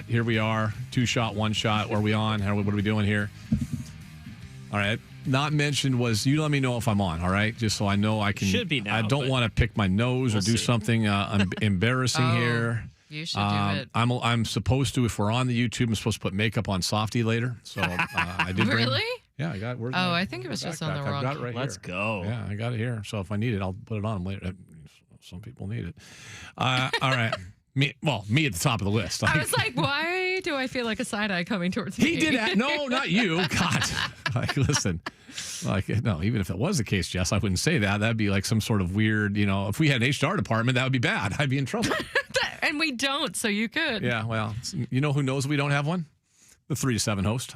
Here we are, 2-shot, 1-shot. Are we on? What are we doing here? All right. Not mentioned was you let me know if I'm on, all right? Just so I know I can. Should be now. I don't want to pick my nose or do something embarrassing here. You should do it. I'm supposed to, if we're on the YouTube, I'm supposed to put makeup on Softy later. So I did. Really? Yeah, I got it. I think it was just on the wrong. I've got it right Let's here. go. Yeah, I got it here. So if I need it, I'll put it on later. Some people need it. All right. Me at the top of the list. I was like, why do I feel like a side eye coming towards me? He did that. No, not you. God. Listen. No, even if that was the case, Jess, I wouldn't say that. That'd be like some sort of weird, if we had an HR department, that would be bad. I'd be in trouble. And we don't, so you could. Yeah, well, you know who knows we don't have one? The 3 to 7 host.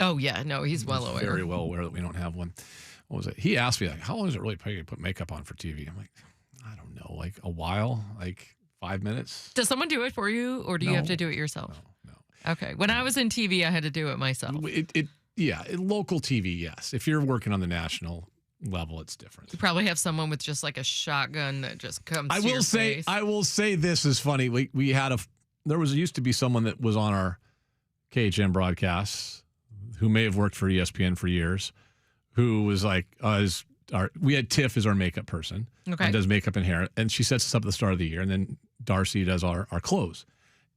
Oh, yeah. No, he's well aware. Very well aware that we don't have one. What was it? He asked me, how long does it really take to put makeup on for TV? I'm like, I don't know, like a while, like 5 minutes. Does someone do it for you, or do you have to do it yourself? No. Okay. When I was in TV, I had to do it myself. Local TV, yes. If you're working on the national level, it's different. You probably have someone with just like a shotgun that just comes to your face. I will say this is funny. We had used to be someone that was on our KHN broadcasts who may have worked for ESPN for years, who was like, we had Tiff as our makeup person. Okay. And does makeup and hair. And she sets us up at the start of the year. And then Darcy does our clothes.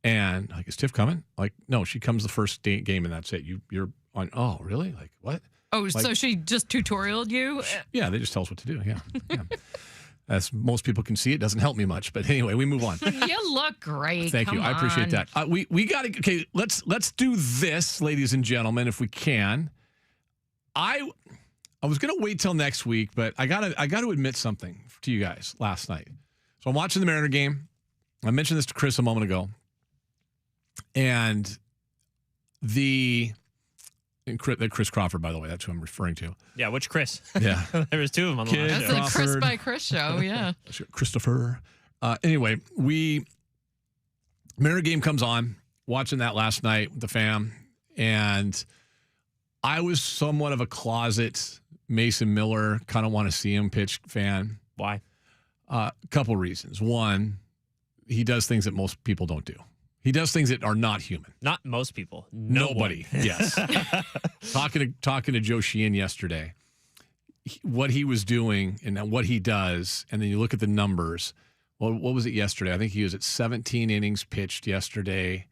And like, is Tiff coming? Like, no, she comes the first game and that's it. You're on, oh, really? Like, what? Oh, so she just tutorialed you? Yeah, they just tell us what to do. Yeah. As most people can see, it doesn't help me much. But anyway, we move on. You look great. Thank you. I appreciate that. We got to, okay, let's do this, ladies and gentlemen, if we can. I was going to wait till next week, but I got to admit something to you guys last night. So I'm watching the Mariner game. I mentioned this to Chris a moment ago. And Chris Crawford, by the way, that's who I'm referring to. Yeah, which Chris? Yeah. There was two of them on the line. That's a Chris by Chris show, yeah. Christopher. Anyway, Mariner game comes on, watching that last night with the fam, and I was somewhat of a closet Mason Miller, kind of want to see him pitch fan. Why? A couple reasons. One, he does things that most people don't do. He does things that are not human. Not most people. Nobody. Yes. Talking to Joe Sheehan yesterday, what he was doing and what he does, and then you look at the numbers. Well, what was it yesterday? I think he was at 17 innings pitched yesterday,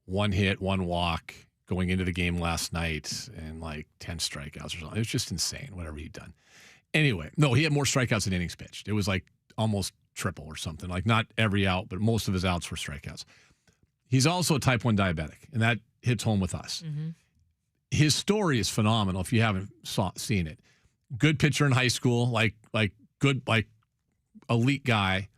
1 hit, 1 walk going into the game last night, and like 10 strikeouts or something. It was just insane, whatever he'd done. Anyway, no, he had more strikeouts than innings pitched. It was like almost triple or something. Like not every out, but most of his outs were strikeouts. He's also a type 1 diabetic, and that hits home with us. Mm-hmm. His story is phenomenal if you haven't seen it. Good pitcher in high school, like good, like elite guy,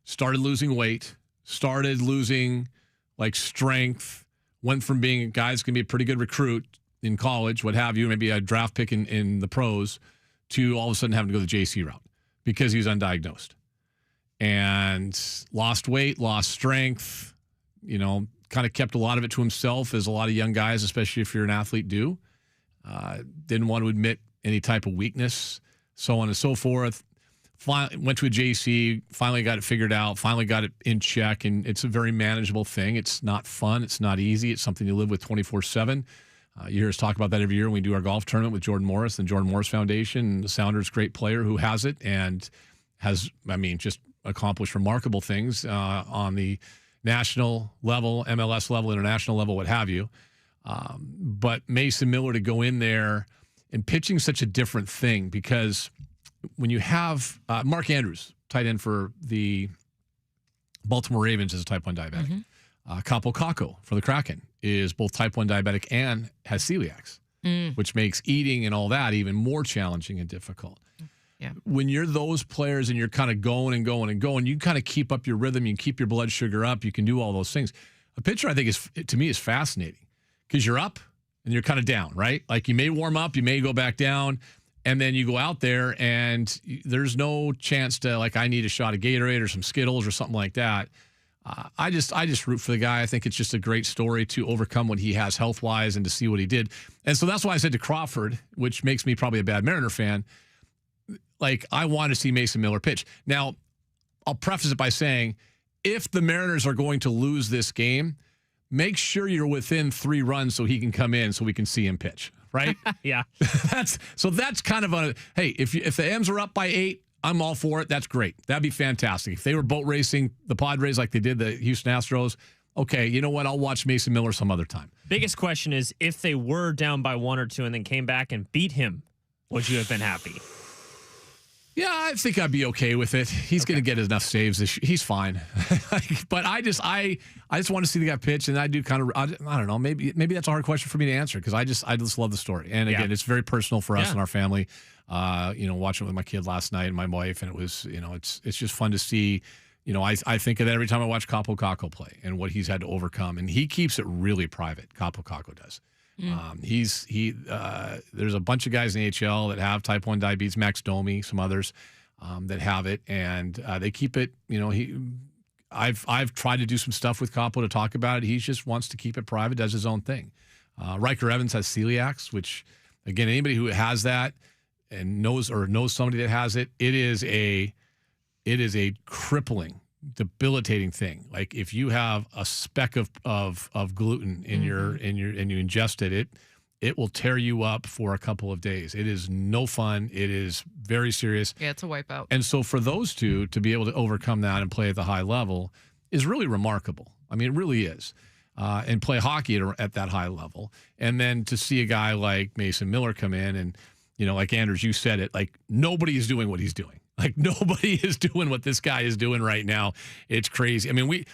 started losing weight, started losing like strength, went from being a guy that's going to be a pretty good recruit in college, what have you, maybe a draft pick in the pros, to all of a sudden having to go the JC route because he was undiagnosed. And lost weight, lost strength, kind of kept a lot of it to himself, as a lot of young guys, especially if you're an athlete, do. Didn't want to admit any type of weakness, so on and so forth. Went to a JC, finally got it figured out, finally got it in check, and it's a very manageable thing. It's not fun. It's not easy. It's something you live with 24/7. You hear us talk about that every year when we do our golf tournament with Jordan Morris and Jordan Morris Foundation. The Sounders, great player who has it and has, just accomplished remarkable things on the national level, MLS level, international level, what have you. But Mason Miller to go in there and pitching such a different thing, because when you have Mark Andrews, tight end for the Baltimore Ravens, is a type 1 diabetic. Mm-hmm. Capo Caco for the Kraken is both type 1 diabetic and has celiacs, which makes eating and all that even more challenging and difficult. Yeah. When you're those players and you're kind of going and going and going, you kind of keep up your rhythm, you can keep your blood sugar up, you can do all those things. A pitcher, I think, to me is fascinating because you're up and you're kind of down, right? Like you may warm up, you may go back down, and then you go out there and there's no chance to, like, I need a shot of Gatorade or some Skittles or something like that. I just root for the guy. I think it's just a great story to overcome what he has health-wise and to see what he did. And so that's why I said to Crawford, which makes me probably a bad Mariner fan, like, I want to see Mason Miller pitch. Now, I'll preface it by saying, if the Mariners are going to lose this game, make sure you're within 3 runs so he can come in so we can see him pitch, right? Yeah. That's kind of a, hey, if the M's are up by 8, I'm all for it. That's great. That'd be fantastic. If they were boat racing the Padres like they did the Houston Astros, okay, you know what? I'll watch Mason Miller some other time. Biggest question is, if they were down by 1 or 2 and then came back and beat him, would you have been happy? Yeah, I think I'd be okay with it. He's going to get enough saves. He's fine. But I just want to see the guy pitch, and I do kind of, I don't know, maybe that's a hard question for me to answer because I just love the story. And again, it's very personal for us and our family. Watching it with my kid last night and my wife, and it was, it's just fun to see. I think of that every time I watch Capo Caco play and what he's had to overcome, and he keeps it really private. Capo Caco does. There's a bunch of guys in the AHL that have type 1 diabetes, Max Domi, some others that have it, and they keep it. I've tried to do some stuff with Capo to talk about it. He just wants to keep it private, does his own thing. Riker Evans has celiacs, which again, anybody who has that and knows somebody that has it, it is a crippling, debilitating thing. Like if you have a speck of gluten in your and you ingest it will tear you up for a couple of days. It is no fun. It is very serious. Yeah, it's a wipeout. And so for those two to be able to overcome that and play at the high level is really remarkable. I mean, it really is. And play hockey at that high level. And then to see a guy like Mason Miller come in and, like Anders, you said it, like nobody is doing what he's doing. Like nobody is doing what this guy is doing right now. It's crazy. I mean,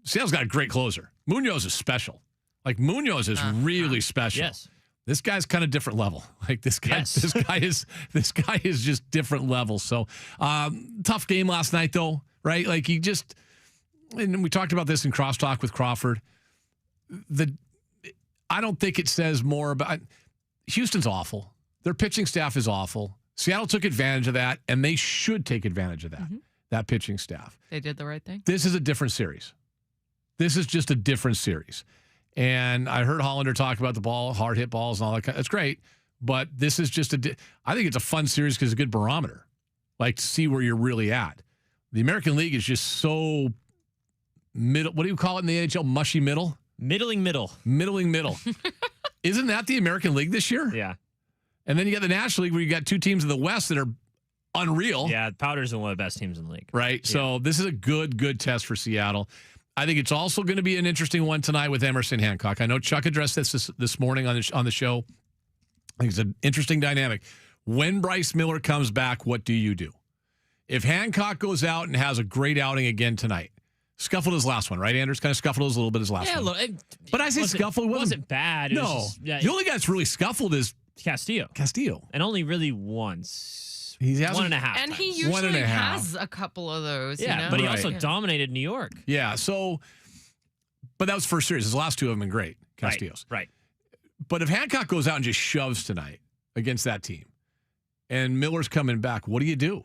Seattle's got a great closer. Munoz is special. Like Munoz is really special. Yes. This guy's kind of different level. Like this guy is just different level. So tough game last night though, right? Like and we talked about this in crosstalk with Crawford. I don't think it says more about Houston's awful. Their pitching staff is awful. Seattle took advantage of that, and they should take advantage of that, that pitching staff. They did the right thing. This is a different series. This is just a different series. And I heard Hollander talk about the ball, hard hit balls and all that. That's great. But this is just I think it's a fun series because it's a good barometer, like to see where you're really at. The American League is just so middle. What do you call it in the NHL? Mushy middle? Middling middle. Isn't that the American League this year? Yeah. And then you got the National League where you got 2 teams in the West that are unreal. Yeah, Powder's one of the best teams in the league. Right. Yeah. So this is a good test for Seattle. I think it's also going to be an interesting one tonight with Emerson Hancock. I know Chuck addressed this morning on the show. I think it's an interesting dynamic. When Bryce Miller comes back, what do you do? If Hancock goes out and has a great outing again tonight, scuffled his last one, right, Anders? Kind of scuffled a little bit his last one. Yeah, but I say scuffled. It wasn't bad. No. The only guy that's really scuffled is Castillo. And only really once. He has 1.5 And he times. usually has a couple of those. Yeah, but he also dominated New York. Yeah, but that was first series. His last 2 have been great, Castillo's. Right. But if Hancock goes out and just shoves tonight against that team and Miller's coming back, what do you do?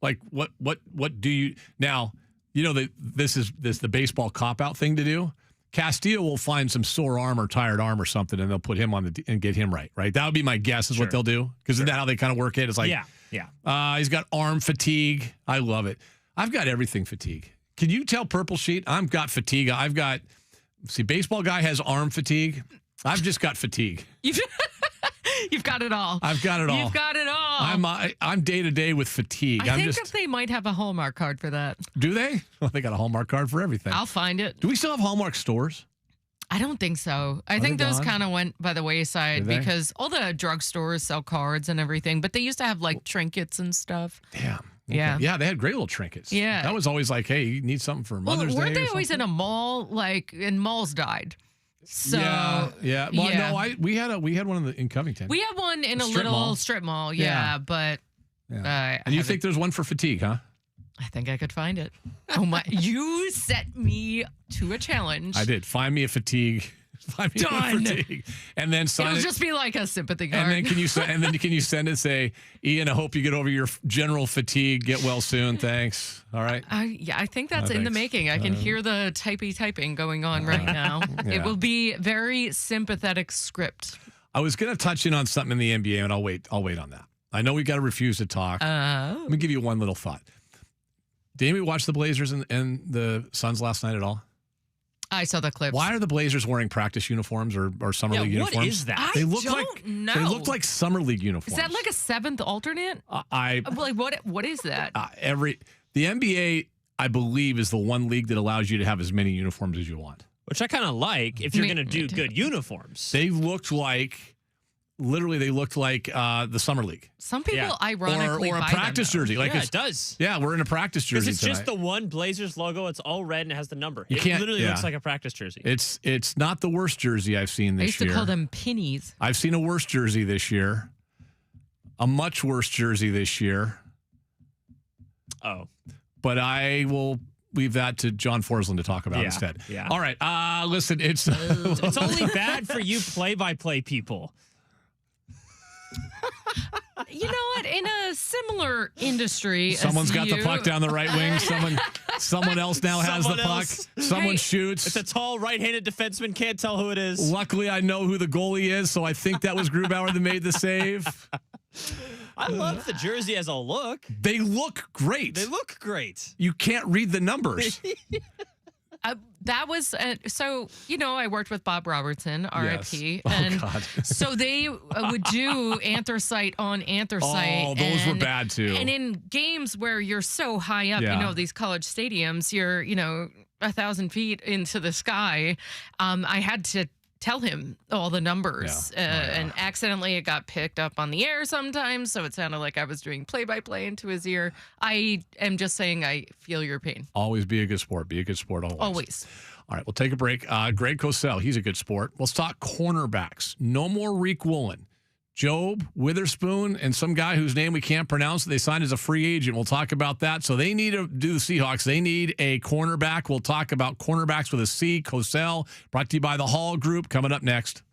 Like, what do you – now, this is the baseball cop-out thing to do. Castillo will find some sore arm or tired arm or something, and they'll put him on and get him right? That would be my guess is what they'll do. Because isn't that how they kind of work it? It's like, he's got arm fatigue. I love it. I've got everything fatigue. Can you tell Purple Sheet? I've got fatigue. Baseball guy has arm fatigue. I've just got fatigue. You've got it all. I've got it all. You've got it all. I'm day to day with fatigue. I think that they might have a Hallmark card for that. Do they? Well, they got a Hallmark card for everything. I'll find it. Do we still have Hallmark stores? I don't think so. I think those kind of went by the wayside because all the drugstores sell cards and everything, but they used to have like trinkets and stuff. Damn. Okay. Yeah. Yeah, they had great little trinkets. Yeah. That was always like, hey, you need something for Mother's Day. Weren't they always in a mall? And malls died. So yeah. Well, no, we had one in Covington. We had one in a little strip mall. Yeah, but and you think there's one for fatigue, huh? I think I could find it. Oh my! You set me to a challenge. I did. Find me a fatigue. Done. And then sign It'll just be like a sympathy card. And then can you send it? Say, Ian, I hope you get over your general fatigue. Get well soon. Thanks. All right. I think that's in the making. I can hear the typing going on right now. Yeah. It will be very sympathetic script. I was going to touch in on something in the NBA, and I'll wait on that. I know we got to refuse to talk. Let me give you one little thought. Did anybody watch the Blazers and the Suns last night at all? I saw the clips. Why are the Blazers wearing practice uniforms or summer league uniforms? What is that? They look know. They look like summer league Is uniforms. that like a seventh alternate? Like what is that? The NBA, I believe, is the one league that allows you to have as many uniforms as you want. Which I kind of like if you're going to do good uniforms. They looked like. Literally, they looked like the summer league. Some people ironically or a buy practice them, jersey. Like it does. Yeah, we're in a practice jersey. Because it's just the one Blazers logo. It's all red and it has the number. It literally looks like a practice jersey. It's not the worst jersey I've seen this year. I used to call them pennies. I've seen a worse jersey this year. A much worse jersey this year. Oh. But I will leave that to John Forsland to talk about instead. Yeah. All right. Listen, it's it's only bad for you play-by-play people. You know what? In a similar industry, someone's got the puck down the right wing. Someone else now has the puck. Someone shoots. It's a tall right-handed defenseman. Can't tell who it is. Luckily, I know who the goalie is, so I think that was Grubauer that made the save. I love the jersey as a look. They look great. They look great. You can't read the numbers. That was so. I worked with Bob Robertson, R.I.P. Yes. God. So they would do anthracite on anthracite. Oh, those were bad too. And in games where you're so high up, these college stadiums, you're 1,000 feet into the sky. I had to tell him all the numbers, and accidentally it got picked up on the air sometimes, so it sounded like I was doing play-by-play into his ear. I am just saying I feel your pain. Always be a good sport. Be a good sport always. Always. All right, we'll take a break. Greg Cosell, he's a good sport. Let's talk cornerbacks. No more Reek Woolen. Job, Witherspoon, and some guy whose name we can't pronounce, they signed as a free agent. We'll talk about that. So they need to do the Seahawks. They need a cornerback. We'll talk about cornerbacks with a C. Cosell, brought to you by the Hall Group, coming up next.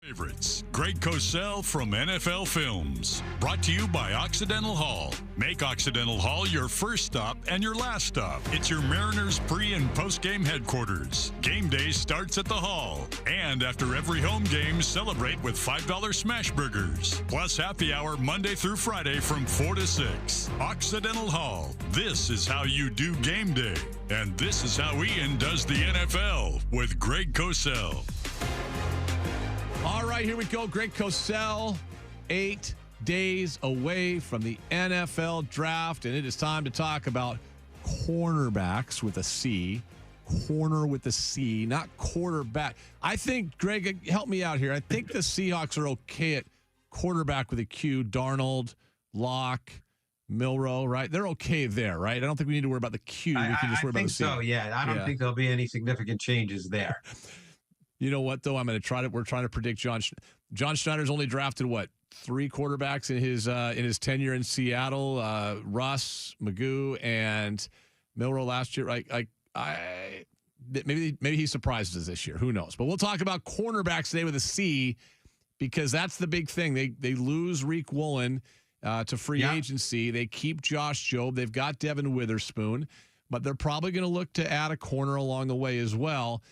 Favorites. Greg Cosell from NFL Films. Brought to you by Occidental Hall. Make Occidental Hall your first stop and your last stop. It's your Mariners pre- and post-game headquarters. Game day starts at the Hall. And after every home game, celebrate with $5 smash burgers. Plus happy hour Monday through Friday from 4 to 6. Occidental Hall. This is how you do game day. And this is how Ian does the NFL with Greg Cosell. All right, here we go. Greg Cosell, 8 days away from the NFL draft, and it is time to talk about cornerbacks with a C. Corner with a C, not quarterback. I think, Greg, help me out here. I think the Seahawks are okay at quarterback with a Q. Darnold, Locke, Milroe, right? They're okay there, right? I don't think we need to worry about the Q. We can just worry about the C. I think so, yeah. I don't think there'll be any significant changes there. You know what, though? We're trying to predict John Schneider's only drafted, 3 quarterbacks in his tenure in Seattle, Russ, Magoo, and Milroe last year, right? Maybe he surprises us this year. Who knows? But we'll talk about cornerbacks today with a C, because that's the big thing. They lose Reek Woolen to free agency. They keep Josh Jobe. They've got Devin Witherspoon, but they're probably going to look to add a corner along the way as well.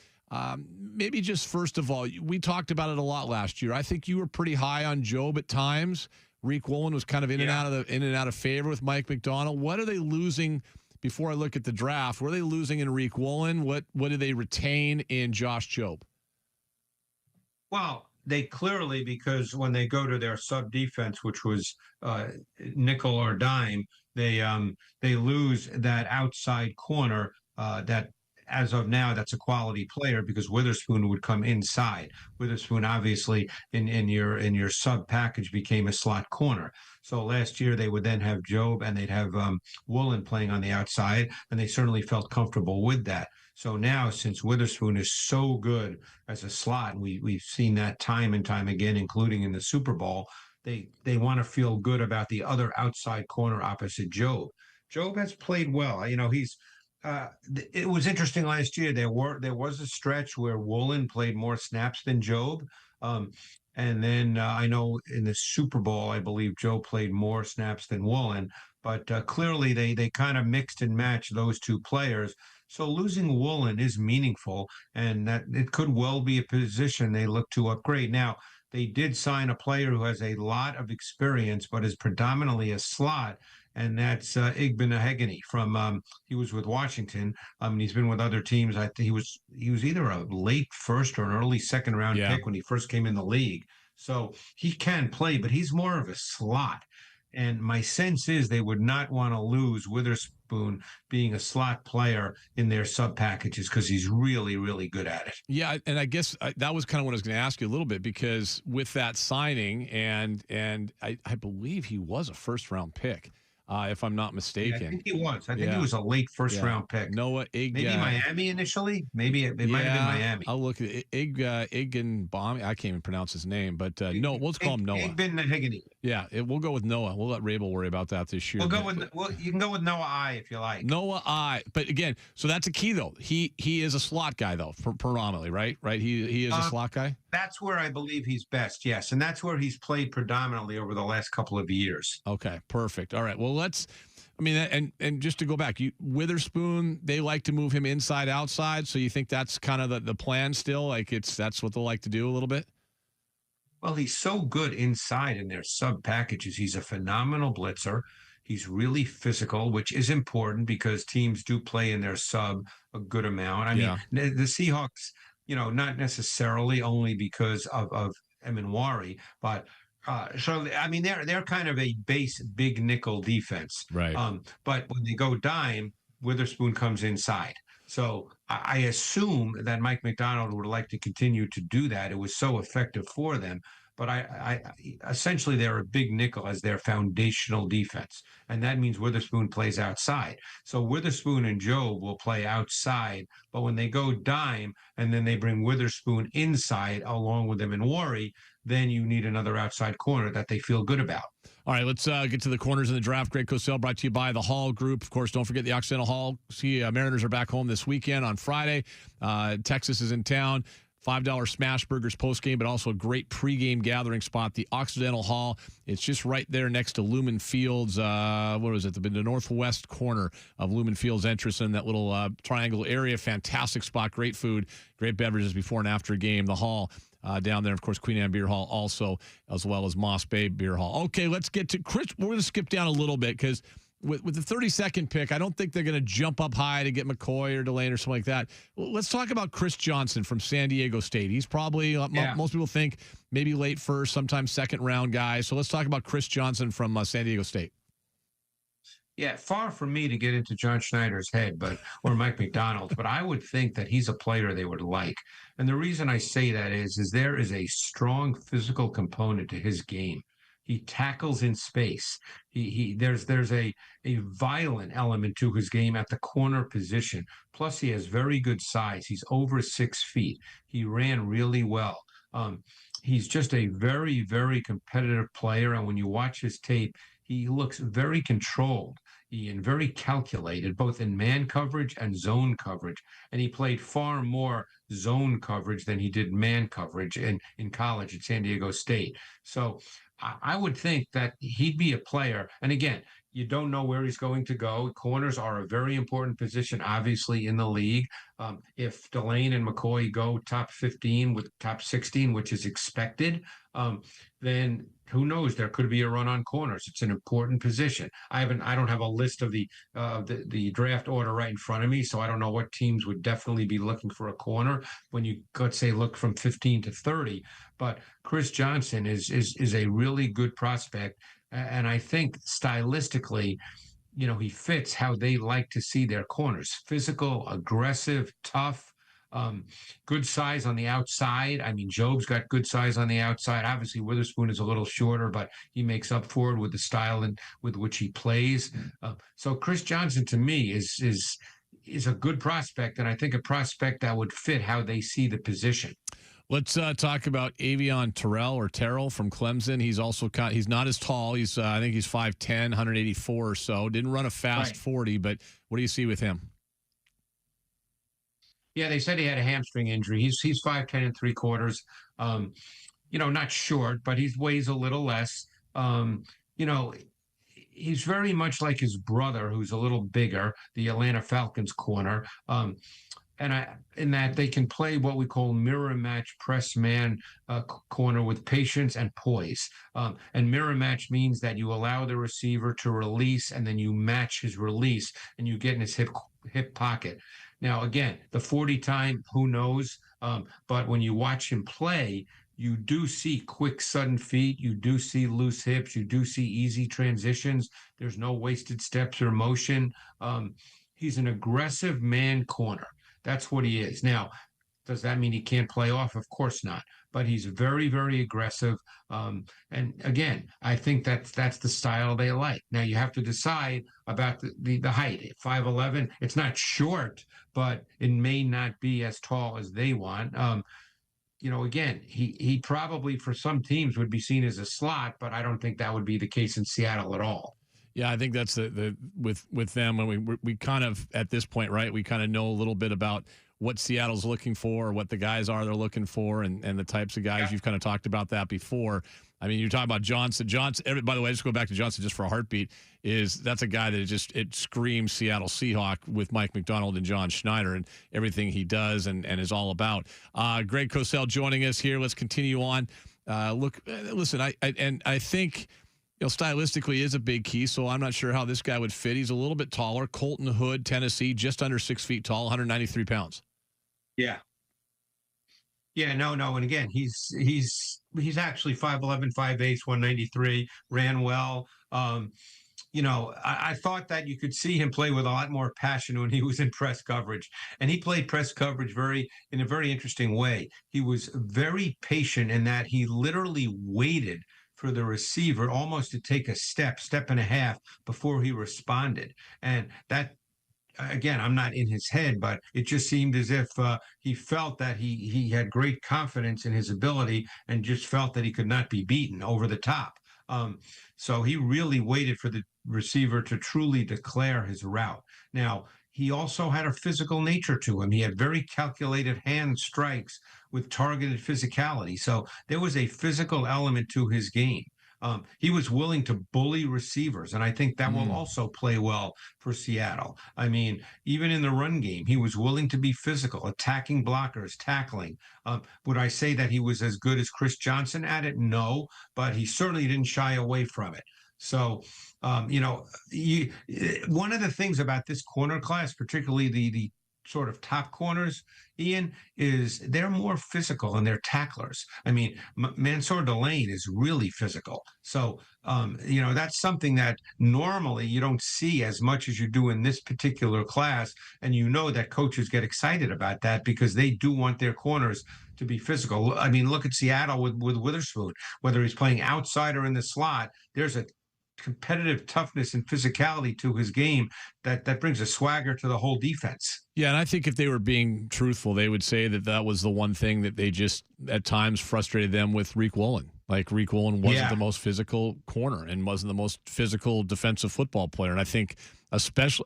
Maybe just first of all, we talked about it a lot last year. I think you were pretty high on Jobe at times. Reek Woolen was kind of in and out of favor with Mike McDonald. What are they losing? Before I look at the draft, what are they losing in Reek Woolen? What do they retain in Josh Jobe? Well, they clearly, because when they go to their sub defense, which was nickel or dime, they lose that outside corner that. As of now, that's a quality player because Witherspoon would come inside. Witherspoon, obviously, in your sub package became a slot corner. So last year they would then have Jobe and they'd have Woolen playing on the outside, and they certainly felt comfortable with that. So now, since Witherspoon is so good as a slot, and we've seen that time and time again, including in the Super Bowl, they want to feel good about the other outside corner opposite Jobe. Jobe has played well. You know, it was interesting last year. There was a stretch where Woolen played more snaps than Jobe. And then I know in the Super Bowl, I believe Jobe played more snaps than Woolen. But clearly they kind of mixed and matched those two players. So losing Woolen is meaningful, and that it could well be a position they look to upgrade. Now, they did sign a player who has a lot of experience, but is predominantly a slot, and that's Igbenegany from he was with Washington. He's been with other teams. I think he was either a late first or an early second round pick when he first came in the league. So he can play, but he's more of a slot. And my sense is they would not want to lose Witherspoon being a slot player in their sub packages because he's really, really good at it. Yeah, and I guess that was kind of what I was going to ask you a little bit, because with that signing, and I believe he was a first-round pick, if I'm not mistaken. Yeah, I think he was. I think he was a late first-round pick. Noah Ig. Maybe Miami initially. Maybe it might have been Miami. I'll look at it. Igbenegany. I can't even pronounce his name, but no, let's call him Noah. Igbenegany. Yeah, we'll go with Noah. We'll let Rabel worry about that this year. You can go with Noah I if you like. Noah I. But again, so that's a key though. He is a slot guy though, predominantly, right? Right. He is a slot guy. That's where I believe he's best. Yes, and that's where he's played predominantly over the last couple of years. Okay, perfect. All right. Well, and just to go back, Witherspoon, they like to move him inside outside. So you think that's kind of the plan still? Like that's what they'll like to do a little bit. Well, he's so good inside in their sub packages. He's a phenomenal blitzer. He's really physical, which is important because teams do play in their sub a good amount. I mean, the Seahawks, not necessarily only because of Eminwari, but so I mean they're kind of a base big nickel defense. Right. But when they go dime, Witherspoon comes inside. So I assume that Mike McDonald would like to continue to do that. It was so effective for them. But I essentially they're a big nickel as their foundational defense. And that means Witherspoon plays outside. So Witherspoon and Jobe will play outside. But when they go dime and then they bring Witherspoon inside along with them in Worry, then you need another outside corner that they feel good about. All right, let's get to the corners in the draft. Greg Cosell brought to you by the Hall Group. Of course, don't forget the Occidental Hall. Mariners are back home this weekend on Friday. Texas is in town. $5 smash burgers post-game, but also a great pregame gathering spot, the Occidental Hall. It's just right there next to Lumen Fields. The northwest corner of Lumen Fields entrance in that little triangle area. Fantastic spot, great food, great beverages before and after a game. The hall down there, of course, Queen Anne Beer Hall also, as well as Moss Bay Beer Hall. Okay, let's get to Chris. We're going to skip down a little bit because with the 32nd pick, I don't think they're going to jump up high to get McCoy or Delane or something like that. Well, let's talk about Chris Johnson from San Diego State. He's probably, most people think, maybe late first, sometimes second round guy. So let's talk about Chris Johnson from San Diego State. Yeah, far from me to get into John Schneider's head, or Mike McDonald's, but I would think that he's a player they would like. And the reason I say that is there is a strong physical component to his game. He tackles in space. There's a violent element to his game at the corner position. Plus, he has very good size. He's over 6 feet. He ran really well. He's just a very, very competitive player. And when you watch his tape, he looks very controlled and very calculated, both in man coverage and zone coverage. And he played far more zone coverage than he did man coverage in college at San Diego State. So I would think that he'd be a player. And again, you don't know where he's going to go. Corners are a very important position, obviously, in the league. If Delane and McCoy go top 15 with top 16, which is expected, then who knows? There could be a run on corners. It's an important position. I don't have a list of the draft order right in front of me, so I don't know what teams would definitely be looking for a corner when you, let's say, look from 15 to 30. But Chris Johnson is a really good prospect, and I think stylistically, he fits how they like to see their corners: physical, aggressive, tough. Good size on the outside. I mean, Job's got good size on the outside. Obviously, Witherspoon is a little shorter, but he makes up for it with the style and with which he plays. So Chris Johnson, to me, is a good prospect, and I think a prospect that would fit how they see the position. Let's talk about Avion Terrell from Clemson. He's also he's not as tall. I think he's 5'10", 184 or so. Didn't run a fast 40, but what do you see with him? Yeah, they said he had a hamstring injury. He's 5'10" and 3/4. Not short, but he weighs a little less. He's very much like his brother, who's a little bigger, the Atlanta Falcons corner. In that they can play what we call mirror match press man corner with patience and poise. And mirror match means that you allow the receiver to release, and then you match his release, and you get in his hip pocket. Now, again, the 40 time, who knows? But when you watch him play, you do see quick, sudden feet. You do see loose hips. You do see easy transitions. There's no wasted steps or motion. He's an aggressive man corner. That's what he is. Now, does that mean he can't play off? Of course not. But he's very, very aggressive. And again, I think that's the style they like. Now, you have to decide about the height. 5'11", it's not short, but it may not be as tall as they want. Again, he probably for some teams would be seen as a slot, but I don't think that would be the case in Seattle at all. Yeah, I think that's with them. And we kind of, at this point, right, we kind of know a little bit about what Seattle's looking for, what the guys are they're looking for, and the types of guys. You've kind of talked about that before. I mean, you're talking about Johnson. By the way, just go back to Johnson just for a heartbeat. That's a guy that it screams Seattle Seahawk with Mike McDonald and John Schneider and everything he does and is all about. Greg Cosell joining us here. Let's continue on. Listen, I think, stylistically is a big key, so I'm not sure how this guy would fit. He's a little bit taller. Colton Hood, Tennessee, just under 6 feet tall, 193 pounds. Yeah. Yeah, no. And again, he's actually 5'11", 5'8", 193, ran well. I thought that you could see him play with a lot more passion when he was in press coverage. And he played press coverage in a very interesting way. He was very patient in that he literally waited for the receiver almost to take a step and a half before he responded. And that, again, I'm not in his head, but it just seemed as if he felt that he had great confidence in his ability and just felt that he could not be beaten over the top. So he really waited for the receiver to truly declare his route. Now, he also had a physical nature to him. He had very calculated hand strikes with targeted physicality. So there was a physical element to his game. He was willing to bully receivers, and I think that will also play well for Seattle. I mean, even in the run game, he was willing to be physical, attacking blockers, tackling. Would I say that he was as good as Chris Johnson at it? No, but he certainly didn't shy away from it. So, one of the things about this corner class, particularly the sort of top corners, Ian, is they're more physical and they're tacklers. I mean, Mansour Delane is really physical. So, that's something that normally you don't see as much as you do in this particular class. And that coaches get excited about that because they do want their corners to be physical. I mean, look at Seattle with Witherspoon, whether he's playing outside or in the slot, there's a competitive toughness and physicality to his game that brings a swagger to the whole defense. Yeah, and I think if they were being truthful, they would say that was the one thing that they just at times frustrated them with Reek Woolen. Like Reek Woolen wasn't the most physical corner and wasn't the most physical defensive football player. And I think especially,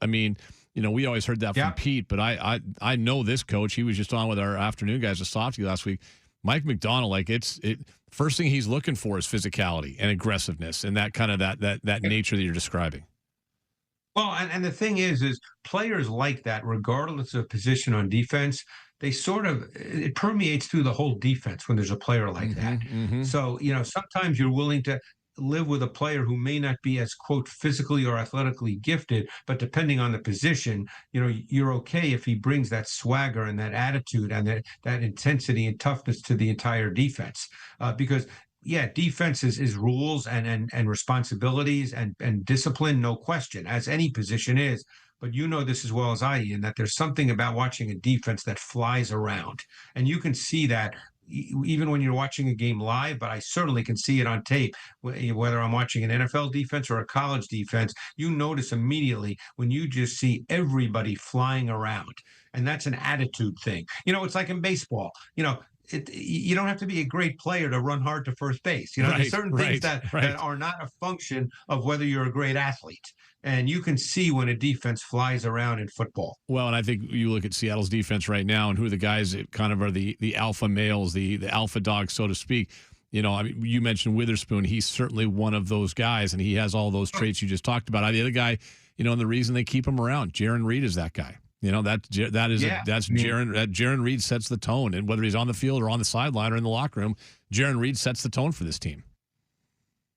we always heard that from Pete, but I know this coach. He was just on with our afternoon guys, the Softy last week. Mike McDonald, first thing he's looking for is physicality and aggressiveness and that kind of that nature that you're describing. Well, and the thing is players like that, regardless of position on defense, it permeates through the whole defense when there's a player like that. Mm-hmm. So, sometimes you're willing to live with a player who may not be as, quote, physically or athletically gifted, but depending on the position, you're okay if he brings that swagger and that attitude and that intensity and toughness to the entire defense. Because defense is rules and responsibilities and discipline, no question, as any position is. But this as well as I, Ian, that there's something about watching a defense that flies around. And you can see that even when you're watching a game live, but I certainly can see it on tape, whether I'm watching an NFL defense or a college defense, you notice immediately when you just see everybody flying around. And that's an attitude thing. It's like in baseball, you don't have to be a great player to run hard to first base. There's certain things that are not a function of whether you're a great athlete. And you can see when a defense flies around in football. Well, and I think you look at Seattle's defense right now and who are the guys that kind of are the alpha males, the alpha dogs, so to speak. You mentioned Witherspoon. He's certainly one of those guys, and he has all those traits you just talked about. The other guy, and the reason they keep him around, Jaron Reed is that guy. That's Jaron. Jaron Reed sets the tone, and whether he's on the field or on the sideline or in the locker room, Jaron Reed sets the tone for this team.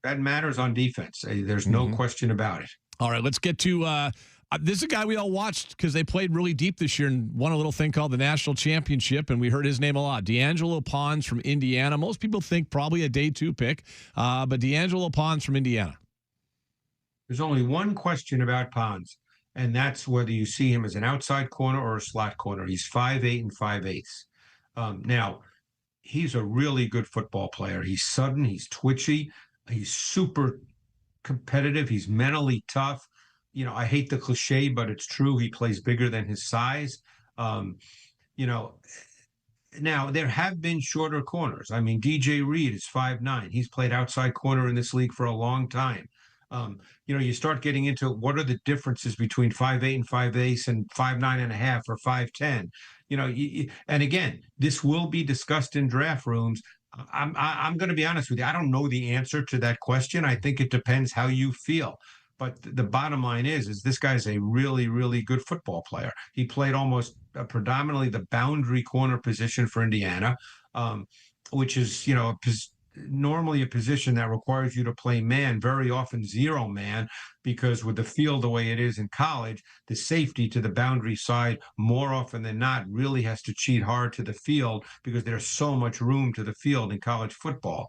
That matters on defense. There's no question about it. All right, let's get to this is a guy we all watched because they played really deep this year and won a little thing called the National Championship, and we heard his name a lot. D'Angelo Pons from Indiana. Most people think probably a day 2 pick, but D'Angelo Pons from Indiana. There's only one question about Pons, and that's whether you see him as an outside corner or a slot corner. He's 5'8" and 5/8. Now, he's a really good football player. He's sudden, he's twitchy, he's super competitive, he's mentally tough. I hate the cliche, but it's true. He plays bigger than his size. Now there have been shorter corners. DJ Reed is 5'9". He's played outside corner in this league for a long time. You start getting into what are the differences between 5'8" and 5'8" and 5'9.5" or 5'10". And again, this will be discussed in draft rooms. I'm going to be honest with you. I don't know the answer to that question. I think it depends how you feel. But the bottom line is this guy's a really, really good football player. He played almost predominantly the boundary corner position for Indiana, which is, normally a position that requires you to play man, very often zero man, because with the field the way it is in college, the safety to the boundary side more often than not really has to cheat hard to the field because there's so much room to the field in college football.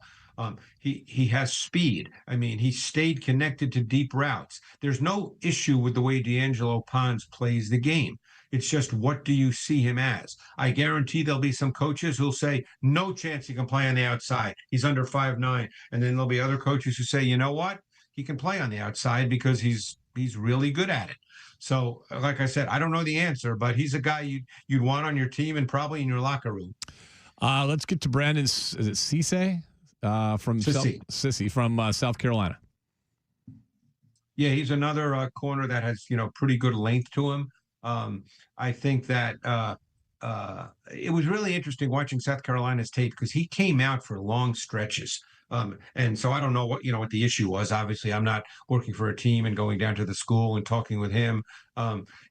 He has speed. He stayed connected to deep routes. There's no issue with the way D'Angelo Pons plays the game. It's just, what do you see him as? I guarantee there'll be some coaches who'll say, no chance he can play on the outside. He's under 5'9". And then there'll be other coaches who say, you know what? He can play on the outside because he's really good at it. So, like I said, I don't know the answer, but he's a guy you'd want on your team and probably in your locker room. Let's get to Brandon. Is it Cisse? Sissy from South Carolina. Yeah, he's another corner that has, pretty good length to him. I think that it was really interesting watching South Carolina's tape because he came out for long stretches. And so I don't know what the issue was. Obviously, I'm not working for a team and going down to the school and talking with him.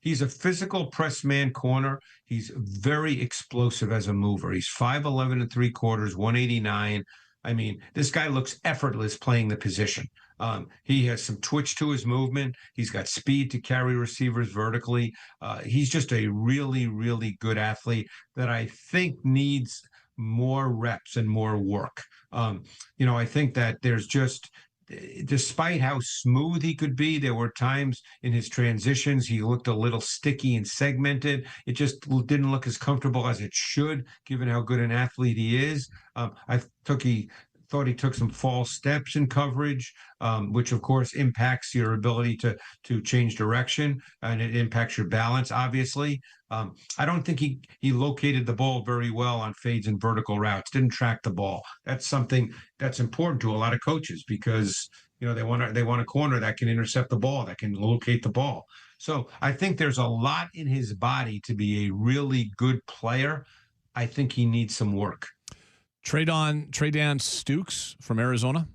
He's a physical press man corner. He's very explosive as a mover. He's 5'11 and 3/4, 189. I mean, this guy looks effortless playing the position. He has some twitch to his movement. He's got speed to carry receivers vertically. He's just a really, really good athlete that I think needs more reps and more work. I think that there's just, despite how smooth he could be, there were times in his transitions he looked a little sticky and segmented. It just didn't look as comfortable as it should, given how good an athlete he is. Thought he took some false steps in coverage, which of course impacts your ability to change direction, and it impacts your balance, obviously. I don't think he located the ball very well on fades and vertical routes, didn't track the ball. That's something that's important to a lot of coaches because they want a corner that can intercept the ball, that can locate the ball. So I think there's a lot in his body to be a really good player. I think he needs some work. Tre'Davious Stukes from Arizona.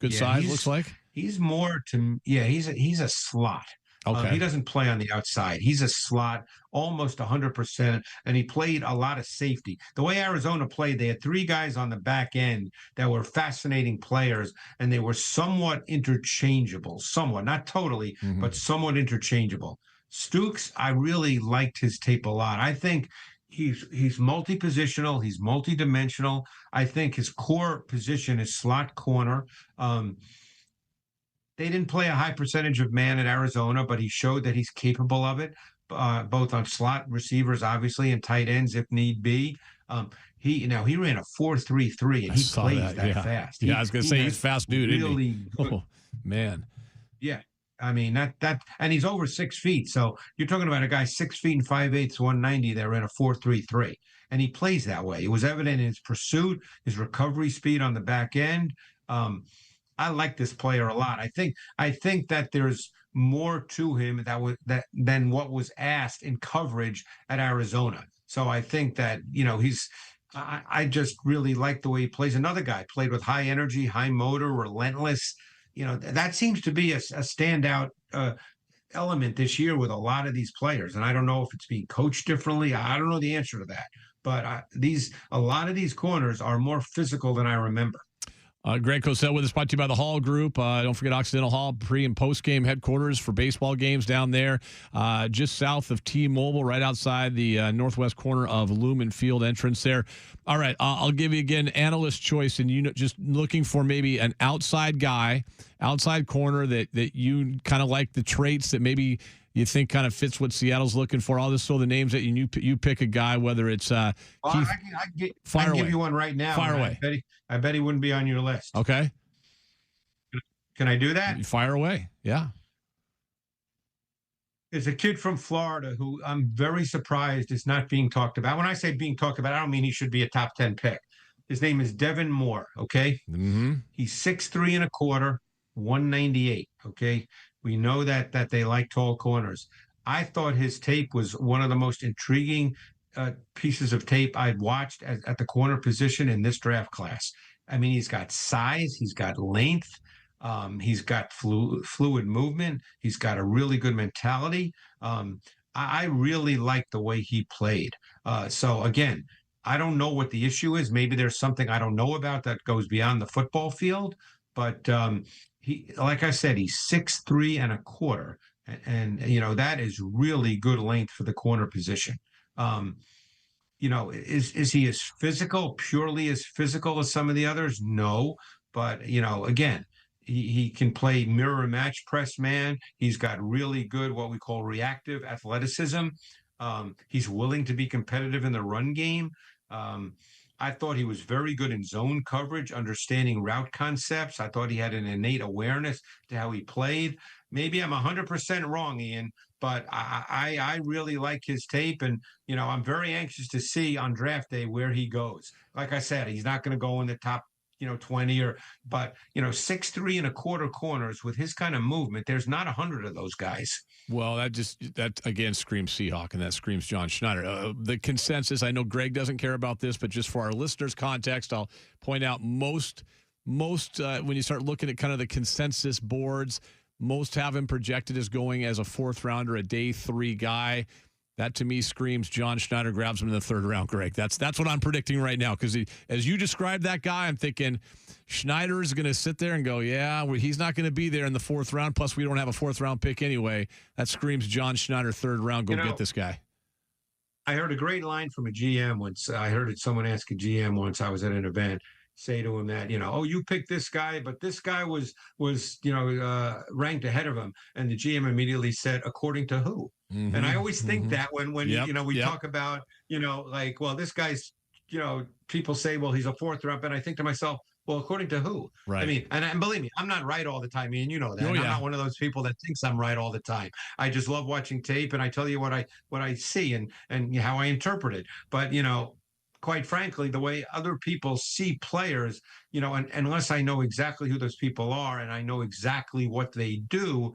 Good size, looks like. He's more he's a slot. Okay. He doesn't play on the outside. He's a slot, almost 100%, and he played a lot of safety. The way Arizona played, they had 3 guys on the back end that were fascinating players, and they were somewhat interchangeable. Somewhat, not totally, but somewhat interchangeable. Stukes, I really liked his tape a lot. I think he's multi-positional. He's multi-dimensional. I think his core position is slot corner. They didn't play a high percentage of man at Arizona, but he showed that he's capable of it, both on slot receivers, obviously, and tight ends if need be. He ran a 4.33, and he plays that fast. I was going to say he's fast dude. Really good. Oh, man. Yeah. I mean, and he's over 6 feet. So you're talking about a guy 6 feet and 5/8, 190 that ran a 4.33. And he plays that way. It was evident in his pursuit, his recovery speed on the back end. I like this player a lot. I think that there's more to him than what was asked in coverage at Arizona. So I think that I just really like the way he plays. Another guy played with high energy, high motor, relentless. That seems to be a standout element this year with a lot of these players. And I don't know if it's being coached differently. I don't know the answer to that. But a lot of these corners are more physical than I remember. Greg Cosell with us, brought to you by the Hall Group. Don't forget Occidental Hall, pre- and post-game headquarters for baseball games down there, just south of T-Mobile, right outside the northwest corner of Lumen Field entrance there. All right, I'll give you again analyst choice, and just looking for maybe an outside guy, outside corner that you kind of like the traits that maybe you think kind of fits what Seattle's looking for. I'll just throw the names at you. You pick a guy, whether it's Keith. I can give you one right now. Fire away. I bet he wouldn't be on your list. Okay. Can I do that? Fire away. Yeah. There's a kid from Florida who I'm very surprised is not being talked about. When I say being talked about, I don't mean he should be a top 10 pick. His name is Devin Moore, okay? Mm-hmm. He's 6'3 1/4, 198, okay? We know that they like tall corners. I thought his tape was one of the most intriguing pieces of tape I'd watched at the corner position in this draft class. I mean, he's got size, he's got length, he's got fluid movement, he's got a really good mentality. I really like the way he played. So again, I don't know what the issue is. Maybe there's something I don't know about that goes beyond the football field, but he, like I said, he's 6'3 1/4, and that is really good length for the corner position. Is he as physical, purely as physical as some of the others? No, but again, he can play mirror match press man. He's got really good what we call reactive athleticism. He's willing to be competitive in the run game. I thought he was very good in zone coverage, understanding route concepts. I thought he had an innate awareness to how he played. Maybe I'm 100% wrong, Ian, but I really like his tape. And, I'm very anxious to see on draft day where he goes. Like I said, he's not going to go in the top 20 but 6'3" and a quarter corners with his kind of movement. There's not 100 of those guys. Well, that again screams Seahawk, and that screams John Schneider. The consensus, I know Greg doesn't care about this, but just for our listeners' context, I'll point out most when you start looking at kind of the consensus boards, most have him projected as going as a 4th rounder, a day 3 guy. That to me screams John Schneider grabs him in the 3rd round, Greg. That's what I'm predicting right now, because as you described that guy, I'm thinking Schneider is going to sit there and go, yeah, he's not going to be there in the 4th round. Plus, we don't have a 4th round pick anyway. That screams John Schneider 3rd round. Go get this guy. I heard a great line from a GM once. I heard someone ask a GM once. I was at an event. Say to him that, oh, you picked this guy, but this guy was ranked ahead of him. And the GM immediately said, according to who? Mm-hmm. And I always think that when we talk about, well, this guy's, people say, well, he's a 4th round. But I think to myself, well, according to who? Right. I mean, and believe me, I'm not right all the time. And you know that. I'm not one of those people that thinks I'm right all the time. I just love watching tape, and I tell you what I see and how I interpret it. But, quite frankly, the way other people see players, and unless I know exactly who those people are and I know exactly what they do,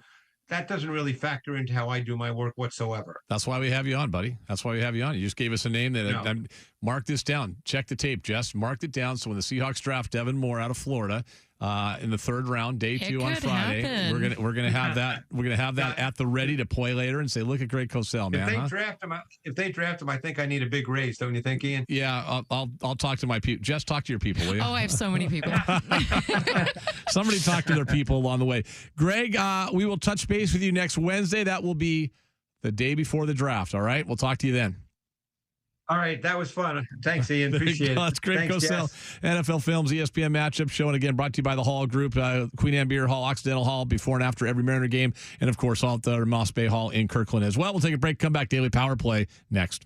that doesn't really factor into how I do my work whatsoever. That's why we have you on, buddy. That's why we have you on. You just gave us a name that mark this down. Check the tape, Jess. Marked it down. So when the Seahawks draft Devin Moore out of Florida in the 3rd round, day 2 on Friday, happen. we're gonna have that. We're gonna have that at the ready to play later and say, look at Greg Cosell, man. If they draft him, I think I need a big raise, don't you think, Ian? Yeah, I'll talk to my people. Jess, talk to your people, will you? Oh, I have so many people. Somebody talk to their people along the way. Greg, we will touch base with you next Wednesday. That will be the day before the draft. All right, we'll talk to you then. All right, that was fun. Thanks, Ian. Appreciate it. That's Greg Cosell, NFL Films, ESPN Matchup Show. And again, brought to you by the Hall Group, Queen Anne Beer Hall, Occidental Hall, before and after every Mariner game. And, of course, all at the Moss Bay Hall in Kirkland as well. We'll take a break, come back, Daily Power Play next.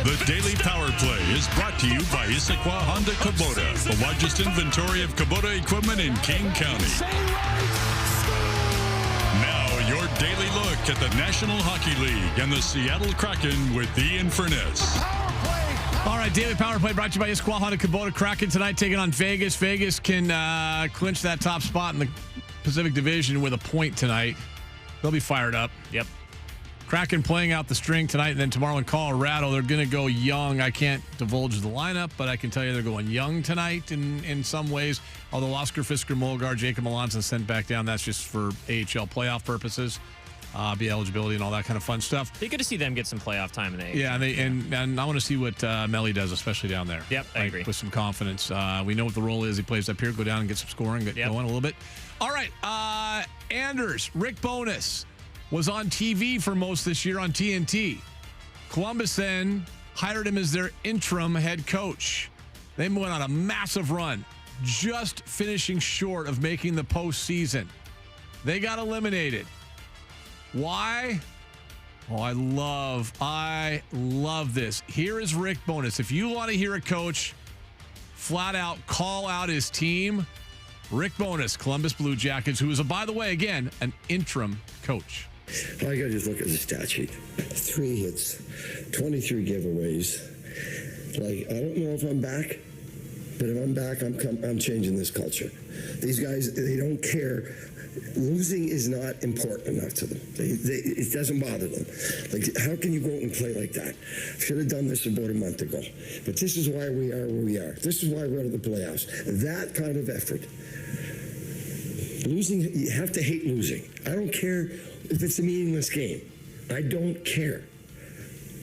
The Daily Power Play is brought to you by Issaquah Honda Kubota, the largest inventory of Kubota equipment in King County. Now, your daily look at the National Hockey League and the Seattle Kraken with Ian Furness. All right, Daily Power Play brought to you by Issaquah Honda Kubota. Kraken tonight taking on Vegas. Vegas can clinch that top spot in the Pacific Division with a point tonight. They'll be fired up. Yep. Kraken playing out the string tonight, and then tomorrow in Colorado, they're going to go young. I can't divulge the lineup, but I can tell you they're going young tonight in some ways. Although Oscar Fisker-Molgar, Jacob Melanson sent back down, that's just for AHL playoff purposes, be eligibility and all that kind of fun stuff. Be good to see them get some playoff time in the AHL. Yeah, and I want to see what Melly does, especially down there. Yep, I agree. With some confidence. We know what the role is. He plays up here, go down and get some scoring, get going a little bit. All right, Anders, Rick Bowness was on TV for most this year on TNT. Columbus then hired him as their interim head coach. They went on a massive run, just finishing short of making the postseason. They got eliminated. Why? Oh, I love this. Here is Rick Bowness. If you want to hear a coach flat out call out his team, Rick Bowness, Columbus Blue Jackets, who is, by the way, again, an interim coach. All you got to just look at the stat sheet. 3 hits, 23 giveaways. Like, I don't know if I'm back, but if I'm back, I'm changing this culture. These guys, they don't care. Losing is not important enough to them. It doesn't bother them. Like, how can you go out and play like that? Should have done this about a month ago. But this is why we are where we are. This is why we're out of the playoffs. That kind of effort. Losing, you have to hate losing. I don't care if it's a meaningless game. I don't care.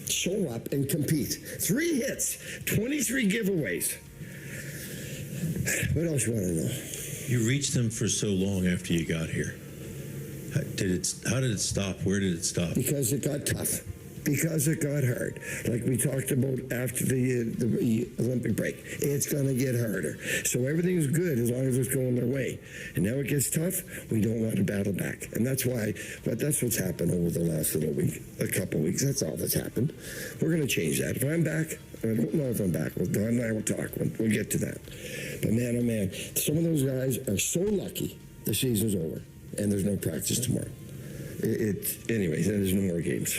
Show up and compete. 3 hits, 23 giveaways. What else you want to know? You reached them for so long after you got here. How did it stop? Where did it stop? Because it got tough. Because it got hard. Like we talked about after the Olympic break. It's going to get harder. So everything's good as long as it's going their way. And now it gets tough, we don't want to battle back. And that's what's happened over the last a couple weeks. That's all that's happened. We're going to change that. If I'm back, I don't know if I'm back. Well, Don and I will talk. We'll get to that. But man, oh man, some of those guys are so lucky the season's over and there's no practice tomorrow. Anyways, there's no more games.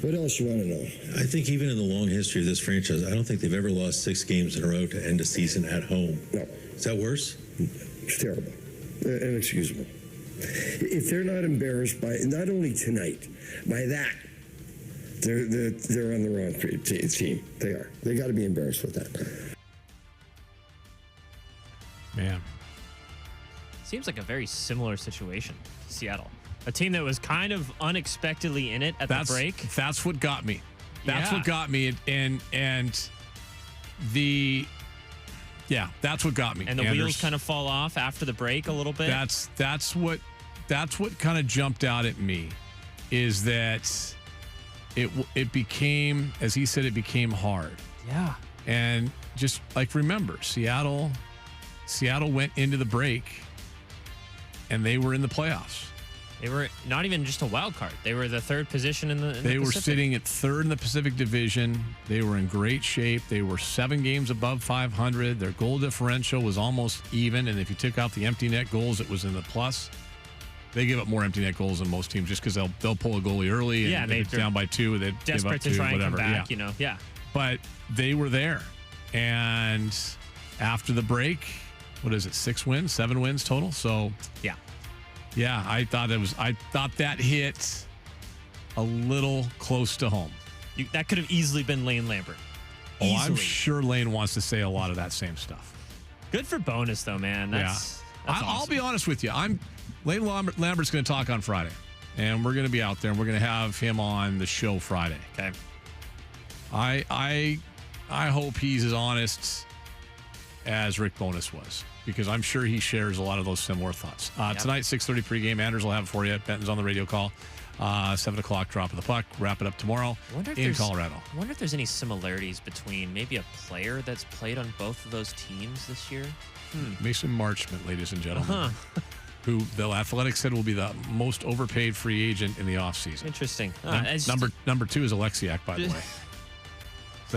What else you want to know? I think even in the long history of this franchise, I don't think they've ever lost 6 games in a row to end a season at home. No. Is that worse? It's terrible. Inexcusable. If they're not embarrassed by, not only tonight, by that, they're on the wrong team. They are. They got to be embarrassed with that. Man. Seems like a very similar situation to Seattle. A team that was kind of unexpectedly in it at the break. That's what got me. That's what got me. And that's what got me. And the wheels kind of fall off after the break a little bit. That's what kind of jumped out at me, is that it became, as he said, it became hard. Yeah. And just like, remember, Seattle went into the break and they were in the playoffs. They were not even just a wild card. They were the 3rd position in the They were Pacific. sitting at 3rd in the Pacific Division. They were in great shape. They were 7 games above 500. Their goal differential was almost even, and if you took out the empty net goals, it was in the plus. They give up more empty net goals than most teams just because they'll pull a goalie early, and if it's down by 2, they'd give up 2, desperate to try and whatever. come back, Yeah. But they were there, and after the break, what is it, 6 wins, 7 wins total? So yeah, I thought that hit a little close to home. That could have easily been Lane Lambert. Oh, I'm sure Lane wants to say a lot of that same stuff. Good for Bowness, though, man. That's awesome. I'll be honest with you. Lane Lambert's going to talk on Friday, and we're going to be out there, and we're going to have him on the show Friday. Okay. I hope he's as honest as Rick Bowness was, because I'm sure he shares a lot of those similar thoughts. Tonight, 6:30 pregame. Anders will have it for you. Benton's on the radio call. 7 o'clock, drop of the puck. Wrap it up tomorrow in Colorado. I wonder if there's any similarities between maybe a player that's played on both of those teams this year. Mason Marchment, ladies and gentlemen, who the Athletics said will be the most overpaid free agent in the offseason. Interesting. Number 2 is Alexiak, by the way.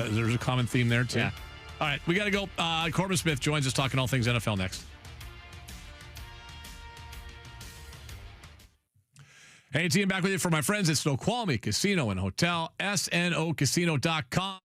There's a common theme there, too. Yeah. All right, we got to go. Corbin Smith joins us talking all things NFL next. Hey, it's Ian back with you for my friends at Snoqualmie Casino and Hotel, snocasino.com.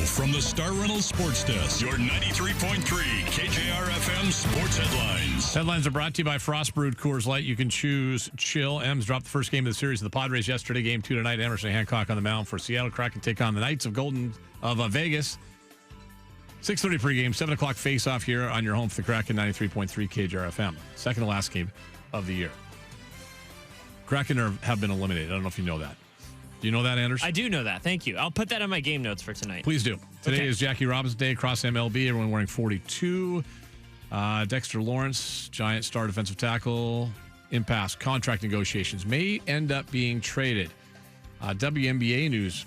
From the Star Reynolds Sports Desk, your 93.3 KJR FM Sports Headlines. Headlines are brought to you by Frost Brewed Coors Light. You can choose chill. M's dropped the first game of the series of the Padres yesterday. Game 2 tonight. Emerson Hancock on the mound for Seattle. Kraken take on the Knights of Vegas. 6:30 pregame, 7 o'clock face-off here on your home for the Kraken, 93.3 KJR FM. Second to last game of the year. Kraken have been eliminated. I don't know if you know that. Do you know that, Anders? I do know that. Thank you. I'll put that on my game notes for tonight. Please do. Today is Jackie Robinson Day across MLB. Everyone wearing 42. Dexter Lawrence, Giant star defensive tackle, impasse. Contract negotiations may end up being traded. WNBA news.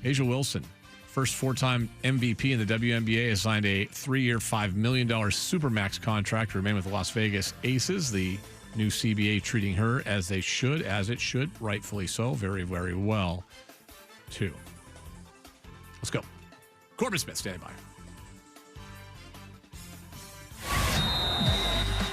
A'ja Wilson, first four-time MVP in the WNBA, has signed a 3-year, $5 million Supermax contract to remain with the Las Vegas Aces. The new CBA treating her as it should, rightfully so, very, very well, too. Let's go. Corbin Smith, standing by.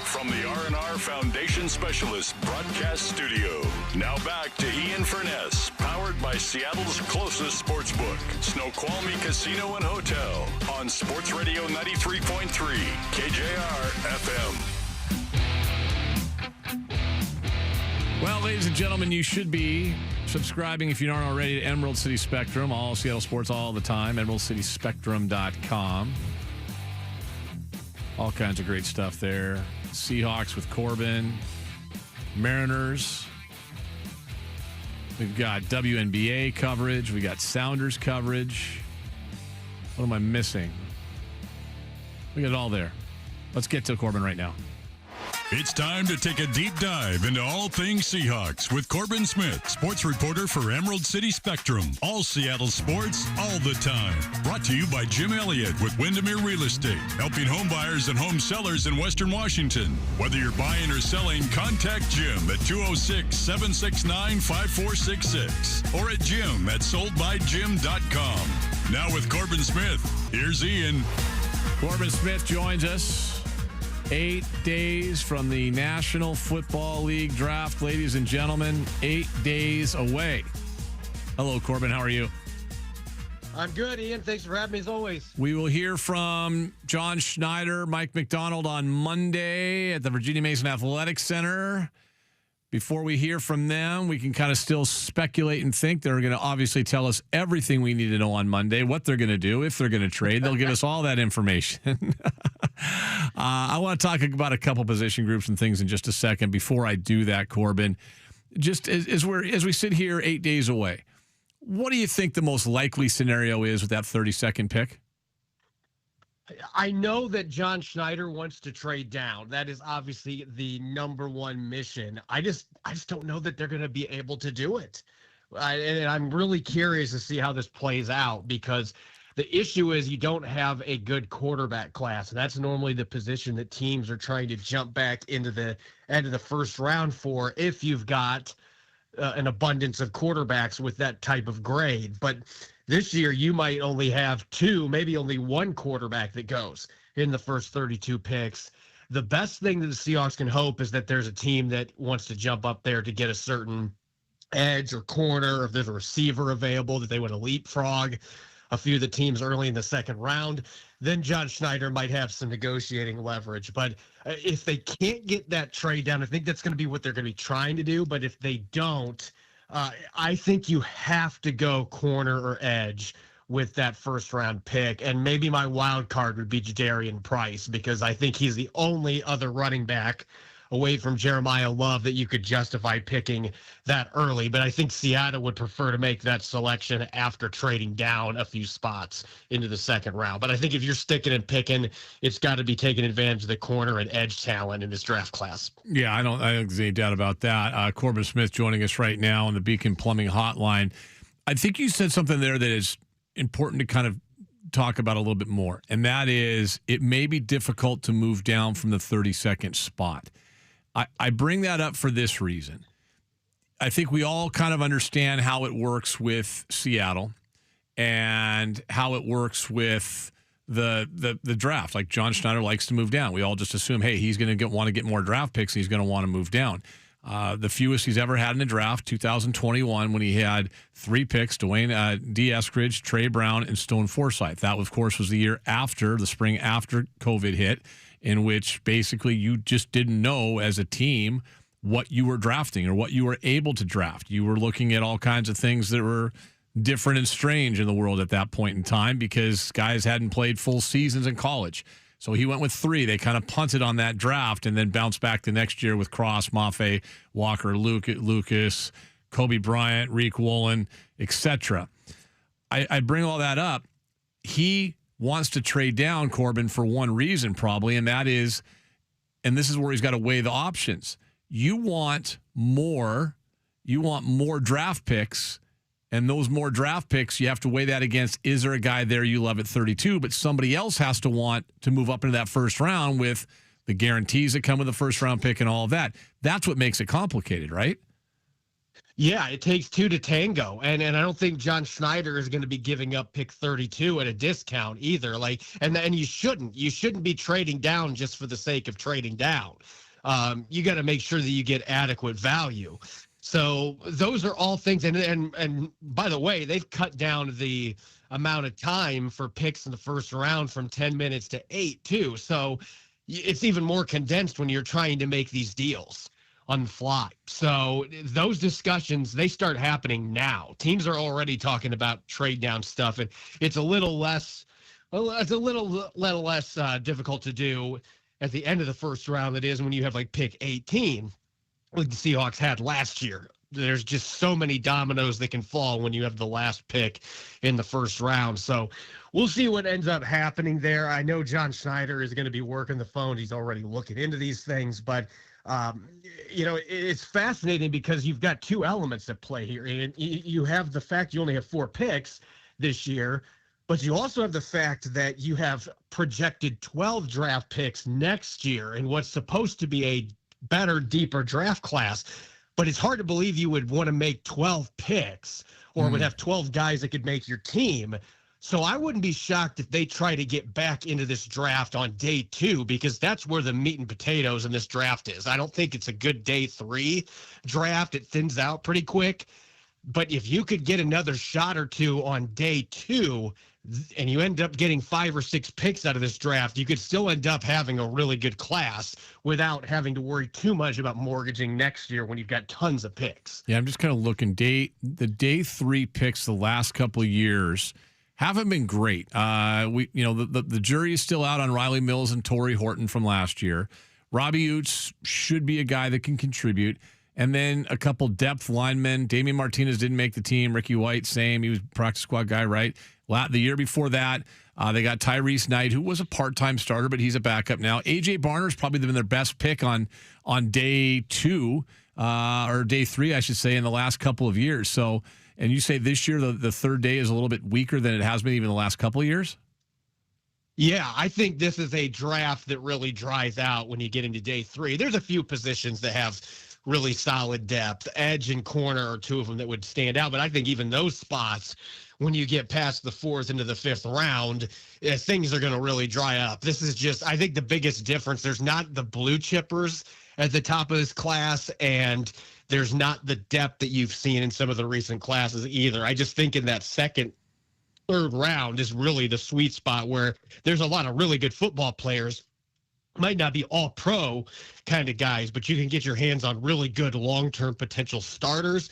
From the R&R Foundation Specialist Broadcast Studio. Now back to Ian Furness, powered by Seattle's closest sportsbook, Snoqualmie Casino and Hotel, on Sports Radio 93.3 KJR FM. Well, ladies and gentlemen, you should be subscribing, if you aren't already, to Emerald City Spectrum, all Seattle sports all the time, emeraldcityspectrum.com. All kinds of great stuff there. Seahawks with Corbin, Mariners. We've got WNBA coverage. We got Sounders coverage. What am I missing? We got it all there. Let's get to Corbin right now. It's time to take a deep dive into all things Seahawks with Corbin Smith, sports reporter for Emerald City Spectrum. All Seattle sports, all the time. Brought to you by Jim Elliott with Windermere Real Estate, helping home buyers and home sellers in Western Washington. Whether you're buying or selling, contact Jim at 206-769-5466 or at jim@soldbyjim.com. Now with Corbin Smith, here's Ian. Corbin Smith joins us. 8 days from the National Football League draft, ladies and gentlemen. 8 days away. Hello, Corbin. How are you? I'm good, Ian. Thanks for having me as always. We will hear from John Schneider, Mike McDonald on Monday at the Virginia Mason Athletic Center. Before we hear from them, we can kind of still speculate and think they're going to obviously tell us everything we need to know on Monday, what they're going to do, if they're going to trade. They'll give us all that information. I want to talk about a couple position groups and things in just a second. Before I do that, Corbin, just as we sit here 8 days away, what do you think the most likely scenario is with that 32nd pick? I know that John Schneider wants to trade down. That is obviously the number one mission. I just don't know that they're going to be able to do it. And I'm really curious to see how this plays out, because the issue is you don't have a good quarterback class. And that's normally the position that teams are trying to jump back into the end of the first round for, if you've got an abundance of quarterbacks with that type of grade. But this year, you might only have two, maybe only one quarterback that goes in the first 32 picks. The best thing that the Seahawks can hope is that there's a team that wants to jump up there to get a certain edge or corner, or if there's a receiver available that they want to leapfrog a few of the teams early in the second round. Then John Schneider might have some negotiating leverage. But if they can't get that trade down, I think that's going to be what they're going to be trying to do. But if they don't, I think you have to go corner or edge with that first round pick. And maybe my wild card would be Jadarian Price, because I think he's the only other running back away from Jeremiah Love that you could justify picking that early. But I think Seattle would prefer to make that selection after trading down a few spots into the second round. But I think if you're sticking and picking, it's got to be taking advantage of the corner and edge talent in this draft class. Yeah, I don't think there's any doubt about that. Corbin Smith joining us right now on the Beacon Plumbing Hotline. I think you said something there that is important to kind of talk about a little bit more, and that is it may be difficult to move down from the 32nd spot. I bring that up for this reason. I think we all kind of understand how it works with Seattle and how it works with the draft. Like John Schneider likes to move down. We all just assume, hey, he's going to want to get more draft picks. And he's going to want to move down. The fewest he's ever had in a draft, 2021, when he had 3 picks, Dwayne D. Eskridge, Trey Brown, and Stone Forsythe. That, of course, was the spring after COVID hit, in which basically you just didn't know as a team what you were drafting or what you were able to draft. You were looking at all kinds of things that were different and strange in the world at that point in time because guys hadn't played full seasons in college. So he went with 3. They kind of punted on that draft and then bounced back the next year with Cross, Mafe, Walker, Lucas, Kobe Bryant, Reek Woolen, etc. I bring all that up. He wants to trade down, Corbin, for one reason probably, and that is, and this is where he's got to weigh the options. You want more draft picks, and those more draft picks, you have to weigh that against, is there a guy there you love at 32, but somebody else has to want to move up into that first round with the guarantees that come with the first round pick and all of that. That's what makes it complicated, right? Yeah, it takes 2 to tango, and I don't think John Schneider is going to be giving up pick 32 at a discount either. Like, and you shouldn't be trading down just for the sake of trading down. You got to make sure that you get adequate value. So those are all things, and by the way, they've cut down the amount of time for picks in the first round from 10 minutes to 8 too. So it's even more condensed when you're trying to make these deals on the fly. So those discussions, they start happening now. Teams are already talking about trade down stuff, and it's a little less difficult to do at the end of the first round than it is when you have like pick 18, like the Seahawks had last year. There's just so many dominoes that can fall when you have the last pick in the first round. So we'll see what ends up happening there. I know John Schneider is going to be working the phone. He's already looking into these things, but it's fascinating because you've got 2 elements at play here. And you have the fact you only have 4 picks this year, but you also have the fact that you have projected 12 draft picks next year in what's supposed to be a better, deeper draft class. But it's hard to believe you would want to make 12 picks or would have 12 guys that could make your team. So I wouldn't be shocked if they try to get back into this draft on day 2, because that's where the meat and potatoes in this draft is. I don't think it's a good day 3 draft. It thins out pretty quick. But if you could get another shot or 2 on day 2 and you end up getting 5 or 6 picks out of this draft, you could still end up having a really good class without having to worry too much about mortgaging next year when you've got tons of picks. Yeah, I'm just kind of looking. The day 3 picks the last couple of years haven't been great. The jury is still out on Riley Mills and Torrey Horton from last year. Robbie Oots should be a guy that can contribute. And then a couple depth linemen. Damian Martinez didn't make the team. Ricky White, same. He was a practice squad guy, right? The year before that, they got Tyrese Knight, who was a part-time starter, but he's a backup now. A.J. Barner's probably been their best pick on day 2, or day 3, I should say, in the last couple of years. So, and you say this year the third day is a little bit weaker than it has been even the last couple of years? Yeah, I think this is a draft that really dries out when you get into day 3. There's a few positions that have really solid depth. Edge and corner are 2 of them that would stand out, but I think even those spots, when you get past the 4th into the 5th round, things are going to really dry up. This is just, I think, the biggest difference. There's not the blue chippers at the top of this class, and there's not the depth that you've seen in some of the recent classes either. I just think in that 2nd, 3rd round is really the sweet spot where there's a lot of really good football players. Might not be all pro kind of guys, but you can get your hands on really good long-term potential starters.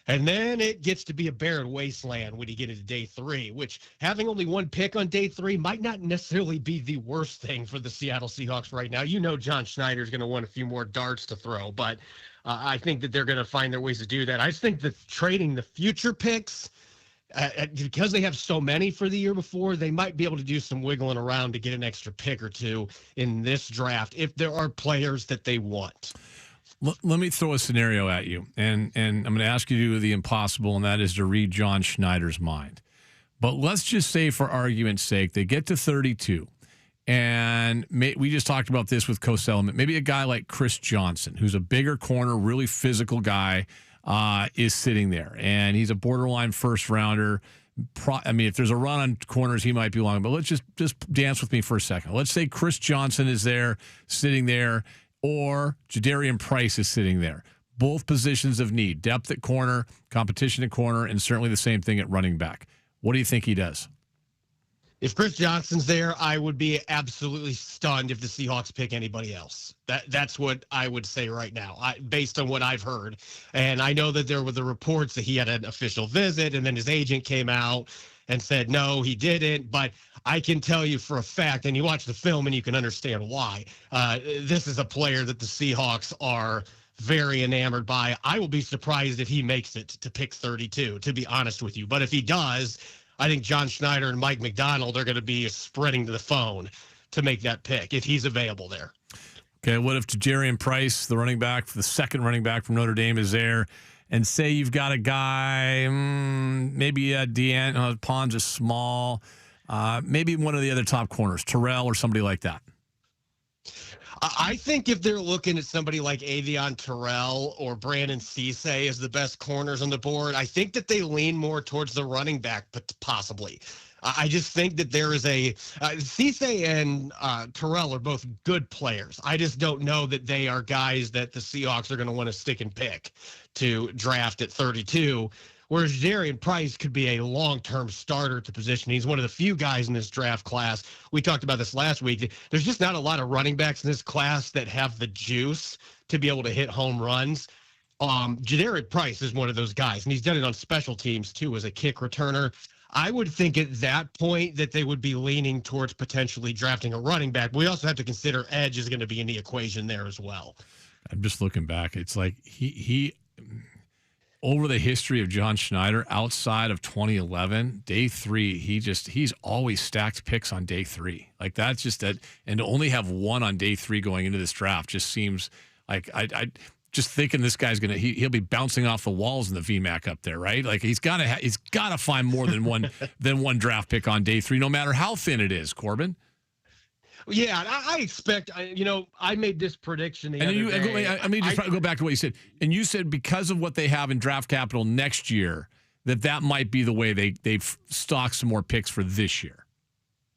And then it gets to be a barren wasteland when you get into day 3, which having only 1 pick on day 3 might not necessarily be the worst thing for the Seattle Seahawks right now. You know, John Schneider's going to want a few more darts to throw, but I think that they're going to find their ways to do that. I just think that trading the future picks, because they have so many for the year before, they might be able to do some wiggling around to get an extra pick or 2 in this draft if there are players that they want. Let me throw a scenario at you, and I'm going to ask you to do the impossible, and that is to read John Schneider's mind. But let's just say, for argument's sake, they get to 32, and we just talked about this with Cosell. Maybe a guy like Chris Johnson, who's a bigger corner, really physical guy, is sitting there, and he's a borderline first rounder. If there's a run on corners, he might be long, but let's just dance with me for a second. Let's say Chris Johnson is there, sitting there, or Jadarian Price is sitting there. Both positions of need, depth at corner, competition at corner, and certainly the same thing at running back. What do you think he does? If Chris Johnson's there, I would be absolutely stunned if the Seahawks pick anybody else. That's what I would say right now, based on what I've heard. And I know that there were the reports that he had an official visit, and then his agent came out and said, no, he didn't. But I can tell you for a fact, and you watch the film and you can understand why, this is a player that the Seahawks are very enamored by. I will be surprised if he makes it to pick 32, to be honest with you. But if he does, I think John Schneider and Mike McDonald are going to be spreading to the phone to make that pick if he's available there. Okay, what if Jadarian Price, the running back, the second running back from Notre Dame, is there, and say you've got a guy, maybe Deanne Pons is small, maybe one of the other top corners, Terrell or somebody like that? I think if they're looking at somebody like Avion Terrell or Brandon Cisse as the best corners on the board, I think that they lean more towards the running back, but possibly. I just think that there is Cisse and Terrell are both good players. I just don't know that they are guys that the Seahawks are going to want to stick and pick to draft at 32. Whereas Jadarian Price could be a long-term starter at the position. He's one of the few guys in this draft class. We talked about this last week. There's just not a lot of running backs in this class that have the juice to be able to hit home runs. Jadarian Price is one of those guys, and he's done it on special teams too as a kick returner. I would think at that point that they would be leaning towards potentially drafting a running back. We also have to consider edge is going to be in the equation there as well. I'm just looking back. It's like he over the history of John Schneider, outside of 2011, day 3, he's always stacked picks on day 3. Like that's just that, and to only have one on day 3 going into this draft just seems like I just thinking this guy's he'll be bouncing off the walls in the VMAC up there, right? Like he's got to find more than one draft pick on day 3, no matter how thin it is. Corbin. Yeah, I expect, I made this prediction the other day. Let me just go back to what you said. And you said because of what they have in draft capital next year, that might be the way they've stocked some more picks for this year.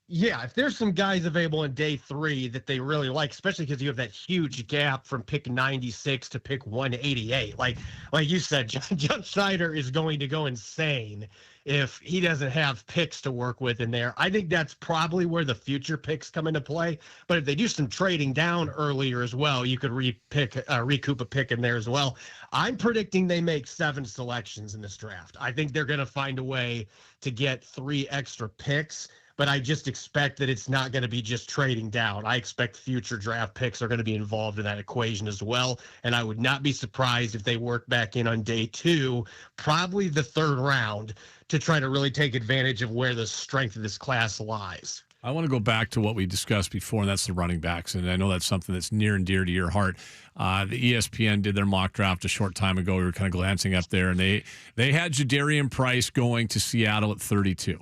Yeah, if there's some guys available in day 3 that they really like, especially because you have that huge gap from pick 96 to pick 188. Like you said, John Schneider is going to go insane if he doesn't have picks to work with in there. I think that's probably where the future picks come into play. But if they do some trading down earlier as well, you could recoup a pick in there as well. I'm predicting they make 7 selections in this draft. I think they're going to find a way to get 3 extra picks. But I just expect that it's not going to be just trading down. I expect future draft picks are going to be involved in that equation as well. And I would not be surprised if they work back in on day 2, probably the 3rd round, to try to really take advantage of where the strength of this class lies. I want to go back to what we discussed before, and that's the running backs. And I know that's something that's near and dear to your heart. The ESPN did their mock draft a short time ago. We were kind of glancing up there, and they had Jadarian Price going to Seattle at 32.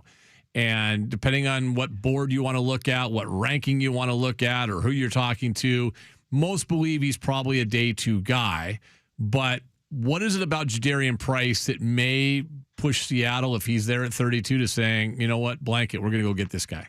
And depending on what board you want to look at, what ranking you want to look at, or who you're talking to, most believe he's probably a day 2 guy. But what is it about Jadarian Price that may push Seattle, if he's there at 32, to saying, you know what, blanket, we're going to go get this guy?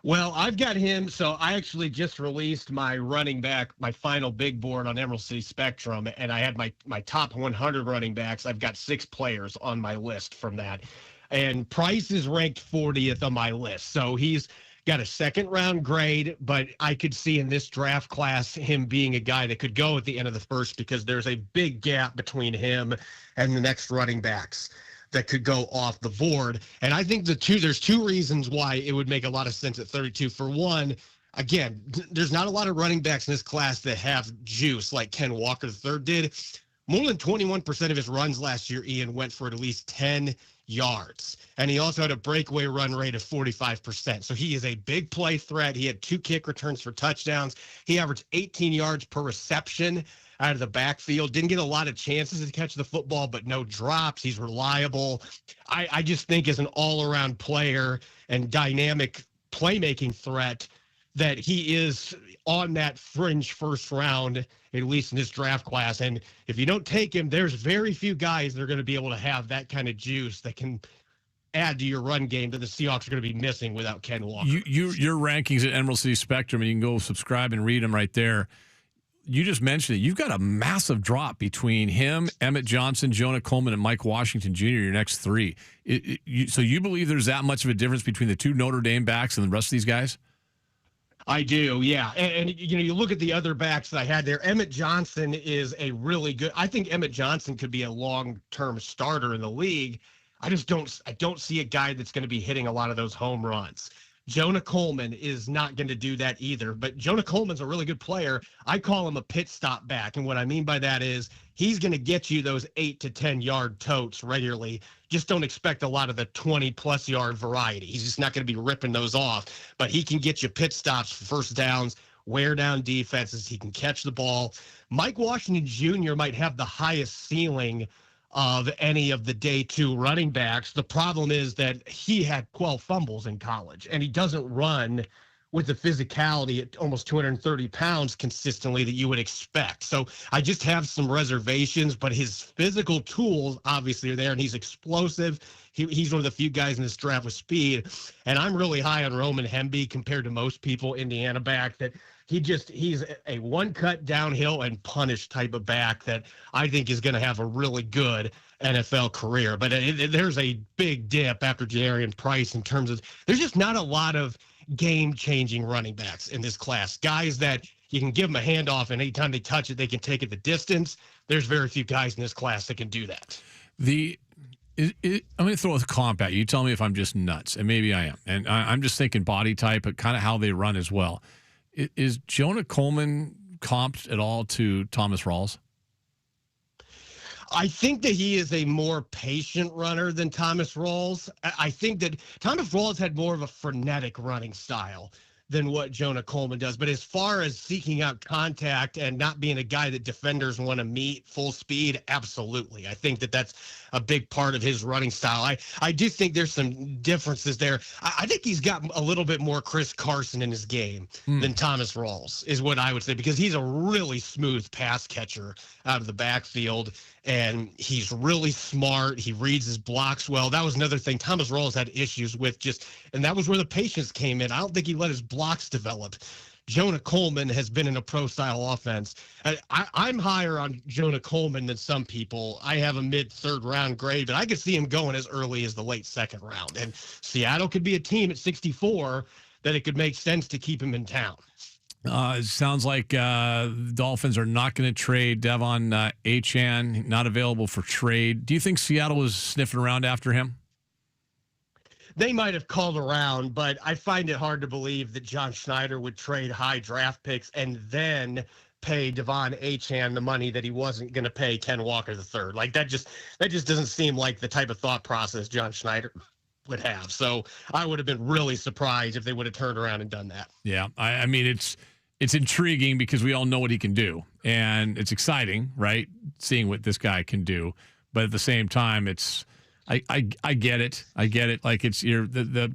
Well, I've got him. So I actually just released my running back, my final big board on Emerald City Spectrum, and I had my top 100 running backs. I've got 6 players on my list from that. And Price is ranked 40th on my list. So he's got a 2nd-round grade, but I could see in this draft class him being a guy that could go at the end of the 1st because there's a big gap between him and the next running backs that could go off the board. And I think there's 2 reasons why it would make a lot of sense at 32. For one, again, there's not a lot of running backs in this class that have juice like Ken Walker III did. More than 21% of his runs last year, Ian, went for at least 10 yards. And he also had a breakaway run rate of 45%. So he is a big play threat. He had 2 kick returns for touchdowns. He averaged 18 yards per reception out of the backfield. Didn't get a lot of chances to catch the football, but no drops. He's reliable. I just think as an all-around player and dynamic playmaking threat that he is on that fringe 1st round, at least in this draft class. And if you don't take him, there's very few guys that are going to be able to have that kind of juice that can add to your run game that the Seahawks are going to be missing without Ken Walker. Your rankings at Emerald City Spectrum, and you can go subscribe and read them right there. you just mentioned it. You've got a massive drop between him, Emmett Johnson, Jonah Coleman, and Mike Washington Jr., your next three. So you believe there's that much of a difference between the two Notre Dame backs and the rest of these guys? I do, yeah. And you look at the other backs that I had there. Emmett Johnson is a really good. I think Emmett Johnson could be a long-term starter in the league. I don't see a guy that's going to be hitting a lot of those home runs. Jonah Coleman is not going to do that either, but Jonah Coleman's a really good player. I call him a pit stop back, and what I mean by that is he's going to get you those 8 to 10 yard totes regularly. Just don't expect a lot of the 20-plus yard variety. He's just not going to be ripping those off, but he can get you pit stops for first downs, wear down defenses. He can catch the ball. Mike Washington Jr. might have the highest ceiling of any of the day 2 running backs. The problem is that he had 12 fumbles in college, and he doesn't run with the physicality at almost 230 pounds consistently that you would expect. So I just have some reservations, but his physical tools obviously are there, and he's explosive. He's one of the few guys in this draft with speed, and I'm really high on Roman Hemby compared to most people, Indiana back, that he's a one-cut downhill and punish type of back that I think is going to have a really good NFL career. But there's a big dip after Ja'Arian Price in terms of there's just not a lot of game-changing running backs in this class. Guys that you can give them a handoff, and anytime they touch it, they can take it the distance. There's very few guys in this class that can do that. I'm going to throw a comp at you. You tell me if I'm just nuts, and maybe I am. And I'm just thinking body type, but kind of how they run as well. Is Jonah Coleman comped at all to Thomas Rawls? I think that he is a more patient runner than Thomas Rawls. I think that Thomas Rawls had more of a frenetic running style than what Jonah Coleman does. But as far as seeking out contact and not being a guy that defenders want to meet full speed, absolutely. I think that that's a big part of his running style. I do think there's some differences there. I think he's got a little bit more Chris Carson in his game than Thomas Rawls is what I would say, because he's a really smooth pass catcher out of the backfield, and he's really smart. He reads his blocks well. That was another thing Thomas Rawls had issues with, and that was where the patience came in. I don't think he let his blocks develop. Jonah Coleman has been in a pro-style offense. I'm higher on Jonah Coleman than some people. I have a mid-third round grade, but I could see him going as early as the late second round. And Seattle could be a team at 64 that it could make sense to keep him in town. It sounds like the Dolphins are not going to trade Devon Achane, not available for trade. Do you think Seattle was sniffing around after him? They might have called around, but I find it hard to believe that John Schneider would trade high draft picks and then pay Devon Achane the money that he wasn't going to pay Ken Walker III. Like that just doesn't seem like the type of thought process John Schneider would have. So I would have been really surprised if they would have turned around and done that. Yeah, I mean it's intriguing because we all know what he can do, and it's exciting, right? Seeing what this guy can do, but at the same time, it's. I get it. I get it. Like it's the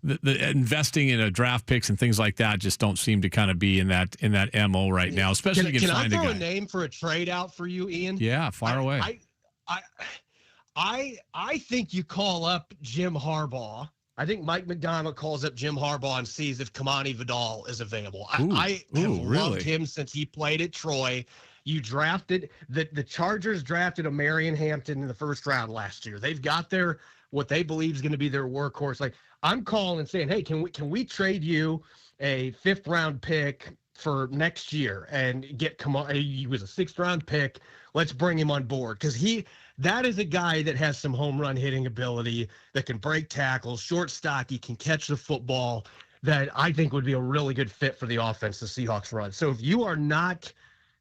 investing in a draft picks and things like that just don't seem to kind of be in that MO right now, especially can I find throw a guy. A name for a trade out for you, Ian? Yeah, fire away. I think you call up Jim Harbaugh. I think Mike McDonald calls up Jim Harbaugh and sees if Kamani Vidal is available. I have loved him since he played at Troy. You drafted the Chargers drafted a Marion Hampton in the first round last year. They've got their what they believe is going to be their workhorse. Like I'm calling and saying, hey, can we trade you a 5th round pick for next year and get he was a 6th round pick. Let's bring him on board because that is a guy that has some home run hitting ability that can break tackles, short, stocky, can catch the football. That I think would be a really good fit for the offense the Seahawks run. So if you are not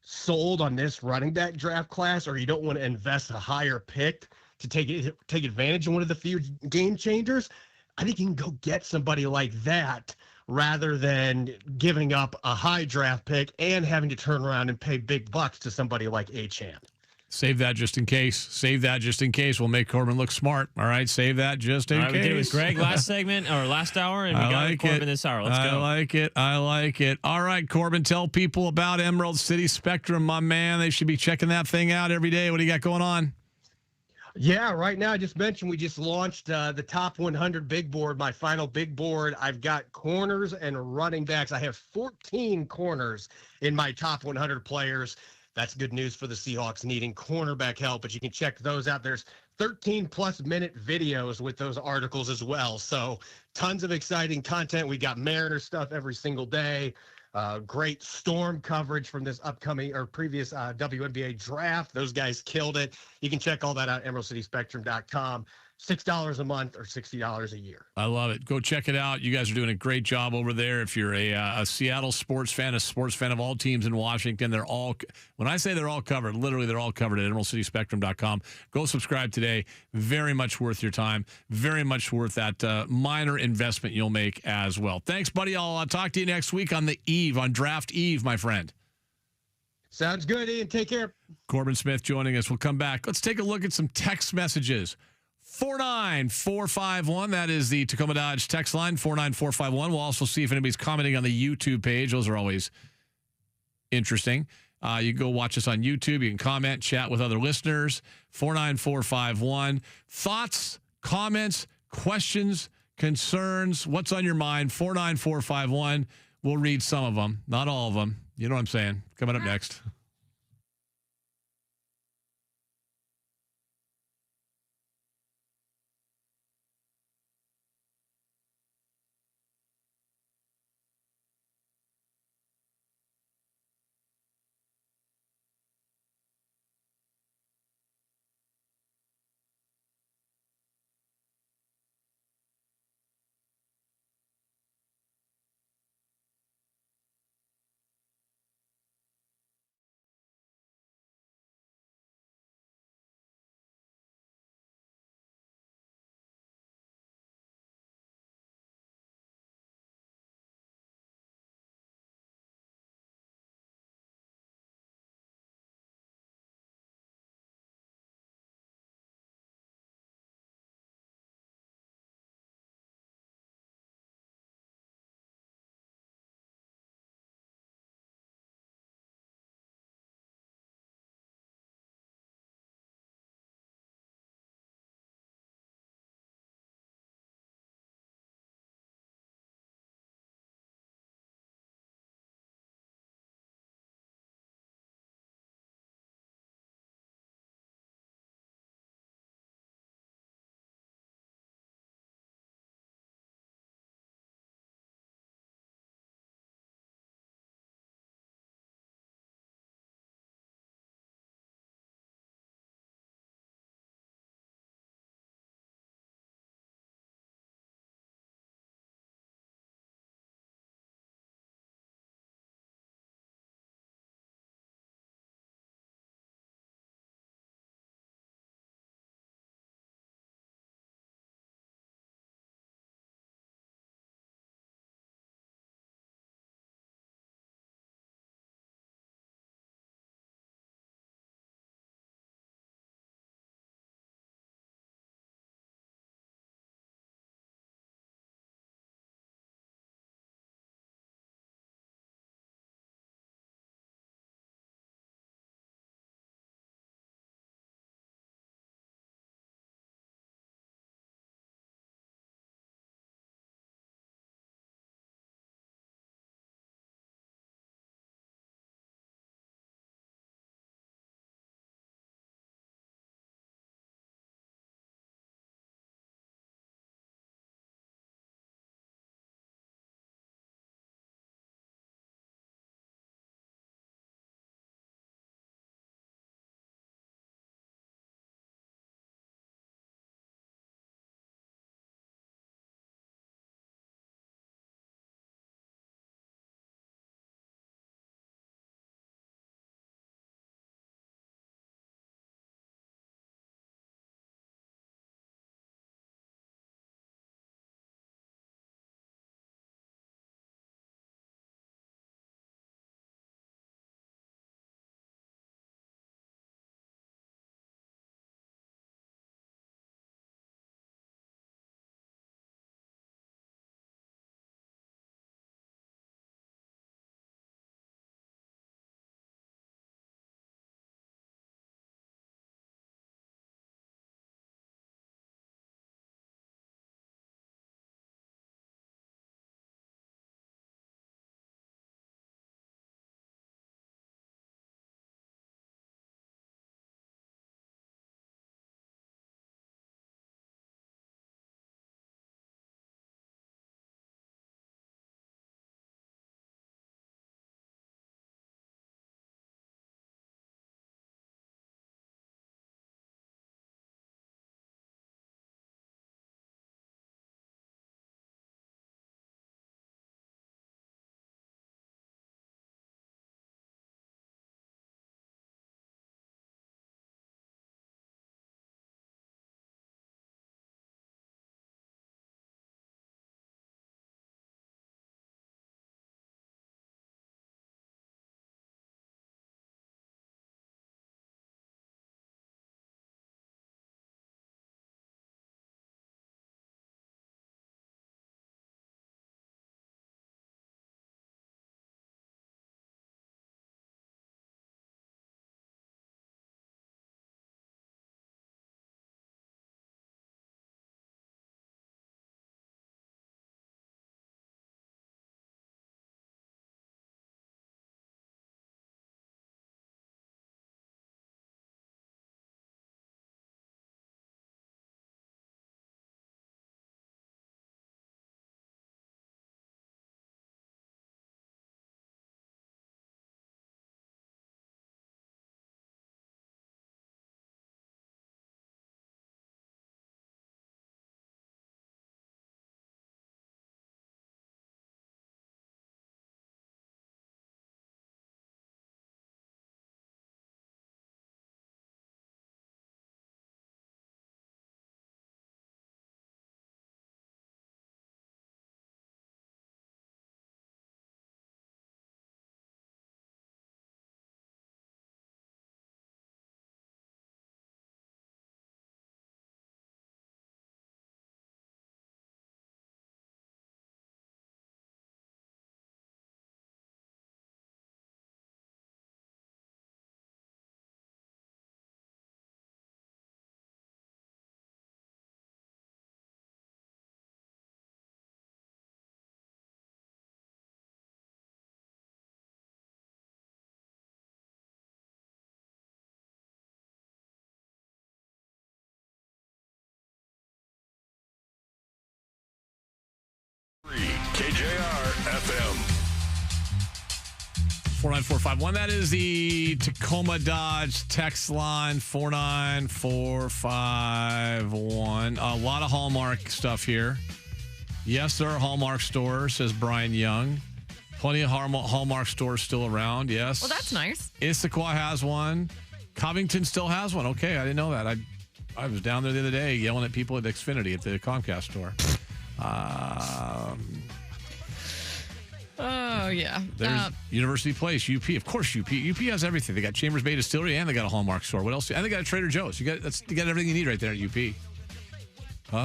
sold on this running back draft class, or you don't want to invest a higher pick to take advantage of one of the few game changers, I think you can go get somebody like that rather than giving up a high draft pick and having to turn around and pay big bucks to somebody like Achane. Save that just in case. Save that just in case. We'll make Corbin look smart. All right, save that just in case. We did it with Greg last segment or last hour, and we got Corbin this hour. Let's go. I like it. All right, Corbin, tell people about Emerald City Spectrum, my man. They should be checking that thing out every day. What do you got going on? Yeah, right now I just mentioned we just launched the top 100 big board, my final big board. I've got corners and running backs. I have 14 corners in my top 100 players. That's good news for the Seahawks needing cornerback help, but you can check those out. There's 13 plus minute videos with those articles as well. So tons of exciting content. We got Mariner stuff every single day. Great storm coverage from this upcoming or previous WNBA draft. Those guys killed it. You can check all that out at emeraldcityspectrum.com. $6 a month or $60 a year. I love it. Go check it out. You guys are doing a great job over there. If you're a Seattle sports fan, a sports fan of all teams in Washington, they're all, when I say they're all covered, literally they're all covered at emeraldcityspectrum.com. Go subscribe today. Very much worth your time. Very much worth that minor investment you'll make as well. Thanks, buddy. I'll talk to you next week on the eve, on draft eve, my friend. Sounds good, Ian. Take care. Corbin Smith joining us. We'll come back. Let's take a look at some text messages. 49451. That is the Tacoma Dodge text line, 49451. We'll also see if anybody's commenting on the YouTube page. Those are always interesting. You can go watch us on YouTube. You can comment, chat with other listeners. 49451. Thoughts, comments, questions, concerns. What's on your mind? 49451. We'll read some of them, not all of them. You know what I'm saying? Coming up next. KJR FM. 49451. That is the Tacoma Dodge text line, 49451. A lot of Hallmark stuff here. Yes, there are Hallmark stores, says Brian Young. Plenty of Hallmark stores still around, yes. Well, that's nice. Issaquah has one. Covington still has one. Okay, I didn't know that. I was down there the other day yelling at people at Xfinity at the Comcast store. Oh, yeah. There's University Place, UP. Of course, UP. UP has everything. They got Chambers Bay Distillery and they got a Hallmark store. What else? And they got a Trader Joe's. You got everything you need right there at UP.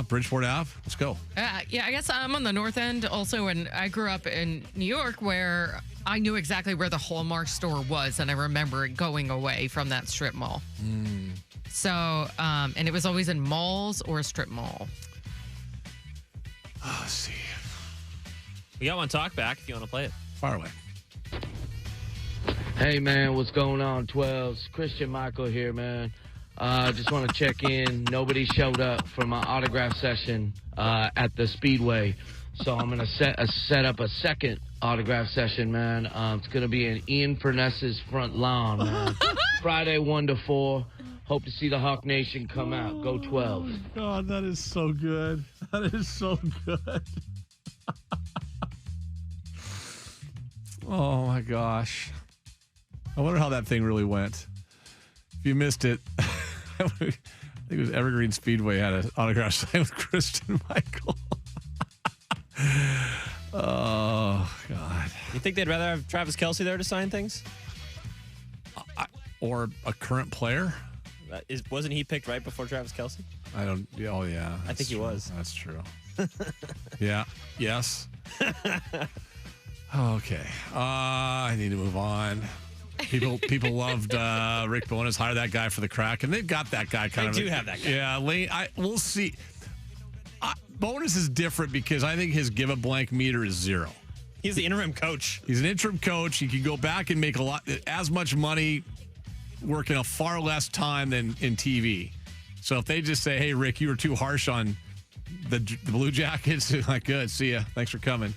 Bridgeport Ave. Let's go. Yeah, I guess I'm on the north end also, and I grew up in New York where I knew exactly where the Hallmark store was, and I remember it going away from that strip mall. So, and it was always in malls or a strip mall. Let's see. We got one talk back if you want to play it. Far away. Hey, man, what's going on, 12s? Christian Michael here, man. Just want to check in. Nobody showed up for my autograph session at the Speedway. So I'm going to set up a second autograph session, man. It's going to be in Ian Furness's front lawn, man. Friday, 1 to 4. Hope to see the Hawk Nation come out. Go 12. God, that is so good. That is so good. Oh, my gosh. I wonder how that thing really went. If you missed it, I think it was Evergreen Speedway had an autograph sign with Christian Michael. Oh, God. You think they'd rather have Travis Kelce there to sign things? Or a current player? Wasn't he picked right before Travis Kelce? I don't. Oh, yeah. I think he was. That's true. Yeah. Yes. Okay. I need to move on. People loved Rick Bowness. Hire that guy for the crack, and they've got that guy kind of. They do have that guy. Yeah, Lane. We'll see. Bonus is different because I think his give a blank meter is 0. He's the interim coach. He's an interim coach. He can go back and make as much money working a far less time than in TV. So if they just say, "Hey, Rick, you were too harsh on the Blue Jackets," like, good, see ya, thanks for coming.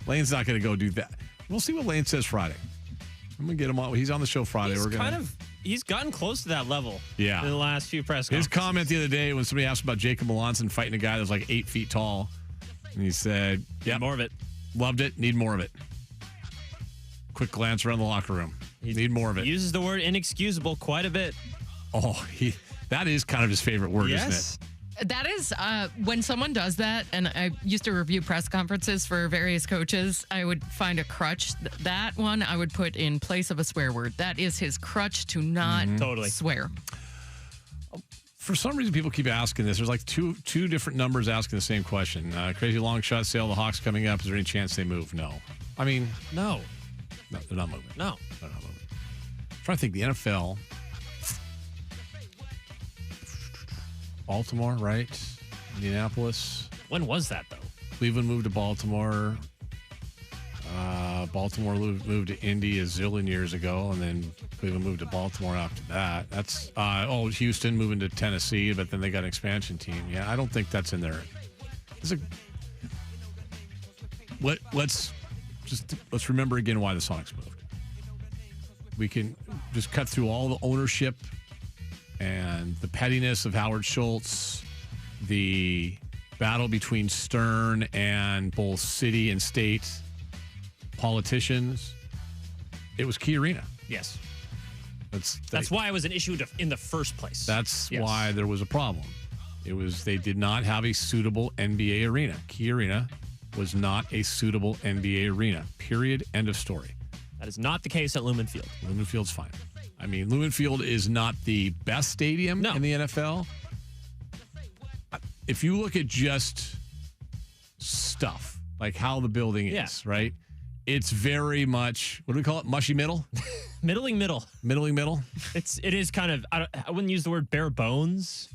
Lane's not going to go do that. We'll see what Lane says Friday. I'm going to get him on. He's on the show Friday. He's gotten close to that level. Yeah. In the last few press conferences. His comment the other day when somebody asked about Jacob Melanson fighting a guy that was like 8 feet tall, and he said, "Yeah, more of it. Loved it. Need more of it." Quick glance around the locker room. Need more of it. Uses the word inexcusable quite a bit. Oh, that is kind of his favorite word, isn't it? That is when someone does that, and I used to review press conferences for various coaches, I would find a crutch. That one I would put in place of a swear word. That is his crutch to not swear. For some reason, people keep asking this. There's like two different numbers asking the same question. Crazy long shot sale, the Hawks coming up. Is there any chance they move? No. I mean, no. No, they're not moving. No. They're not moving. I'm trying to think. The NFL... Baltimore, right? Indianapolis. When was that, though? Cleveland moved to Baltimore. Baltimore moved to Indy a zillion years ago, and then Cleveland moved to Baltimore after that. That's Houston moving to Tennessee, but then they got an expansion team. Yeah, I don't think that's in there. Let's remember again why the Sonics moved. We can just cut through all the ownership and the pettiness of Howard Schultz, the battle between Stern and both city and state politicians. It was Key Arena. Yes. That's why it was an issue in the first place. That's why there was a problem. They did not have a suitable NBA arena. Key Arena was not a suitable NBA arena. Period. End of story. That is not the case at Lumen Field. Lumen Field's fine. I mean, Lumen Field is not the best stadium in the NFL. If you look at just stuff, like how the building is, right? It's very much, what do we call it? Mushy middle? Middling middle. Middling middle? It is kind of, I wouldn't use the word bare bones.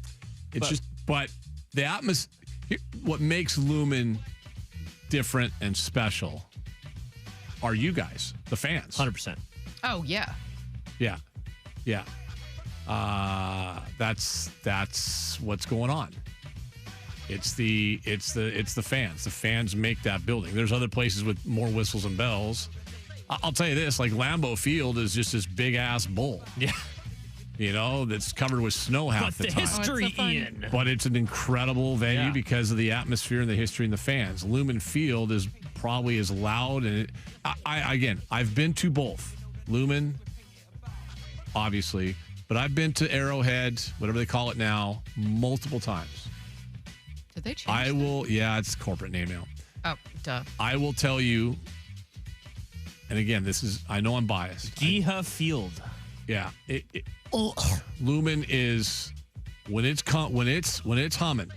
But the atmosphere, what makes Lumen different and special are you guys, the fans. 100%. Oh, yeah. Yeah. That's what's going on. It's the fans. The fans make that building. There's other places with more whistles and bells. I'll tell you this, like Lambeau Field is just this big ass bowl. Yeah. That's covered with snow half the time. History, Ian. But it's an incredible venue because of the atmosphere and the history and the fans. Lumen Field is probably as loud. And I've been to both. Lumen, obviously, but I've been to Arrowhead, whatever they call it now, multiple times. Did they change it's a corporate name now. Oh, duh. I will tell you, and again, I know I'm biased. Geha Field. Yeah. Lumen is when it's humming,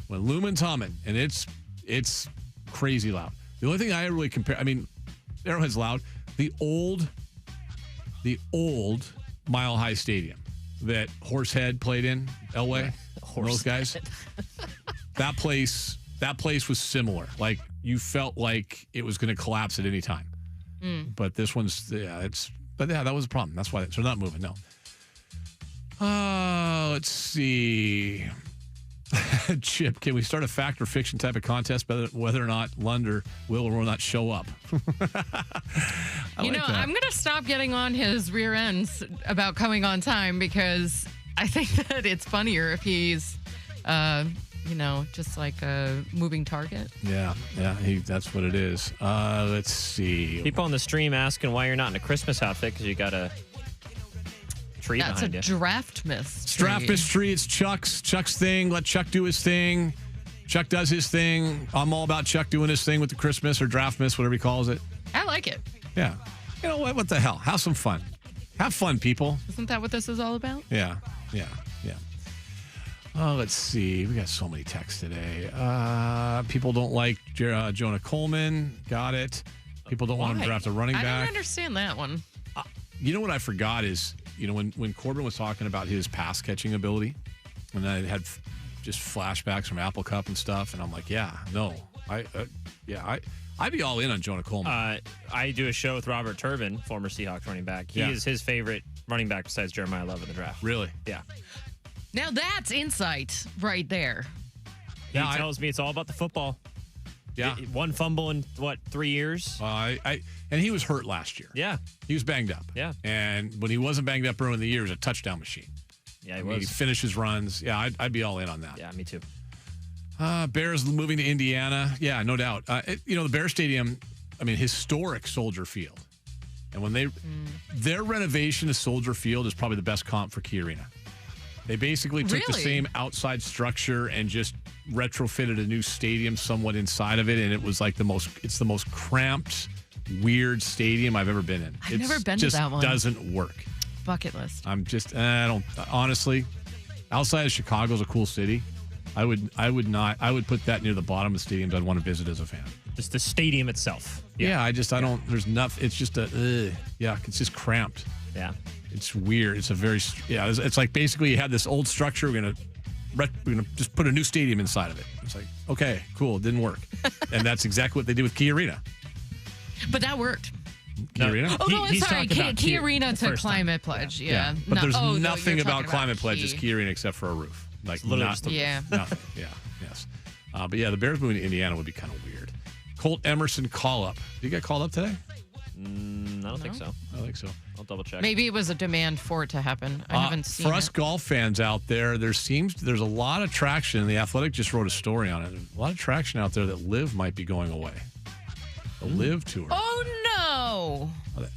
when Lumen's humming, and it's crazy loud. The only thing I really compare, Arrowhead's loud. The old Mile High Stadium that Horsehead played in, Elway, those guys. That place was similar. Like you felt like it was going to collapse at any time. But this one's that was a problem. That's why they're not moving. No. Let's see. Chip, can we start a fact or fiction type of contest whether or not Lund will or will not show up? I'm going to stop getting on his rear ends about coming on time because I think that it's funnier if he's, just like a moving target. Yeah, that's what it is. Let's see. People on the stream asking why you're not in a Christmas outfit because you got a tree behind you. That's a draft miss. Draft miss tree. It's Chuck's thing. Let Chuck do his thing. Chuck does his thing. I'm all about Chuck doing his thing with the Christmas or draft miss, whatever he calls it. I like it. Yeah. You know what? What the hell? Have some fun. Have fun, people. Isn't that what this is all about? Yeah. Oh, let's see. We got so many texts today. People don't like Jonah Coleman. Got it. People don't want him to draft a running back. I don't understand that one. You know what I forgot is, when Corbin was talking about his pass catching ability, and I had just flashbacks from Apple Cup and stuff, and I'm like, I'd be all in on Jonah Coleman. I do a show with Robert Turbin, former Seahawks running back. He is his favorite running back besides Jeremiah Love in the draft. Really? Yeah. Now that's insight right there. He tells me it's all about the football. Yeah. One fumble in, 3 years? And he was hurt last year. Yeah. He was banged up. Yeah. And when he wasn't banged up early in the year, he was a touchdown machine. Yeah, he was. He finishes runs. Yeah, I'd be all in on that. Yeah, me too. Bears moving to Indiana. Yeah, no doubt. The Bear Stadium, historic Soldier Field. And when their renovation of Soldier Field is probably the best comp for Key Arena. They basically took the same outside structure and just retrofitted a new stadium somewhat inside of it, and it was like the most cramped, weird stadium I've ever been in. I've never been to that one. It just doesn't work. Bucket list. Honestly, outside of Chicago's a cool city. I would put that near the bottom of the stadiums I'd want to visit as a fan. Just the stadium itself. There's nothing. It's just it's just cramped. Yeah. It's weird. It's it's like basically you had this old structure. We're gonna just put a new stadium inside of it. It's like, okay, cool. It didn't work. And that's exactly what they did with Key Arena. But that worked. Key Arena? Oh, no, I'm sorry. Key Arena to Climate Pledge. Yeah. But there's nothing about Climate Pledge as Key Arena except for a roof. Like, nothing. Yeah. Nothing. Yeah. Yes. But the Bears moving to Indiana would be kind of weird. Colt Emerson call up. Did he get called up today? I don't think so. I don't think so. I'll double check. Maybe it was a demand for it to happen. I haven't seen it. For us golf fans out there, there's a lot of traction. The Athletic just wrote a story on it. There's a lot of traction out there that LIV might be going away. The LIV tour. Oh, no.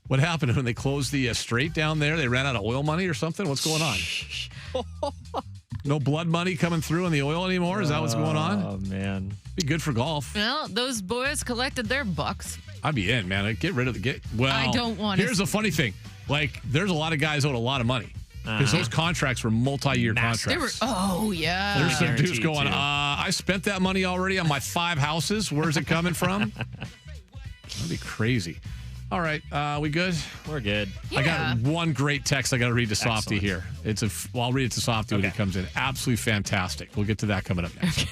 What happened when they closed the Strait down there? They ran out of oil money or something? What's going on? No blood money coming through in the oil anymore? Is that what's going on? Oh, man. Be good for golf. Well, those boys collected their bucks. I'd be in, man. Get rid of I don't want to. Here's the funny thing. Like, there's a lot of guys owed a lot of money. Because those contracts were multi-year contracts. Yeah. There's some dudes going, I spent that money already on my 5 houses. Where's it coming from? That'd be crazy. All right. We good? We're good. Yeah. I got one great text I got to read to Softy here. I'll read it to Softy when he comes in. Absolutely fantastic. We'll get to that coming up next.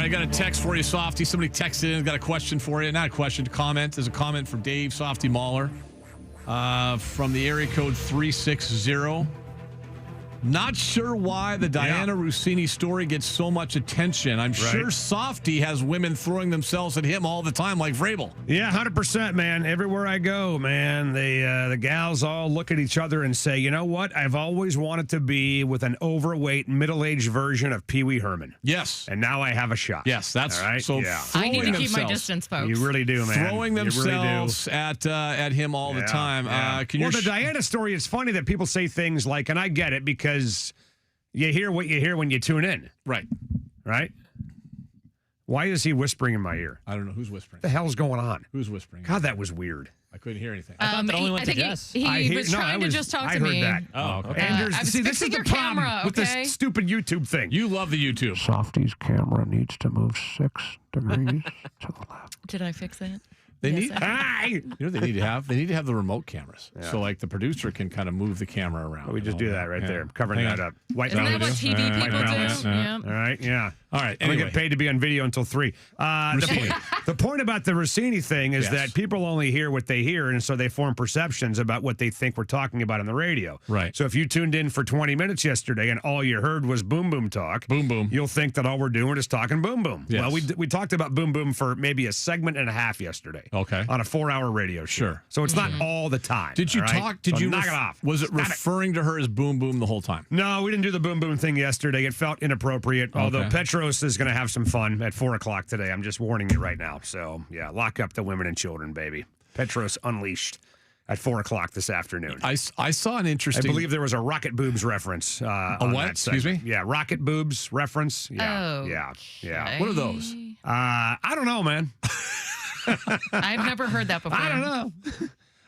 right, I got a text for you, Softy. Somebody texted in, got a question for you. Not a question, a comment. There's a comment from Dave Softy Mahler from the area code 360. Not sure why the Diana Rossini story gets so much attention. I'm sure Softy has women throwing themselves at him all the time like Vrabel. Yeah, 100%, man. Everywhere I go, man, the gals all look at each other and say, you know what? I've always wanted to be with an overweight, middle-aged version of Pee Wee Herman. Yes. And now I have a shot. Yes, that's all right. So I need to keep my distance, folks. You really do, man. Throwing themselves at him all the time. Well, the Diana story, it's funny that people say things like, and I get it because you hear what you hear when you tune in. Right. Why is he whispering in my ear? I don't know. Who's whispering? What the hell's going on? Who's whispering? God, that was weird. I couldn't hear anything. I thought that only went to Jess. He was trying to just talk to me. I heard that. Oh, okay. Anders, see, this is the problem camera, with this stupid YouTube thing. You love the YouTube. Softy's camera needs to move 6 degrees to the left. Did I fix that? They Yes, need. You know what they need to have? They need to have the remote cameras. Yeah. So like the producer can kind of move the camera around. We just do that right there, covering that up. White Isn't that what balance. TV people balance. do? Yeah. All right, yeah. All right. I don't Anyway, get paid to be on video until 3. The point about the Rossini thing is that people only hear what they hear, and so they form perceptions about what they think we're talking about on the radio. Right. So if you tuned in for 20 minutes yesterday and all you heard was boom boom talk, boom boom, you'll think that all we're doing is talking boom boom. Yes. Well, we talked about boom boom for maybe a segment and a half yesterday. Okay. On a 4-hour radio show. Sure. So it's not all the time. Did you all right? talk? Did So you knock it off? Was it referring to her as boom boom the whole time? No, we didn't do the boom boom thing yesterday. It felt inappropriate. Although Petros is going to have some fun at 4:00 today. I'm just warning you right now. So yeah, lock up the women and children, baby. Petros unleashed at 4:00 this afternoon. I saw an interesting. I believe there was a rocket boobs reference. On what? That Excuse me? Yeah, rocket boobs reference. Yeah, yeah. What are those? I don't know, man. I've never heard that before. I don't know.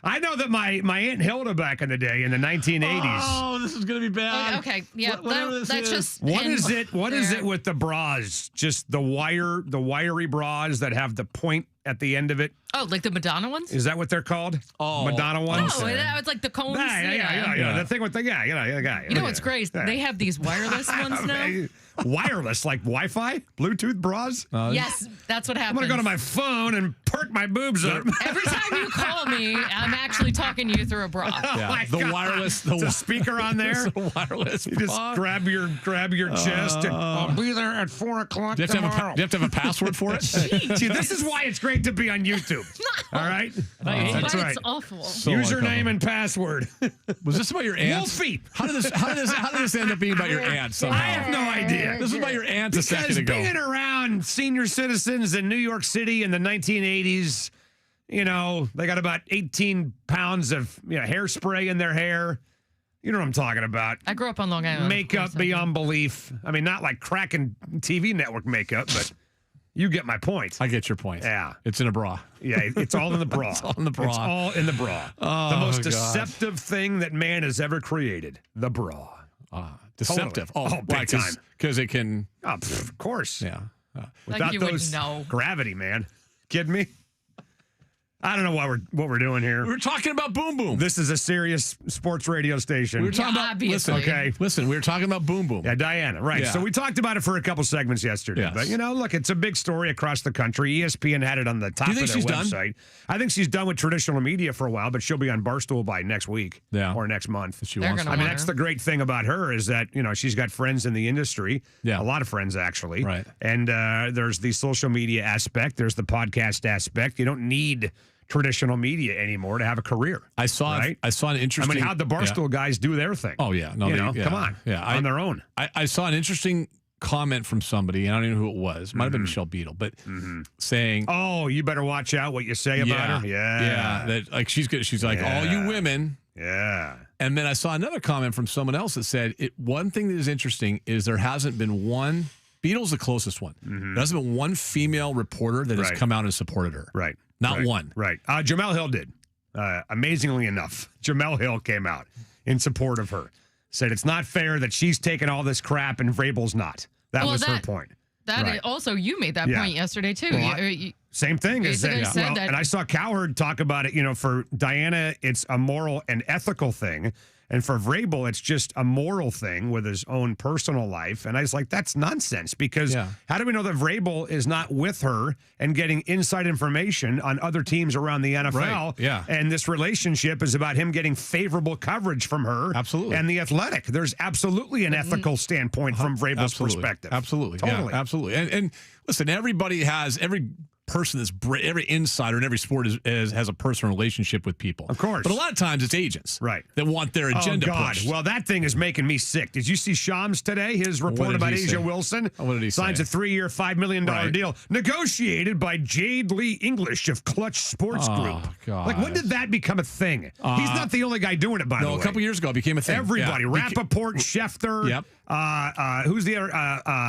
I know that my Aunt Hilda back in the day in the 1980s. Oh, this is going to be bad. Okay, yeah, that's just. What is it? What is it with the bras? Just the wiry bras that have the point at the end of it. Oh, like the Madonna ones? Is that what they're called? Oh, Madonna ones. Oh, it's like the cones. Yeah. The thing with the You know what's great? They have these wireless ones now. Wireless, like Wi-Fi, Bluetooth bras. Yes, that's what happens. I'm gonna go to my phone and perk my boobs up. Every time you call me, I'm actually talking to you through a bra. Yeah. The wireless, the speaker on there. The wireless. You just grab your chest and I'll be there at 4:00 do you tomorrow. Do you have to have a password for it? See, this is why it's great to be on YouTube. All right, that's right. It's awful. So Username and password. Was this about your aunt? Wolfie. How did this end up being about your aunt somehow? I have no idea. This was about your aunt a second Because ago. being around senior citizens in New York City in the 1980s, you know, they got about 18 pounds of hairspray in their hair. You know what I'm talking about. I grew up on Long Island. Makeup beyond belief. I mean, not like cracking TV network makeup, but you get my point. I get your point. Yeah. It's in a bra. Yeah, it's all in the bra. It's all in the bra. It's all in the bra. Oh, the most God. deceptive thing that man has ever created. The bra. Deceptive. Totally. Big time. Because it can. Oh, of course. Yeah. Without you would those know. gravity, man. Kidding me? I don't know what we're doing here. We were talking about Boom Boom. This is a serious sports radio station. We were talking about. obviously. Listen. We were talking about Boom Boom. Yeah, Diana. Right. Yeah. So we talked about it for a couple segments yesterday. Yes. But look, it's a big story across the country. ESPN had it on the top Do you of think their she's website. I think she's done with traditional media for a while, but she'll be on Barstool by next week or next month. She They're wants gonna to. I mean, want that's her. the great thing about her is that, she's got friends in the industry. Yeah. A lot of friends, actually. Right. And there's the social media aspect. There's the podcast aspect. You don't need traditional media anymore to have a career. I saw an interesting. I mean, how'd the Barstool guys do their thing? Oh, yeah. No, come on. Yeah. On their own. I saw an interesting comment from somebody, and I don't even know who it was. Might have been Michelle Beadle, but saying, "Oh, you better watch out what you say about her." Yeah. That like she's good. She's like, all you women. Yeah. And then I saw another comment from someone else that said, one thing that is interesting is there hasn't been one. Beadle's the closest one. There hasn't been one female reporter that has come out and supported her. Right. Not one. Right. Jamel Hill did. Amazingly enough, Jamel Hill came out in support of her. Said it's not fair that she's taking all this crap and Vrabel's not. That was her point. That also, you made that point yesterday, too. Well, same thing as that. Basically said that- And I saw Cowherd talk about it. For Diana, it's a moral and ethical thing. And for Vrabel, it's just a moral thing with his own personal life. And I was like, that's nonsense, because how do we know that Vrabel is not with her and getting inside information on other teams around the NFL? Right. Yeah. And this relationship is about him getting favorable coverage from her. Absolutely. And the Athletic. There's absolutely an ethical standpoint from Vrabel's perspective. Absolutely. Totally. Yeah, absolutely. And listen, every person every insider in every sport has a personal relationship with people. Of course. But a lot of times it's agents that want their agenda pushed. Well, that thing is making me sick. Did you see Shams today? His report about Asia Wilson? What did he Signs say? a 3-year, $5 million deal negotiated by Jade Lee English of Clutch Sports Group. God. Like, when did that become a thing? He's not the only guy doing it, by the way. No, a couple years ago it became a thing. Everybody. Yeah. Rappaport, Schefter. Yep. Who's the other?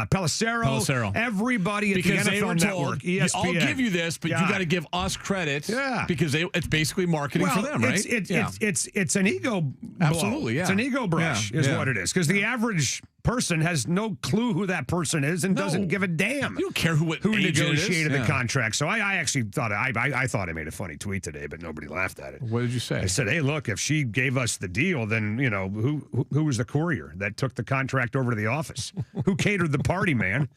Pelissero. Everybody at Because the they NFL were Network, told, ESPN. I'll give you this, but you got to give us credit. Yeah. Because it's basically marketing for them, right? It's an ego blow. Absolutely, yeah. It's an ego brush is what it is. Because the average person has no clue who that person is and doesn't give a damn. You don't care who negotiated the Yeah. contract. So I actually thought I thought I made a funny tweet today, but nobody laughed at it. What did you say? I said, hey, look, if she gave us the deal, then, you know, who was the courier that took the contract over to the office? Who catered the party, man?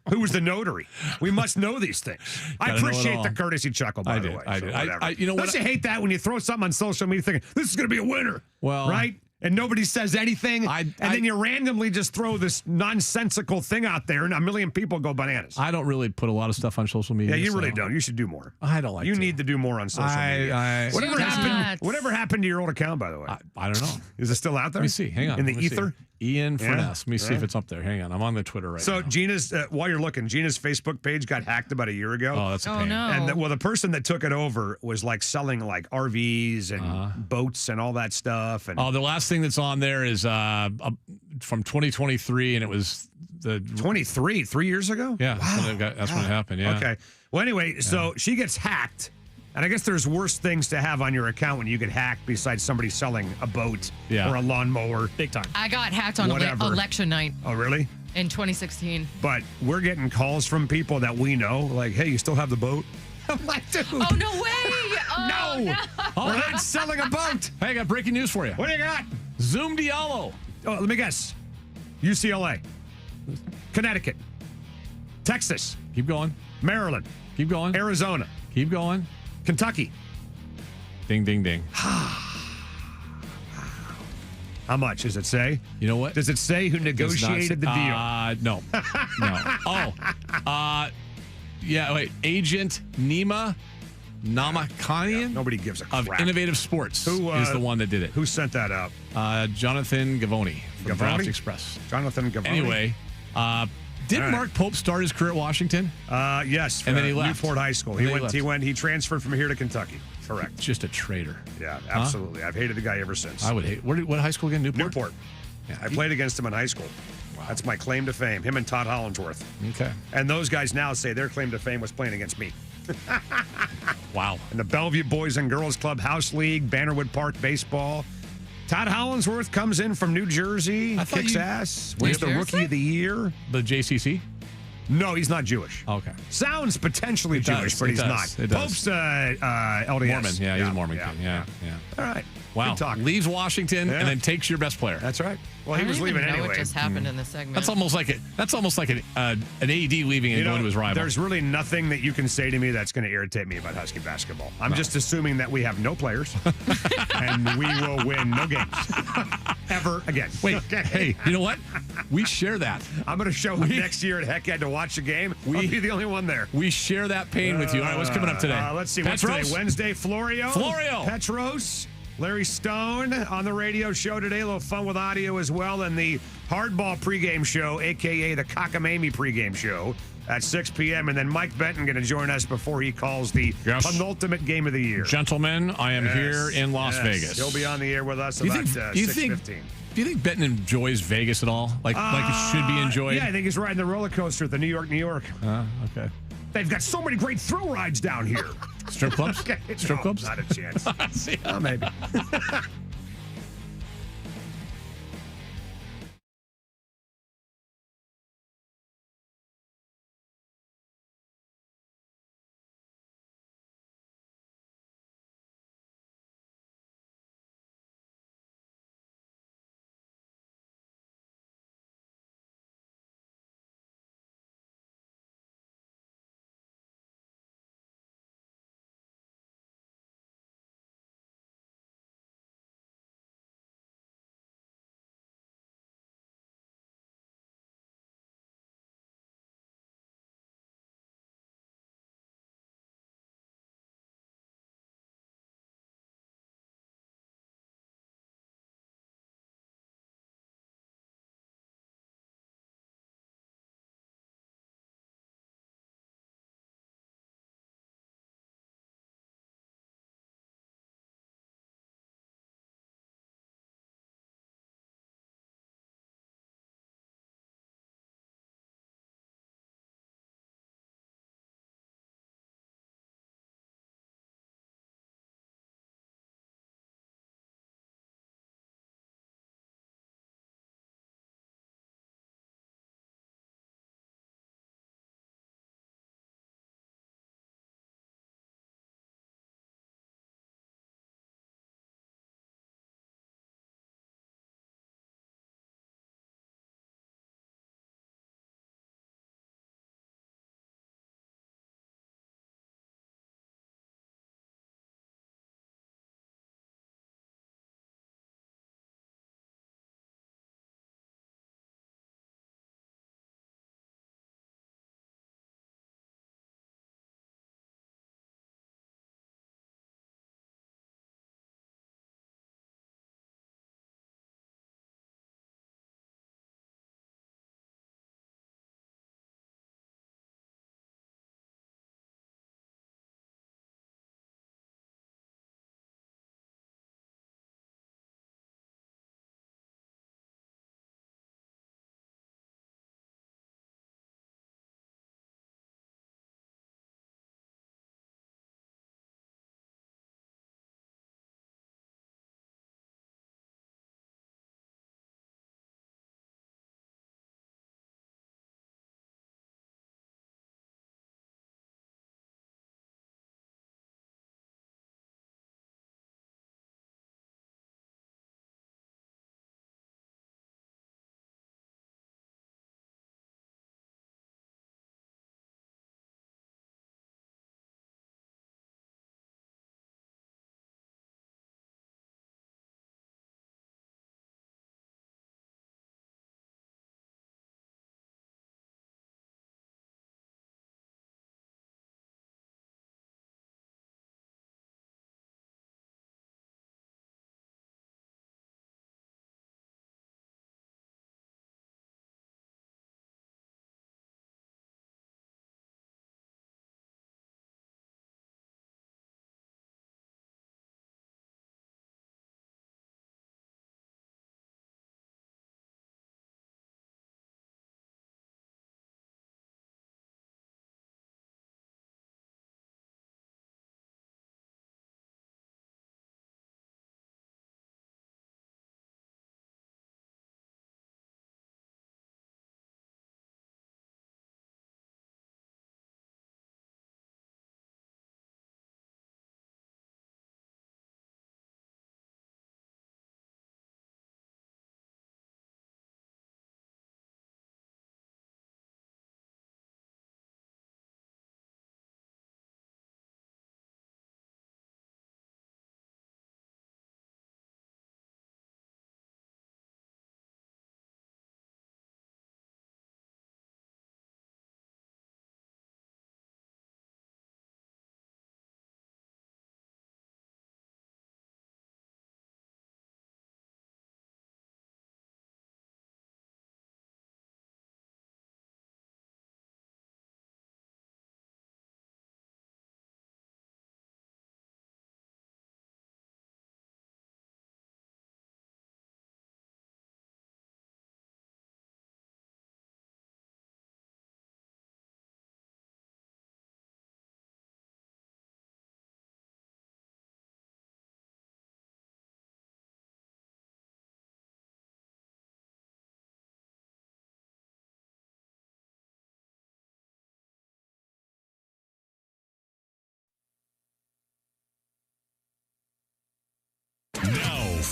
Who was the notary? We must know these things. I appreciate the courtesy chuckle, by the way. I did. You know what? Don't you hate that when you throw something on social media thinking, this is going to be a winner? Well, right? And nobody says anything, and then you randomly just throw this nonsensical thing out there, and a million people go bananas. I don't really put a lot of stuff on social media. Yeah, you really don't. You should do more. I don't like You to. need to do more on social media. Whatever happened to your old account, by the way? I don't know. Is it still out there? Let me see. Hang on. In the Let me see. ether? Ian Furness. Let me see Yeah. if it's up there. Hang on. I'm on the Twitter right now. So Gina's, while you're looking, Gina's Facebook page got hacked about a year ago. Oh, that's a pain. no. And the person that took it over was like selling like RVs and boats and all that stuff. And the last thing that's on there is from 2023, and it was the 23, 3 years ago? Yeah, Wow. that's when it happened. Yeah. Okay. Well, anyway, so she gets hacked. And I guess there's worse things to have on your account when you get hacked besides somebody selling a boat or a lawnmower. Big time. I got hacked on election night Oh, really? in 2016. But we're getting calls from people that we know, like, hey, you still have the boat? I'm like, dude. Oh, no way. Oh, No. We're not selling a boat. Hey, I got breaking news for you. What do you got? Zoom Diallo. Oh, let me guess. UCLA. Connecticut. Texas. Keep going. Maryland. Keep going. Arizona. Keep going. Kentucky. Ding, ding, ding. How much does it say? You know what? Does it say who negotiated the deal? No. No. Yeah, wait. Agent Nima Namakanian Nobody gives a crap. of Innovative Sports is the one that did it. Who sent that out? Jonathan Gavoni from Gavoni? Draft Express. Jonathan Gavoni. Anyway, did All right. Mark Pope start his career at Washington? Yes. And then he left. Newport High School. And He then he went. He transferred from here to Kentucky. Correct. Just a traitor. Yeah, absolutely. I've hated the guy ever since. I would hate. What high school again? Newport. Yeah, I played against him in high school. Wow. That's my claim to fame. Him and Todd Hollingsworth. Okay. And those guys now say their claim to fame was playing against me. Wow. In the Bellevue Boys and Girls Club House League, Bannerwood Park Baseball. Todd Hollingsworth comes in from New Jersey, kicks ass, wins the Rookie of the Year. The JCC? No, he's not Jewish. Okay. Sounds potentially Jewish, but he's not. Pope's LDS. Mormon. Yeah, he's a Mormon kid. Yeah. All right. Wow. Good talk. Leaves Washington and then takes your best player. That's right. Well, he I was don't leaving even know anyway. what just happened in the segment. That's almost like an AD leaving and going to his rival. There's really nothing that you can say to me that's going to irritate me about Husky basketball. I'm just assuming that we have no players and we will win no games ever again. Wait, Okay. hey, you know what? We share that. I'm going to show up next year at Heckhead to watch the game. I'll be the only one there. We share that pain with you. All right, what's coming up today? Let's see. Petros? What's today? Wednesday, Florio. Petros. Larry Stone on the radio show today. A little fun with audio as well. And the Hardball pregame show, a.k.a. the Cockamamie pregame show at 6 p.m. And then Mike Benton going to join us before he calls the penultimate game of the year. Gentlemen, I am here in Las Vegas. He'll be on the air with us about 6:15. Do you think Benton enjoys Vegas at all? Like it should be enjoyed? Yeah, I think he's riding the roller coaster at the New York. Okay. They've got so many great thrill rides down here. Strip clubs? Strip clubs? Not a chance. Oh, maybe.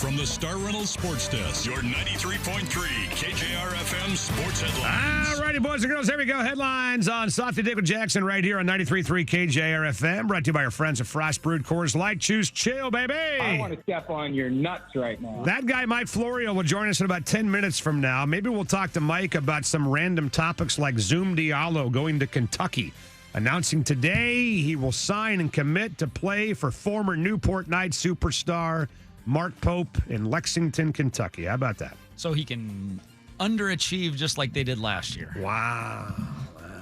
from the Star Reynolds Sports Desk, your 93.3 KJR FM Sports Headlines. All righty, boys and girls, here we go. Headlines on Softy David Jackson right here on 93.3 KJR FM. Brought to you by our friends at Frost Brewed Coors Light. Choose chill, baby. I want to step on your nuts right now. That guy, Mike Florio, will join us in about 10 minutes from now. Maybe we'll talk to Mike about some random topics like Zoom Diallo going to Kentucky. Announcing today he will sign and commit to play for former Newport Knights superstar Mark Pope in Lexington, Kentucky. How about that? So he can underachieve just like they did last year. Wow.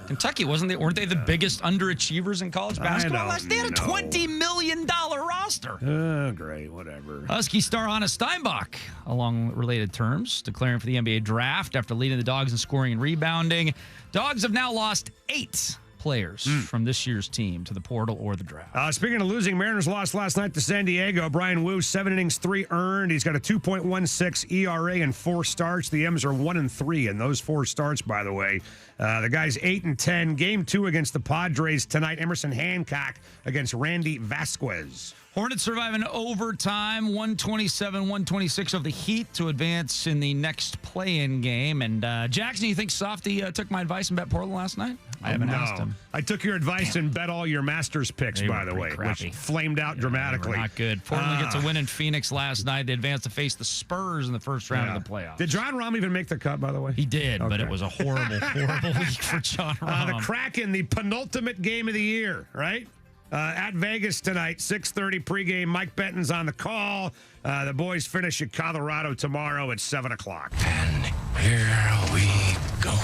Kentucky, weren't they the biggest underachievers in college basketball last year? They had a $20 million roster. Oh, great, whatever. Husky star Anna Steinbach, along related terms, declaring for the NBA draft after leading the Dogs in scoring and rebounding. Dogs have now lost 8 players from this year's team to the portal or the draft. Speaking of losing, Mariners lost last night to San Diego. Brian Wu, 7 innings, 3 earned. He's got a 2.16 ERA and 4 starts. The M's are 1-3 in those 4 starts, by the way. The guy's 8-10. Game 2 against the Padres tonight. Emerson Hancock against Randy Vasquez. Hornets survive an overtime, 127-126 of the Heat to advance in the next play-in game. And Jackson, you think Softy took my advice and bet Portland last night? I haven't asked him. I took your advice and bet all your Masters picks, by the way, crappy. which flamed out dramatically. Not good. Portland gets a win in Phoenix last night. They advanced to face the Spurs in the first round of the playoffs. Did John Rahm even make the cut, by the way? He did, but it was a horrible, horrible week for John Rahm. The Kraken, the penultimate game of the year, right? At Vegas tonight, 6:30 pregame. Mike Benton's on the call. The boys finish at Colorado tomorrow at 7 o'clock. And here we go.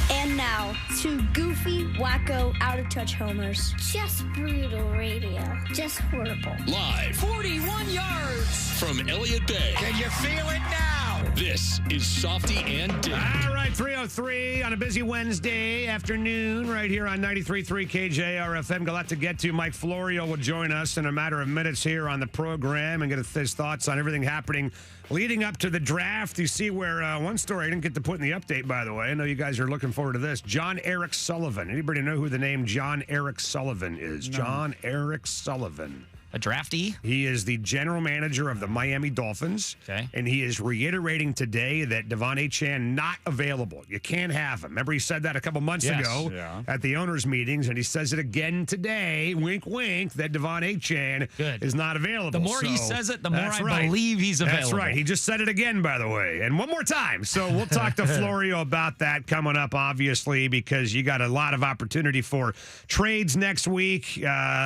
And now, 2 goofy, wacko, out-of-touch homers. Just brutal radio. Just horrible. Live. 41 yards. From Elliott Bay. Can you feel it now? This is Softy and Dick. All right, 3:03 on a busy Wednesday afternoon right here on 93.3 KJR FM. Got a lot to get to. Mike Florio will join us in a matter of minutes here on the program and get his thoughts on everything happening leading up to the draft. You see where one story I didn't get to put in the update, by the way. I know you guys are looking forward to this. John Eric Sullivan. Anybody know who the name John Eric Sullivan is? No. John Eric Sullivan. A draftee? He is the general manager of the Miami Dolphins. Okay. And he is reiterating today that Devon Achane not available. You can't have him. Remember, he said that a couple months ago at the owners' meetings, and he says it again today, wink, wink, that Devon Achane is not available. The more he says it, the more I believe he's available. That's right. He just said it again, by the way. And one more time. So we'll talk to Florio about that coming up, obviously, because you got a lot of opportunity for trades next week.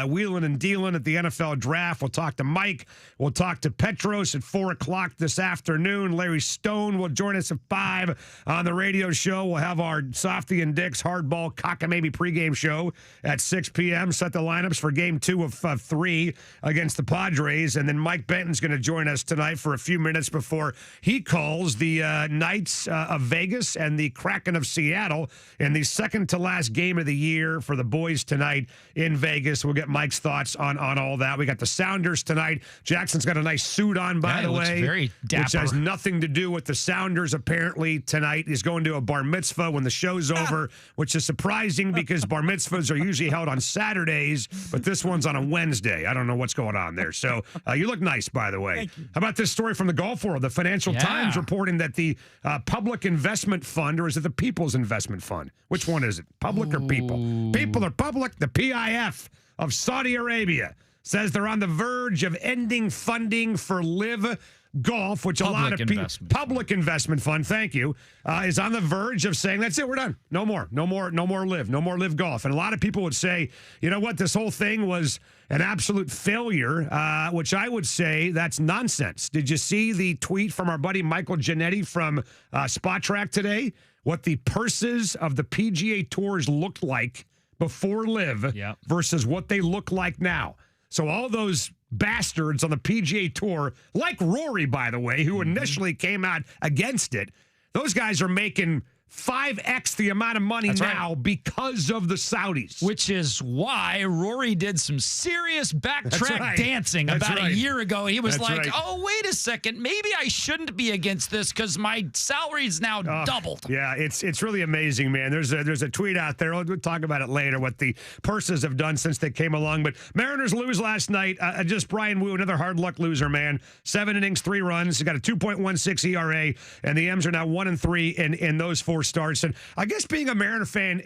Wheeling and dealing at the NFL draft. We'll talk to Mike. We'll talk to Petros at 4 o'clock this afternoon. Larry Stone will join us at 5 on the radio show. We'll have our Softy and Dick's Hardball Cockamamie pregame show at 6 p.m. Set the lineups for game 2 of 3 against the Padres. And then Mike Benton's going to join us tonight for a few minutes before he calls the Knights of Vegas and the Kraken of Seattle in the second to last game of the year for the boys tonight in Vegas. We'll get Mike's thoughts on all that. We got the Sounders tonight. Jackson's got a nice suit on, by the way. Very dapper. Which has nothing to do with the Sounders, apparently, tonight. He's going to a bar mitzvah when the show's over, which is surprising because bar mitzvahs are usually held on Saturdays, but this one's on a Wednesday. I don't know what's going on there. So you look nice, by the way. How about this story from the golf world? The Financial Times reporting that the Public Investment Fund, or is it the People's Investment Fund? Which one is it? Public or people? People or public? The PIF of Saudi Arabia says they're on the verge of ending funding for Live Golf, which a lot of people, Public Investment Fund, thank you, is on the verge of saying, that's it, we're done. No more Live Golf. And a lot of people would say, you know what, this whole thing was an absolute failure, which I would say that's nonsense. Did you see the tweet from our buddy Michael Giannetti from Spot Track today? What the purses of the PGA Tours looked like before Live versus what they look like now. So all those bastards on the PGA Tour, like Rory, by the way, who initially came out against it, those guys are making 5x the amount of money now because of the Saudis. Which is why Rory did some serious backtrack dancing about a year ago. He was oh, wait a second. Maybe I shouldn't be against this because my salary's now doubled. Yeah, it's really amazing, man. There's a tweet out there. We'll talk about it later, what the purses have done since they came along. But Mariners lose last night. Just Brian Wu, another hard luck loser, man. 7 innings, 3 runs. He got a 2.16 ERA, and the M's are now 1-3 in those 4 starts. And I guess being a Mariner fan,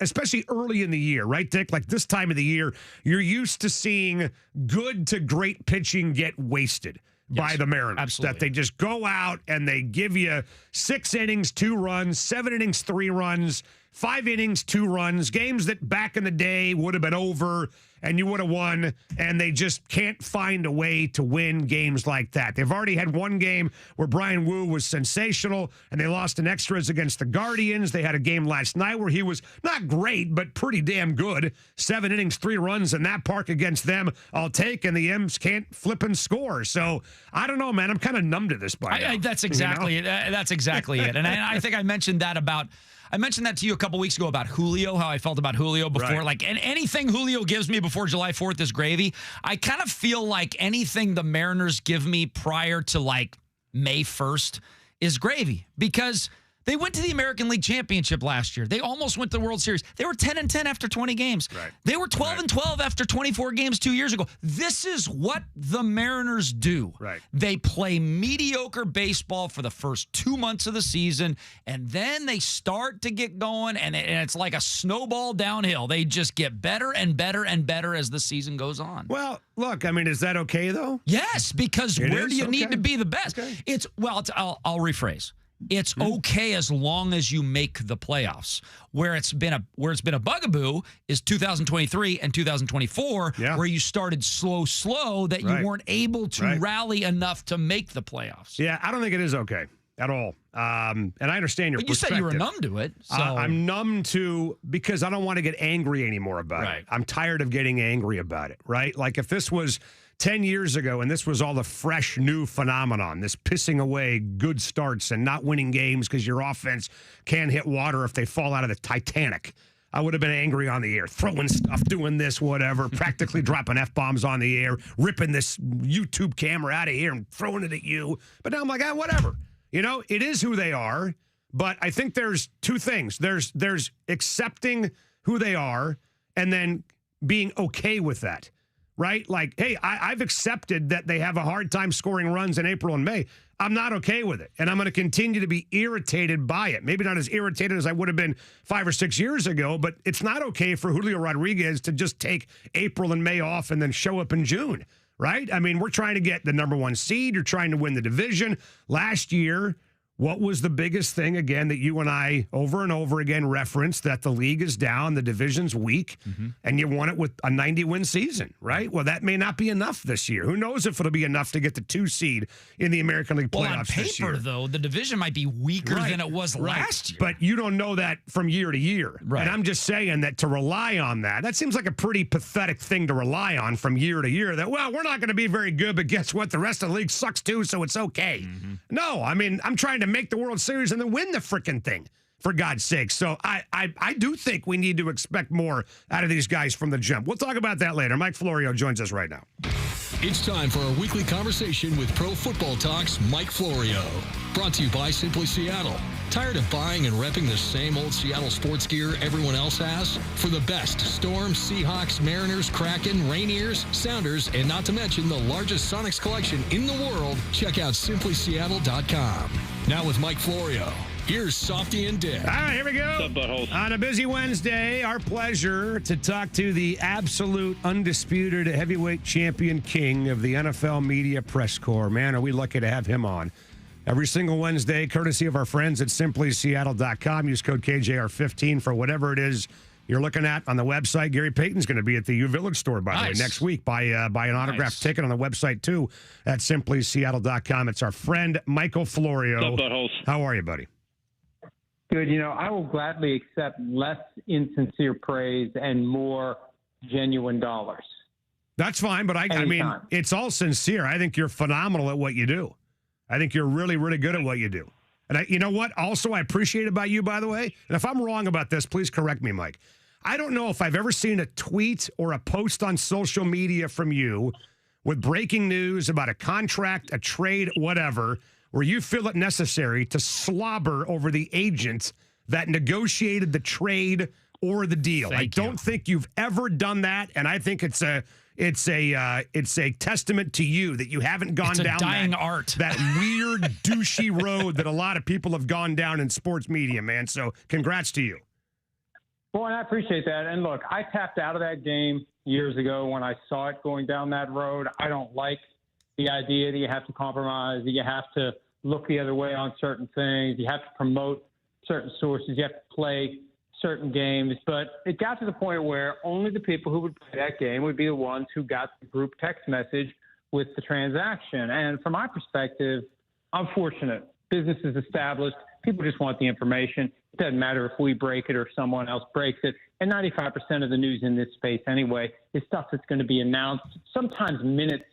especially early in the year, right, Dick? Like this time of the year, you're used to seeing good to great pitching get wasted by the Mariners. Absolutely. That they just go out and they give you 6 innings, 2 runs, 7 innings, 3 runs, 5 innings, 2 runs, games that back in the day would have been over and you would have won, and they just can't find a way to win games like that. They've already had one game where Brian Wu was sensational, and they lost in extras against the Guardians. They had a game last night where he was not great, but pretty damn good. 7 innings, 3 runs in that park against them, I'll take, and the M's can't flip and score. So, I don't know, man. I'm kind of numb to this by now. That's exactly it. That's exactly it. And I think I mentioned that to you a couple weeks ago about Julio, how I felt about Julio before. Right. Like, and anything Julio gives me before July 4th is gravy. I kind of feel like anything the Mariners give me prior to, like, May 1st is gravy because they went to the American League Championship last year. They almost went to the World Series. They were 10-10 after 20 games. Right. They were 12-12 after 24 games 2 years ago. This is what the Mariners do. Right. They play mediocre baseball for the first 2 months of the season, and then they start to get going, and it's like a snowball downhill. They just get better and better and better as the season goes on. Well, look, I mean, is that okay, though? Yes, because where do you need to be the best? Okay. I'll rephrase. It's okay as long as you make the playoffs. Where it's been a bugaboo is 2023 and 2024, where you started slow that you weren't able to rally enough to make the playoffs. Yeah, I don't think it is okay at all. And I understand your perspective. You said you were numb to it. So. I'm numb to because I don't want to get angry anymore about it. I'm tired of getting angry about it, right? Like if this was 10 years ago, and this was all the fresh new phenomenon, this pissing away good starts and not winning games because your offense can't hit water if they fall out of the Titanic. I would have been angry on the air, throwing stuff, doing this, whatever, practically dropping F-bombs on the air, ripping this YouTube camera out of here and throwing it at you. But now I'm like, whatever. You know, it is who they are, but I think there's 2 things. There's accepting who they are and then being okay with that. Right? Like, hey, I've accepted that they have a hard time scoring runs in April and May. I'm not okay with it. And I'm going to continue to be irritated by it. Maybe not as irritated as I would have been 5 or 6 years ago, but it's not okay for Julio Rodriguez to just take April and May off and then show up in June. Right? I mean, we're trying to get the number 1 seed. You're trying to win the division. Last year, what was the biggest thing, again, that you and I over and over again referenced, that the league is down, the division's weak, and you won it with a 90-win season, right? Well, that may not be enough this year. Who knows if it'll be enough to get the 2 seed in the American League playoffs this year. On paper, though, the division might be weaker than it was last year. But you don't know that from year to year. Right. And I'm just saying that to rely on that seems like a pretty pathetic thing to rely on from year to year, that, well, we're not going to be very good, but guess what? The rest of the league sucks too, so it's okay. No, I mean, I'm trying to make the World Series and then win the freaking thing, for God's sake. So I do think we need to expect more out of these guys from the jump. We'll talk about that later. Mike Florio joins us right now. It's time for a weekly conversation with Pro Football Talk's Mike Florio. Brought to you by Simply Seattle. Tired of buying and repping the same old Seattle sports gear everyone else has? For the best Storm, Seahawks, Mariners, Kraken, Rainiers, Sounders, and not to mention the largest Sonics collection in the world, check out simplyseattle.com. Now with Mike Florio, here's Softy and Dick. All right, here we go. What's up, buttholes? On a busy Wednesday, our pleasure to talk to the absolute undisputed heavyweight champion king of the NFL media press corps. Man, are we lucky to have him on. Every single Wednesday, courtesy of our friends at simplyseattle.com. Use code KJR15 for whatever it is you're looking at on the website. Gary Payton's going to be at the U Village store, by the way, next week. Buy an autographed ticket on the website, too, at simplyseattle.com. It's our friend, Michael Florio. What's up, buttholes? How are you, buddy? Good. You know, I will gladly accept less insincere praise and more genuine dollars. That's fine, but I mean, it's all sincere. I think you're phenomenal at what you do. I think you're really, really good at what you do. And you know what? Also, I appreciate about you, by the way. And if I'm wrong about this, please correct me, Mike. I don't know if I've ever seen a tweet or a post on social media from you with breaking news about a contract, a trade, whatever, where you feel it necessary to slobber over the agent that negotiated the trade or the deal. I don't think you've ever done that, and I think it's a testament to you that you haven't gone down that weird douchey road that a lot of people have gone down in sports media, man. So congrats to you. Well, and I appreciate that. And look, I tapped out of that game years ago when I saw it going down that road. I don't like the idea that you have to compromise, that you have to look the other way on certain things, you have to promote certain sources, you have to play certain games. But it got to the point where only the people who would play that game would be the ones who got the group text message with the transaction. And from my perspective, I'm fortunate. Business is established. People just want the information. It doesn't matter if we break it or someone else breaks it. And 95% of the news in this space anyway is stuff that's going to be announced sometimes minutes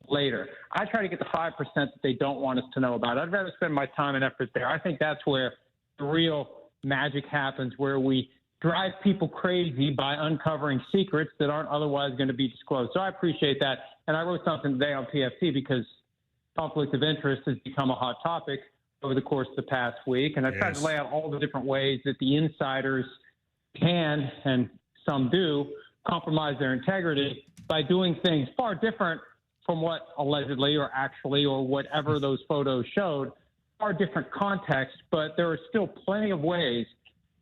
later. I try to get the 5% that they don't want us to know about. I'd rather spend my time and effort there. I think that's where the real magic happens, where we drive people crazy by uncovering secrets that aren't otherwise going to be disclosed. So I appreciate that. And I wrote something today on PFT because conflict of interest has become a hot topic over the course of the past week. And I tried to lay out all the different ways that the insiders can, and some do, compromise their integrity by doing things far different from what allegedly or actually or whatever those photos showed, far different context. But there are still plenty of ways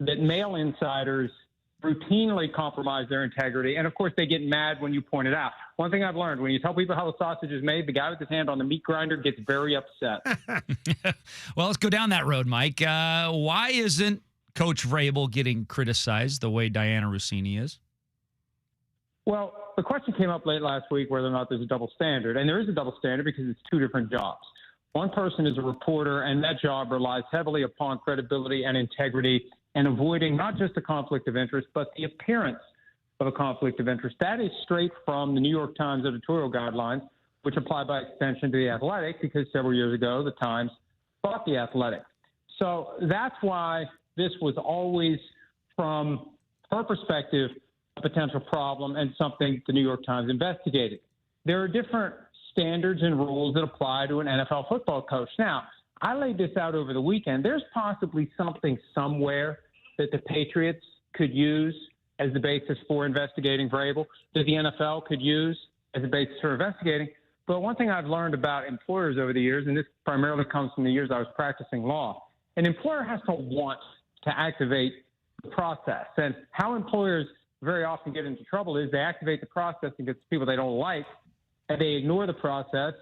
that male insiders routinely compromise their integrity. And, of course, they get mad when you point it out. One thing I've learned, when you tell people how the sausage is made, the guy with his hand on the meat grinder gets very upset. Well, let's go down that road, Mike. Why isn't Coach Vrabel getting criticized the way Diana Rossini is? Well, the question came up late last week whether or not there's a double standard. And there is a double standard because it's two different jobs. One person is a reporter, and that job relies heavily upon credibility and integrity and avoiding not just a conflict of interest, but the appearance of a conflict of interest. That is straight from the New York Times editorial guidelines, which apply by extension to The Athletic, because several years ago, the Times bought The Athletic. So that's why this was always, from her perspective, a potential problem and something the New York Times investigated. There are different standards and rules that apply to an NFL football coach. Now, I laid this out over the weekend. There's possibly something somewhere that the Patriots could use as the basis for investigating Vrabel, that the NFL could use as a basis for investigating. But one thing I've learned about employers over the years, and this primarily comes from the years I was practicing law, an employer has to want to activate the process. And how employers very often get into trouble is they activate the process against people they don't like, and they ignore the process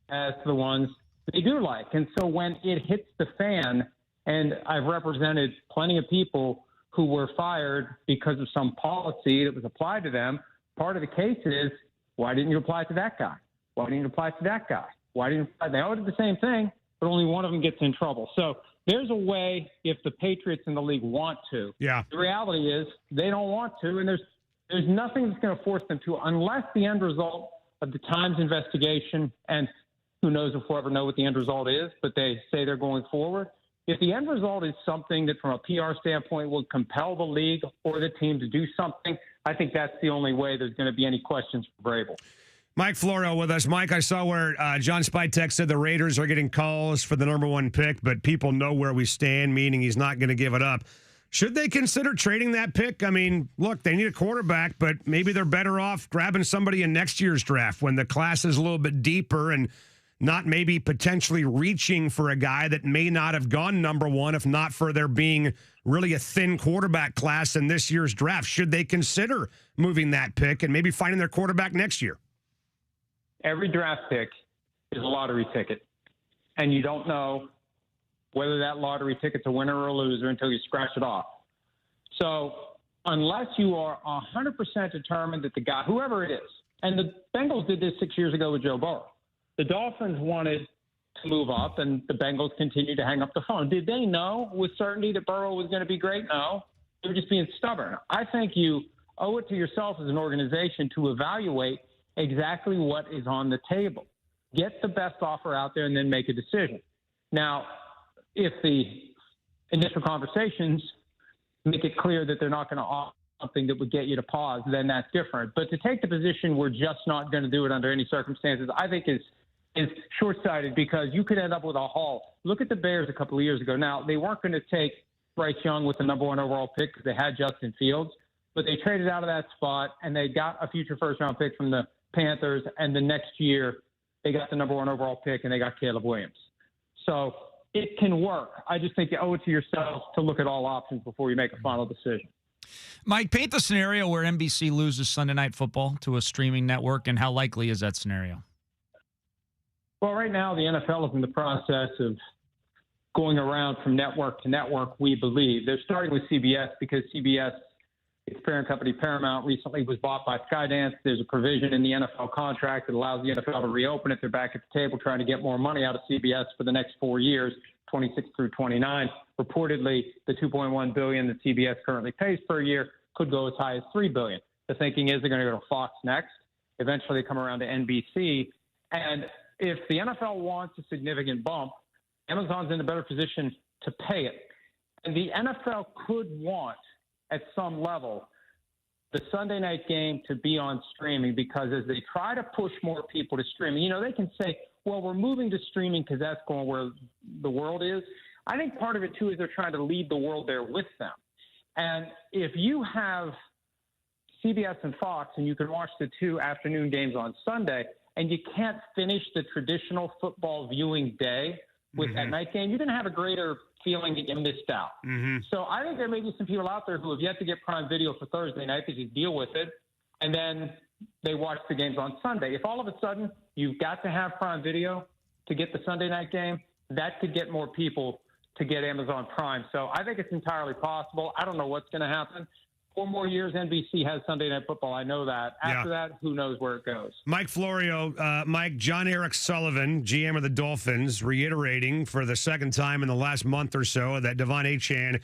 as to the ones they do like. And so when it hits the fan, and I've represented plenty of people who were fired because of some policy that was applied to them, part of the case is, why didn't you apply to that guy? Why didn't you apply to that guy? Why didn't you apply? They all did the same thing, but only one of them gets in trouble. So there's a way if the Patriots in the league want to. Yeah. The reality is they don't want to, and there's nothing that's going to force them to, unless the end result of the Times investigation, and who knows if we'll ever know what the end result is, but they say they're going forward. If the end result is something that from a PR standpoint will compel the league or the team to do something, I think that's the only way there's going to be any questions for Vrabel. Mike Florio with us. Mike, I saw where John Spytek said the Raiders are getting calls for the number one pick, but people know where we stand, meaning he's not going to give it up. Should they consider trading that pick? I mean, look, they need a quarterback, but maybe they're better off grabbing somebody in next year's draft when the class is a little bit deeper and not maybe potentially reaching for a guy that may not have gone number one if not for there being really a thin quarterback class in this year's draft. Should they consider moving that pick and maybe finding their quarterback next year? Every draft pick is a lottery ticket, and you don't know whether that lottery ticket's a winner or a loser until you scratch it off. So unless you are 100% determined that the guy, whoever it is, and the Bengals did this 6 years ago with Joe Burrow. The Dolphins wanted to move up, and the Bengals continued to hang up the phone. Did they know with certainty that Burrow was going to be great? No. They were just being stubborn. I think you owe it to yourself as an organization to evaluate exactly what is on the table. Get the best offer out there and then make a decision. Now, if the initial conversations make it clear that they're not going to offer something that would get you to pause, then that's different. But to take the position we're just not going to do it under any circumstances, I think is short-sighted, because you could end up with a haul. Look at the Bears a couple of years ago. Now, they weren't going to take Bryce Young with the number 1 overall pick because they had Justin Fields, but they traded out of that spot, and they got a future first-round pick from the Panthers, and the next year they got the number 1 overall pick, and they got Caleb Williams. So it can work. I just think you owe it to yourself to look at all options before you make a final decision. Mike, paint the scenario where NBC loses Sunday Night Football to a streaming network, and how likely is that scenario? Well, right now the NFL is in the process of going around from network to network, we believe. They're starting with CBS because CBS, its parent company Paramount, recently was bought by Skydance. There's a provision in the NFL contract that allows the NFL to reopen it. They're back at the table trying to get more money out of CBS for the next 4 years, 26 through 29. Reportedly, the $2.1 billion that CBS currently pays per year could go as high as $3 billion. The thinking is they're going to go to Fox next. Eventually, they come around to NBC. And if the NFL wants a significant bump, Amazon's in a better position to pay it. And the NFL could want, at some level, the Sunday night game to be on streaming, because as they try to push more people to streaming, they can say, well, we're moving to streaming because that's going where the world is. I think part of it, too, is they're trying to lead the world there with them. And if you have CBS and Fox and you can watch the 2 afternoon games on Sunday, and you can't finish the traditional football viewing day with that night game, you're going to have a greater feeling that you missed out. So I think there may be some people out there who have yet to get Prime Video for Thursday night because you deal with it, and then they watch the games on Sunday. If all of a sudden you've got to have Prime Video to get the Sunday night game, that could get more people to get Amazon Prime. So I think it's entirely possible. I don't know what's going to happen. 4 more years, NBC has Sunday Night Football. I know that. After that, who knows where it goes. Mike Florio, Mike, John Eric Sullivan, GM of the Dolphins, reiterating for the second time in the last month or so that Devon Achane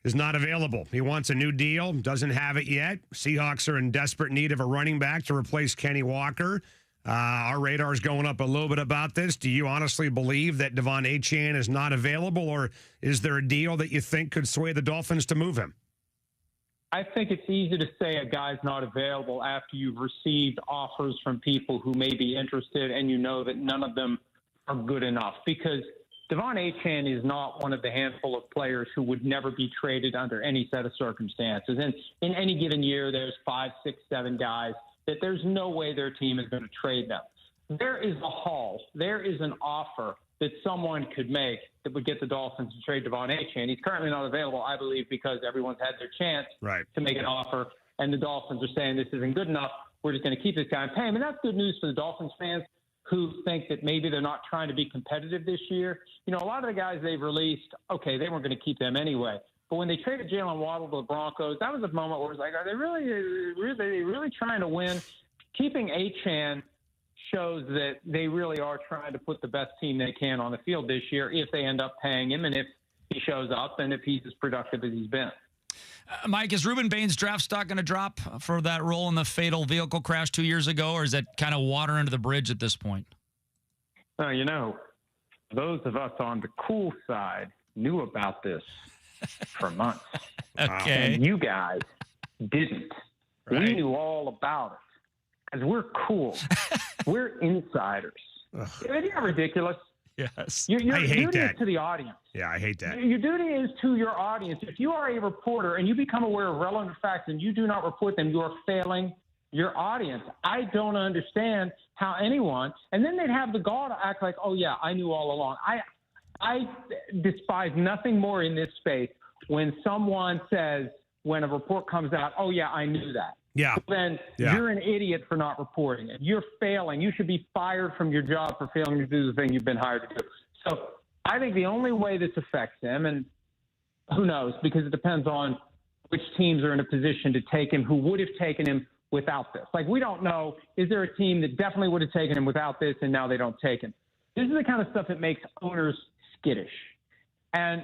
is not available. He wants a new deal, doesn't have it yet. Seahawks are in desperate need of a running back to replace Kenny Walker. Our radar is going up a little bit about this. Do you honestly believe that Devon Achane is not available, or is there a deal that you think could sway the Dolphins to move him? I think it's easy to say a guy's not available after you've received offers from people who may be interested and you know that none of them are good enough, because Devon Achane is not one of the handful of players who would never be traded under any set of circumstances. And in any given year, there's 5, 6, 7 guys that there's no way their team is going to trade them. There is a haul. There is an offer that someone could make that would get the Dolphins to trade Devon Achane. He's currently not available, I believe, because everyone's had their chance to make an offer, and the Dolphins are saying this isn't good enough. We're just going to keep this guy and pay him. And that's good news for the Dolphins fans who think that maybe they're not trying to be competitive this year. A lot of the guys they've released, okay, they weren't going to keep them anyway. But when they traded Jalen Waddle to the Broncos, that was a moment where it was like, are they really trying to win? Keeping Achane shows that they really are trying to put the best team they can on the field this year if they end up paying him and if he shows up and if he's as productive as he's been. Mike, is Ruben Bain's draft stock going to drop for that role in the fatal vehicle crash 2 years ago, or is that kind of water under the bridge at this point? Those of us on the cool side knew about this for months. Okay. And you guys didn't. Right. We knew all about it. Because we're cool. We're insiders. Isn't that ridiculous? Yes. Your I hate duty that. is to the audience. Yeah, I hate that. Your duty is to your audience. If you are a reporter and you become aware of relevant facts and you do not report them, you are failing your audience. I don't understand how anyone, and then they'd have the gall to act like, oh, yeah, I knew all along. I despise nothing more in this space when someone says, when a report comes out, oh, yeah, I knew that. Yeah. Then you're an idiot for not reporting it. You're failing. You should be fired from your job for failing to do the thing you've been hired to do. So I think the only way this affects him, and who knows, because it depends on which teams are in a position to take him, who would have taken him without this. Like, we don't know, is there a team that definitely would have taken him without this and now they don't take him? This is the kind of stuff that makes owners skittish. And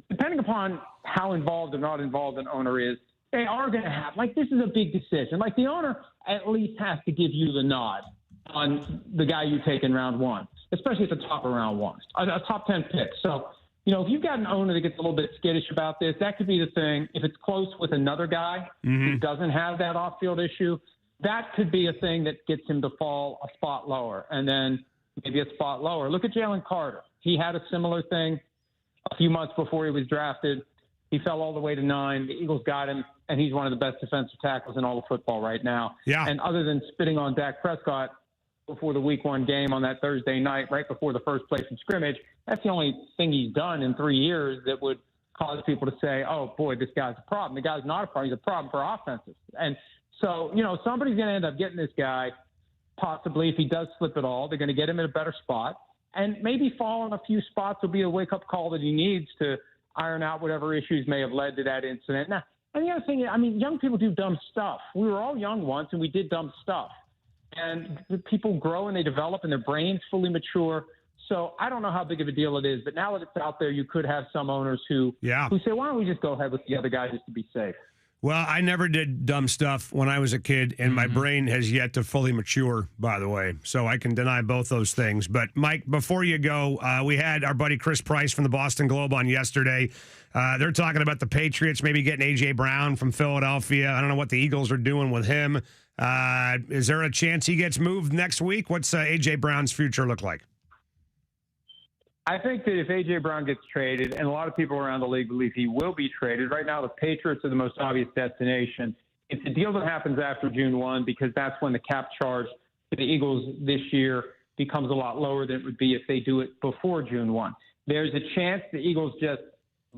depending upon how involved or not involved an owner is, they are going to have, like, this is a big decision. Like, the owner at least has to give you the nod on the guy you take in round 1, especially at the top of round 1, a top 10 pick. So if you've got an owner that gets a little bit skittish about this, that could be the thing. If it's close with another guy who doesn't have that off-field issue, that could be a thing that gets him to fall a spot lower, and then maybe a spot lower. Look at Jalen Carter. He had a similar thing a few months before he was drafted. He fell all the way to 9. The Eagles got him, and he's one of the best defensive tackles in all of football right now. Yeah. And other than spitting on Dak Prescott before the Week 1 game on that Thursday night, right before the first play from scrimmage, that's the only thing he's done in 3 years that would cause people to say, oh, boy, this guy's a problem. The guy's not a problem. He's a problem for offenses. And so, somebody's going to end up getting this guy, possibly, if he does slip at all. They're going to get him in a better spot. And maybe fall in a few spots will be a wake-up call that he needs to iron out whatever issues may have led to that incident. Now, and the other thing, young people do dumb stuff. We were all young once, and we did dumb stuff. And people grow and they develop, and their brains fully mature. So I don't know how big of a deal it is, but now that it's out there, you could have some owners who say, why don't we just go ahead with the other guy just to be safe? Well, I never did dumb stuff when I was a kid, and my brain has yet to fully mature, by the way. So I can deny both those things. But, Mike, before you go, we had our buddy Chris Price from the Boston Globe on yesterday. They're talking about the Patriots maybe getting A.J. Brown from Philadelphia. I don't know what the Eagles are doing with him. Is there a chance he gets moved next week? What's A.J. Brown's future look like? I think that if A.J. Brown gets traded, and a lot of people around the league believe he will be traded, right now the Patriots are the most obvious destination. It's a deal that happens after June 1 because that's when the cap charge for the Eagles this year becomes a lot lower than it would be if they do it before June 1. There's a chance the Eagles just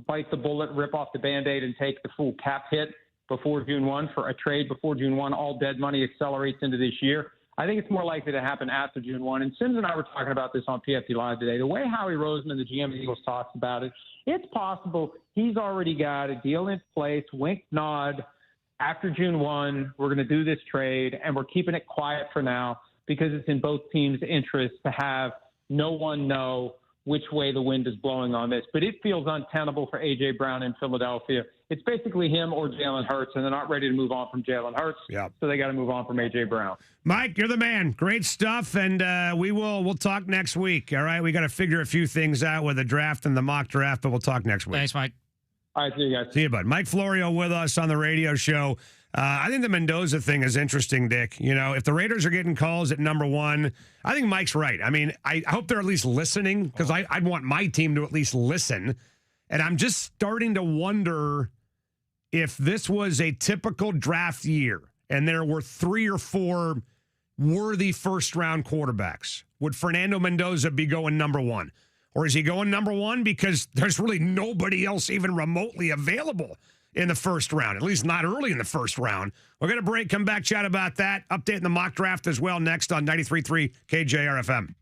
bite the bullet, rip off the Band-Aid, and take the full cap hit before June 1 for a trade before June 1. All dead money accelerates into this year. I think it's more likely to happen after June 1. And Sims and I were talking about this on PFT Live today. The way Howie Roseman, the GM of the Eagles, talks about it, it's possible he's already got a deal in place, wink, nod. After June 1, we're going to do this trade, and we're keeping it quiet for now because it's in both teams' interest to have no one know which way the wind is blowing on this. But it feels untenable for A.J. Brown in Philadelphia. It's basically him or Jalen Hurts, and they're not ready to move on from Jalen Hurts, so they got to move on from A.J. Brown. Mike, you're the man. Great stuff, and we'll talk next week, all right? We got to figure a few things out with the draft and the mock draft, but we'll talk next week. Thanks, Mike. All right, see you guys. See you, bud. Mike Florio with us on the radio show. I think the Mendoza thing is interesting, Dick. If the Raiders are getting calls at number 1, I think Mike's right. I mean, I hope they're at least listening because I'd want my team to at least listen. And I'm just starting to wonder if this was a typical draft year and there were 3 or 4 worthy first-round quarterbacks, would Fernando Mendoza be going number 1? Or is he going number 1 because there's really nobody else even remotely available in the first round, at least not early in the first round? We're going to break, come back, chat about that. Update in the mock draft as well next on 93.3 KJR FM.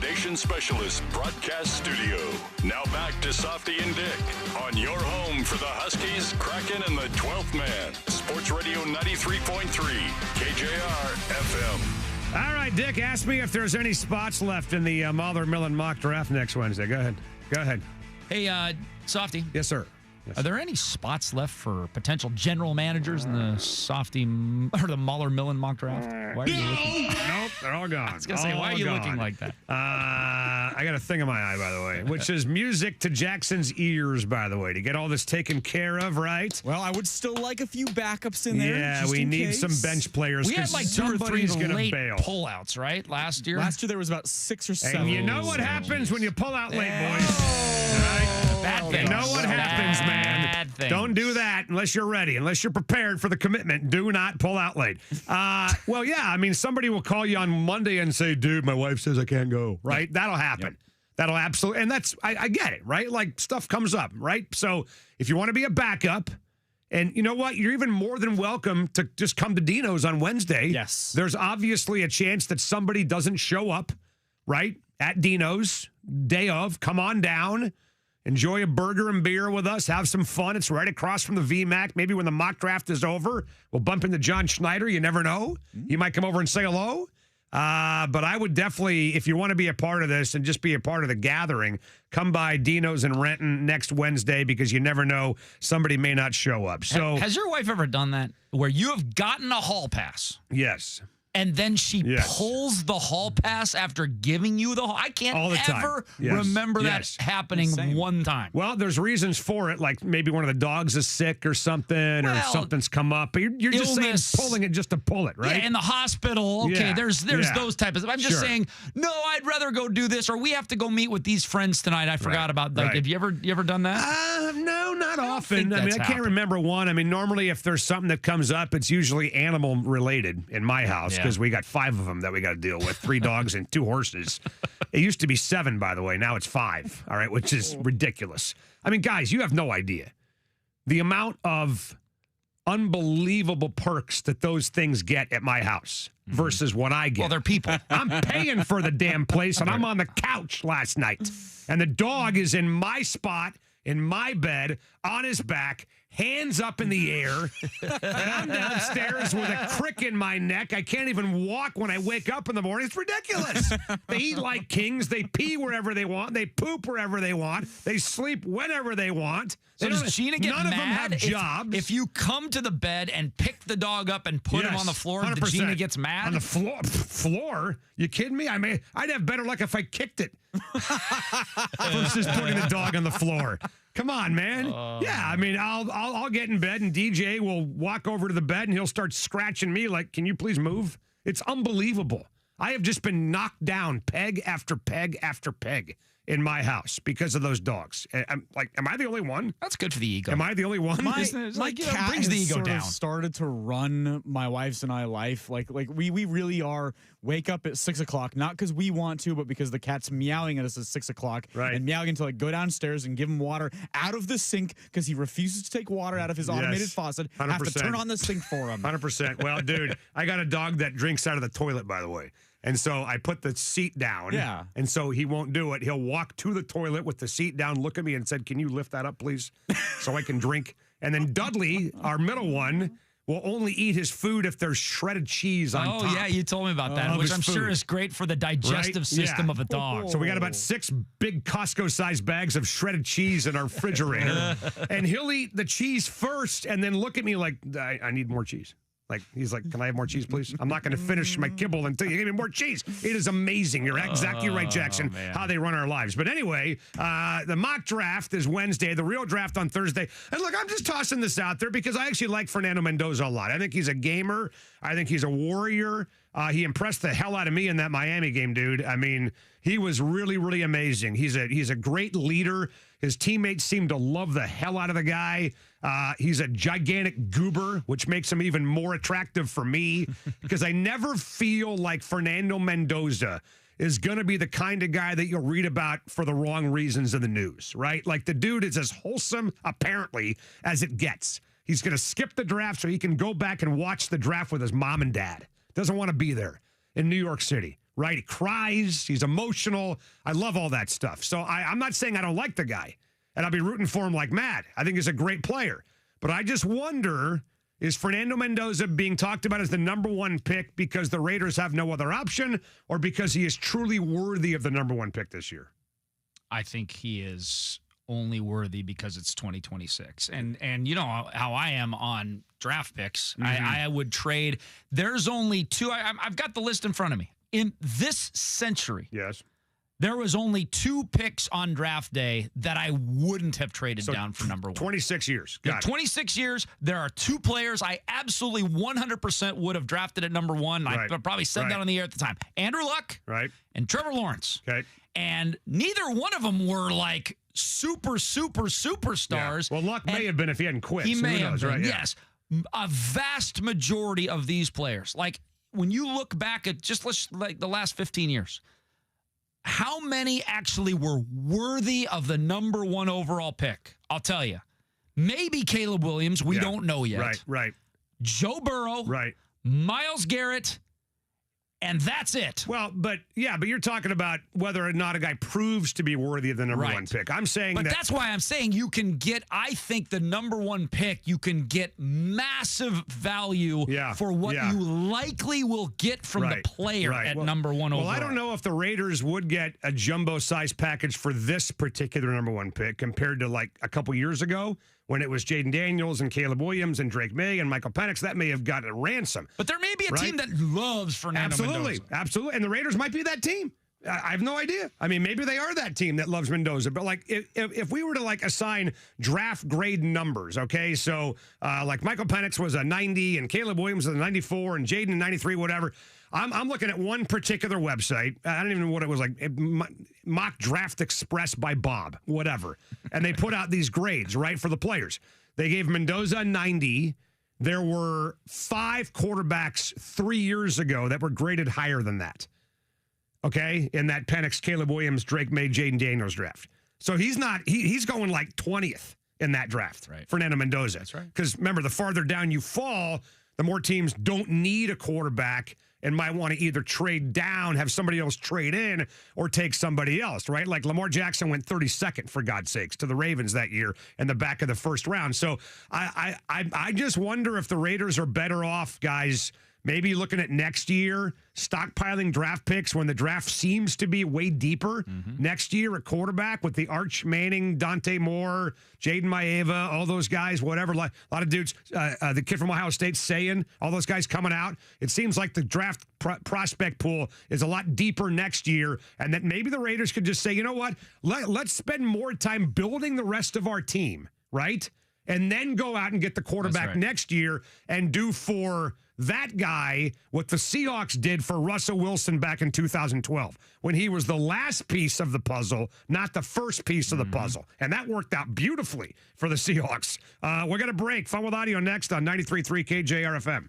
Information Specialist Broadcast Studio. Now back to Softy and Dick on your home for the Huskies, Kraken, and the 12th man. Sports Radio 93.3 KJR FM. All right, Dick, ask me if there's any spots left in the Mahler Millen mock draft next Wednesday. Go ahead. Hey, Softy. Yes, sir. Are there any spots left for potential general managers in the Softy or the Mahler Millen mock draft? Why are you looking? Nope, they're all gone. I was gonna say, why are you looking like that? I got a thing in my eye, by the way, which is music to Jackson's ears, by the way, to get all this taken care of, right? Well, I would still like a few backups in there. Yeah, just we in need case. some bench players. We had like 2 or 3 late bail. pullouts, right? Last year There was about 6 or 7. And you know what happens when you pull out late, boys? Right? Bad You things. know what happens, man. Bad things. Don't do that unless you're ready, unless you're prepared for the commitment. Do not pull out late. Well, yeah, I mean, somebody will call you on Monday and say, dude, my wife says I can't go, right? That'll happen. That'll absolutely, and that's, I get it, right? Like, stuff comes up, right? So if you want to be a backup, and you know what? You're even more than welcome to just come to Dino's on Wednesday. Yes. There's obviously a chance that somebody doesn't show up, right? At Dino's, day of, come on down. Enjoy a burger and beer with us. Have some fun. It's right across from the VMAC. Maybe when the mock draft is over, we'll bump into John Schneider. You never know. He might come over and say hello. But I would definitely, if you want to be a part of this and just be a part of the gathering, come by Dino's in Renton next Wednesday because you never know. Somebody may not show up. So, has your wife ever done that where you have gotten a hall pass? Yes. And then she pulls the hall pass after giving you the hall. I can't all the time. ever remember that happening one time. Well, there's reasons for it, like maybe one of the dogs is sick or something, or something's come up. But you're just saying pulling it just to pull it, right? Yeah, in the hospital. Okay, there's those type of. I'm just saying, no, I'd rather go do this, or we have to go meet with these friends tonight. I forgot about that. Have you ever done that? No, not often. I mean, I can't remember one. I mean, normally if there's something that comes up, it's usually animal related in my house. Because we got 5 of them that we got to deal with, 3 dogs and 2 horses. It used to be 7, by the way. Now it's 5, all right, which is ridiculous. I mean, guys, you have no idea the amount of unbelievable perks that those things get at my house versus what I get. Well, they're people. I'm paying for the damn place, and I'm on the couch last night. And the dog is in my spot, in my bed, on his back, hands up in the air, and I'm downstairs with a crick in my neck. I can't even walk when I wake up in the morning. It's ridiculous. They eat like kings. They pee wherever they want. They poop wherever they want. They sleep whenever they want. So does Gina get none of them mad have jobs. if you come to the bed and pick the dog up and put him on the floor? The Gina gets mad on the floor. Floor? You kidding me? I'd have better luck if I kicked it versus putting the dog on the floor. Come on, man. Yeah, I mean, I'll get in bed and DJ will walk over to the bed and he'll start scratching me like, can you please move? It's unbelievable. I have just been knocked down peg after peg after peg in my house because of those dogs. I'm like, am I the only one? That's good for the ego. Am I the only one? My cat brings the has ego sort of down. started to run my wife's and I life. Like we really are wake up at 6 o'clock, not because we want to, but because the cat's meowing at us at 6 o'clock. Right. And meowing to like go downstairs and give him water out of the sink because he refuses to take water out of his automated faucet. 100%. Have to turn on the sink for him. 100%. Well, dude, I got a dog that drinks out of the toilet, by the way. And so I put the seat down. Yeah. And so he won't do it. He'll walk to the toilet with the seat down, look at me and said, can you lift that up, please, so I can drink? And then Dudley, our middle one, will only eat his food if there's shredded cheese on top. Oh, yeah, you told me about that, which I'm sure is great for the digestive system of a dog. So we got about 6 big Costco-sized bags of shredded cheese in our refrigerator. And he'll eat the cheese first and then look at me like, I need more cheese. Like, he's like, can I have more cheese, please? I'm not going to finish my kibble until you give me more cheese. It is amazing. You're exactly right, Jackson, how they run our lives. But anyway, the mock draft is Wednesday, the real draft on Thursday. And look, I'm just tossing this out there because I actually like Fernando Mendoza a lot. I think he's a gamer. I think he's a warrior. He impressed the hell out of me in that Miami game, dude. I mean, he was really, really amazing. He's a great leader. His teammates seem to love the hell out of the guy. He's a gigantic goober, which makes him even more attractive for me because I never feel like Fernando Mendoza is going to be the kind of guy that you'll read about for the wrong reasons in the news, right? Like the dude is as wholesome, apparently, as it gets. He's going to skip the draft so he can go back and watch the draft with his mom and dad. Doesn't want to be there in New York City. right? He cries. He's emotional. I love all that stuff. So I'm not saying I don't like the guy, and I'll be rooting for him like mad. I think he's a great player. But I just wonder, is Fernando Mendoza being talked about as the number one pick because the Raiders have no other option, or because he is truly worthy of the number one pick this year? I think he is only worthy because it's 2026. And you know how I am on draft picks. I would trade. There's only two. I've got the list in front of me. In this century, yes, there was only 2 picks on draft day that I wouldn't have traded down for number one. 26 years. Got it. 26 years. There are 2 players I absolutely 100% would have drafted at number one. Right. I probably said that on the air at the time. Andrew Luck and Trevor Lawrence. Okay. And neither one of them were like superstars. Yeah. Well, Luck may have been if he hadn't quit. He so may who have knows, been, right? Yeah. yes. A vast majority of these players, like when you look back at like the last 15 years, how many actually were worthy of the number one overall pick? I'll tell you. Maybe Caleb Williams. We don't know yet. Right. Joe Burrow. Right. Myles Garrett. And that's it. Well, but you're talking about whether or not a guy proves to be worthy of the number one pick. I'm saying that's why I'm saying you can get, I think the number one pick, you can get massive value for what you likely will get from the player at number one overall. Well, I don't know if the Raiders would get a jumbo-sized package for this particular number one pick compared to like a couple years ago when it was Jaden Daniels and Caleb Williams and Drake May and Michael Penix. That may have got a ransom. But there may be a team that loves Fernando Mendoza. Absolutely. And the Raiders might be that team. I have no idea. I mean, maybe they are that team that loves Mendoza. But like, if we were to like assign draft grade numbers, okay, so like Michael Penix was a 90 and Caleb Williams was a 94 and Jaden a 93, whatever. I'm looking at one particular website. I don't even know what it was like. Mock Draft Express by Bob, whatever. And they put out these grades, right, for the players. They gave Mendoza a 90. There were 5 quarterbacks 3 years ago that were graded higher than that. Okay? In that Penix, Caleb Williams, Drake May, Jaden Daniels draft. So he's not, he's going like 20th in that draft. Right. Fernando Mendoza. That's right. Because remember, the farther down you fall, the more teams don't need a quarterback and might want to either trade down, have somebody else trade in, or take somebody else, right? Like Lamar Jackson went 32nd, for God's sakes, to the Ravens that year in the back of the first round. So I just wonder if the Raiders are better off, guys, maybe looking at next year, stockpiling draft picks when the draft seems to be way deeper next year at quarterback with the Arch Manning, Dante Moore, Jaden Maeva, all those guys, whatever. A lot of dudes, the kid from Ohio State, saying all those guys coming out. It seems like the draft prospect pool is a lot deeper next year, and that maybe the Raiders could just say, you know what, let's spend more time building the rest of our team, right? And then go out and get the quarterback next year and do for that guy what the Seahawks did for Russell Wilson back in 2012 when he was the last piece of the puzzle, not the first piece of the puzzle. And that worked out beautifully for the Seahawks. We're going to break. Fun with Audio next on 93.3 KJR FM.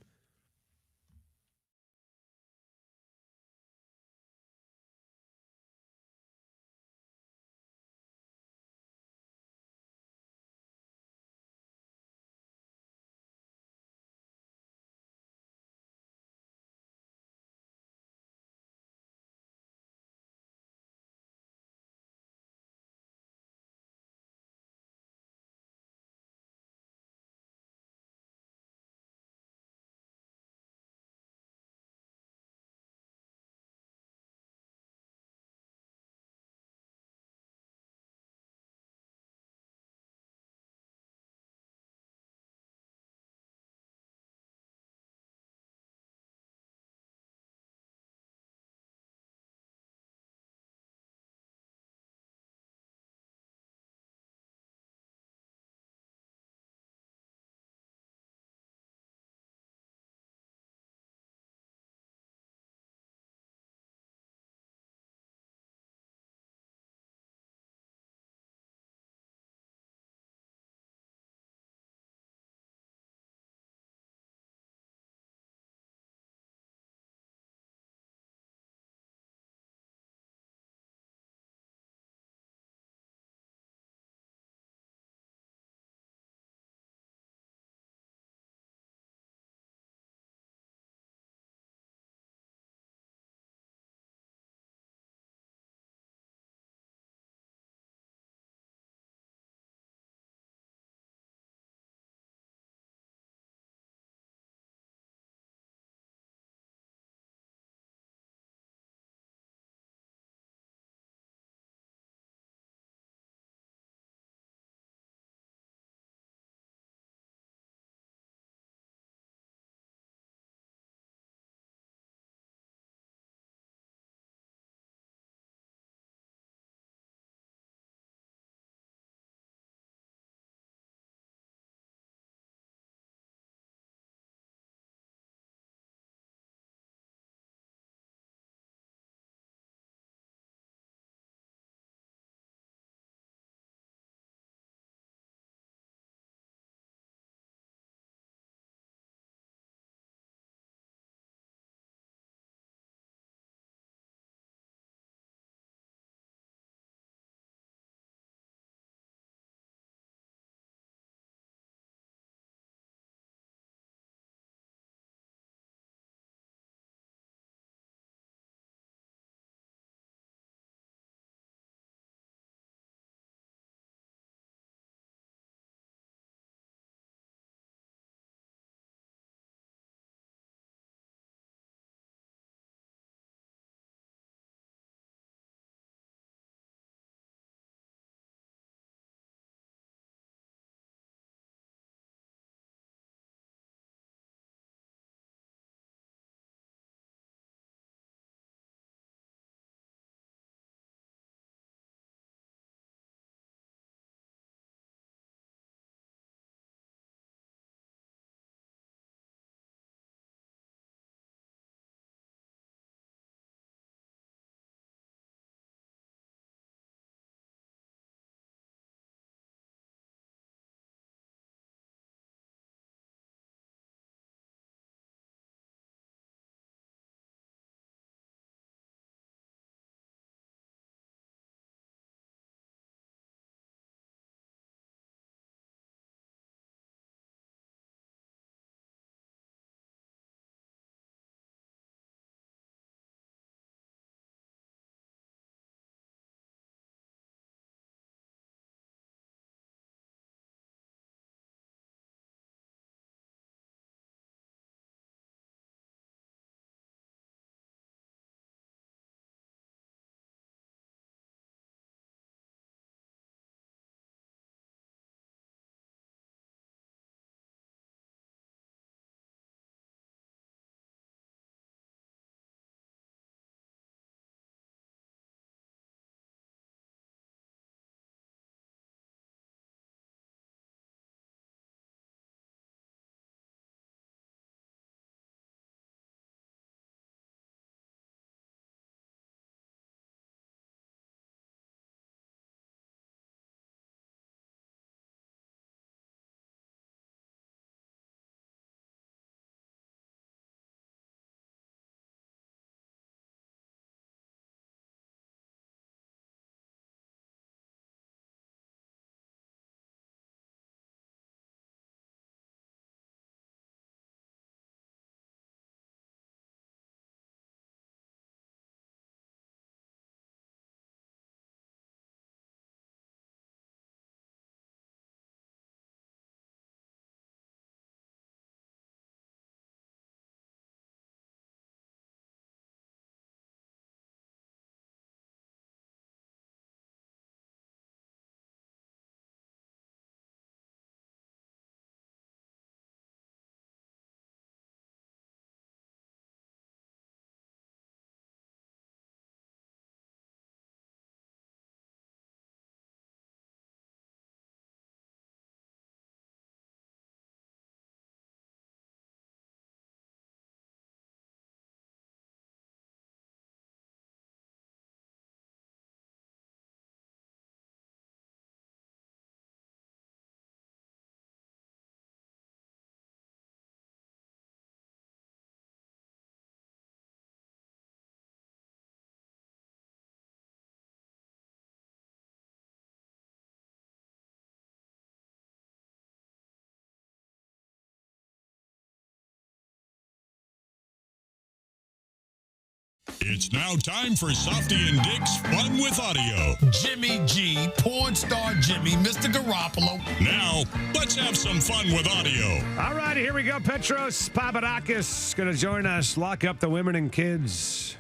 It's now time for Softy and Dick's Fun with Audio. Jimmy G, porn star Jimmy, Mr. Garoppolo. Now, let's have some fun with audio. All right, here we go. Petros Papadakis going to join us. Lock up the women and kids.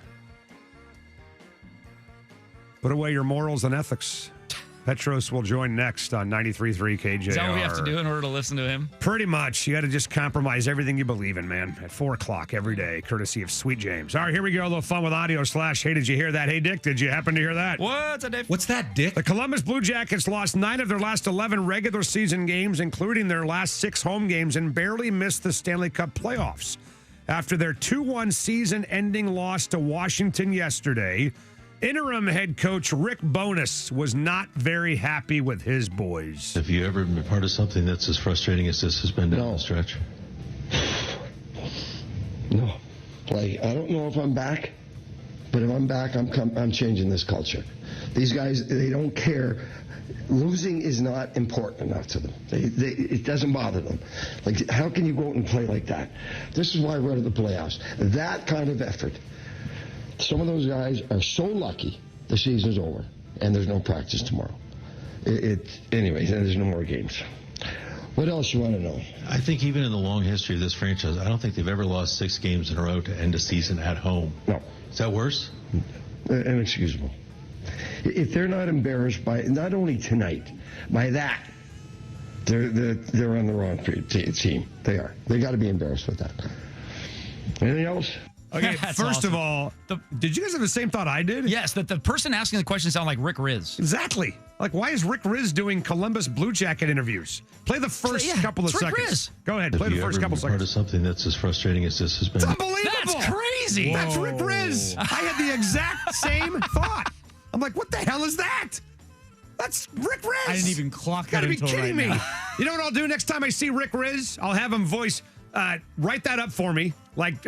Put away your morals and ethics. Petros will join next on 93.3 KJR. Is that what we have to do in order to listen to him? Pretty much. You got to just compromise everything you believe in, man. At 4 o'clock every day, courtesy of Sweet James. All right, here we go. A little fun with audio / hey, did you hear that? Hey, Dick, did you happen to hear that? What's that, Dave? What's that, Dick? The Columbus Blue Jackets lost 9 of their last 11 regular season games, including their last 6 home games, and barely missed the Stanley Cup playoffs. After their 2-1 season-ending loss to Washington yesterday, interim head coach Rick Bowness was not very happy with his boys. Have you ever been part of something that's as frustrating as this has been down the stretch? No. Like, I don't know if I'm back, but if I'm back, I'm changing this culture. These guys, they don't care. Losing is not important enough to them. It doesn't bother them. Like, how can you go out and play like that? This is why we're to the playoffs. That kind of effort. Some of those guys are so lucky the season's over and there's no practice tomorrow. Anyway, there's no more games. What else you want to know? I think even in the long history of this franchise, I don't think they've ever lost 6 games in a row to end a season at home. No. Is that worse? Inexcusable. If they're not embarrassed by, not only tonight, by that, they're on the wrong team. They are. They got to be embarrassed with that. Anything else? Okay, first of all, did you guys have the same thought I did? Yes, that the person asking the question sounded like Rick Riz. Exactly. Like, why is Rick Riz doing Columbus Blue Jacket interviews? Play the first couple of seconds. Riz. Go ahead, play the first couple seconds. Part of something that's as frustrating as this has been. It's unbelievable. That's crazy. Whoa. That's Rick Riz. I had the exact same thought. I'm like, what the hell is that? That's Rick Riz. I didn't even clock that Gotta be until kidding right me. now. You know what I'll do next time I see Rick Riz? I'll have him voice, write that up for me, like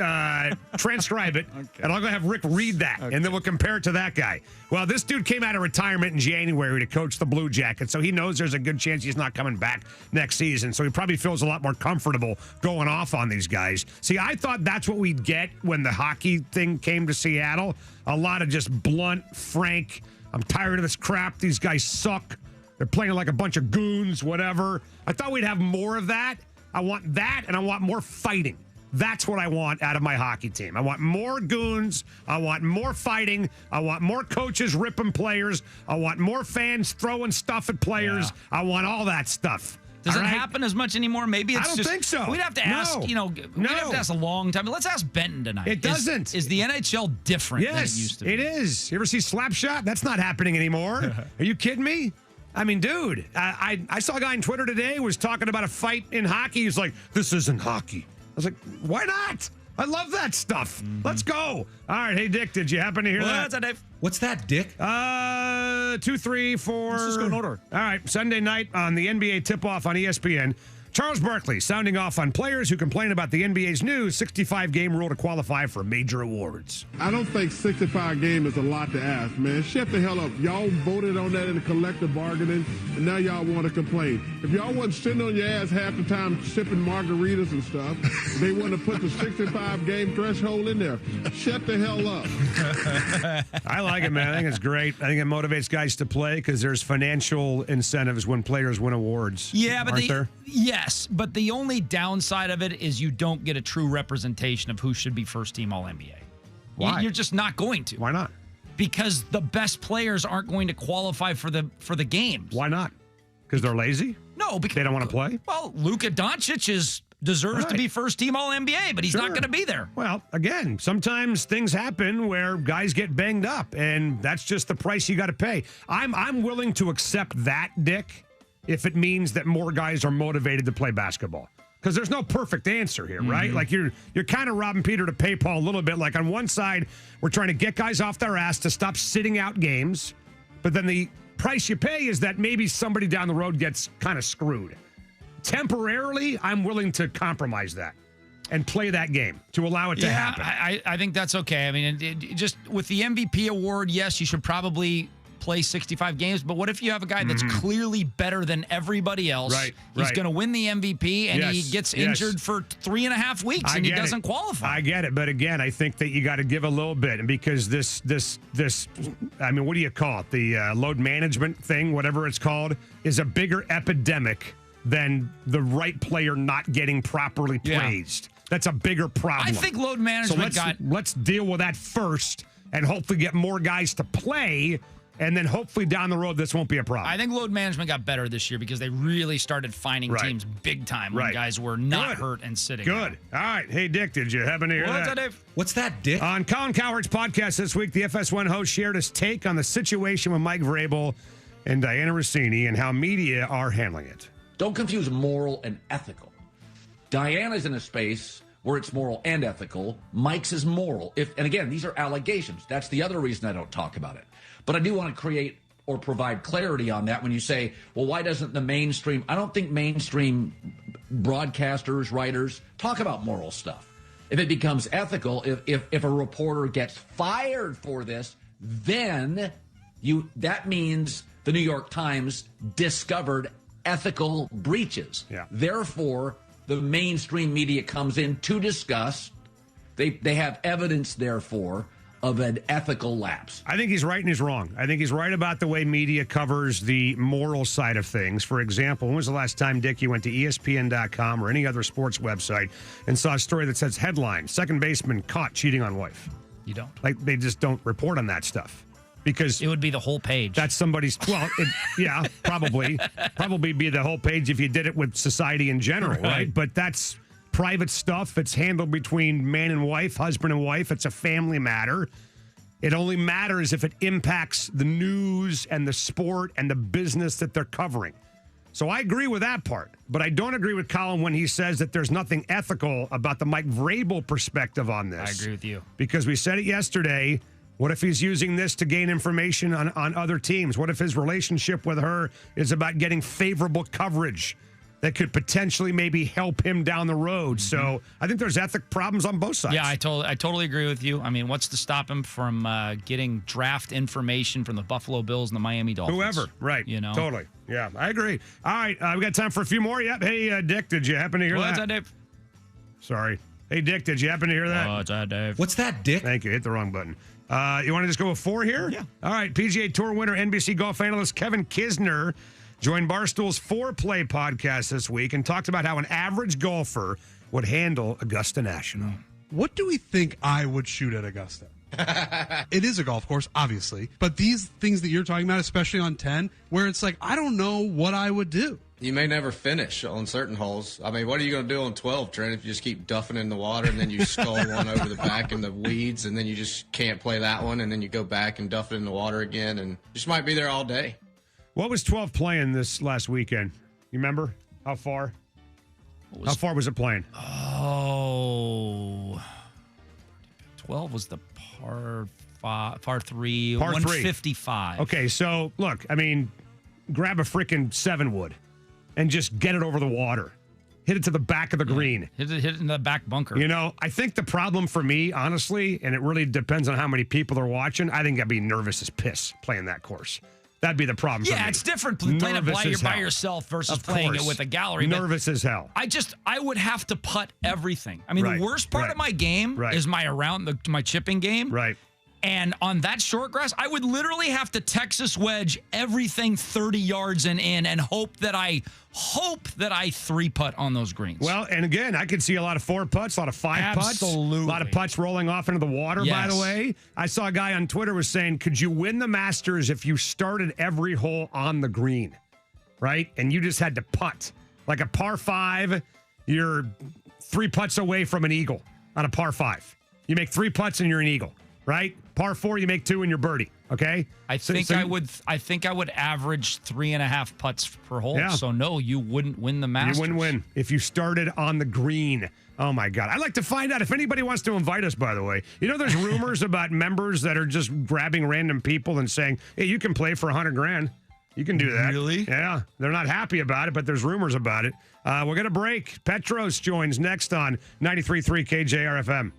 transcribe it, and I'll go have Rick read that, and then we'll compare it to that guy. Well, this dude came out of retirement in January to coach the Blue Jackets, so he knows there's a good chance he's not coming back next season, so he probably feels a lot more comfortable going off on these guys. See, I thought that's what we'd get when the hockey thing came to Seattle. A lot of just blunt, frank, I'm tired of this crap, these guys suck, they're playing like a bunch of goons, whatever. I thought we'd have more of that. I want that, and I want more fighting. That's what I want out of my hockey team. I want more goons. I want more fighting. I want more coaches ripping players. I want more fans throwing stuff at players. Yeah. I want all that stuff. Does it happen as much anymore? Maybe it's I don't just, think so. We'd have to ask, we'd have to ask a long time. Let's ask Benton tonight. It doesn't. Is the NHL different than it used to be? It is. You ever see Slapshot? That's not happening anymore. Are you kidding me? I mean, dude, I saw a guy on Twitter today who was talking about a fight in hockey. He's like, this isn't hockey. I was like, why not? I love that stuff. Let's go. All right. Hey, Dick, did you happen to hear that? What's that, Dave? What's that, Dick? 2, 3, 4. Let's just go in order. All right. Sunday night on the NBA tip-off on ESPN. Charles Barkley sounding off on players who complain about the NBA's new 65-game rule to qualify for major awards. I don't think 65 game is a lot to ask, man. Shut the hell up. Y'all voted on that in the collective bargaining, and now y'all want to complain. If y'all wasn't sitting on your ass half the time sipping margaritas and stuff, they wouldn't have put the 65-game threshold in there. Shut the hell up. I like it, man. I think it's great. I think it motivates guys to play because there's financial incentives when players win awards. Yeah, but aren't there? Yes, but the only downside of it is you don't get a true representation of who should be first-team All-NBA. Why? You're just not going to. Why not? Because the best players aren't going to qualify for the games. Why not? Because they're lazy? No, because they don't want to play? Well, Luka Doncic deserves to be first-team All-NBA, but he's not going to be there. Well, again, sometimes things happen where guys get banged up, and that's just the price you got to pay. I'm willing to accept that, Dick, if it means that more guys are motivated to play basketball. Because there's no perfect answer here, right? Like you're kind of robbing Peter to pay Paul a little bit. Like on one side, we're trying to get guys off their ass to stop sitting out games. But then the price you pay is that maybe somebody down the road gets kind of screwed. Temporarily, I'm willing to compromise that and play that game to allow it to happen. I think that's okay. I mean, just with the MVP award, yes, you should probably play 65 games, but what if you have a guy that's clearly better than everybody else? Right, He's right. going to win the MVP, and he Yes, gets yes. injured for 3.5 weeks, and he doesn't qualify. I get it, but again, I think that you got to give a little bit, and because this, I mean, what do you call it? The load management thing, whatever it's called, is a bigger epidemic than the right player not getting properly praised. That's a bigger problem. I think load management let's deal with that first, and hopefully get more guys to play. And then hopefully down the road, this won't be a problem. I think load management got better this year because they really started finding teams big time when guys were not hurt and sitting. Good. All right. Hey, Dick, did you happen to hear What's that? that, Dave? What's that, Dick? On Colin Cowherd's podcast this week, the FS1 host shared his take on the situation with Mike Vrabel and Diana Rossini and how media are handling it. Don't confuse moral and ethical. Diana's in a space where it's moral and ethical. Mike's is moral. And again, these are allegations. That's the other reason I don't talk about it. But I do want to create or provide clarity on that when you say, well, why doesn't the mainstream? I don't think mainstream broadcasters, writers talk about moral stuff. If it becomes ethical, if a reporter gets fired for this, then that means the New York Times discovered ethical breaches. Yeah. Therefore, the mainstream media comes in to discuss. They have evidence, therefore, of an ethical lapse. I think he's right and he's wrong. I think he's right about the way media covers the moral side of things. For example, when was the last time, Dick, you went to ESPN.com or any other sports website and saw a story that says headline, second baseman caught cheating on wife? You don't. Like, they just don't report on that stuff. Because it would be the whole page. That's somebody's, yeah, probably be the whole page if you did it with society in general, right? But that's private stuff. It's handled between man and wife, husband and wife. It's a family matter. It only matters if it impacts the news and the sport and the business that they're covering. So I agree with that part, but I don't agree with Colin when he says that there's nothing ethical about the Mike Vrabel perspective on this. I agree with you. Because we said it yesterday. What if he's using this to gain information on other teams? What if his relationship with her is about getting favorable coverage that could potentially maybe help him down the road? So I think there's ethic problems on both sides. Yeah, I totally agree with you. I mean, what's to stop him from getting draft information from the Buffalo Bills and the Miami Dolphins? Whoever, right. You know? Totally. Yeah, I agree. All right, we got time for a few more. Yep. Hey, Dick, did you happen to hear that? What's that, Dave? Sorry. Hey, Dick, did you happen to hear that? What's that, Dave? What's that, Dick? Thank you. Hit the wrong button. You want to just go with 4 here? Yeah. All right. PGA Tour winner, NBC golf analyst Kevin Kisner joined Barstool's Foreplay podcast this week and talked about how an average golfer would handle Augusta National. What do we think I would shoot at Augusta? It is a golf course, obviously, but these things that you're talking about, especially on 10, where it's like, I don't know what I would do. You may never finish on certain holes. I mean, what are you going to do on 12, Trent, if you just keep duffing in the water and then you skull one over the back in the weeds and then you just can't play that one and then you go back and duff it in the water again and you just might be there all day. What was 12 playing this last weekend? You remember? How far? How far was it playing? Oh, 12 was the par 3, Par 155. Okay, so look, I mean, grab a freaking 7-wood and just get it over the water. Hit it to the back of the green. Hit it in the back bunker. You know, I think the problem for me, honestly, and it really depends on how many people are watching, I think I'd be nervous as piss playing that course. That'd be the problem for me. Yeah, it's different playing it by yourself versus playing it with a gallery. Nervous as hell. I would have to putt everything. I mean, the worst part of my game is my chipping game. Right. And on that short grass, I would literally have to Texas wedge everything 30 yards and in and hope that I 3-putt on those greens. Well, and again, I could see a lot of 4 putts, a lot of 5 putts. Absolutely. A lot of putts rolling off into the water, by the way. I saw a guy on Twitter was saying, could you win the Masters if you started every hole on the green, right? And you just had to putt. Like a par 5, you're 3 putts away from an eagle on a par 5. You make 3 putts and you're an eagle, right? Par 4, you make 2 and you're birdie. Okay, I think I would average 3.5 putts per hole. Yeah. So no, you wouldn't win the Masters. You wouldn't win if you started on the green. Oh my God! I'd like to find out if anybody wants to invite us. By the way, you know, there's rumors about members that are just grabbing random people and saying, "Hey, you can play for $100,000. You can do that." Really? Yeah. They're not happy about it, but there's rumors about it. We're gonna break. Petros joins next on 93.3 KJR FM.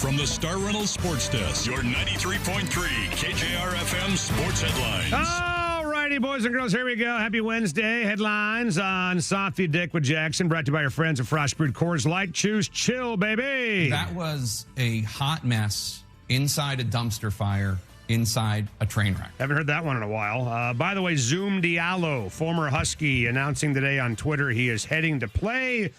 from the Star Reynolds Sports Desk. Your 93.3 KJR FM Sports Headlines. All righty, boys and girls, here we go. Happy Wednesday. Headlines on Softy Dick with Jackson, brought to you by our friends at Frost Brewed Coors Light. Choose chill, baby. That was a hot mess inside a dumpster fire, inside a train wreck. Haven't heard that one in a while. By the way, Zoom Diallo, former Husky, announcing today on Twitter he is heading to play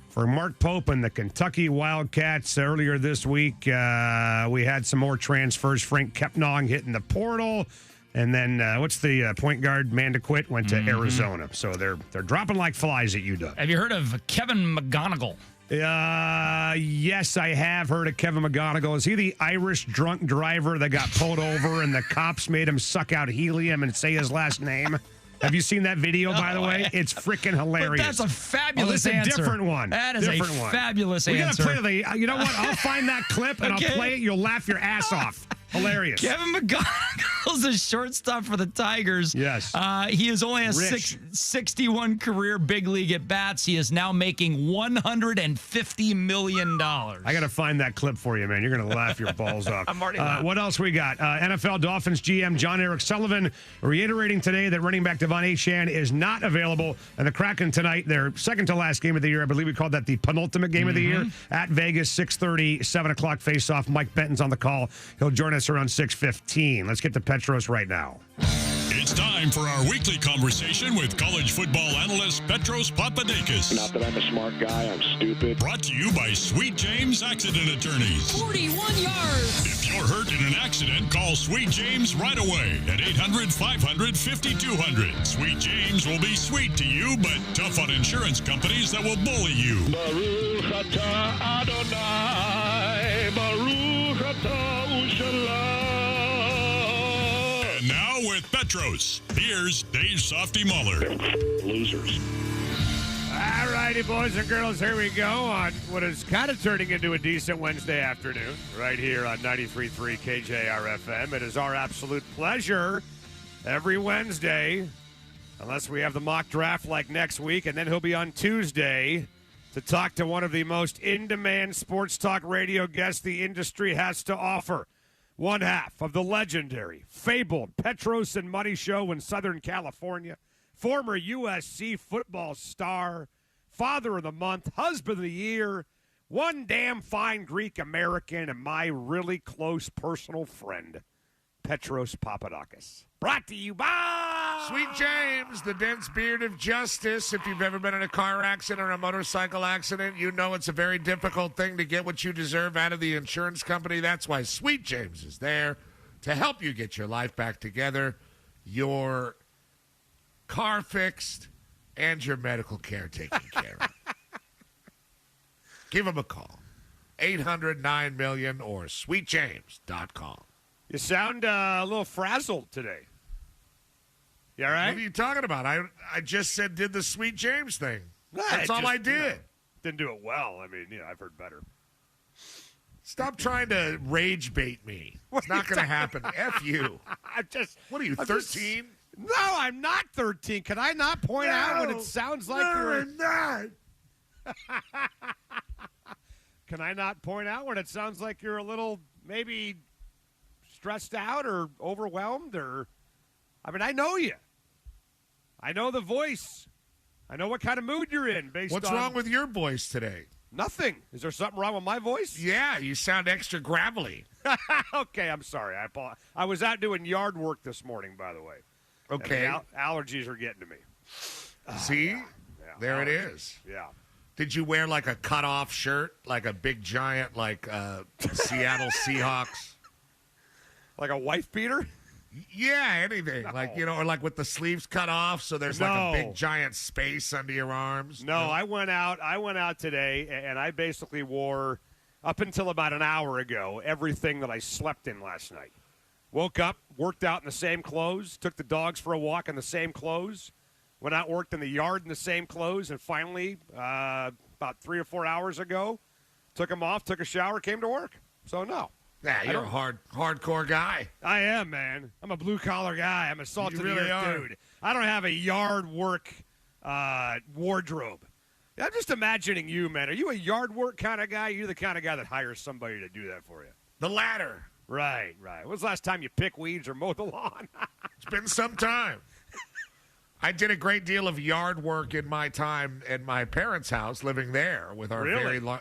for Mark Pope and the Kentucky Wildcats. Earlier this week, we had some more transfers. Frank Kepnong hitting the portal. And then, what's the point guard, Mandaquit, went to Arizona. So they're dropping like flies at UW. Have you heard of Kevin McGonigal? Yes, I have heard of Kevin McGonigal. Is he the Irish drunk driver that got pulled over and the cops made him suck out helium and say his last name? Have you seen that video, by the way? It's freaking hilarious. But that's a fabulous answer. That's a different one. That is fabulous answer. We got to play you know what? I'll find that clip and I'll play it. You'll laugh your ass off. Hilarious. Kevin McGonigal's a shortstop for the Tigers. Yes. He is only a 61 career big league at bats. He is now making $150 million. I got to find that clip for you, man. You're going to laugh your balls off. I'm already laughing. What else we got? NFL Dolphins GM John Eric Sullivan reiterating today that running back Devon Achane is not available. And the Kraken tonight, their second to last game of the year, I believe we called that the penultimate game of the year, at Vegas, 6:30, 7 o'clock face-off. Mike Benton's on the call. He'll join us around 6:15. Let's get to Petros right now. It's time for our weekly conversation with college football analyst Petros Papadakis. Not that I'm a smart guy, I'm stupid. Brought to you by Sweet James Accident Attorneys. 41 yards. If you're hurt in an accident, call Sweet James right away at 800-500-5200. Sweet James will be sweet to you, but tough on insurance companies that will bully you. Baruch atah Adonai, Baruch atah Ushalayim. And now with Petros, here's Dave Softy Muller. Losers. All righty, boys and girls, here we go on what is kind of turning into a decent Wednesday afternoon right here on 93.3 KJR FM. It is our absolute pleasure every Wednesday, unless we have the mock draft like next week, and then he'll be on Tuesday to talk to one of the most in-demand sports talk radio guests the industry has to offer. One half of the legendary, fabled Petros and Money Show in Southern California, former USC football star, father of the month, husband of the year, one damn fine Greek American, and my really close personal friend, Petros Papadakis. Brought to you by Sweet James, the dense beard of justice. If you've ever been in a car accident or a motorcycle accident, you know it's a very difficult thing to get what you deserve out of the insurance company. That's why Sweet James is there to help you get your life back together, your car fixed, and your medical care taken care of. Give them a call. 800-9-million or sweetjames.com. You sound a little frazzled today. You all right? What are you talking about? I just said did the Sweet James thing. That's all I did. You know, didn't do it well. I mean, I've heard better. Stop trying to rage bait me. It's not going to happen. F you. What are you, 13? No, I'm not 13. Can I not point out when it sounds like you're not. Can I not point out when it sounds like you're a little maybe stressed out or overwhelmed? I know you. I know the voice. I know what kind of mood you're in. What's wrong with your voice today? Nothing. Is there something wrong with my voice? Yeah, you sound extra gravelly. Okay, I'm sorry. I was out doing yard work this morning, by the way. Okay. And the allergies are getting to me. See? Yeah, there allergies. it is. Yeah. Did you wear like a cutoff shirt, like a big giant, like Seattle Seahawks? Like a wife beater? Yeah, anything. No. Like, or like with the sleeves cut off, so there's like a big giant space under your arms. No, I went out today, and I basically wore, up until about an hour ago, everything that I slept in last night. Woke up, worked out in the same clothes, took the dogs for a walk in the same clothes, went out and worked in the yard in the same clothes, and finally, about 3 or 4 hours ago, took them off, took a shower, came to work. So, no. Yeah, you're a hardcore guy. I am, man. I'm a blue-collar guy. I'm a salt-to-the-earth dude. I don't have a yard work wardrobe. I'm just imagining you, man. Are you a yard work kind of guy? You're the kind of guy that hires somebody to do that for you. The latter. Right. When was the last time you pick weeds or mow the lawn? It's been some time. I did a great deal of yard work in my time at my parents' house, living there with our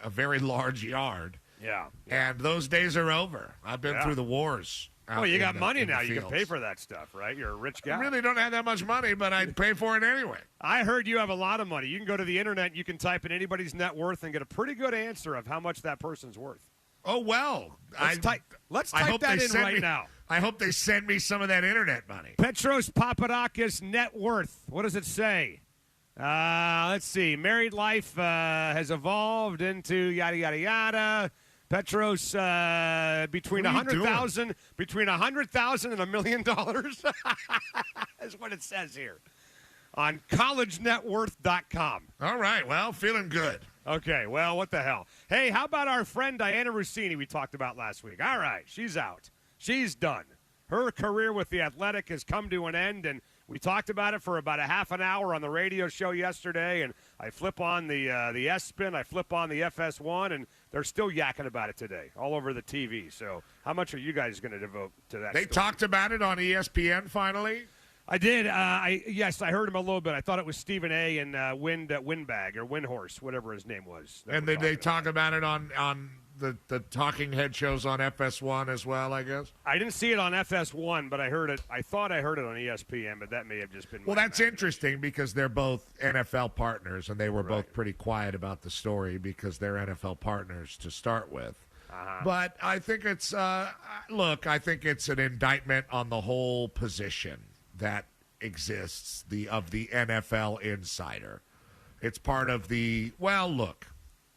very large yard. Yeah. And those days are over. I've been through the wars. Well, you got money now. You can pay for that stuff, right? You're a rich guy. I really don't have that much money, but I'd pay for it anyway. I heard you have a lot of money. You can go to the internet, you can type in anybody's net worth and get a pretty good answer of how much that person's worth. Oh, well. Let's type that in right now. I hope they send me some of that internet money. Petros Papadakis net worth. What does it say? Let's see. Married life has evolved into yada, yada, yada. Petros between $100,000 and $1 million is what it says here on collegenetworth.com. All right. Well, feeling good. Okay. Well, what the hell? Hey, how about our friend Diana Rossini we talked about last week? All right. She's out. She's done. Her career with The Athletic has come to an end, and we talked about it for about a half an hour on the radio show yesterday, and I flip on the S-Spin, I flip on the FS1, and they're still yakking about it today, all over the TV. So how much are you guys going to devote to that? They talked about it on ESPN finally? I did. Yes, I heard him a little bit. I thought it was Stephen A. and Windbag or Windhorse, whatever his name was. And did they talk about it on the talking head shows on FS1 as well, I guess? I didn't see it on FS1, but I heard it. I thought I heard it on ESPN, but that may have just been. Well, that's interesting because they're both NFL partners, and they were both pretty quiet about the story because they're NFL partners to start with. But I think it's I think it's an indictment on the whole position that exists of the NFL insider. It's part of the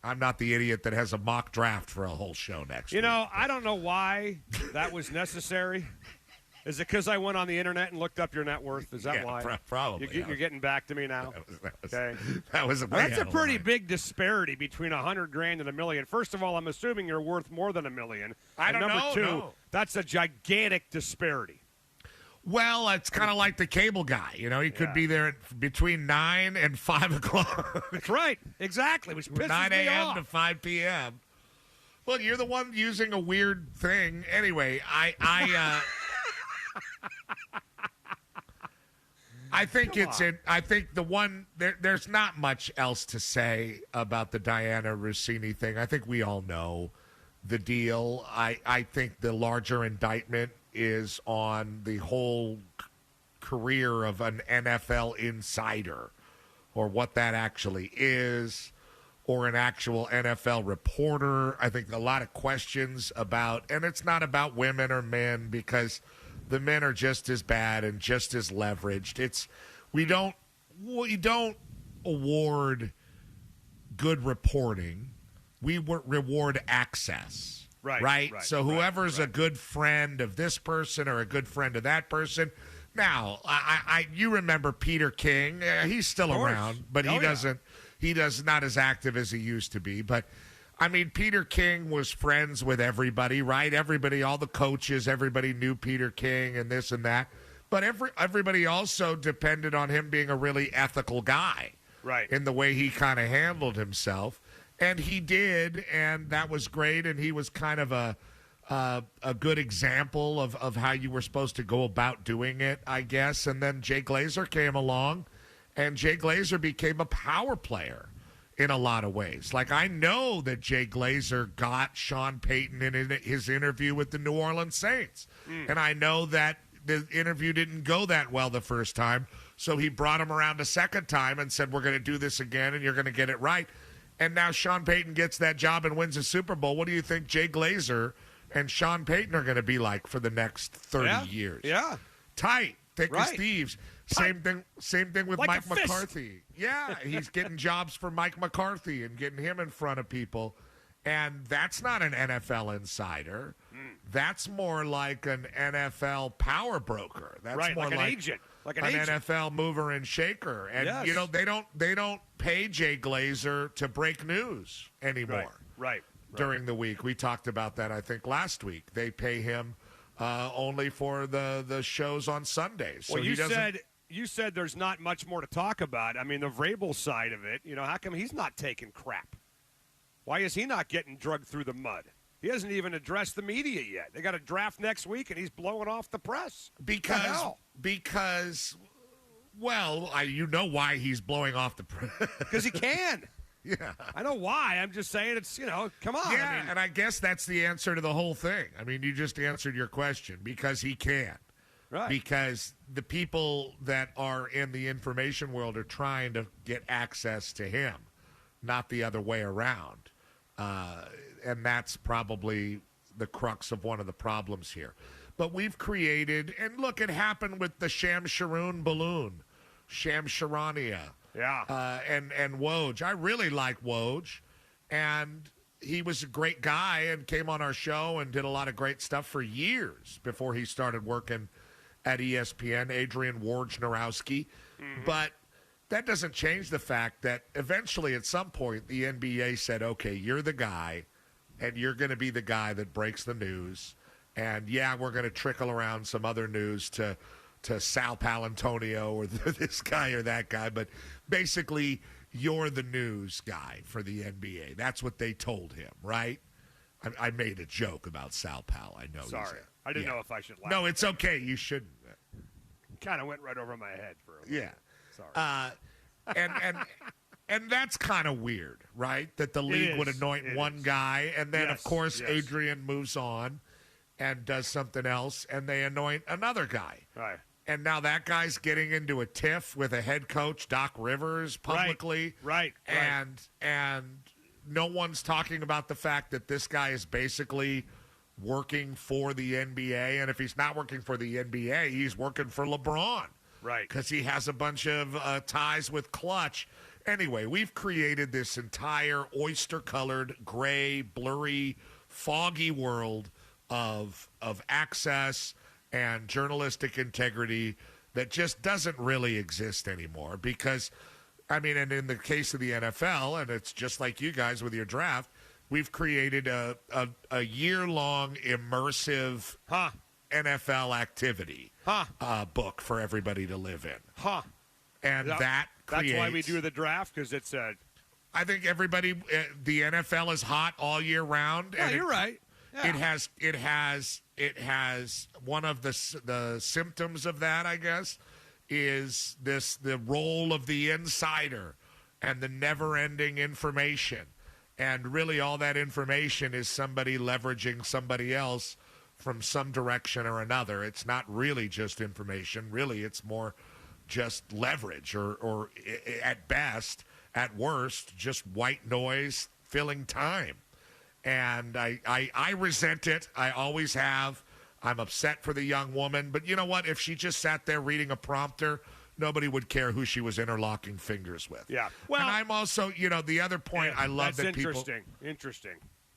I'm not the idiot that has a mock draft for a whole show next week. I don't know why that was necessary. Is it because I went on the internet and looked up your net worth? Is that why? Probably. You're getting back to me now. That was that's a pretty big disparity between $100,000 and $1 million. First of all, I'm assuming you're worth more than $1 million. I don't know. Number two, that's a gigantic disparity. Well, it's kind of like the cable guy. He could be there between 9 and 5 o'clock. That's right. Exactly. Which pisses 9 me a.m. off. to 5 p.m. Well, you're the one using a weird thing. Anyway, I think I think the one there's not much else to say about the Diana Rossini thing. I think we all know the deal. I think the larger indictment is on the whole career of an NFL insider, or what that actually is, or an actual NFL reporter. I think a lot of questions about, and it's not about women or men, because the men are just as bad and just as leveraged. We don't award good reporting. We reward access. Right. So whoever's a good friend of this person or a good friend of that person. Now, you remember Peter King? He's still around, but he's not as active as he used to be. But I mean, Peter King was friends with everybody, right? Everybody, all the coaches, everybody knew Peter King and this and that. But everybody also depended on him being a really ethical guy, right? In the way he kind of handled himself. And he did, and that was great, and he was kind of a good example of how you were supposed to go about doing it, I guess. And then Jay Glazer came along, and Jay Glazer became a power player in a lot of ways. Like, I know that Jay Glazer got Sean Payton in his interview with the New Orleans Saints. And I know that the interview didn't go that well the first time, so he brought him around a second time and said, we're going to do this again, and you're going to get it right. And now Sean Payton gets that job and wins a Super Bowl. What do you think Jay Glazer and Sean Payton are going to be like for the next 30 years? Yeah. Tight, thick as thieves. Same thing with Mike McCarthy. Yeah, he's getting jobs for Mike McCarthy and getting him in front of people. And that's not an NFL insider. That's more like an NFL power broker. That's more like an agent. Like an agent. NFL mover and shaker. And they don't pay Jay Glazer to break news anymore. Right. During the week. We talked about that, I think, last week. They pay him only for the shows on Sundays. Well, you said you said there's not much more to talk about. I mean, the Vrabel side of it, how come he's not taking crap? Why is he not getting drugged through the mud? He hasn't even addressed the media yet. They got a draft next week, and he's blowing off the press. Because, well, you know why he's blowing off the press. Because he can. Yeah. I know why. I'm just saying it's, come on. Yeah, and I guess that's the answer to the whole thing. I mean, you just answered your question. Because he can. Right. Because the people that are in the information world are trying to get access to him, not the other way around. And that's probably the crux of one of the problems here. But we've created, and look, it happened with the Shamsharoon balloon, Shamsharania. Yeah. And Woj. I really like Woj. And he was a great guy and came on our show and did a lot of great stuff for years before he started working at ESPN, Adrian Wojnarowski. Mm-hmm. But that doesn't change the fact that eventually at some point the NBA said, okay, you're the guy, and you're going to be the guy that breaks the news. And, yeah, we're going to trickle around some other news to Sal Palantonio or this guy or that guy. But basically, you're the news guy for the NBA. That's what they told him, right? I made a joke about Sal Pal. I know. Sorry. I didn't know if I should laugh. No, it's okay. You shouldn't. Kind of went right over my head for a little Yeah. Sorry. And that's kind of weird, right? That the league would anoint one guy, and then, of course, Adrian moves on and does something else, and they anoint another guy. Right. And now that guy's getting into a tiff with a head coach, Doc Rivers, publicly. Right. And no one's talking about the fact that this guy is basically working for the NBA. And if he's not working for the NBA, he's working for LeBron. Right. Because he has a bunch of ties with Clutch. Anyway, we've created this entire oyster-colored, gray, blurry, foggy world of access and journalistic integrity that just doesn't really exist anymore. Because, I mean, and in the case of the NFL, and it's just like you guys with your draft, we've created a year-long immersive NFL activity book for everybody to live in. And that's why we do the draft, because it's I think everybody, the NFL is hot all year round. Yeah, and you're right. Yeah. It has one of the symptoms of that, I guess, is the role of the insider and the never-ending information. And really all that information is somebody leveraging somebody else from some direction or another. It's not really just information. Really, it's more just leverage or at best, at worst, just white noise filling time. And I resent it. I always have. I'm upset for the young woman. But you know what? If she just sat there reading a prompter, nobody would care who she was interlocking fingers with. Yeah. Well, and I'm also, the other point I love that people. Interesting.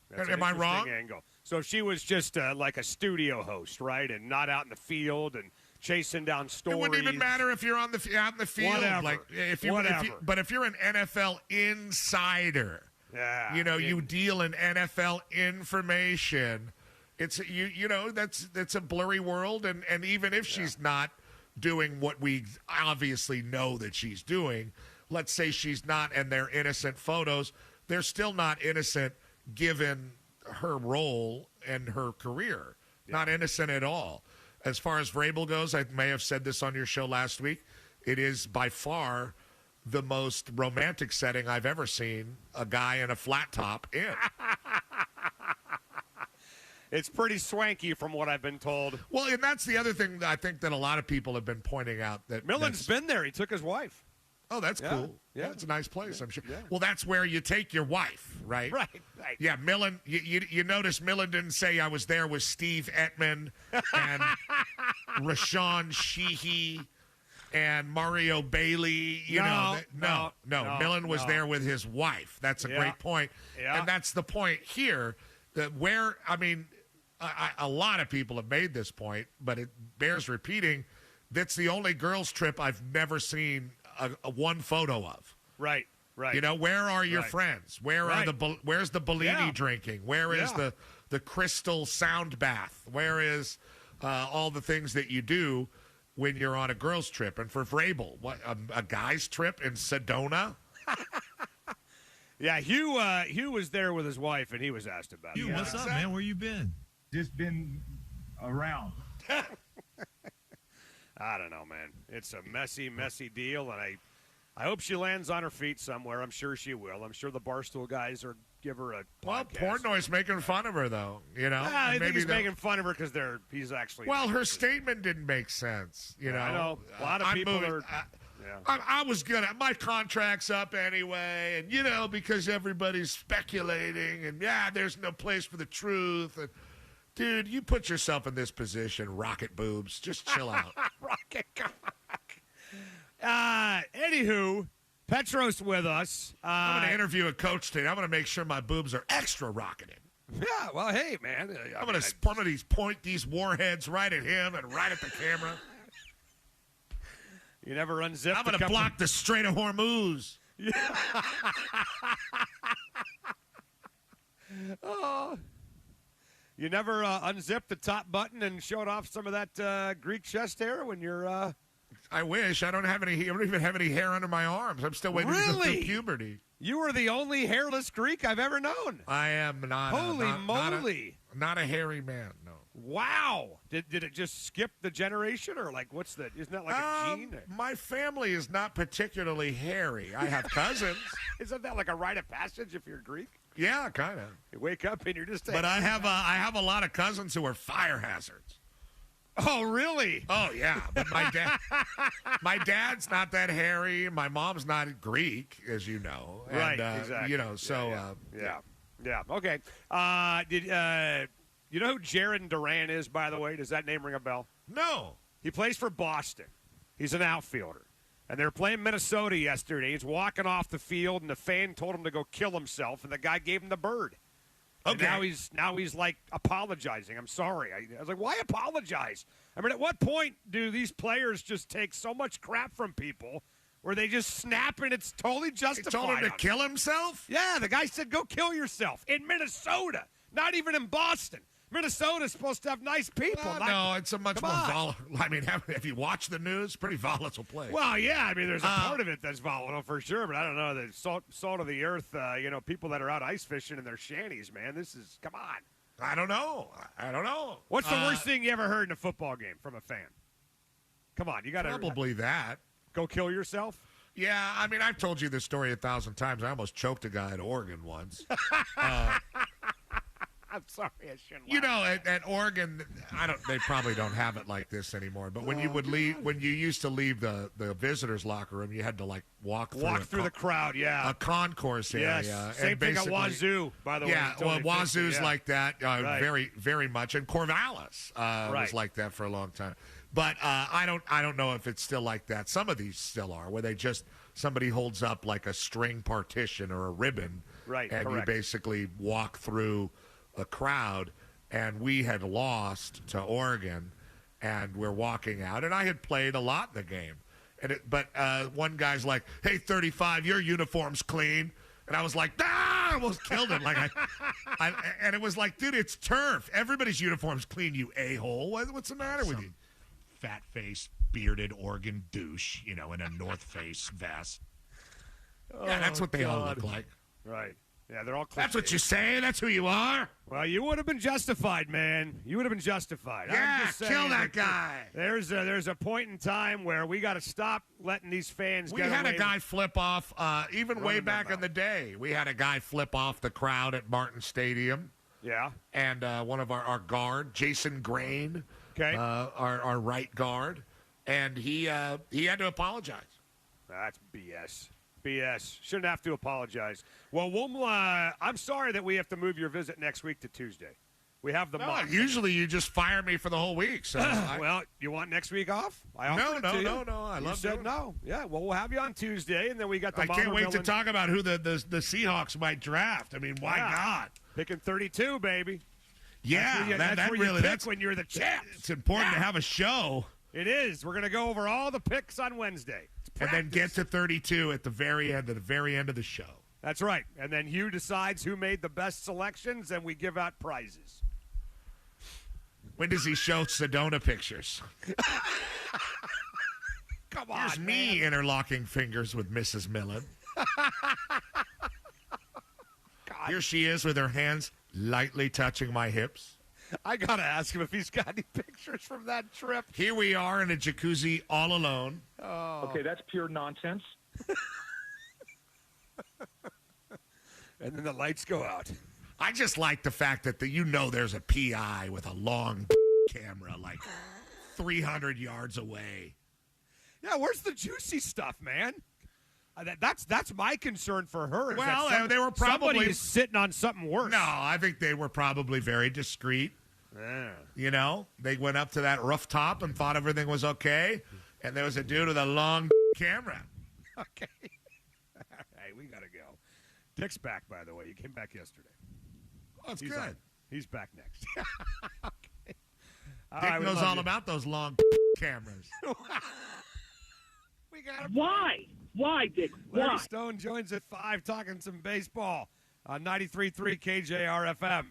That's Am I wrong? Angle. So she was just like a studio host, right? And not out in the field and chasing down stories. It wouldn't even matter if you're out in the field. Whatever. Like if you're an NFL insider, you deal in NFL information. It's that's a blurry world, and even if she's not doing what we obviously know that she's doing, let's say she's not, and they're innocent photos, they're still not innocent given her role and her career. Not innocent at all. As far as Vrabel goes, I may have said this on your show last week, it is by far the most romantic setting I've ever seen a guy in a flat top in. It's pretty swanky from what I've been told. Well, and that's the other thing that I think that a lot of people have been pointing out. That Millen's been there. He took his wife. Oh, that's cool. Yeah, it's a nice place, I'm sure. Yeah. Well, that's where you take your wife, right? Right. Yeah, Millen, you notice Millen didn't say I was there with Steve Ettman and Rashawn Sheehy and Mario Bailey. No. Millen was there with his wife. That's a great point. Yeah. And that's the point here. A lot of people have made this point, but it bears repeating. That's the only girls' trip I've never seen a one photo of. Right. Where are your friends? Where's the Bellini drinking? Where is the crystal sound bath? Where is all the things that you do? when you're on a girls' trip. And for Vrabel, what a guy's trip in Sedona? Yeah, Hugh was there with his wife, and he was asked about it. Hugh, what's up, man? Where you been? Just been around. I don't know, man. It's a messy, messy deal, and I hope she lands on her feet somewhere. I'm sure she will. I'm sure the Barstool guys are give her a Well, podcast. Portnoy's making fun of her, though. I think he's making fun of her because he's actually. Well, her statement didn't make sense. I know. A lot of people are. I was gonna. My contract's up anyway, and because everybody's speculating, and there's no place for the truth. And dude, you put yourself in this position, rocket boobs. Just chill out. Rocket cock. Anywho, Petros with us. I'm gonna interview a coach today. I'm gonna make sure my boobs are extra rocketed. Yeah. Well, hey, man. I'm gonna point these warheads right at him and right at the camera. You never unzip. I'm going to block the Strait of Hormuz. Yeah. Oh. You never unzipped the top button and showed off some of that Greek chest hair when you're. I wish. I don't even have any hair under my arms. I'm still waiting to go through puberty. You are the only hairless Greek I've ever known. I am not. Holy moly! Not a hairy man. No. Wow. Did it just skip the generation, or what's that? Isn't that like a gene? My family is not particularly hairy. I have cousins. Isn't that like a rite of passage if you're Greek? Yeah, kind of. You wake up and you're just. But I have a lot of cousins who are fire hazards. Oh, really? Oh, yeah. But my dad's not that hairy. My mom's not Greek, as you know. Right. And, exactly. Yeah. Okay. You know who Jaron Duran is, by the way? Does that name ring a bell? No. He plays for Boston. He's an outfielder. And they were playing Minnesota yesterday. He's walking off the field, and the fan told him to go kill himself, and the guy gave him the bird. Okay. And now he's like apologizing. I'm sorry. I was like, why apologize? I mean, at what point do these players just take so much crap from people where they just snap and it's totally justified? He told him to kill himself? Yeah, the guy said, go kill yourself in Minnesota, not even in Boston. Minnesota's supposed to have nice people. No, it's a much more volatile. I mean, have you watched the news? Pretty volatile place. Well, yeah. I mean, there's a part of it that's volatile for sure, but I don't know. The salt of the earth, people that are out ice fishing in their shanties, man. Come on. I don't know. What's the worst thing you ever heard in a football game from a fan? Come on, you got to. Probably that. Go kill yourself? Yeah, I mean, I've told you this story 1,000 times. I almost choked a guy at Oregon once. I'm sorry, I shouldn't. At Oregon, they probably don't have it like this anymore. But when you used to leave the visitors' locker room, you had to walk through the crowd, a concourse area. Yes. Same thing at Wazoo, by the way. Yeah, well, Wazoo's like that, very, very much, and Corvallis was like that for a long time. But I don't know if it's still like that. Some of these still are, where somebody holds up like a string partition or a ribbon, right? And correct. you basically walk through a crowd, and we had lost to Oregon, and we're walking out, and I had played a lot in the game, but one guy's like, "Hey, 35, your uniform's clean," and I was like, "Ah!" I almost killed him. And it was like, dude, it's turf. Everybody's uniform's clean. You a-hole. What's the matter with you? Fat-faced, bearded Oregon douche, in a North Face vest. Yeah, that's what they all look like. Right. Yeah, they're all. That's what you say. That's who you are. Well, you would have been justified, man. You would have been justified. Yeah, I'm just saying kill that guy. There's a point in time where we got to stop letting these fans. We had a guy flip off, even way back in the day. We had a guy flip off the crowd at Martin Stadium. Yeah, and one of our guard, Jason Grain, our right guard, and he had to apologize. That's BS. BS. Shouldn't have to apologize. Well, I'm sorry that we have to move your visit next week to Tuesday. We have the month. Usually you just fire me for the whole week. So well, you want next week off? No. I love said no. Yeah, well, we'll have you on Tuesday, and then we got the. I can't wait to talk about who the Seahawks might draft. I mean, why not? Picking 32, baby. Yeah, that's where you pick when you're the champ. It's important to have a show. It is. We're going to go over all the picks on Wednesday. And then get to 32 at the very end of the show. That's right. And then Hugh decides who made the best selections, and we give out prizes. When does he show Sedona pictures? Come on, Here's me interlocking fingers with Mrs. Millen. Here she is with her hands lightly touching my hips. I got to ask him if he's got any pictures from that trip. Here we are in a jacuzzi all alone. Oh. Okay, that's pure nonsense. And then the lights go out. I just like the fact that there's a PI with a long camera like 300 yards away. Yeah, where's the juicy stuff, man? That's my concern for her. is Well, that they were probably somebody is sitting on something worse. No, I think they were probably very discreet. Yeah. They went up to that rooftop and thought everything was okay, and there was a dude with a long camera. Okay. Hey, we got to go. Dick's back, by the way. You came back yesterday. Oh, it's He's good. on. He's back next. Okay. Dick knows all about those long cameras. We got Why? Why, Dick? Larry Why? Stone joins at 5 talking some baseball on 93.3 KJR FM.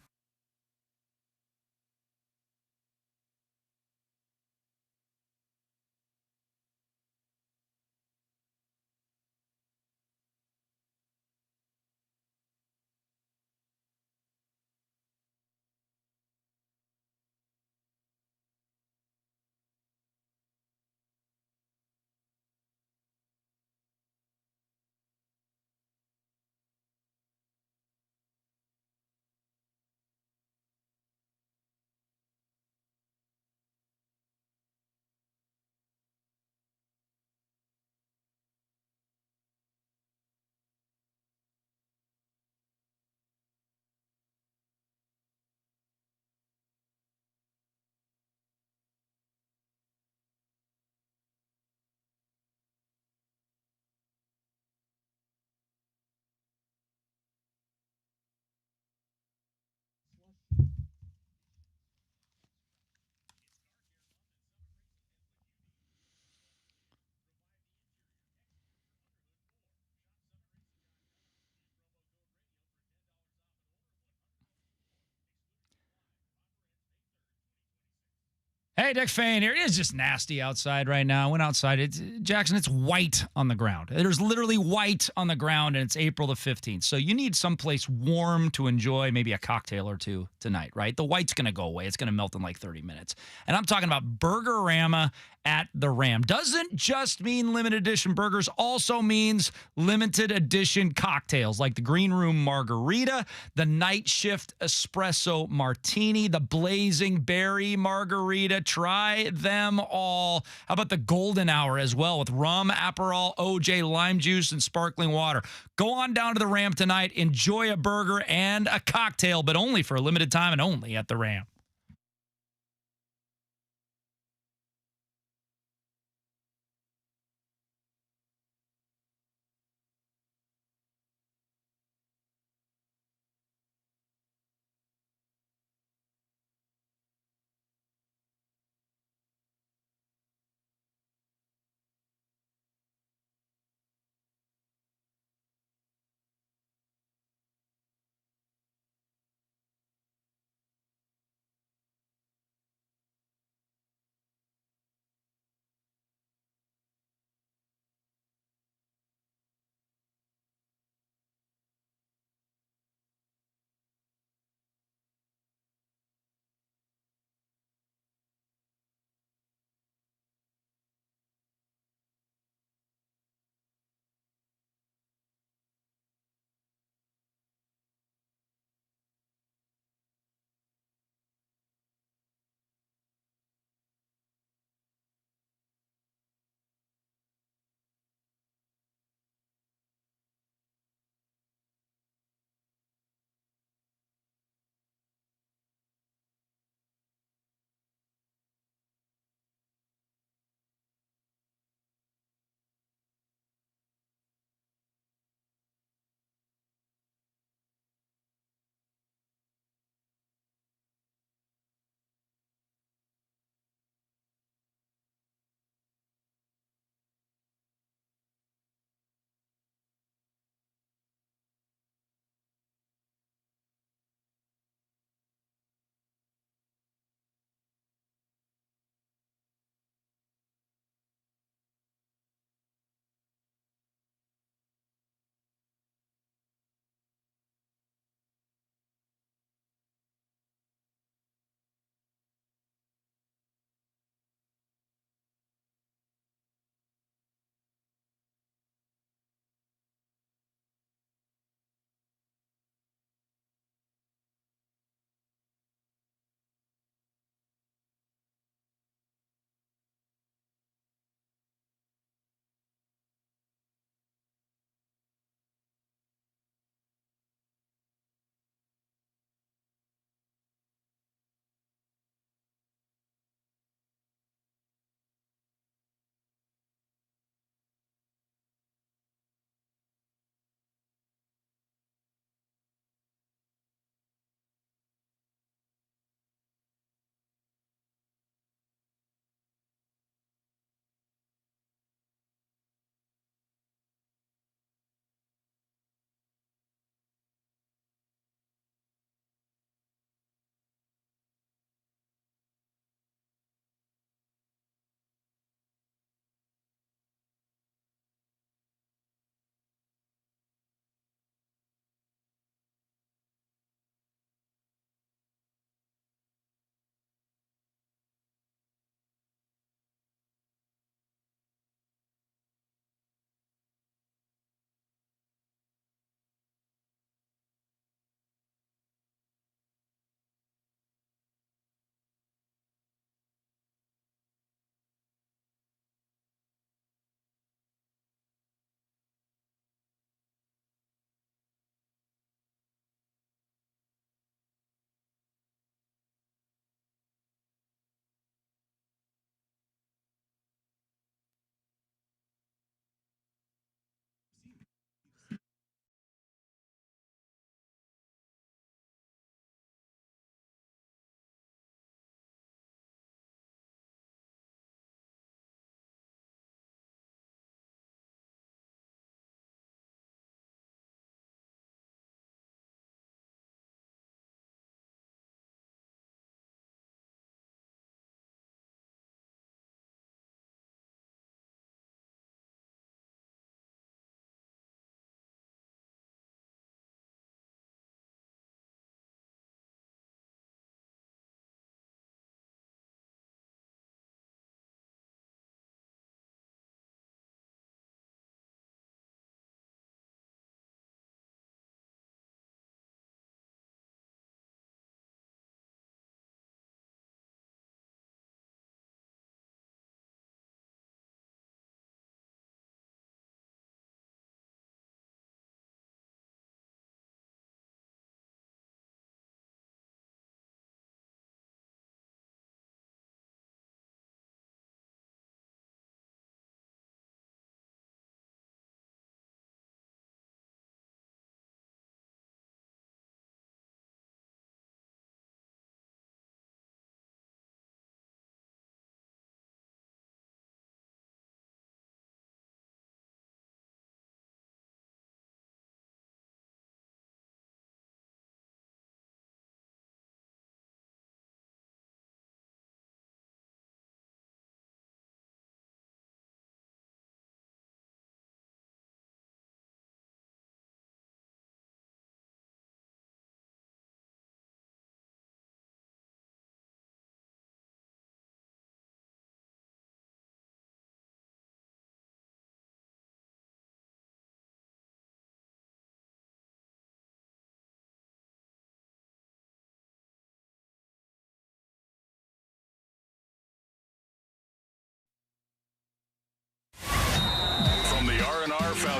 Hey, Dick Fain here. It is just nasty outside right now. I went outside. Jackson, it's white on the ground. There's literally white on the ground, and it's April the 15th. So you need someplace warm to enjoy maybe a cocktail or two tonight, right? The white's going to go away. It's going to melt in like 30 minutes. And I'm talking about Burgerama at the Ram. Doesn't just mean limited edition burgers, also means limited edition cocktails like the Green Room Margarita, the Night Shift Espresso Martini, the Blazing Berry Margarita. Try them all. How about the Golden Hour as well with rum, Aperol, OJ, lime juice, and sparkling water. Go on down to the Ram tonight. Enjoy a burger and a cocktail, but only for a limited time and only at the Ram.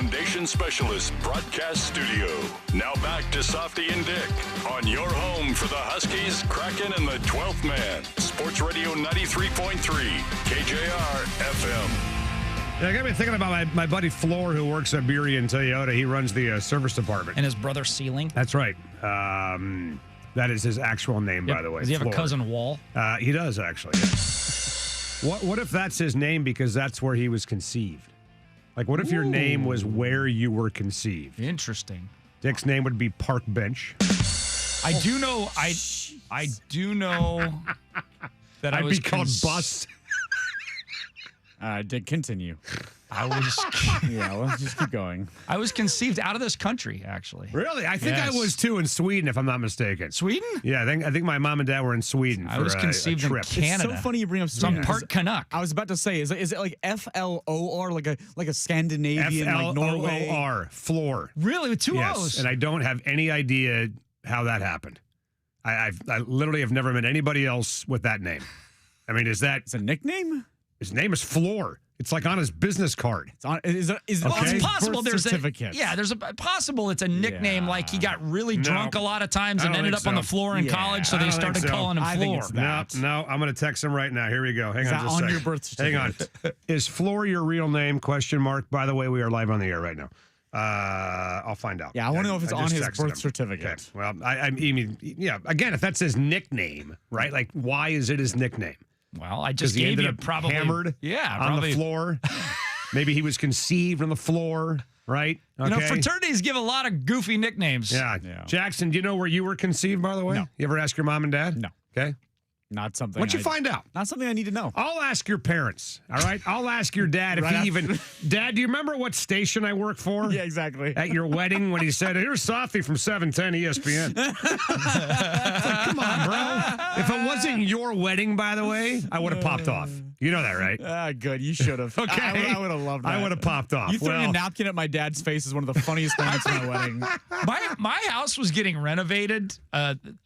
Foundation Specialist Broadcast Studio. Now back to Softy and Dick on your home for the Huskies, Kraken, and the 12th man. Sports Radio 93.3 KJR FM. Yeah, I got me thinking about my buddy Floor, who works at Beery and Toyota. He runs the service department. And his brother Sealing? That's right. That is his actual name, by the way. Does he have Floor. a cousin Wall? He does, actually. What if that's his name because that's where he was conceived? Like, what if your name was where you were conceived? Interesting. Dick's name would be Park Bench. I do know that I'd be called Bus. Dick, continue. I was. Yeah, let's just keep going. I was conceived out of this country, actually. Really? I think I was too in Sweden, if I'm not mistaken. Sweden? Yeah, I think my mom and dad were in Sweden. I was conceived a in trip. Canada. It's so funny you bring up Sweden. I'm part Canuck. I was about to say, is it like FLOR, like a Scandinavian, like Norway? FLOR, Floor. Really, with two Yes, O's? and I don't have any idea how that happened. I literally have never met anybody else with that name. I mean, is that... It's a nickname? His name is Floor. It's like on his business card. It's on. Is okay? It's possible Birth certificate. There's a possible it's a nickname, like he got really drunk a lot of times and ended up on the floor in college, so they started calling him Floor. No, I'm going to text him right now. Here we go. Hang is on that just a on second. your birth certificate? Hang on. Is Floor your real name? Question mark. By the way, we are live on the air right now. I'll find out. Yeah, I want to know if it's on his texted birth him. certificate. Okay. Well, I mean, yeah. Again, if that's his nickname, right? Like, why is it his nickname? Well, I just he gave ended you up probably hammered on the floor. Maybe he was conceived on the floor, right? Okay. You know, fraternities give a lot of goofy nicknames. Yeah. Jackson, do you know where you were conceived, by the way? No. You ever ask your mom and dad? No. Okay. Not something. What'd you find out? Not something I need to know. I'll ask your parents, all right? I'll ask your dad if he even... Dad, do you remember what station I work for? Yeah, exactly. At your wedding when he said, here's Softy from 710 ESPN. Like, come on, bro. If it wasn't your wedding, by the way, I would have popped off. You know that, right? Good. You should have. Okay. I would have loved that. I would have popped off. You throwing a napkin at my dad's face is one of the funniest moments of my wedding. My house was getting renovated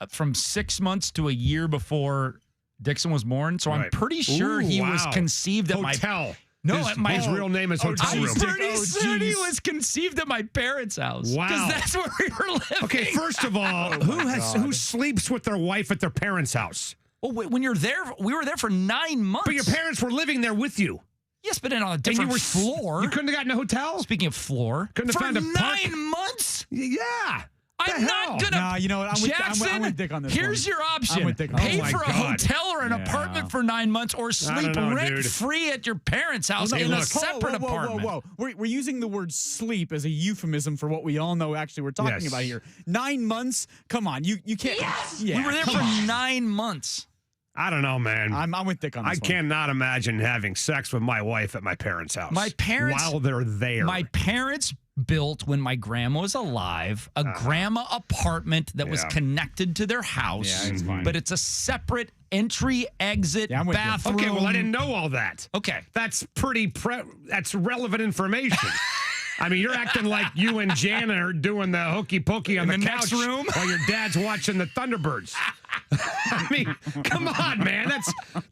from 6 months to a year before Dixon was born, so I'm pretty sure he was conceived at Hotel. No, his real name is Hotel Room. I'm pretty certain he was conceived at my parents' house. Wow. Because that's where we were living. Okay, first of all, who sleeps with their wife at their parents' house? Well, when you're there, we were there for 9 months. But your parents were living there with you. Yes, but on a different floor. You couldn't have gotten a hotel? Speaking of floor. Couldn't have found a park? 9 months? Yeah. I'm not gonna. Nah, you know what? Jackson, I'm with Dick on this here's one. your option: I'm with Dick on pay this for one. a hotel or an apartment for 9 months, or sleep rent free at your parents' house in a separate apartment. Whoa. We're using the word sleep as a euphemism for what we all know. Actually, we're talking about here. 9 months. Come on, you can't. Yes, yeah, we were there for 9 months. I don't know, man. I'm with Dick on this I cannot imagine having sex with my wife at my parents' house. My parents, while they're there. My parents built, when my grandma was alive, a grandma apartment that was connected to their house. Yeah, it's fine. But it's a separate entry, exit, bathroom. Okay, well, I didn't know all that. Okay. That's pretty, that's relevant information. I mean, you're acting like you and Jana are doing the hokey pokey on the couch next room while your dad's watching the Thunderbirds. I mean, come on, man.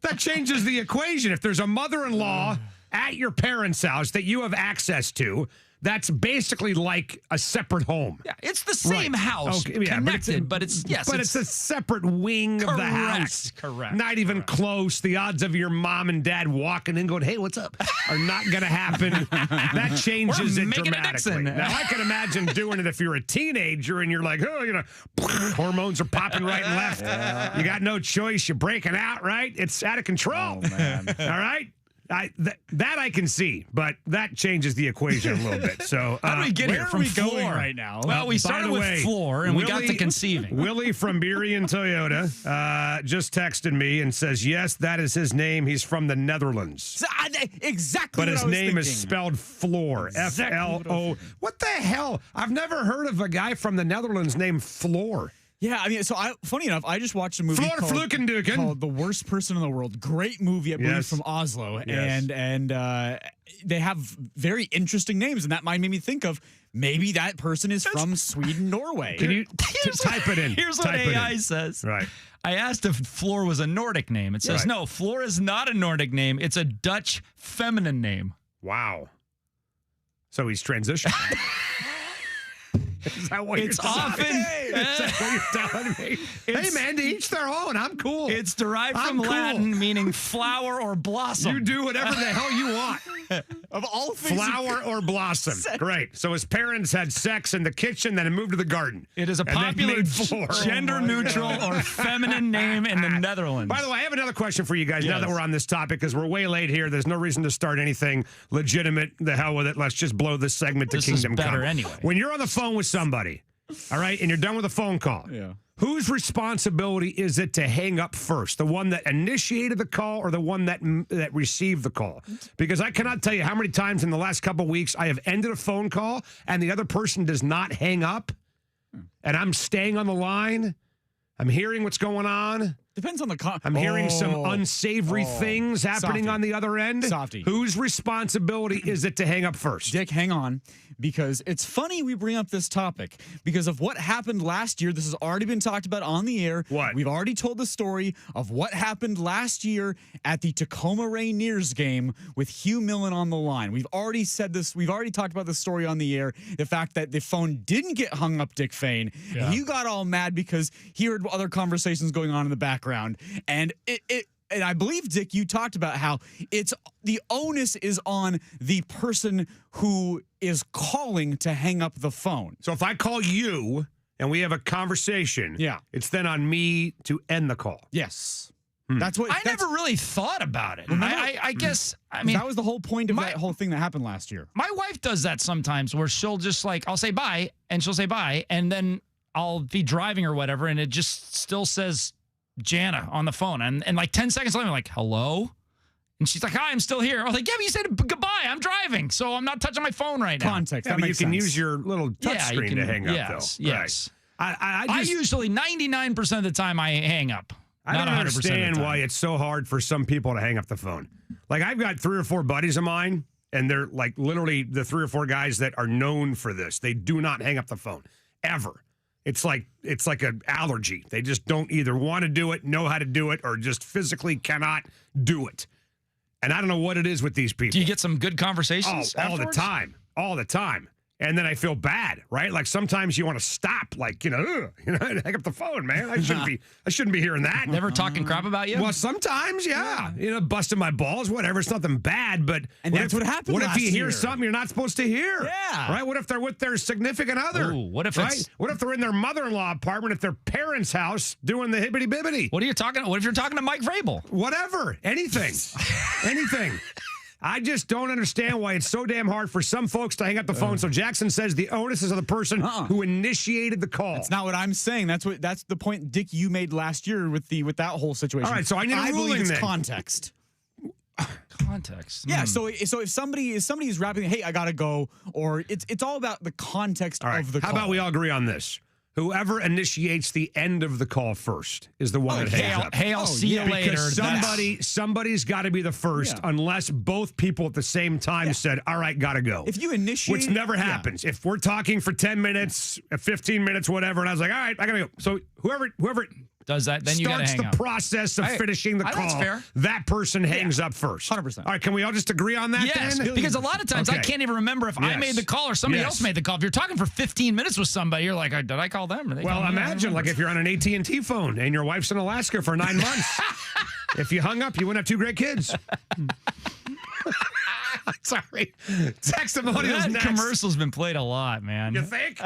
That changes the equation. If there's a mother-in-law at your parents' house that you have access to, that's basically like a separate home. Yeah, it's the same house, connected, but it's a separate wing of the house. Correct. Not even close. The odds of your mom and dad walking in going, "Hey, what's up?" are not going to happen. That changes it dramatically. Now, I can imagine doing it if you're a teenager and you're like, oh, you know, hormones are popping right and left. Yeah. You got no choice. You're breaking out, right? It's out of control. Oh, man. All right? That I can see, but that changes the equation a little bit. So how do we get here from floor going right now? Well, we started with floor and we got to conceiving. Willie from Beery and Toyota just texted me and says, yes, that is his name. He's from the Netherlands. Exactly. But his name is thinking. spelled Floor. F-L-O. What the hell? I've never heard of a guy from the Netherlands named Floor. Yeah, I mean, funny enough, I just watched a movie called The Worst Person in the World. Great movie, I believe, from Oslo. Yes. And they have very interesting names, and that might make me think of maybe that person is from Sweden, Norway. Can you type it in? Here's what AI says. Right. I asked if Floor was a Nordic name. It says, no, Floor is not a Nordic name. It's a Dutch feminine name. Wow. So he's transitioned. Is that what It's you're telling often. me? Is that what you're telling me? Hey, man, to each their own. I'm cool. It's derived I'm from cool. Latin meaning flower or blossom. You do whatever the hell you want. Of all things, Flower or blossom. Great. So his parents had sex in the kitchen, then moved to the garden. It is a And then popular made four. gender-neutral or feminine name in the Netherlands. By the way, I have another question for you guys now that we're on this topic because we're way late here. There's no reason to start anything legitimate. The hell with it. Let's just blow this segment to This is Kingdom better Come. anyway. When you're on the phone with somebody, all right, and you're done with a phone call, whose responsibility is it to hang up first? The one that initiated the call or the one that received the call? Because I cannot tell you how many times in the last couple of weeks I have ended a phone call and the other person does not hang up, and I'm staying on the line. I'm hearing what's going on. Depends on the I'm hearing some unsavory things happening Softy. on the other end. Softy. Whose responsibility is it to hang up first? Dick, hang on, because it's funny we bring up this topic because of what happened last year. This has already been talked about on the air. What? We've already told the story of what happened last year at the Tacoma Rainiers game with Hugh Millen on the line. We've already said this. We've already talked about this story on the air. The fact that the phone didn't get hung up, Dick Fane. Yeah. You got all mad because he heard other conversations going on in the background. And and I believe, Dick, you talked about how it's the onus is on the person who is calling to hang up the phone. So if I call you and we have a conversation, it's then on me to end the call. Yes. That's what I never really thought about it. I guess, I mean, that was the whole point of that whole thing that happened last year. My wife does that sometimes where she'll just I'll say bye and she'll say bye and then I'll be driving or whatever and it just still says Jana on the phone. And like 10 seconds later, I'm like, hello? And she's like, hi, I'm still here. I was like, yeah, but you said goodbye. I'm driving, so I'm not touching my phone right now. Context. Yeah, but you can use your little touch screen to hang up, yes, though. Yes. Right. I usually 99% of the time I hang up. I Not don't 100% understand of the time. why it's so hard for some people to hang up the phone. Like, I've got 3 or 4 buddies of mine, and they're like literally the 3 or 4 guys that are known for this. They do not hang up the phone, ever. It's like an allergy. They just don't either want to do it, know how to do it, or just physically cannot do it. And I don't know what it is with these people. Do you get some good conversations all the afterwards? time. All the time. And then I feel bad, right? Like sometimes you want to stop, like, hang up the phone, man. I shouldn't be hearing that. Never talking crap about you? Well, sometimes, yeah. Busting my balls, whatever. It's nothing bad, but that's what happened What if last you hear year? something you're not supposed to hear? Yeah. Right? What if they're with their significant other? Ooh, what if right? it's- What if they're in their mother-in-law apartment at their parents' house doing the hibbity-bibbity? What if you're talking to Mike Vrabel? Whatever. Anything. Anything. I just don't understand why it's so damn hard for some folks to hang up the phone. So Jackson says the onus is on the person who initiated the call. That's not what I'm saying. That's the point, Dick, you made last year with that whole situation. All right, so I need a believe ruling it's then. context. Context. Yeah, so if somebody is rapping, hey, I gotta go, or it's all about the context of the How call. about we all agree on this? Whoever initiates the end of the call first is the one that hangs up. Hey, I'll see you later. Because somebody's got to be the first, unless both people at the same time said, all right, got to go. If you initiate... Which never happens. If we're talking for 10 minutes, 15 minutes, whatever, and I was like, all right, I got to go. So whoever does that, then you got to starts hang the up. process of finishing the call, That's fair. that person hangs up first. 100%. All right, can we all just agree on that Yes, then? because a lot of times I can't even remember if I Yes. made the call or somebody Yes. else made the call. If you're talking for 15 minutes with somebody, you're like, did I call them? Or they Well, call me? I don't imagine remember. like if you're on an AT&T phone and your wife's in Alaska for 9 months. If you hung up, you wouldn't have 2 great kids. Sorry. Testimonials That next. commercial's been played a lot, man. You think?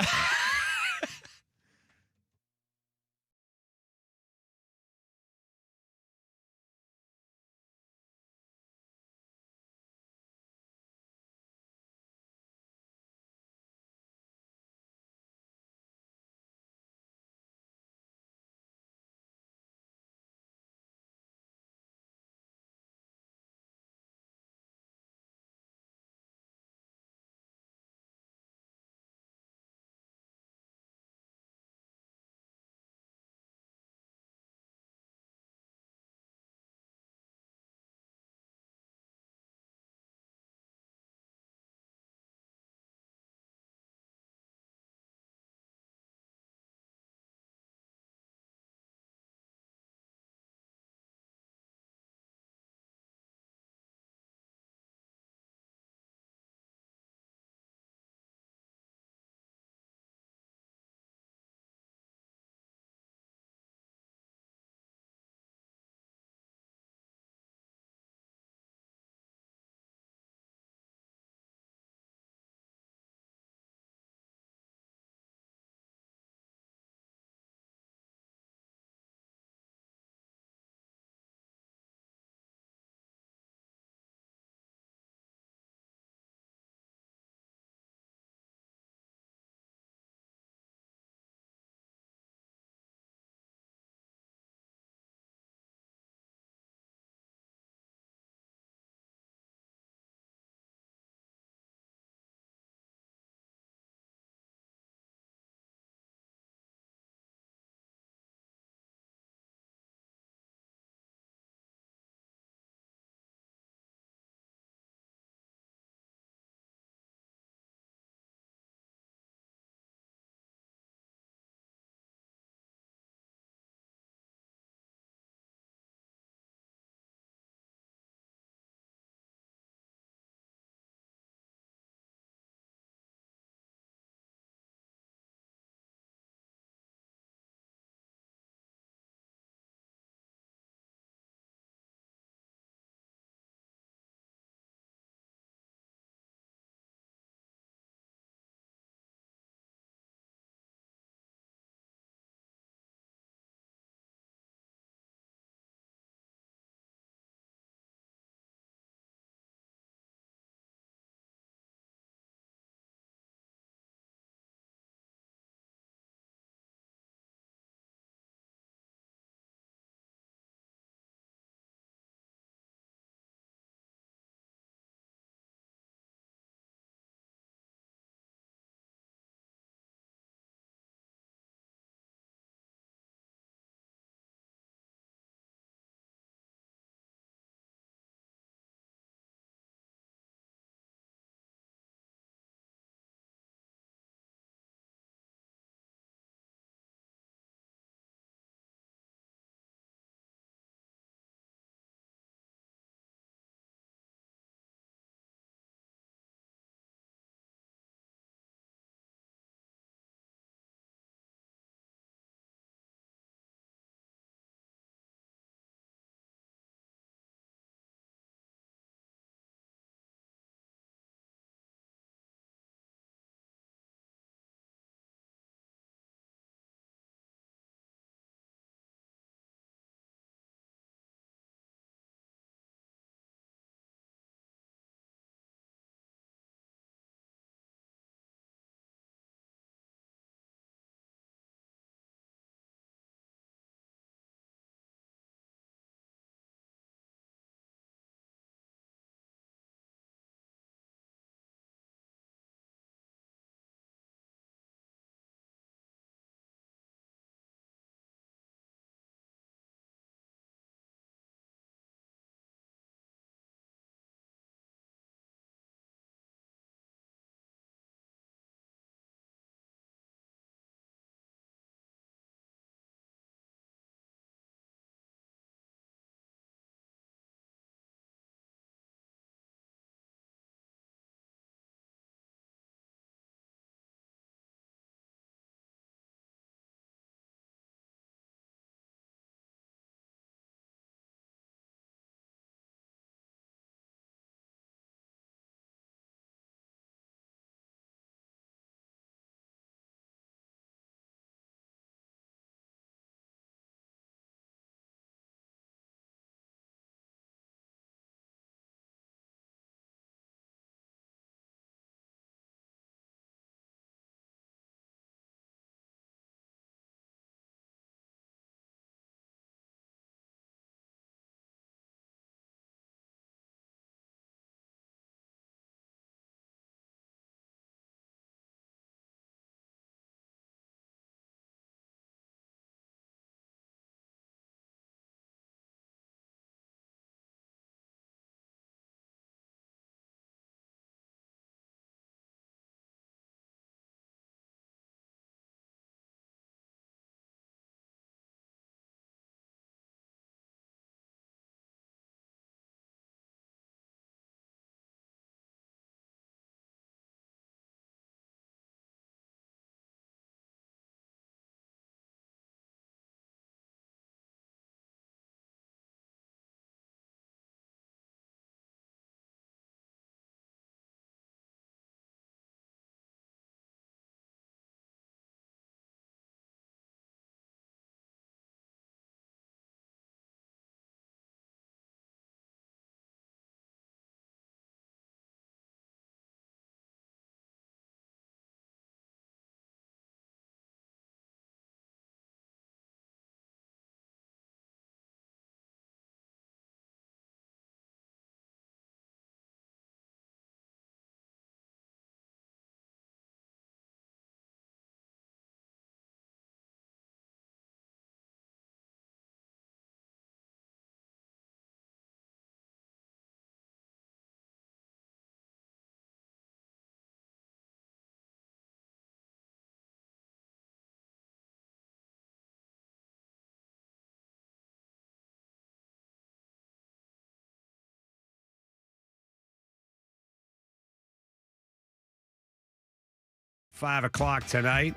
5 o'clock tonight.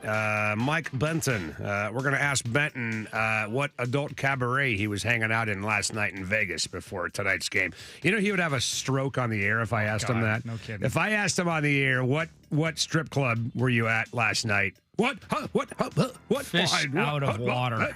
Mike Benton. We're going to ask Benton what adult cabaret he was hanging out in last night in Vegas before tonight's game. You know, he would have a stroke on the air if I asked him that. No kidding. If I asked him on the air, what strip club were you at last night? What? Huh? What? Fish out of water.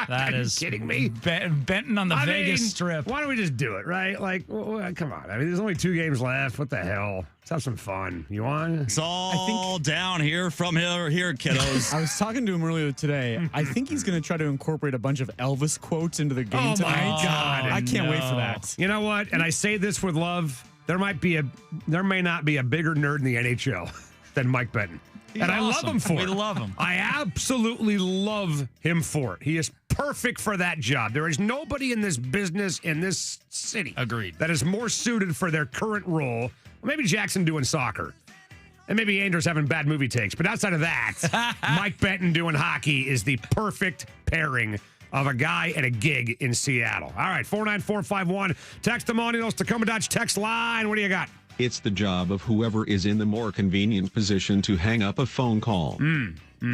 That is kidding me. Benton on the Vegas Strip. Why don't we just do it, right? Like, come on. I mean, there's only 2 games left. What the hell? Let's have some fun. You want? It's all down here from here, kiddos. I was talking to him earlier today. I think he's going to try to incorporate a bunch of Elvis quotes into the game tonight. Oh, my God. I can't wait for that. You know what? And I say this with love. There may not be a bigger nerd in the NHL than Mike Benton. He's and I love awesome. him for it. We love him. I absolutely love him for it. He is perfect for that job. There is nobody in this business, in this city, agreed, that is more suited for their current role. Well, maybe Jackson doing soccer. And maybe Andrews having bad movie takes. But outside of that, Mike Benton doing hockey is the perfect pairing of a guy and a gig in Seattle. All right, 49451. Text them on those Tacoma Dodge text line. What do you got? It's the job of whoever is in the more convenient position to hang up a phone call.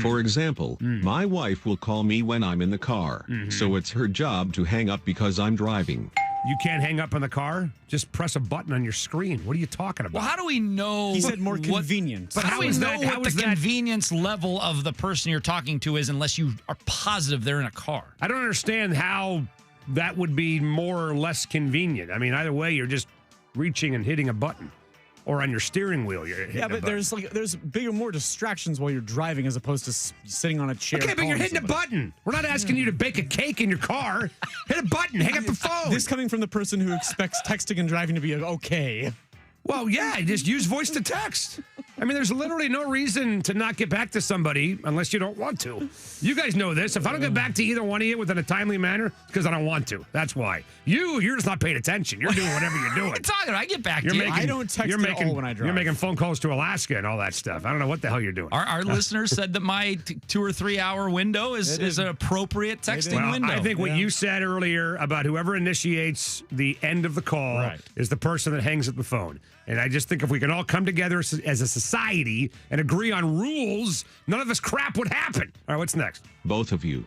For example, my wife will call me when I'm in the car, so it's her job to hang up because I'm driving. You can't hang up in the car? Just press a button on your screen. What are you talking about? Well, how do we know? He said more convenient. But how do we know what the convenience level of the person you're talking to is unless you are positive they're in a car? I don't understand how that would be more or less convenient. I mean, either way, you're just reaching and hitting a button. Or on your steering wheel, you're hitting yeah, but there's bigger, more distractions while you're driving as opposed to sitting on a chair. Okay, but you're hitting a button. We're not asking you to bake a cake in your car. Hit a button. Hang up the phone. This coming from the person who expects texting and driving to be okay. Well, yeah, just use voice to text. I mean, there's literally no reason to not get back to somebody unless you don't want to. You guys know this. If I don't get back to either one of you within a timely manner, it's because I don't want to. That's why. You're just not paying attention. You're doing whatever you're doing. It's all right. I get back to you. I don't text at all when I drive. You're making phone calls to Alaska and all that stuff. I don't know what the hell you're doing. Our listeners said that my 2 or 3 hour window is an appropriate texting window. I think what you said earlier about whoever initiates the end of the call is the person that hangs up the phone. And I just think if we can all come together as a society and agree on rules, none of this crap would happen. All right, what's next? Both of you.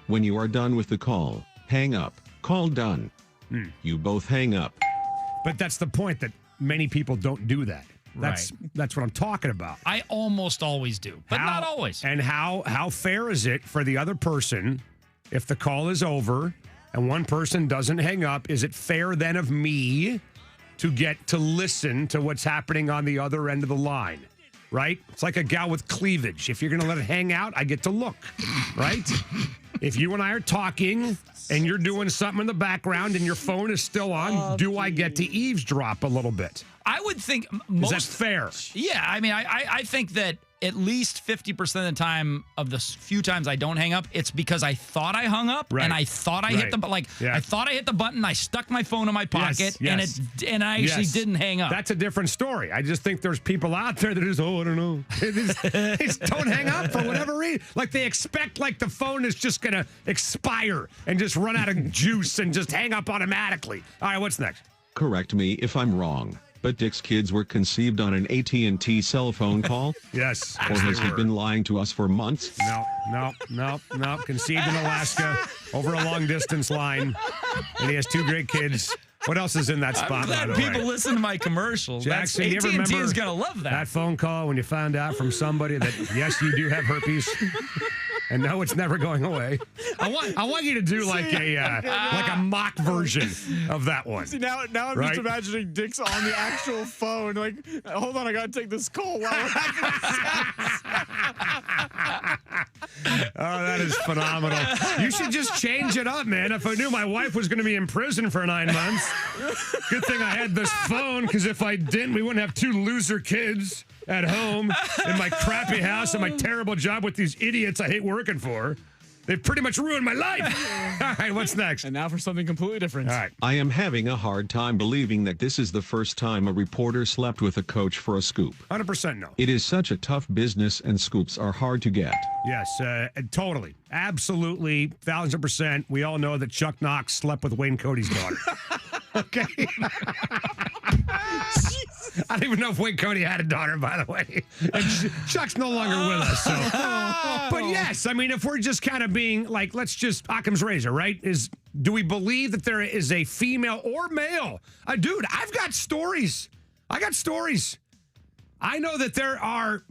When you are done with the call, hang up. Call done. You both hang up. But that's the point, that many people don't do that. That's what I'm talking about. I almost always do, but not always. And how fair is it for the other person if the call is over and one person doesn't hang up? Is it fair then of me to get to listen to what's happening on the other end of the line, right? It's like a gal with cleavage. If you're going to let it hang out, I get to look, right? If you and I are talking and you're doing something in the background and your phone is still on, do I get to eavesdrop a little bit? I would think Is that fair? Yeah, I mean, I think that at least 50% of the time of the few times I don't hang up, it's because I thought I hung up and I thought I hit the I thought I hit the button. I stuck my phone in my pocket and I actually didn't hang up. That's a different story. I just think there's people out there that just I don't know. They just don't hang up for whatever reason. Like they expect like the phone is just gonna expire and just run out of juice and just hang up automatically. All right, what's next? Correct me if I'm wrong, but Dick's kids were conceived on an AT&T cell phone call? Yes. Or has he been lying to us for months? No. Conceived in Alaska over a long distance line. And he has 2 great kids. What else is in that spot? I'm glad people listen to my commercials. Jackson, you ever AT&T remember is gonna love that. That phone call when you found out from somebody that yes, you do have herpes, and no, it's never going away. I want you to do like a mock version of that one. See, now I'm just imagining Dick's on the actual phone. Like, hold on, I gotta take this call. While we're Oh, that is phenomenal. You should just change it up, man. If I knew my wife was going to be in prison for 9 months, good thing I had this phone, because if I didn't, we wouldn't have 2 loser kids at home in my crappy house and my terrible job with these idiots I hate working for. They've pretty much ruined my life. All right, what's next? And now for something completely different. All right. I am having a hard time believing that this is the first time a reporter slept with a coach for a scoop. 100% no. It is such a tough business, and scoops are hard to get. Yes, totally. Absolutely, 1,000%. We all know that Chuck Knox slept with Wayne Cody's daughter. Okay. I don't even know if Wade Cody had a daughter, by the way. And Chuck's no longer with us. So. But yes, I mean, if we're just kind of being like, let's just Occam's razor, right? Do we believe that there is a female or male? Dude, I've got stories. I know that there are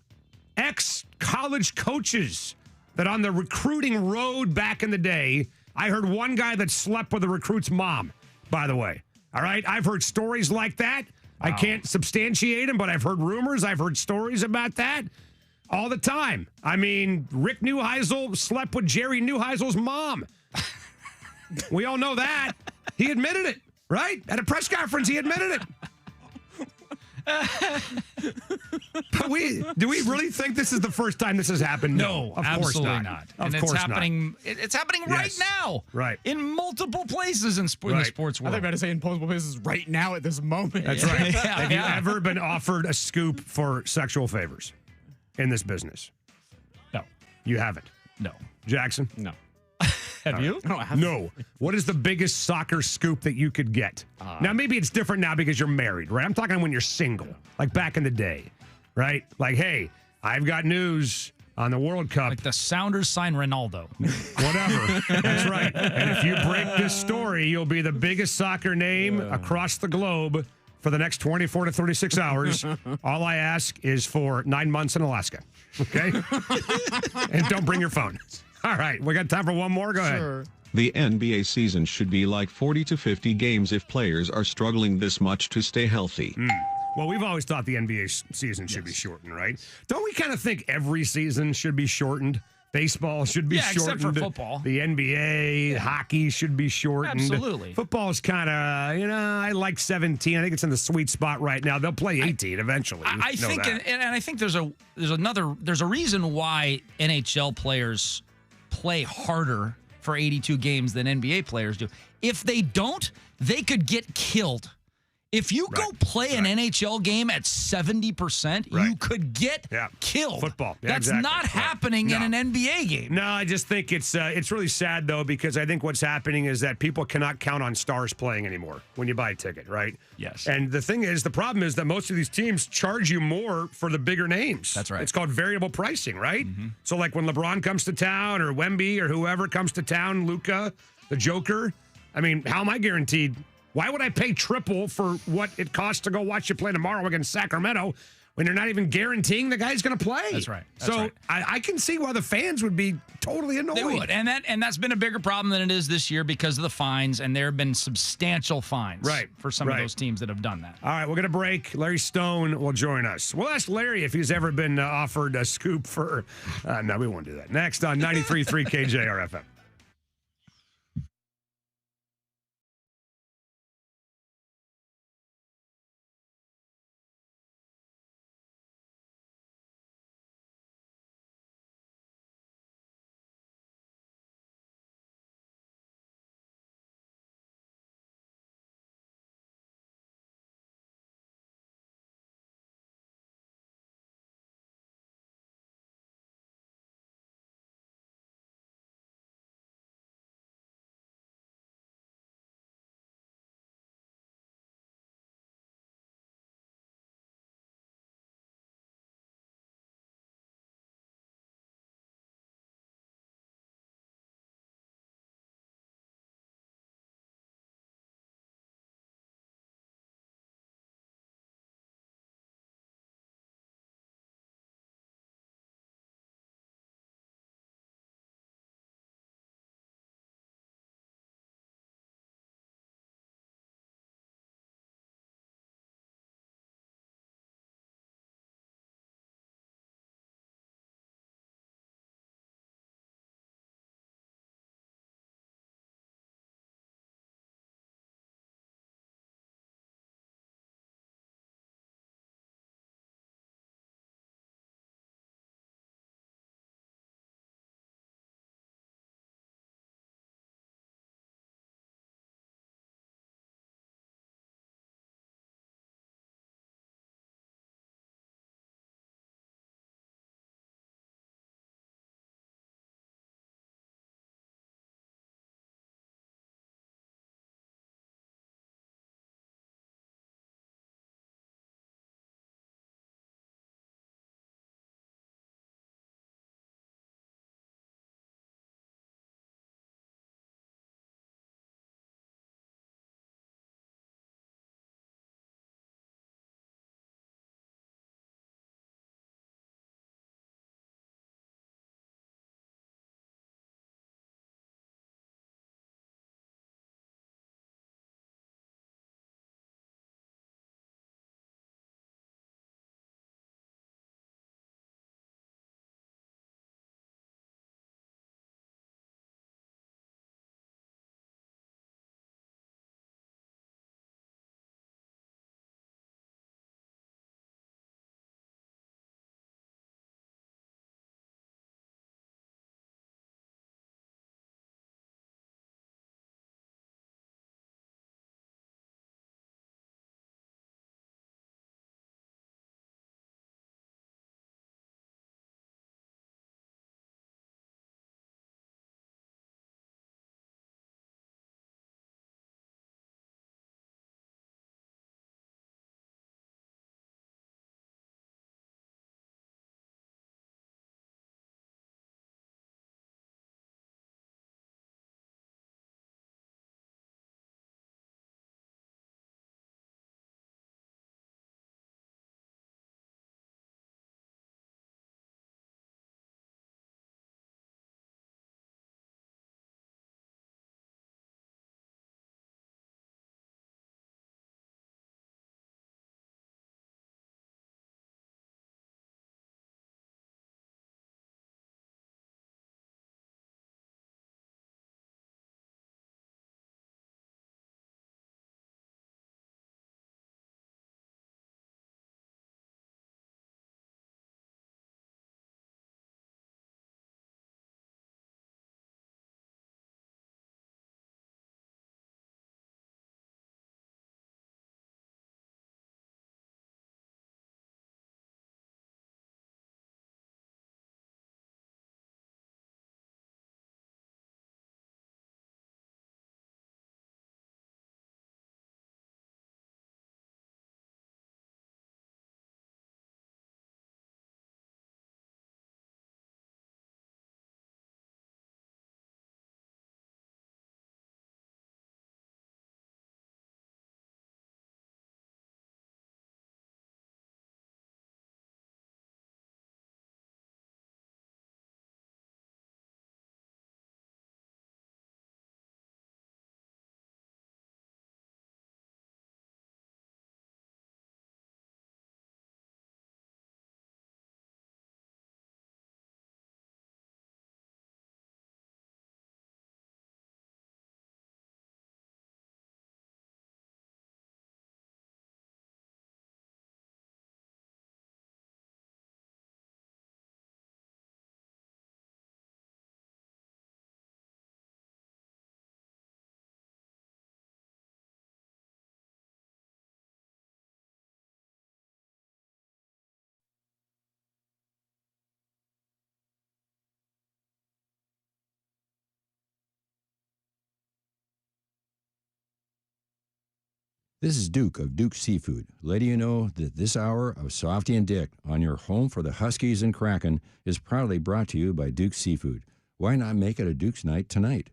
ex-college coaches that on the recruiting road back in the day, I heard one guy that slept with a recruit's mom, by the way. All right? I've heard stories like that. Wow. I can't substantiate them, but I've heard rumors. I've heard stories about that all the time. I mean, Rick Neuheisel slept with Jerry Neuheisel's mom. We all know that. He admitted it, right? At a press conference, he admitted it. But do we really think this is the first time this has happened? No, of course not. And it's happening. It's happening right now. Right. In multiple places in the sports world. I think I about to say in multiple places right now at this moment. That's right. Have you ever been offered a scoop for sexual favors in this business? No. You haven't? No. Jackson? No. Have you? No, I haven't. No. What is the biggest soccer scoop that you could get? Now, maybe it's different now because you're married, right? I'm talking when you're single, like back in the day, right? Like, hey, I've got news on the World Cup. Like the Sounders sign Ronaldo. Whatever. That's right. And if you break this story, you'll be the biggest soccer name across the globe for the next 24 to 36 hours. All I ask is for 9 months in Alaska, okay? And don't bring your phone. All right, we got time for one more. Go ahead. The NBA season should be like 40 to 50 games if players are struggling this much to stay healthy. Well, we've always thought the NBA season should be shortened, right? Don't we kind of think every season should be shortened? Baseball should be shortened. Except for football. The NBA, hockey should be shortened. Absolutely. Football's kind of, I like 17. I think it's in the sweet spot right now. They'll play 18 eventually. I think, and I think there's a reason why NHL players play harder for 82 games than NBA players do. If they don't, they could get killed. If you go play an NHL game at 70%, you could get killed. Football. Yeah, That's not happening in an NBA game. No, I just think it's really sad, though, because I think what's happening is that people cannot count on stars playing anymore when you buy a ticket, right? Yes. And the thing is, the problem is that most of these teams charge you more for the bigger names. That's right. It's called variable pricing, right? Mm-hmm. So, like when LeBron comes to town or Wemby or whoever comes to town, Luka, the Joker, I mean, how am I guaranteed? Why would I pay triple for what it costs to go watch you play tomorrow against Sacramento when you're not even guaranteeing the guy's going to play? That's right. I can see why the fans would be totally annoyed. They would, and that's been a bigger problem than it is this year because of the fines, and there have been substantial fines for some of those teams that have done that. All right, we're going to break. Larry Stone will join us. We'll ask Larry if he's ever been offered a scoop for... no, we won't do that. Next on 93.3 KJR FM. This is Duke of Duke Seafood, letting you know that this hour of Softy and Dick on your home for the Huskies and Kraken is proudly brought to you by Duke Seafood. Why not make it a Duke's night tonight?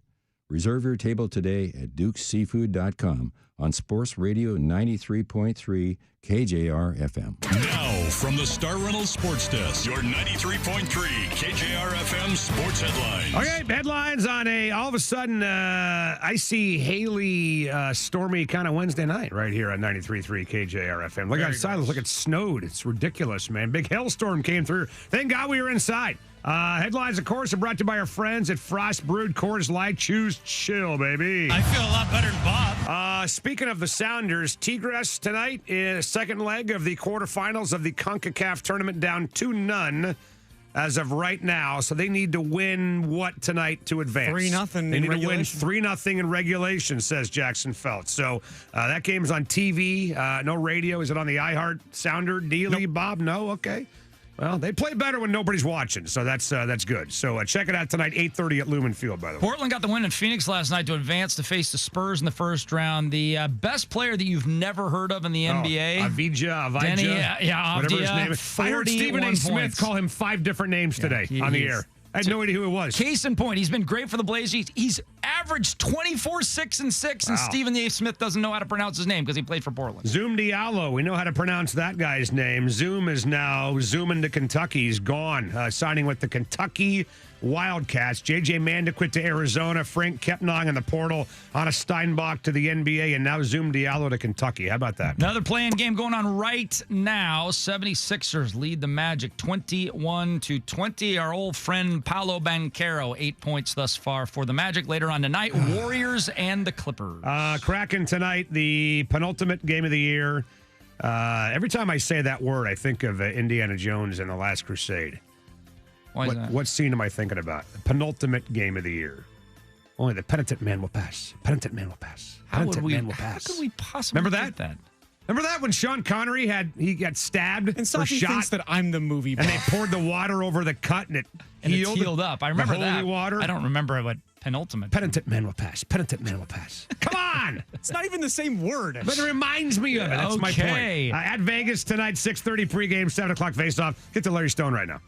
Reserve your table today at dukeseafood.com on Sports Radio 93.3 KJR FM. Now, from the Star Reynolds Sports Desk, your 93.3 KJR FM sports headlines. Okay, headlines on all of a sudden, icy, haily, stormy kind of Wednesday night right here on 93.3 KJR FM. Look outside, look, it snowed. It's ridiculous, man. Big hailstorm came through. Thank God we were inside. Headlines, of course, are brought to you by our friends at Frost Brewed Coors Light. Choose chill, baby. I feel a lot better than Bob. Speaking of the Sounders, Tigres tonight is second leg of the quarterfinals of the CONCACAF tournament, down 2-0 as of right now. So they need to win what tonight to advance? 3-0 They in need regulation. to win 3-0 in regulation, says Jackson Feltz. So that game's on TV, no radio. Is it on the iHeart Sounder dealie, nope. Bob? No? Okay. Well, they play better when nobody's watching, so that's good. So check it out tonight, 8:30 at Lumen Field, by the way. Portland got the win in Phoenix last night to advance to face the Spurs in the first round. The best player that you've never heard of in the NBA. Avdija, whatever his name is. I heard Stephen A. Smith call him 5 different names today on the air. I had no idea who it was. Case in point, he's been great for the Blazers. He's averaged 24, 6, and 6, and Stephen A. Smith doesn't know how to pronounce his name because he played for Portland. Zoom Diallo, we know how to pronounce that guy's name. Zoom is now zooming to Kentucky. He's gone, signing with the Kentucky Wildcats. J.J. Mandequit to Arizona. Frank Kepnong in the portal. Anna Steinbach to the NBA. And now Zoom Diallo to Kentucky. How about that? Another play-in game going on right now. 76ers lead the Magic 21-20. Our old friend Paolo Banchero, 8 points thus far for the Magic. Later on tonight, Warriors and the Clippers. Kraken tonight, the penultimate game of the year. Every time I say that word, I think of Indiana Jones and the Last Crusade. Why is that? What scene am I thinking about? The penultimate game of the year. Only the penitent man will pass. Penitent man will pass. How Penitent man will How pass. could we possibly Remember get that? Remember that when Sean Connery got stabbed And or Sophie shot? thinks that I'm the movie buff. And they poured the water over the cut and it healed up. I remember the holy that. water. I don't remember what penultimate. Penitent man will pass. Penitent man will pass. Come on! It's not even the same word. But it reminds me of it. That's my Okay. point. At Vegas tonight, 6:30 pregame, 7 o'clock face-off. Get to Larry Stone right now.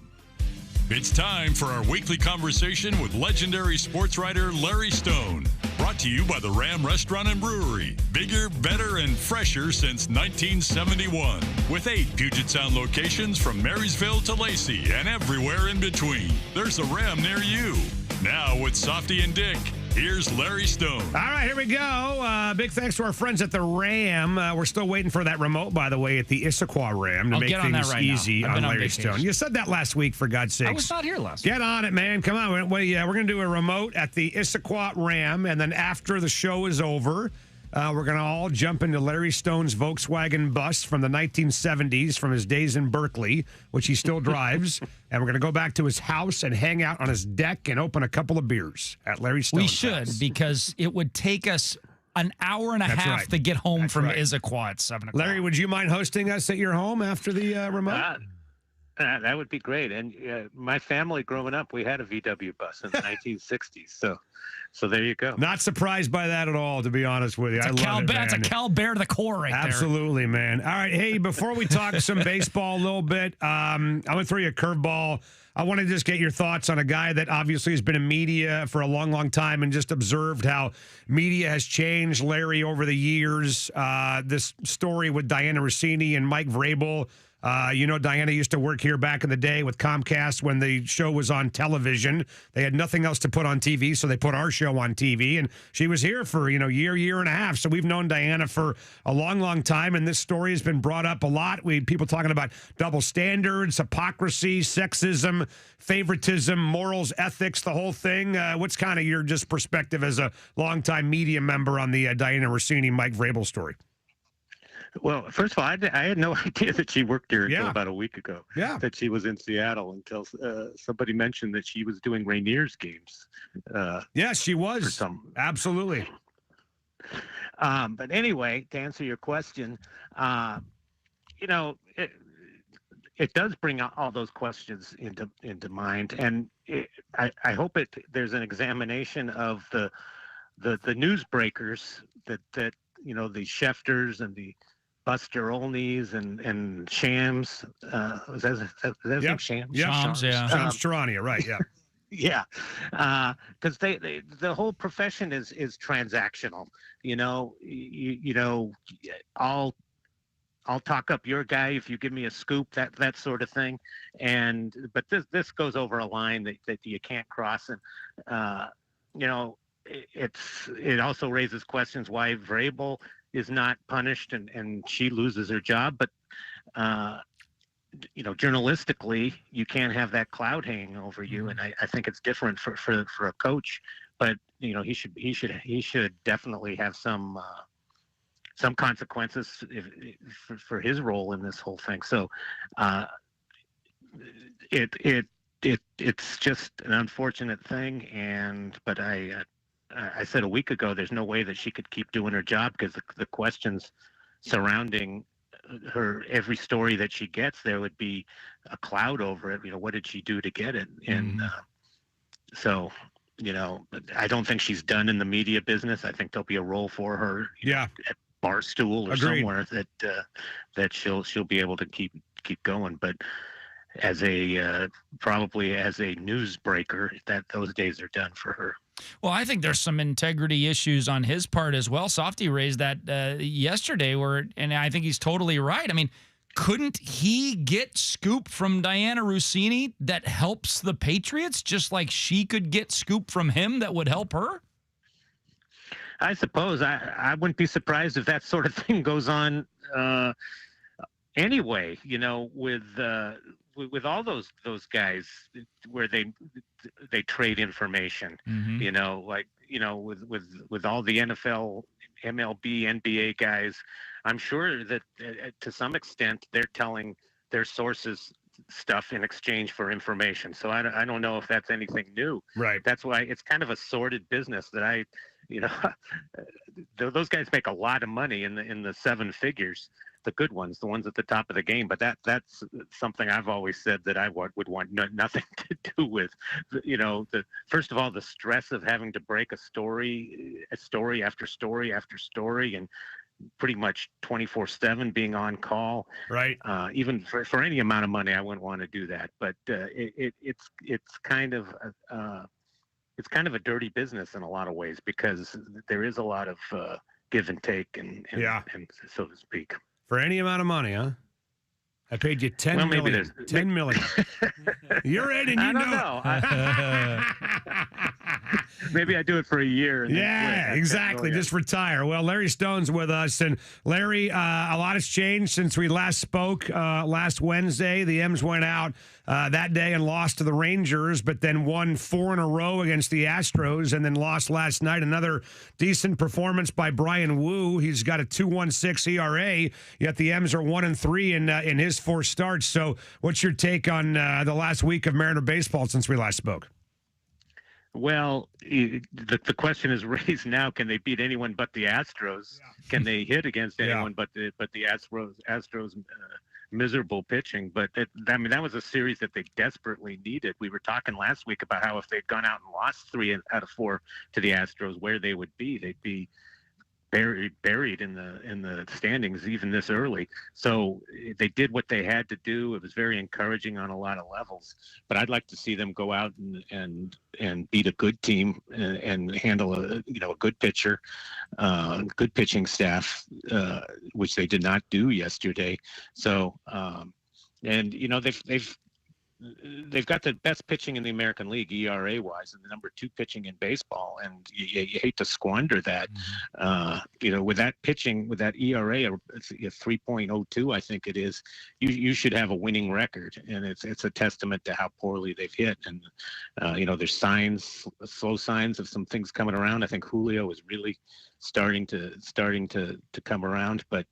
It's time for our weekly conversation with legendary sports writer Larry Stone. Brought to you by the Ram Restaurant and Brewery. Bigger, better, and fresher since 1971. With 8 Puget Sound locations from Marysville to Lacey and everywhere in between. There's a Ram near you. Now with Softy and Dick, here's Larry Stone. All right, here we go. Big thanks to our friends at the Ram. We're still waiting for that remote, by the way, at the Issaquah Ram to I'll make get on that things right now. easy I've on been on Larry vacation. Stone. You said that last week, for God's sakes. I was not here last Get on it, man. Come on. We're going to do a remote at the Issaquah Ram, and then after the show is over, we're going to all jump into Larry Stone's Volkswagen bus from the 1970s, from his days in Berkeley, which he still drives. And we're going to go back to his house and hang out on his deck and open a couple of beers at Larry Stone's We should, house. because it would take us an hour and a That's half right. to get home That's from right. Issaquah at 7 o'clock. Larry, would you mind hosting us at your home after the remote? That would be great. And my family growing up, we had a VW bus in the 1960s. So there you go. Not surprised by that at all, to be honest with you. It's I a love it, man. It's a Cal Bear to the core right there. Absolutely, man. All right, hey, before we talk some baseball a little bit, I'm going to throw you a curveball. I want to just get your thoughts on a guy that obviously has been in media for a long, long time and just observed how media has changed, Larry, over the years. This story with Diana Rossini and Mike Vrabel. Diana used to work here back in the day with Comcast when the show was on television. They had nothing else to put on TV, so they put our show on TV. And she was here for, year and a half. So we've known Diana for a long, long time. And this story has been brought up a lot. People talking about double standards, hypocrisy, sexism, favoritism, morals, ethics, the whole thing. What's kind of your just perspective as a longtime media member on the Diana Rossini, Mike Vrabel story? Well, first of all, I had no idea that she worked here until Yeah. about a week ago. Yeah. That she was in Seattle until somebody mentioned that she was doing Rainier's games. Yes, she was. Absolutely. But anyway, to answer your question, it does bring all those questions into mind, and I hope there's an examination of the newsbreakers that the Schefters and the Buster Olneys and Shams. Was that his name? Shams? Shams, yeah. Shams Charania, right, yeah. Yeah, because they the whole profession is transactional. I'll talk up your guy if you give me a scoop, that sort of thing. But this goes over a line that you can't cross, and it also raises questions why Vrabel is not punished and she loses her job, but journalistically, you can't have that cloud hanging over you, and I think it's different for a coach. But he should definitely have some consequences for his role in this whole thing. So it's just an unfortunate thing, but I said a week ago there's no way that she could keep doing her job because the questions surrounding her, every story that she gets, there would be a cloud over it. What did she do to get it? And so I don't think she's done in the media business. I think there'll be a role for her at Barstool or somewhere that she'll be able to keep going. But as probably as a newsbreaker, that those days are done for her. Well, I think there's some integrity issues on his part as well. Softy raised that yesterday, and I think he's totally right. I mean, couldn't he get scoop from Diana Rossini that helps the Patriots, just like she could get scoop from him that would help her? I suppose. I wouldn't be surprised if that sort of thing goes on anyway, with all those guys where they trade information, with all the NFL, MLB, NBA guys, I'm sure that to some extent they're telling their sources stuff in exchange for information. So I don't know if that's anything new. Right. That's why it's kind of a sordid business that those guys make a lot of money in the seven figures. The good ones, the ones at the top of the game. But that's something I've always said that I would want nothing to do with. First of all, the stress of having to break a story after story after story, and pretty much 24/7 being on call. Right. Even for any amount of money, I wouldn't want to do that. But it's kind of a dirty business in a lot of ways, because there is a lot of give and take and so to speak. For any amount of money, huh? I paid you $10 million. $10 million. You're in, and I don't know. Maybe I do it for a year. And yeah, exactly. Just retire. Well, Larry Stone's with us. And Larry, a lot has changed since we last spoke last Wednesday. The M's went out that day and lost to the Rangers, but then won 4 in a row against the Astros, and then lost last night. Another decent performance by Brian Wu. He's got a 2.16 ERA, yet the M's are 1-3 in his 4 starts. So what's your take on the last week of Mariner baseball since we last spoke? Well, the question is raised now: can they beat anyone but the Astros? Yeah. Can they hit against anyone but the Astros miserable pitching? But that was a series that they desperately needed. We were talking last week about how if they'd gone out and lost 3 out of 4 to the Astros, where they would be. They'd be buried in the standings even this early. So they did what they had to do. It was very encouraging on a lot of levels. But I'd like to see them go out and beat a good team and handle a good pitcher, good pitching staff, which they did not do yesterday. So they've got the best pitching in the American League, ERA wise, and the number 2 pitching in baseball. And you hate to squander that, with that pitching, with that ERA, it's 3.02, I think it is. You should have a winning record, and it's a testament to how poorly they've hit. And there's slow signs of some things coming around. I think Julio is really starting to come around, but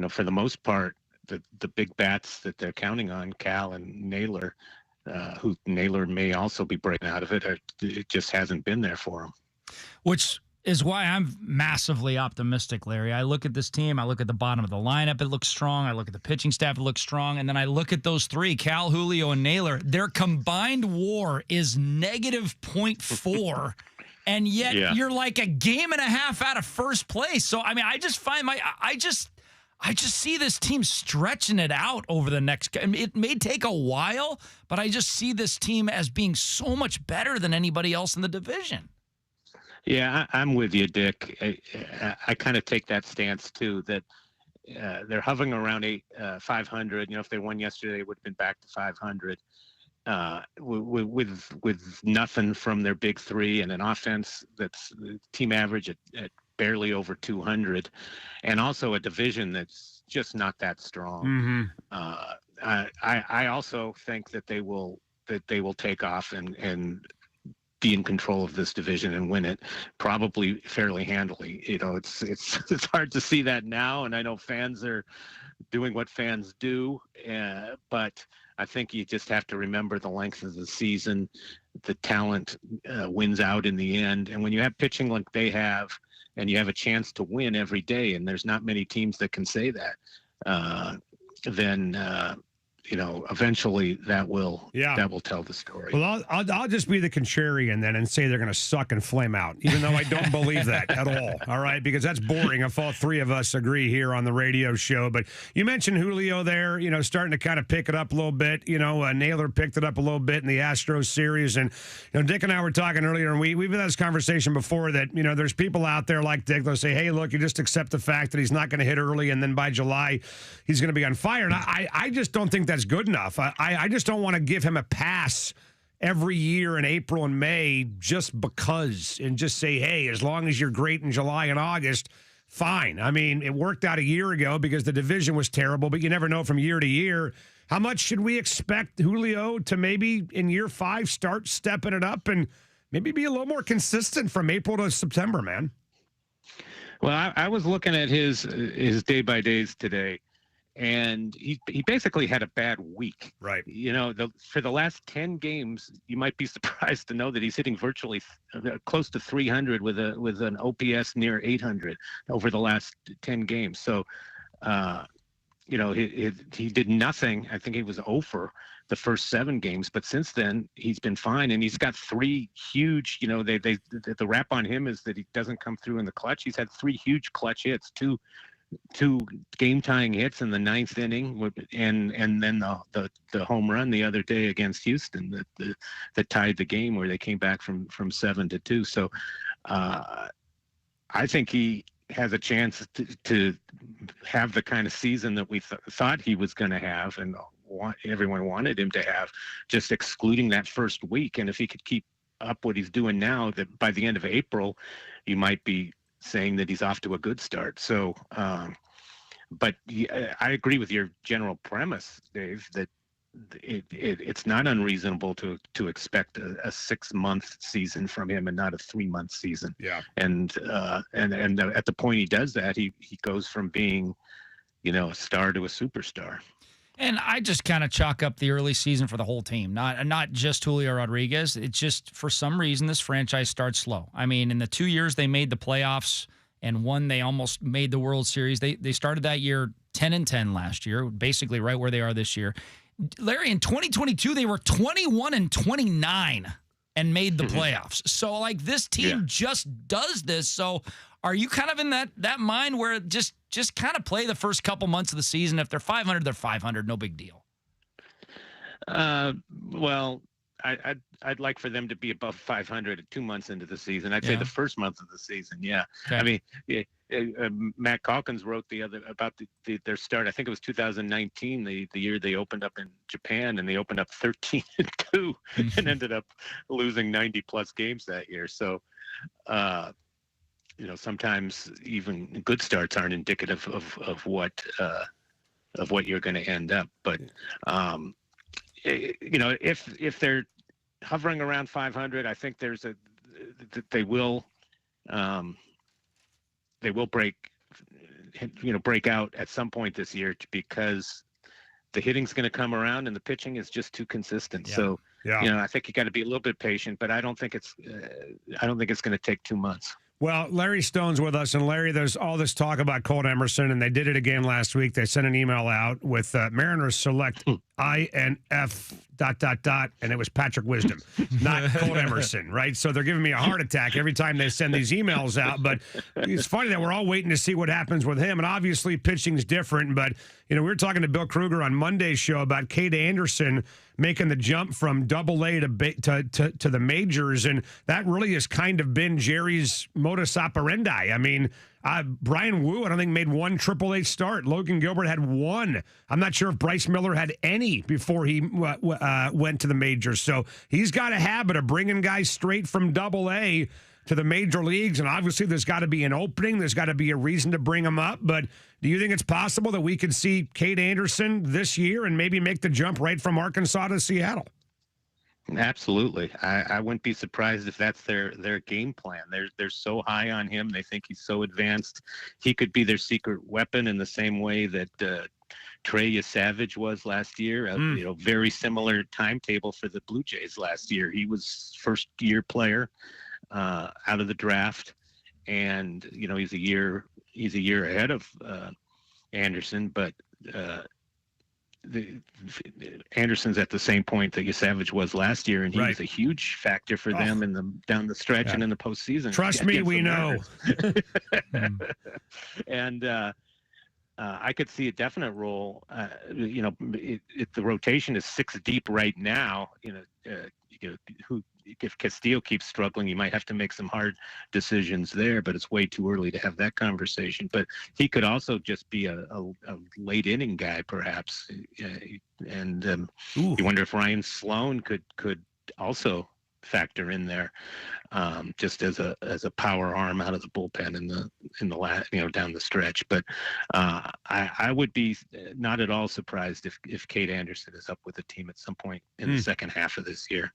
for the most part, the big bats that they're counting on, Cal and Naylor, who Naylor may also be breaking out of it, it just hasn't been there for him. Which is why I'm massively optimistic, Larry. I look at this team, I look at the bottom of the lineup, it looks strong. I look at the pitching staff, it looks strong. And then I look at those 3, Cal, Julio, and Naylor. Their combined WAR is -0.4 And yet you're like a game and a half out of first place. So, I mean, I just find I just see this team stretching it out over the next. I mean, it may take a while, but I just see this team as being so much better than anybody else in the division. Yeah, I'm with you, Dick. I kind of take that stance too. That they're hovering around 500. You know, if they won yesterday, they would have been back to 500. With nothing from their big three and an offense that's team average at barely over 200, and also a division that's just not that strong. I also think that they will take off and be in control of this division and win it, probably fairly handily. You know, it's hard to see that now, and I know fans are doing what fans do, but I think you just have to remember the length of the season. The talent wins out in the end. And when you have pitching like they have, and you have a chance to win every day, and there's not many teams that can say that, then you know, eventually that will tell the story. Well, I'll just be the contrarian then and say they're going to suck and flame out, even though I don't believe that at all. All right, because that's boring if all three of us agree here on the radio show. But you mentioned Julio there, you know, starting to kind of pick it up a little bit. You know, Naylor picked it up a little bit in the Astros series, and you know, Dick and I were talking earlier, and we've had this conversation before that you know, there's people out there like Dick. They'll say, "Hey, look, you just accept the fact that he's not going to hit early, and then by July he's going to be on fire." And I just don't think that's good enough. I just don't want to give him a pass every year in April and May just because, and just say, hey, as long as you're great in July and August, fine. I mean, it worked out a year ago because the division was terrible, but you never know from year to year. How much should we expect Julio to maybe in year 5 start stepping it up and maybe be a little more consistent from April to September, man? Well, I was looking at his day-by-days today, and he basically had a bad week. Right. You know, for the last 10 games, you might be surprised to know that he's hitting virtually close to 300 with an OPS near 800 over the last 10 games. So, you know, he did nothing. I think he was 0 for the first 7 games, but since then he's been fine, and he's got 3 huge. You know, the rap on him is that he doesn't come through in the clutch. He's had 3 huge clutch hits, two game-tying hits in the 9th inning, and then the home run the other day against Houston that tied the game, where they came back from 7-2. So I think he has a chance to have the kind of season that we thought he was going to have, and everyone wanted him to have, just excluding that first week. And if he could keep up what he's doing now, that by the end of April, you might be saying that he's off to a good start. So, but I agree with your general premise, Dave, that it's not unreasonable to expect a 6-month season from him and not a 3-month season. Yeah. And at the point he does that, he goes from being, you know, a star to a superstar. And I just kind of chalk up the early season for the whole team, not just Julio Rodriguez. It's just, for some reason, this franchise starts slow. I mean, in the 2 years they made the playoffs and one they almost made the World Series, they started that year 10-10 last year, basically right where they are this year. Larry, in 2022, they were 21-29 and made the playoffs. So, like, this team just does this. So, are you kind of in that mind where just kind of play the first couple months of the season? If they're 500, they're 500. No big deal. Well, I'd like for them to be above 500 at 2 months into the season. I'd say the first month of the season. Yeah. Okay. I mean, Matt Calkins wrote about their start. I think it was 2019, the year they opened up in Japan, and they opened up 13-2 and ended up losing 90 plus games that year. So, you know, sometimes even good starts aren't indicative of what you're going to end up. But you know, if they're hovering around 500, I think they will break out at some point this year, because the hitting's going to come around and the pitching is just too consistent. Yeah. So, you know, I think you got to be a little bit patient, but I don't think it's going to take 2 months. Well, Larry Stone's with us, and Larry, there's all this talk about Colt Emerson, and they did it again last week. They sent an email out with Mariners select INF ... and it was Patrick Wisdom, not Colt Emerson, right? So they're giving me a heart attack every time they send these emails out. But it's funny that we're all waiting to see what happens with him. And obviously pitching's different. But, we were talking to Bill Kruger on Monday's show about Cade Anderson making the jump from Double-A to the majors. And that really has kind of been Jerry's modus operandi. I mean, Brian Wu, I don't think, made one Triple-A start. Logan Gilbert had one. I'm not sure if Bryce Miller had any before he went to the majors. So he's got a habit of bringing guys straight from Double-A to the major leagues. And obviously there's got to be an opening. There's got to be a reason to bring them up. But do you think it's possible that we could see Cade Anderson this year and maybe make the jump right from Arkansas to Seattle? Absolutely. I wouldn't be surprised if that's their game plan. They're so high on him. They think he's so advanced. He could be their secret weapon in the same way that Trey Savage was last year. Very similar timetable for the Blue Jays last year. He was first-year player out of the draft, and he's a year ahead of Anderson, but Anderson's at the same point that Savage was last year, and he was a huge factor for them down the stretch and in the postseason. Trust me, we know. And I could see a definite role. The rotation is 6 deep right now. If Castillo keeps struggling, you might have to make some hard decisions there, but it's way too early to have that conversation. But he could also just be a late inning guy, perhaps. And you wonder if Ryan Sloan could also factor in there, just as a power arm out of the bullpen in the down the stretch. But I would be not at all surprised if Cade Anderson is up with the team at some point in the second half of this year.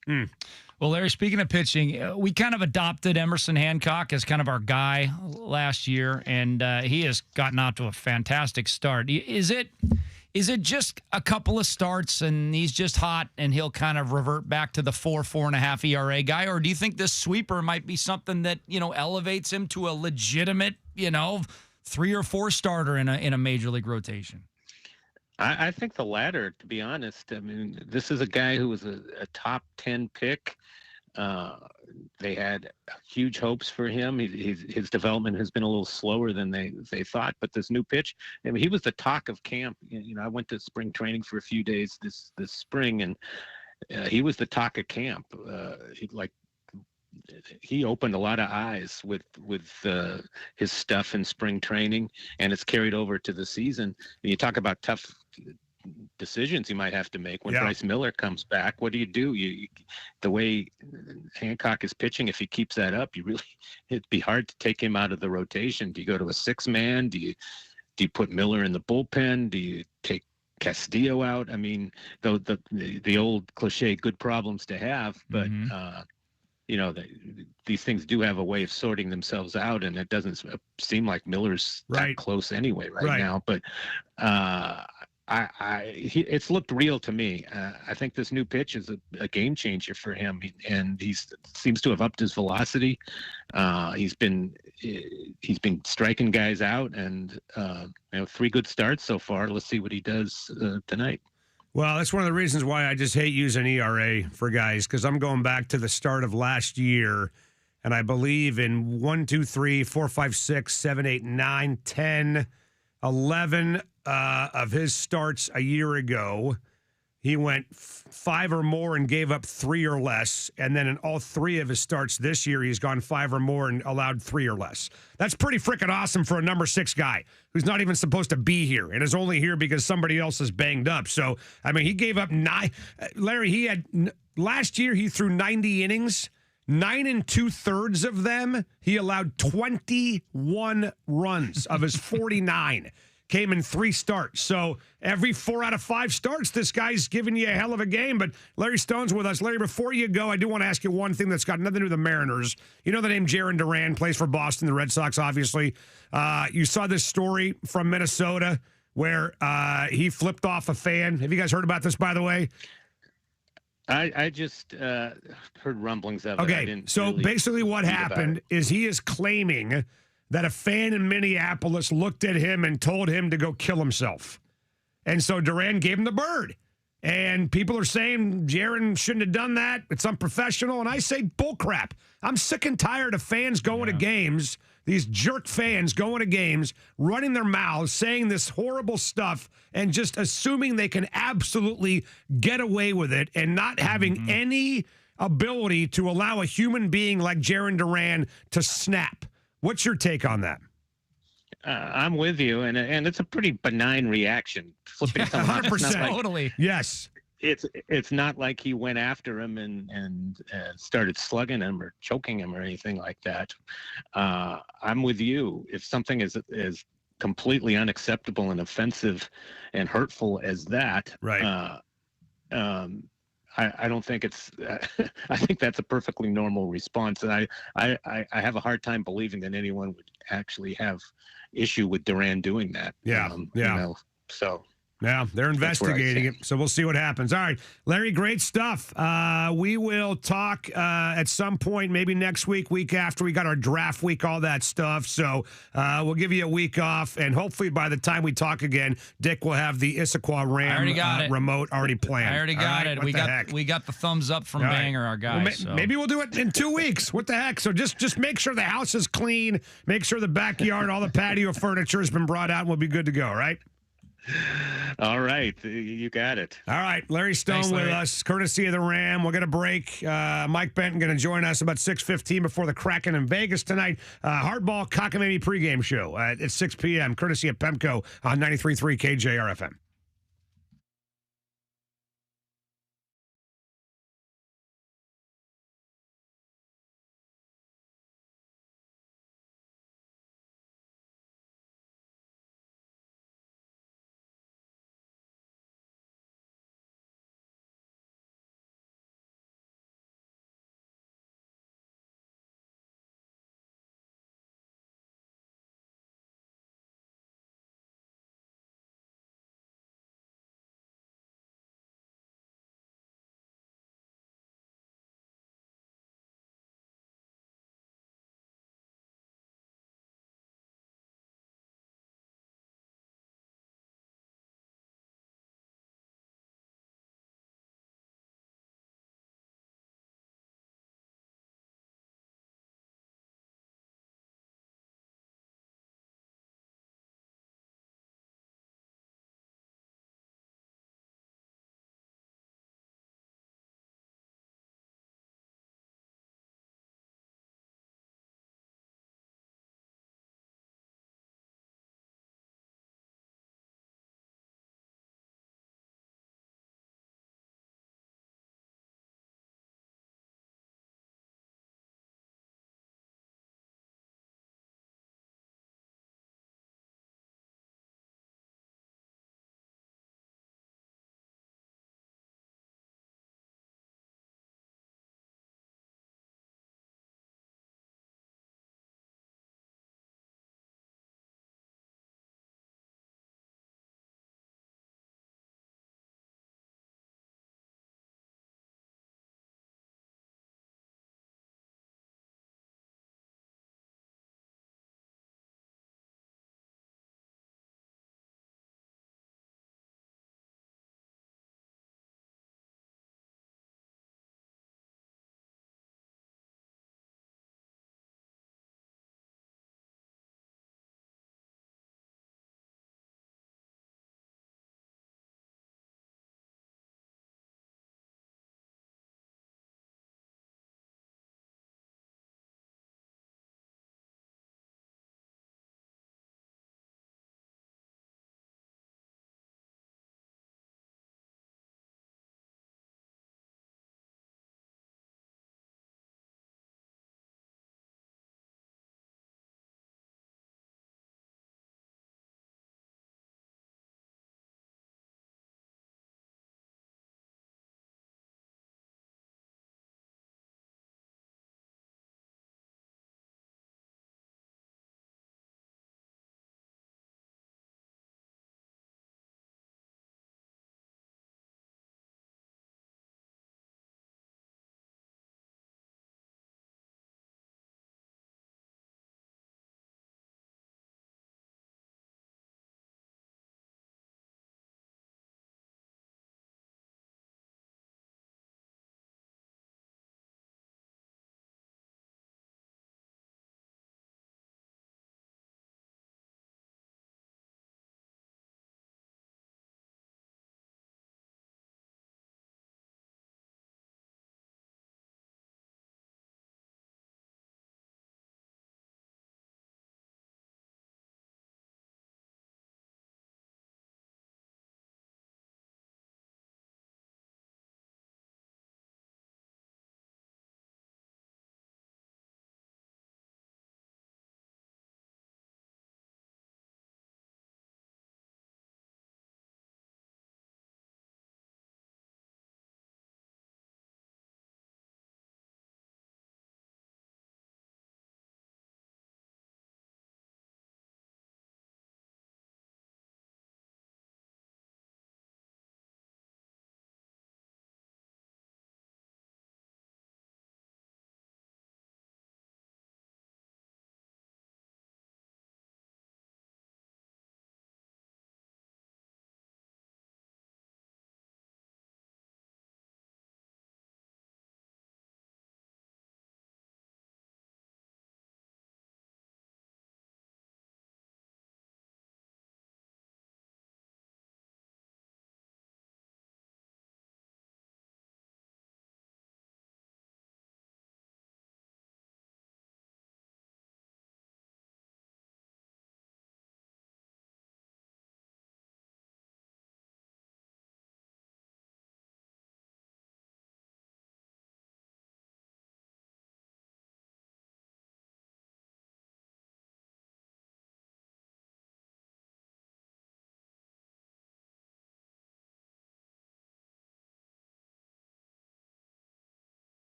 Well, Larry, speaking of pitching, we kind of adopted Emerson Hancock as kind of our guy last year, and he has gotten out to a fantastic start. Is it just a couple of starts and he's just hot and he'll kind of revert back to the 4.5 ERA guy? Or do you think this sweeper might be something that, elevates him to a legitimate, 3 or 4 starter in a major league rotation? I think the latter, to be honest. I mean, this is a guy who was a top 10 pick. They had huge hopes for him. His development has been a little slower than they thought, but this new pitch, I mean, he was the talk of camp. I went to spring training for a few days this spring, and he was the talk of camp. He opened a lot of eyes with his stuff in spring training, and it's carried over to the season. And you talk about tough decisions you might have to make when Bryce Miller comes back. What do? The way Hancock is pitching, if he keeps that up, it'd be hard to take him out of the rotation. Do you go to a 6-man? Do you put Miller in the bullpen? Do you take Castillo out? I mean, the old cliche, good problems to have, but these things do have a way of sorting themselves out, and it doesn't seem like Miller's that close anyway right now. But it's looked real to me. I think this new pitch is a game changer for him, and he seems to have upped his velocity. He's been striking guys out, and 3 good starts so far. Let's see what he does tonight. Well, that's one of the reasons why I just hate using ERA for guys, because I'm going back to the start of last year, and I believe in 1, 2, 3, 4, 5, 6, 7, 8, 9, 10, 11 of his starts a year ago, he went 5 or more and gave up 3 or less. And then in all 3 of his starts this year, he's gone 5 or more and allowed 3 or less. That's pretty freaking awesome for a number 6 guy who's not even supposed to be here and is only here because somebody else is banged up. So, I mean, he gave up 9. Larry, last year he threw 90 innings. 9 2/3 of them, he allowed 21 runs of his 49. Came in 3 starts. So every 4 out of 5 starts, this guy's giving you a hell of a game. But Larry Stone's with us. Larry, before you go, I do want to ask you one thing that's got nothing to do with the Mariners. You know the name Jarren Duran, plays for Boston, the Red Sox, obviously. You saw this story from Minnesota where he flipped off a fan. Have you guys heard about this, by the way? I just heard rumblings of it. Okay, so basically what happened is he is claiming that a fan in Minneapolis looked at him and told him to go kill himself. And so Duran gave him the bird. And people are saying Jaron shouldn't have done that. It's unprofessional. And I say bullcrap. I'm sick and tired of fans going to games, these jerk fans going to games, running their mouths, saying this horrible stuff, and just assuming they can absolutely get away with it and not having any ability to allow a human being like Jaron Duran to snap. What's your take on that? I'm with you, and it's a pretty benign reaction. Flipping someone off. 100%. Totally. Yes. It's not like he went after him and started slugging him or choking him or anything like that. I'm with you. If something is completely unacceptable and offensive and hurtful as that, right? I don't think it's. I think that's a perfectly normal response, and I have a hard time believing that anyone would actually have issue with Duran doing that. Yeah, so. Yeah, they're investigating it, so we'll see what happens. All right, Larry, great stuff. We will talk at some point, maybe next week, week after. We got our draft week, all that stuff. So we'll give you a week off, and hopefully by the time we talk again, Dick will have the Issaquah Ram remote already planned. I already got it. We got the thumbs up from Banger, our guy. Well, maybe we'll do it in 2 weeks. What the heck? So just make sure the house is clean. Make sure the backyard, all the patio furniture has been brought out, and we'll be good to go, right? All right, you got it. All right, Larry Stone with us, courtesy of the Ram. We'll get a break. Mike Benton going to join us about 6:15 before the Kraken in Vegas tonight. Hardball Cockamamie pregame show at 6 p.m., courtesy of Pemco on 93.3 KJR FM.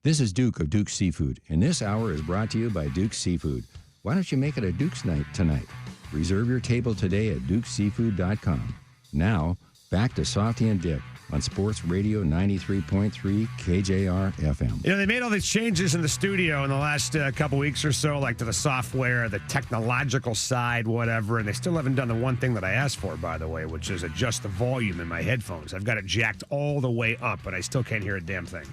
This is Duke of Duke's Seafood, and this hour is brought to you by Duke's Seafood. Why don't you make it a Duke's night tonight? Reserve your table today at dukeseafood.com. Now, back to Softy and Dick on Sports Radio 93.3 KJR FM. You know, they made all these changes in the studio in the last couple weeks or so, like to the software, the technological side, whatever, and they still haven't done the one thing that I asked for, by the way, which is adjust the volume in my headphones. I've got it jacked all the way up, but I still can't hear a damn thing.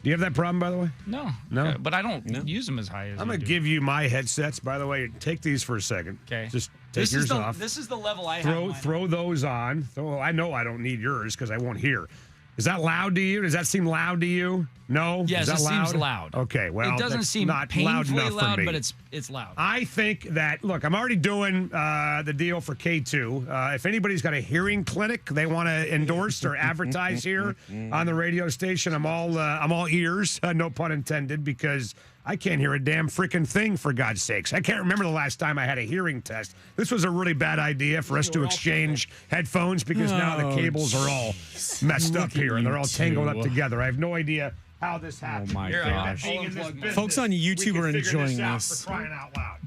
Do you have that problem, by the way? No. No? But I don't use them as high as I'm going to give you my headsets, by the way. Take these for a second. Okay. Just take yours off. This is the level I have. Throw those on. I know I don't need yours because I won't hear. Is that loud to you? Does that seem loud to you? No? Yes, Is that it loud? seems loud. Okay, well, it doesn't that's seem not painfully loud enough loud, for me. but it's loud. I think that, look, I'm already doing the deal for K2. If anybody's got a hearing clinic they want to endorse or advertise here on the radio station, I'm all ears, no pun intended, because I can't hear a damn freaking thing, for God's sakes. I can't remember the last time I had a hearing test. This was a really bad idea for us to exchange headphones because now the cables are all messed up here and they're all tangled up together. I have no idea how this happened. Oh, my gosh. Folks on YouTube are enjoying this.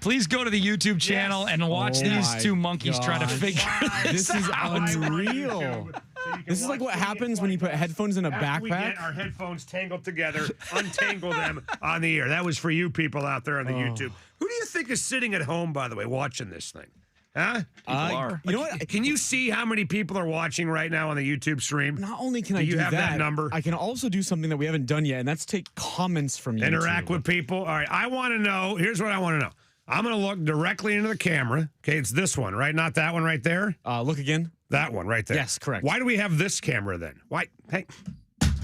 Please go to the YouTube channel and watch these two monkeys try to figure this is unreal. This is like what happens when you put headphones in a After we backpack. get our headphones tangled together, untangle them on the air. That was for you people out there on the YouTube. Who do you think is sitting at home, by the way, watching this thing? Huh? You know what? Can you see how many people are watching right now on the YouTube stream? Not only can I do you do have that number? I can also do something that we haven't done yet, and that's take comments from YouTube. Interact with people. All right, I want to know. Here's what I want to know. I'm going to look directly into the camera. Okay, it's this one, right? Not that one right there. Look again. That one right there. Yes, correct. Why do we have this camera then? Why? Hey,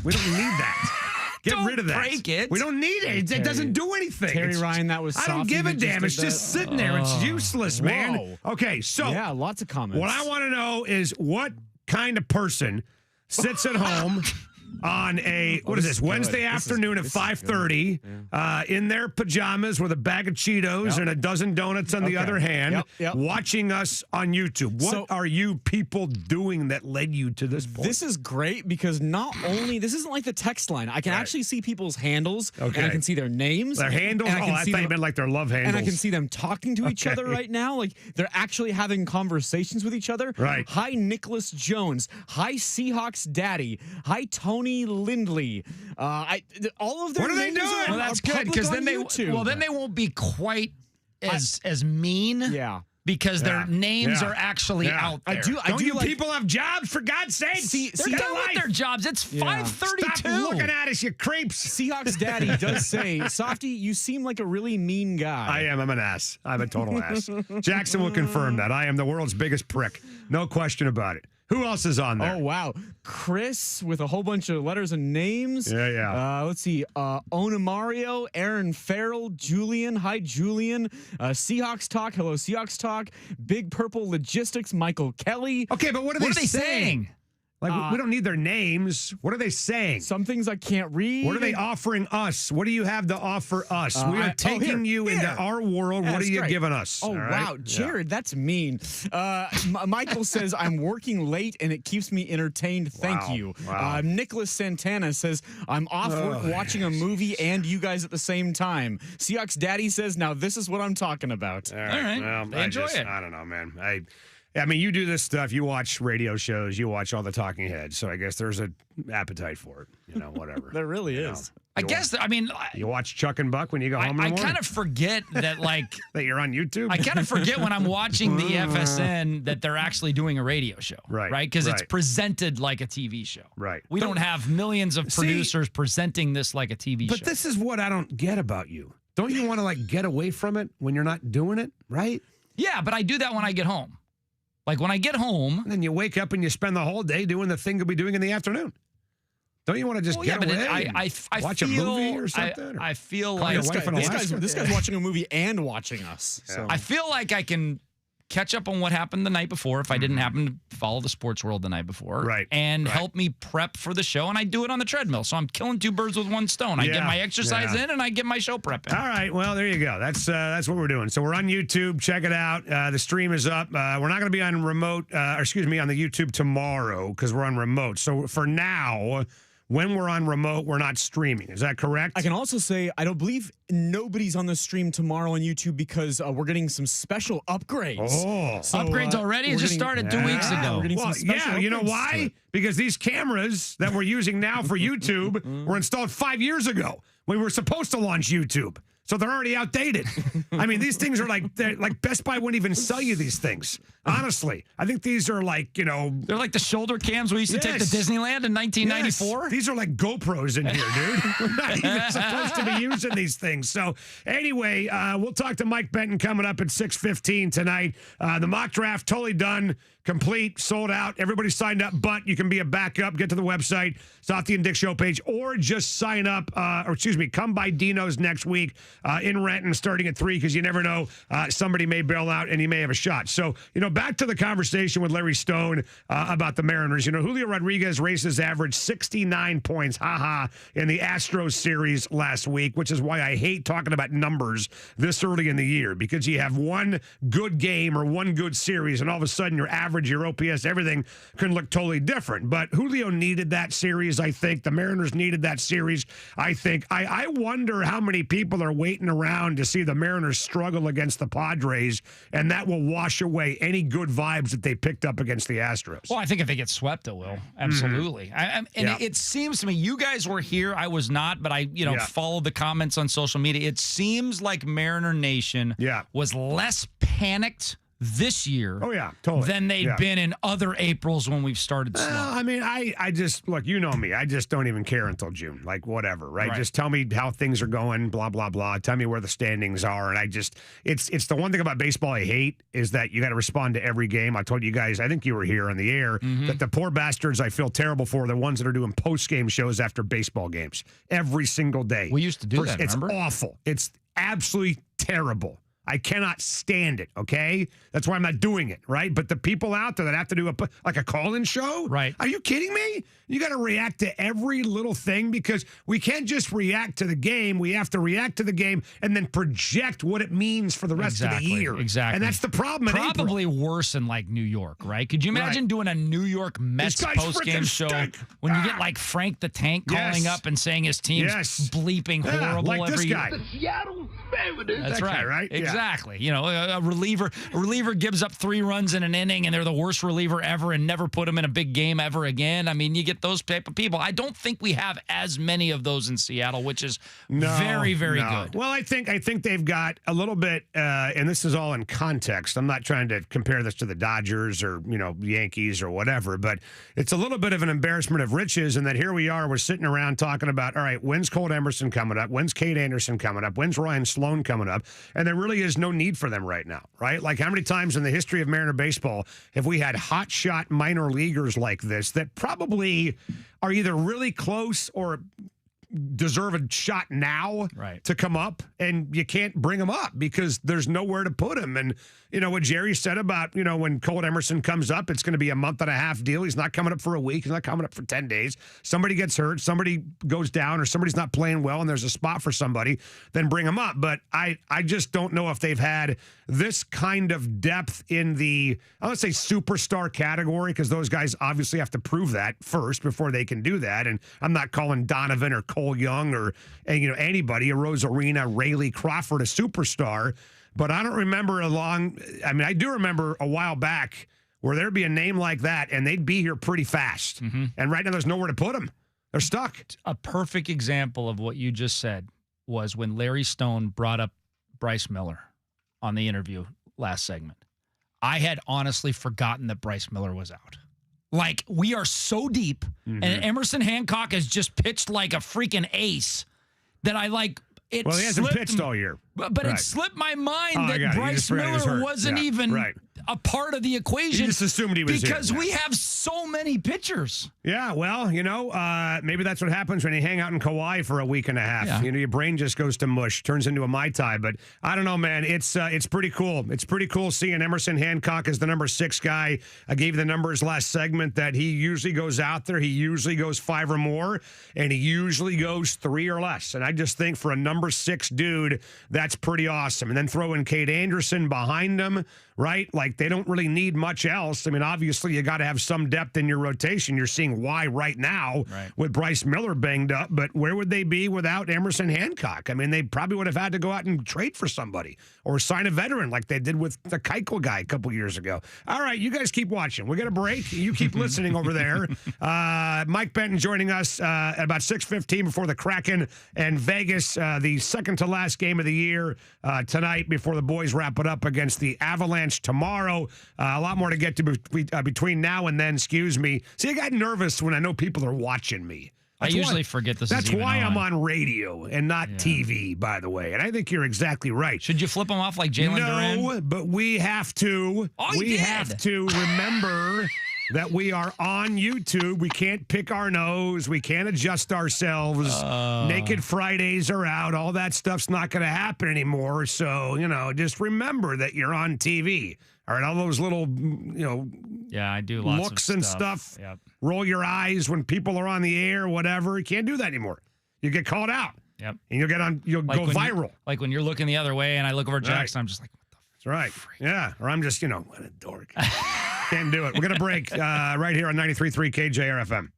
we don't need that. Get rid of that. Break it. We don't need it. It doesn't do anything. Terry It's- Ryan, that was I don't Softy give a who just damn. did It's just that. sitting there. It's useless, man. Whoa. Okay, so Yeah, lots of comments. what I want to know is what kind of person sits at home on a this is good. Wednesday This is- afternoon at this is 5:30 in their pajamas with a bag of Cheetos and a dozen donuts on the Okay. other hand, Yep. watching us on YouTube. What So- are you people doing that led you to this point? This is great because not only this isn't like the text line. I can Right. actually see people's handles, Okay. and I can see their names, Their handles? and Oh, I see thought you them- meant like their love handles. and I can see them talking to each other Okay. right now. Like they're actually having conversations with each other. Right. Hi, Nicholas Jones. Hi, Seahawks Daddy. Hi, Tony Lindley. All of their What are they names doing? are- Well, that's are good public because on then they YouTube. won't be quite as mean. Yeah. Because their Yeah. names Yeah. are actually Yeah. out there. Don't you like- people have jobs, for God's sake? They're done with their jobs. It's 5:32. Stop looking at us, you creeps. Seahawks Daddy does say, Softy, you seem like a really mean guy. I am. I'm an ass. I'm a total ass. Jackson will confirm that. I am the world's biggest prick. No question about it. Who else is on there? Oh, wow. Chris with a whole bunch of letters and names. Yeah. Let's see. Ona Mario, Aaron Farrell, Julian. Hi, Julian. Seahawks Talk. Hello, Seahawks Talk. Big Purple Logistics, Michael Kelly. Okay, but what are they saying? Like, we don't need their names. What are they saying? Some things I can't read. What are they offering us? What do you have to offer us? We are taking you into our world. Yeah, what are that's you great. giving us? Oh, All right? wow. Jared, that's mean. Michael says, I'm working late and it keeps me entertained. Thank Wow. you. Wow. Nicholas Santana says, I'm off work watching a movie and you guys at the same time. Seahawks Daddy says, now this is what I'm talking about. All right. Well, I enjoy it. I don't know, man. I mean, you do this stuff. You watch radio shows. You watch all the talking heads. So I guess there's an appetite for it. You know, whatever. There really is. I guess, You watch Chuck and Buck when you go home in the I morning? kind of forget that, like, that you're on YouTube? I kind of forget when I'm watching the FSN that they're actually doing a radio show. Right. Because it's Right. presented like a TV show. Right. We don't have millions of See- producers presenting this like a TV show. But this is what I don't get about you. Don't you want to, like, get away from it when you're not doing it, right? Yeah, but I do that when I get home. Like, when I get home... And then you wake up and you spend the whole day doing the thing you'll be doing in the afternoon. Don't you want to just get away and watch a movie or something? I feel Call like... your wife in Alaska? This guy's watching a movie and watching us. So. I feel like I can catch up on what happened the night before if I didn't happen to follow the sports world the night before. Right. And help me prep for the show. And I do it on the treadmill. So I'm killing two birds with one stone. I get my exercise in and I get my show prep in. All right. Well, there you go. That's what we're doing. So we're on YouTube. Check it out. The stream is up. We're not going to be on remote, on the YouTube tomorrow because we're on remote. So for now, when we're on remote, we're not streaming. Is that correct? I can also say I don't believe nobody's on the stream tomorrow on YouTube because we're getting some special upgrades. Oh. Upgrades already? It just started 2 weeks ago. Well, yeah, you know why? Because these cameras that we're using now for YouTube were installed 5 years ago when we were supposed to launch YouTube. So they're already outdated. I mean, these things are like Best Buy wouldn't even sell you these things. Honestly, I think these are like, they're like the shoulder cams we used to take to Disneyland in 1994. Yes. These are like GoPros in here, dude. We're not even supposed to be using these things. So anyway, we'll talk to Mike Benton coming up at 6:15 tonight. The mock draft totally done. Complete, sold out. Everybody signed up, but you can be a backup. Get to the website, Softy and Dick show page, or just sign up, come by Dino's next week in Renton starting at 3 because you never know. Somebody may bail out and you may have a shot. So, back to the conversation with Larry Stone about the Mariners. Julio Rodriguez races averaged 69 points, in the Astros series last week, which is why I hate talking about numbers this early in the year because you have one good game or one good series and all of a sudden your average, your OPS, everything can look totally different. But Julio needed that series, I think. The Mariners needed that series, I think. I wonder how many people are waiting around to see the Mariners struggle against the Padres, and that will wash away any good vibes that they picked up against the Astros. Well, I think if they get swept, it will. Absolutely. It seems to me, you guys were here. I was not, but I followed the comments on social media. It seems like Mariner Nation was less panicked this year than they've been in other Aprils when we've started slow. I mean, I just, look, you know me. I just don't even care until June. Like, whatever, right? Just tell me how things are going, blah, blah, blah. Tell me where the standings are. And it's the one thing about baseball I hate is that you got to respond to every game. I told you guys, I think you were here on the air, that the poor bastards I feel terrible for, the ones that are doing post-game shows after baseball games every single day. We used to do that, It's remember? awful. It's absolutely terrible. I cannot stand it, okay? That's why I'm not doing it, right? But the people out there that have to do a call-in show? Right. Are you kidding me? You got to react to every little thing because we can't just react to the game. We have to react to the game and then project what it means for the rest of the year. Exactly. And that's the problem. Probably worse in like New York, right? Could you imagine doing a New York Mets post-game show when you get like Frank the Tank calling up and saying his team's bleeping horrible like every this guy. year? The Seattle Mariners. That's that right. guy, right? Exactly. A reliever gives up 3 runs in an inning and they're the worst reliever ever and never put him in a big game ever again. I mean, you get those type of people. I don't think we have as many of those in Seattle, which is very, very good. Well, I think they've got a little bit, and this is all in context. I'm not trying to compare this to the Dodgers or Yankees or whatever, but it's a little bit of an embarrassment of riches. And that here we are, we're sitting around talking about, all right, when's Colt Emerson coming up? When's Kate Anderson coming up? When's Ryan Sloan coming up? And there really is no need for them right now, right? Like how many times in the history of Mariner baseball have we had hotshot minor leaguers like this that probably are either really close or deserve a shot now to come up, and you can't bring them up because there's nowhere to put them. And what Jerry said about when Colt Emerson comes up, it's going to be a month and a half deal. He's not coming up for a week. He's not coming up for 10 days. Somebody gets hurt, somebody goes down, or somebody's not playing well, and there's a spot for somebody, then bring them up. But I just don't know if they've had this kind of depth in the, I don't say superstar category, because those guys obviously have to prove that first before they can do that. And I'm not calling Donovan or Cole Young or anybody, a Rosarina, Rayleigh Crawford, a superstar. But I don't remember I do remember a while back where there'd be a name like that and they'd be here pretty fast. And right now there's nowhere to put them. They're stuck. A perfect example of what you just said was when Larry Stone brought up Bryce Miller on the interview last segment. I had honestly forgotten that Bryce Miller was out. Like, we are so deep, and Emerson Hancock has just pitched like a freaking ace that he hasn't pitched all year. But it slipped my mind that Bryce Miller wasn't even a part of the equation. You just assumed he was because here. we have so many pitchers. Yeah, well, maybe that's what happens when you hang out in Kauai for a week and a half. Yeah. Your brain just goes to mush, turns into a Mai Tai. But I don't know, man. It's pretty cool. It's pretty cool seeing Emerson Hancock as the number 6 guy. I gave you the numbers last segment that he usually goes out there. He usually goes 5 or more, and he usually goes 3 or less. And I just think for a number 6 dude, that's pretty awesome. And then throw in Kate Anderson behind him, right? Like they don't really need much else. I mean, obviously you got to have some depth in your rotation. You're seeing why right now with Bryce Miller banged up, but where would they be without Emerson Hancock? I mean, they probably would have had to go out and trade for somebody or sign a veteran like they did with the Keuchel guy a couple years ago. All right, you guys keep watching. We're going to break. You keep listening over there. Mike Benton joining us at about 6:15 before the Kraken and Vegas, the second to last game of the year tonight before the boys wrap it up against the Avalanche tomorrow. A lot more to get to between now and then, excuse me. See, I got nervous when I know people are watching me. I usually forget this. That's why I'm on radio and not TV, by the way. And I think you're exactly right. Should you flip them off like Jalen Duran? No, but we have to. Have to remember that we are on YouTube. We can't pick our nose. We can't adjust ourselves. Naked Fridays are out. All that stuff's not going to happen anymore. So, just remember that you're on TV. All right, all those little, yeah, I do lots looks of and stuff. stuff. Yep. Roll your eyes when people are on the air, whatever. You can't do that anymore. You get called out. Yep. And you'll go viral. Like when you're looking the other way and I look over at Jackson, I'm just like, what the That's right. Yeah. Or I'm just, what a dork. Can't do it. We're going to break right here on 93.3 KJR FM.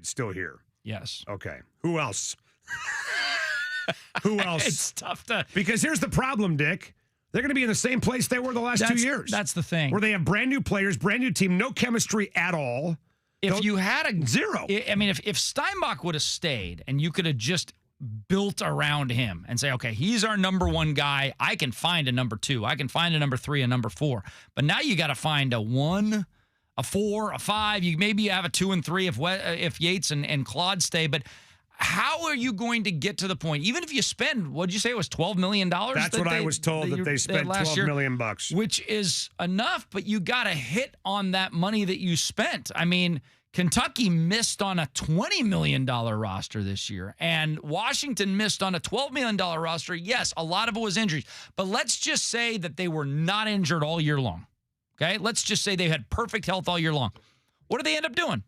It's still here. Yes. Okay. Who else? Who else? It's tough to... Because here's the problem, Dick. They're going to be in the same place they were the last 2 years. That's the thing. Where they have brand new players, brand new team, no chemistry at all. If you had a... Zero. I mean, if Steinbach would have stayed and you could have just built around him and say, okay, he's our number one guy. I can find a number 2. I can find a number 3, a number 4. But now you got to find a 1, a 4, a 5. Maybe you have a 2 and 3 if Yates and Claude stay. But how are you going to get to the point? Even if you spend, what'd you say it was, $12 million? That's what I was told, that they spent $12 million bucks. Which is enough, but you got to hit on that money that you spent. I mean, Kentucky missed on a $20 million roster this year, and Washington missed on a $12 million roster. Yes, a lot of it was injuries, but let's just say that they were not injured all year long. Okay? Let's just say they had perfect health all year long. What do they end up doing?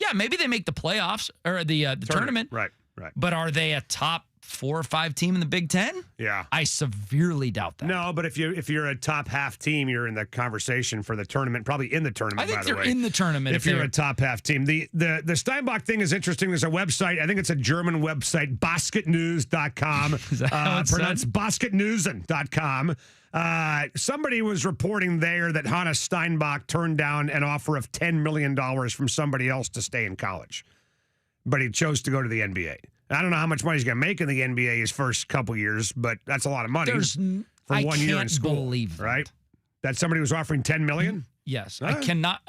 Yeah, maybe they make the playoffs or the tournament. Right. But are they a top 4 or 5 team in the Big Ten? Yeah. I severely doubt that. No, but if you're a top half team, you're in the conversation for the tournament, probably in the tournament, I think by the they're way. in the tournament. If you're a top half team. The Steinbach thing is interesting. There's a website, I think it's a German website, basketnews.com. Pronounced basketnewsen.com. Somebody was reporting there that Hannes Steinbach turned down an offer of $10 million from somebody else to stay in college. But he chose to go to the NBA. I don't know how much money he's going to make in the NBA his first couple years, but that's a lot of money for 1 year in school. Believe that. Right? That somebody was offering $10 million? Yes. I cannot.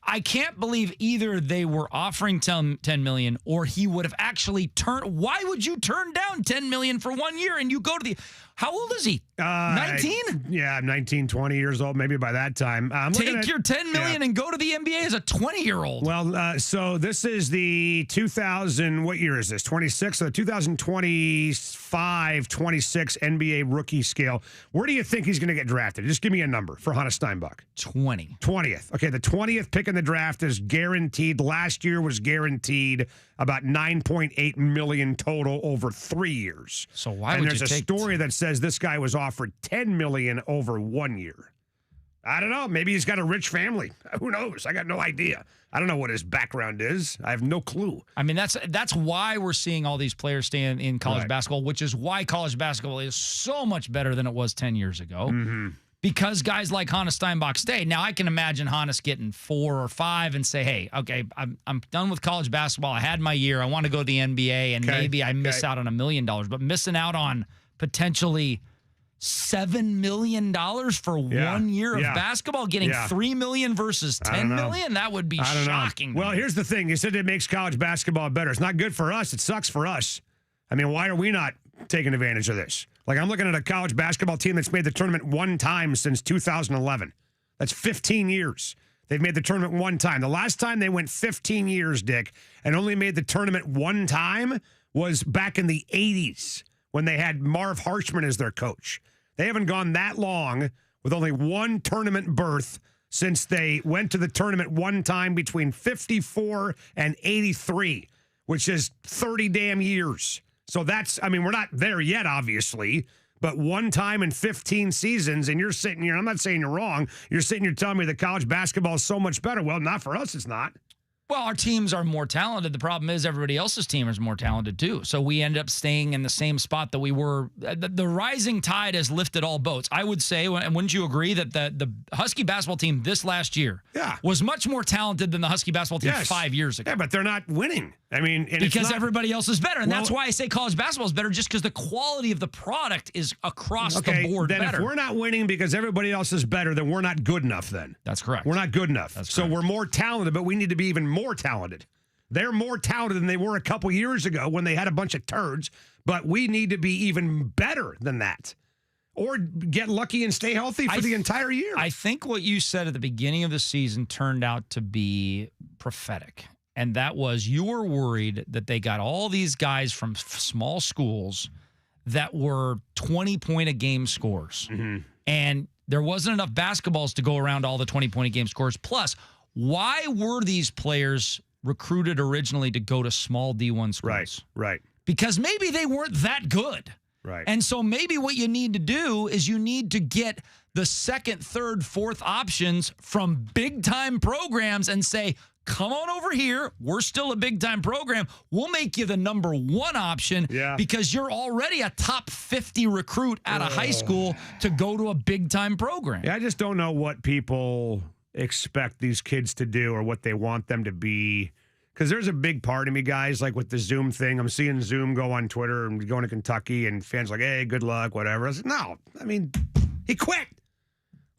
I can't believe either they were offering $10 million or he would have actually turned. Why would you turn down $10 million for 1 year and you go to the... How old is he? 19? Yeah, 19, 20 years old, maybe by that time. Take your $10 million and go to the NBA as a 20-year-old. Well, so this is the 2000, what year is this? 26? So the 2025, 26 NBA rookie scale. Where do you think he's going to get drafted? Just give me a number for Hannes Steinbach. 20th. Okay, the 20th pick in the draft is guaranteed. Last year was guaranteed about $9.8 million total over 3 years. So why would you take... And there's a story that says this guy was offered $10 million over 1 year. I don't know. Maybe he's got a rich family. Who knows? I got no idea. I don't know what his background is. I have no clue. I mean, that's why we're seeing all these players stay in college basketball, which is why college basketball is so much better than it was 10 years ago. Mm-hmm. Because guys like Hannes Steinbach stay. Now, I can imagine Hannes getting 4 or 5 and say, hey, okay, I'm done with college basketball. I had my year. I want to go to the NBA, and maybe I miss out on $1 million. But missing out on potentially $7 million for 1 year of basketball, getting $3 million versus $10 million, that would be shocking. Well, here's the thing. You said it makes college basketball better. It's not good for us. It sucks for us. I mean, why are we not taking advantage of this? Like, I'm looking at a college basketball team that's made the tournament 1 time since 2011. That's 15 years. They've made the tournament 1 time. The last time they went 15 years, Dick, and only made the tournament 1 time was back in the 80s when they had Marv Harshman as their coach. They haven't gone that long with only 1 tournament berth since they went to the tournament 1 time between 54 and 83, which is 30 damn years. So that's, I mean, we're not there yet, obviously, but 1 time in 15 seasons, and you're sitting here, I'm not saying you're wrong, you're sitting here telling me that college basketball is so much better. Well, not for us, it's not. Well, our teams are more talented. The problem is everybody else's team is more talented too. So we end up staying in the same spot that we were. The rising tide has lifted all boats. I would say, and wouldn't you agree that the Husky basketball team this last year was much more talented than the Husky basketball team 5 years ago? Yeah, but they're not winning. I mean, and because everybody else is better. And that's why I say college basketball is better, just because the quality of the product is across the board then better. If we're not winning because everybody else is better, then we're not good enough then. That's correct. We're not good enough. That's so correct. we're more talented, but we need to be even more talented. They're more talented than they were a couple years ago when they had a bunch of turds, but we need to be even better than that. Or get lucky and stay healthy for the entire year. I think what you said at the beginning of the season turned out to be prophetic. And that was, you were worried that they got all these guys from small schools that were 20-point-a-game scorers. Mm-hmm. And there wasn't enough basketballs to go around all the 20-point-a-game scorers. Plus, why were these players recruited originally to go to small D1 schools? Right. Because maybe they weren't that good. Right. And so maybe what you need to do is you need to get the second, third, fourth options from big-time programs and say, come on over here. We're still a big-time program. We'll make you the number one option because you're already a top 50 recruit out of high school to go to a big-time program. Yeah, I just don't know what people expect these kids to do or what they want them to be. Because there's a big part of me, guys, like with the Zoom thing. I'm seeing Zoom go on Twitter and going to Kentucky, and fans like, hey, good luck, whatever. I said, no, I mean, he quit.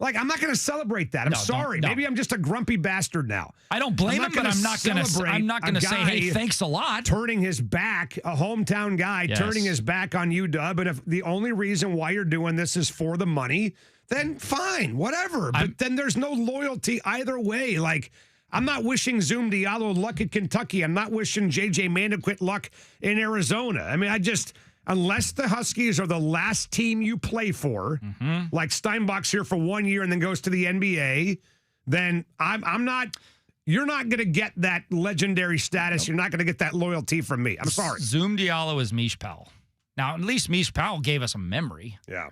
Like, I'm not going to celebrate that. I'm sorry. Maybe I'm just a grumpy bastard now. I don't blame him, but I'm not going to say, hey, thanks a lot. Turning his back, a hometown guy, turning his back on UW. And if the only reason why you're doing this is for the money, then fine, whatever. But then there's no loyalty either way. Like, I'm not wishing Zoom Diallo luck at Kentucky. I'm not wishing J.J. Mandaquit luck in Arizona. I mean, unless the Huskies are the last team you play for, like Steinbach's here for 1 year and then goes to the NBA, then I'm not. You're not going to get that legendary status. You're not going to get that loyalty from me. I'm sorry. Zoom Diallo is Mish Powell. Now, at least Mish Powell gave us a memory. Yeah.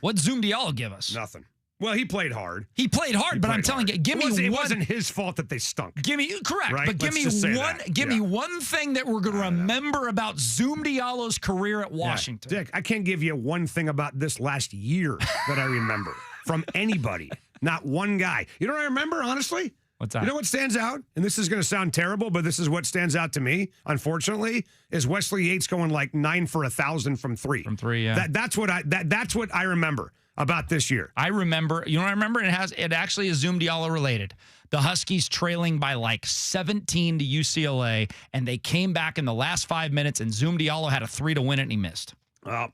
What Zoom Diallo give us? Nothing. Well, he played hard. But I'm telling you, give me one. It wasn't his fault that they stunk. Correct. Right? But give me one thing that we're going to remember about Zoom Diallo's career at Washington. Dick, I can't give you one thing about this last year that I remember from anybody. Not one guy. You know what I remember, honestly? What's that? You know what stands out? And this is going to sound terrible, but this is what stands out to me, unfortunately, is Wesley Yates going like 9 for 1,000 from three. From three, yeah. That's what I remember about this year. I remember, you know what I remember? It actually is Zoom Diallo related. The Huskies trailing by like 17 to UCLA, and they came back in the last 5 minutes, and Zoom Diallo had a 3 to win it, and he missed.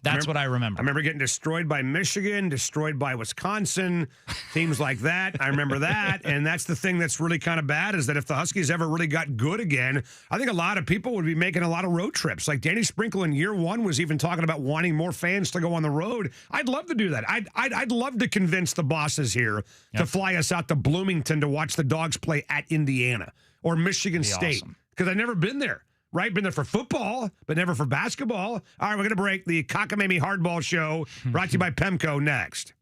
That's what I remember. I remember getting destroyed by Michigan, destroyed by Wisconsin, teams like that. I remember that. And that's the thing that's really kind of bad is that if the Huskies ever really got good again, I think a lot of people would be making a lot of road trips. Like Danny Sprinkle in year one was even talking about wanting more fans to go on the road. I'd love to do that. I'd love to convince the bosses here to fly us out to Bloomington to watch the Dogs play at Indiana or Michigan State because I've never been there. Right? Been there for football, but never for basketball. All right, we're going to break. The Cockamamie Hardball Show brought to you by Pemco next.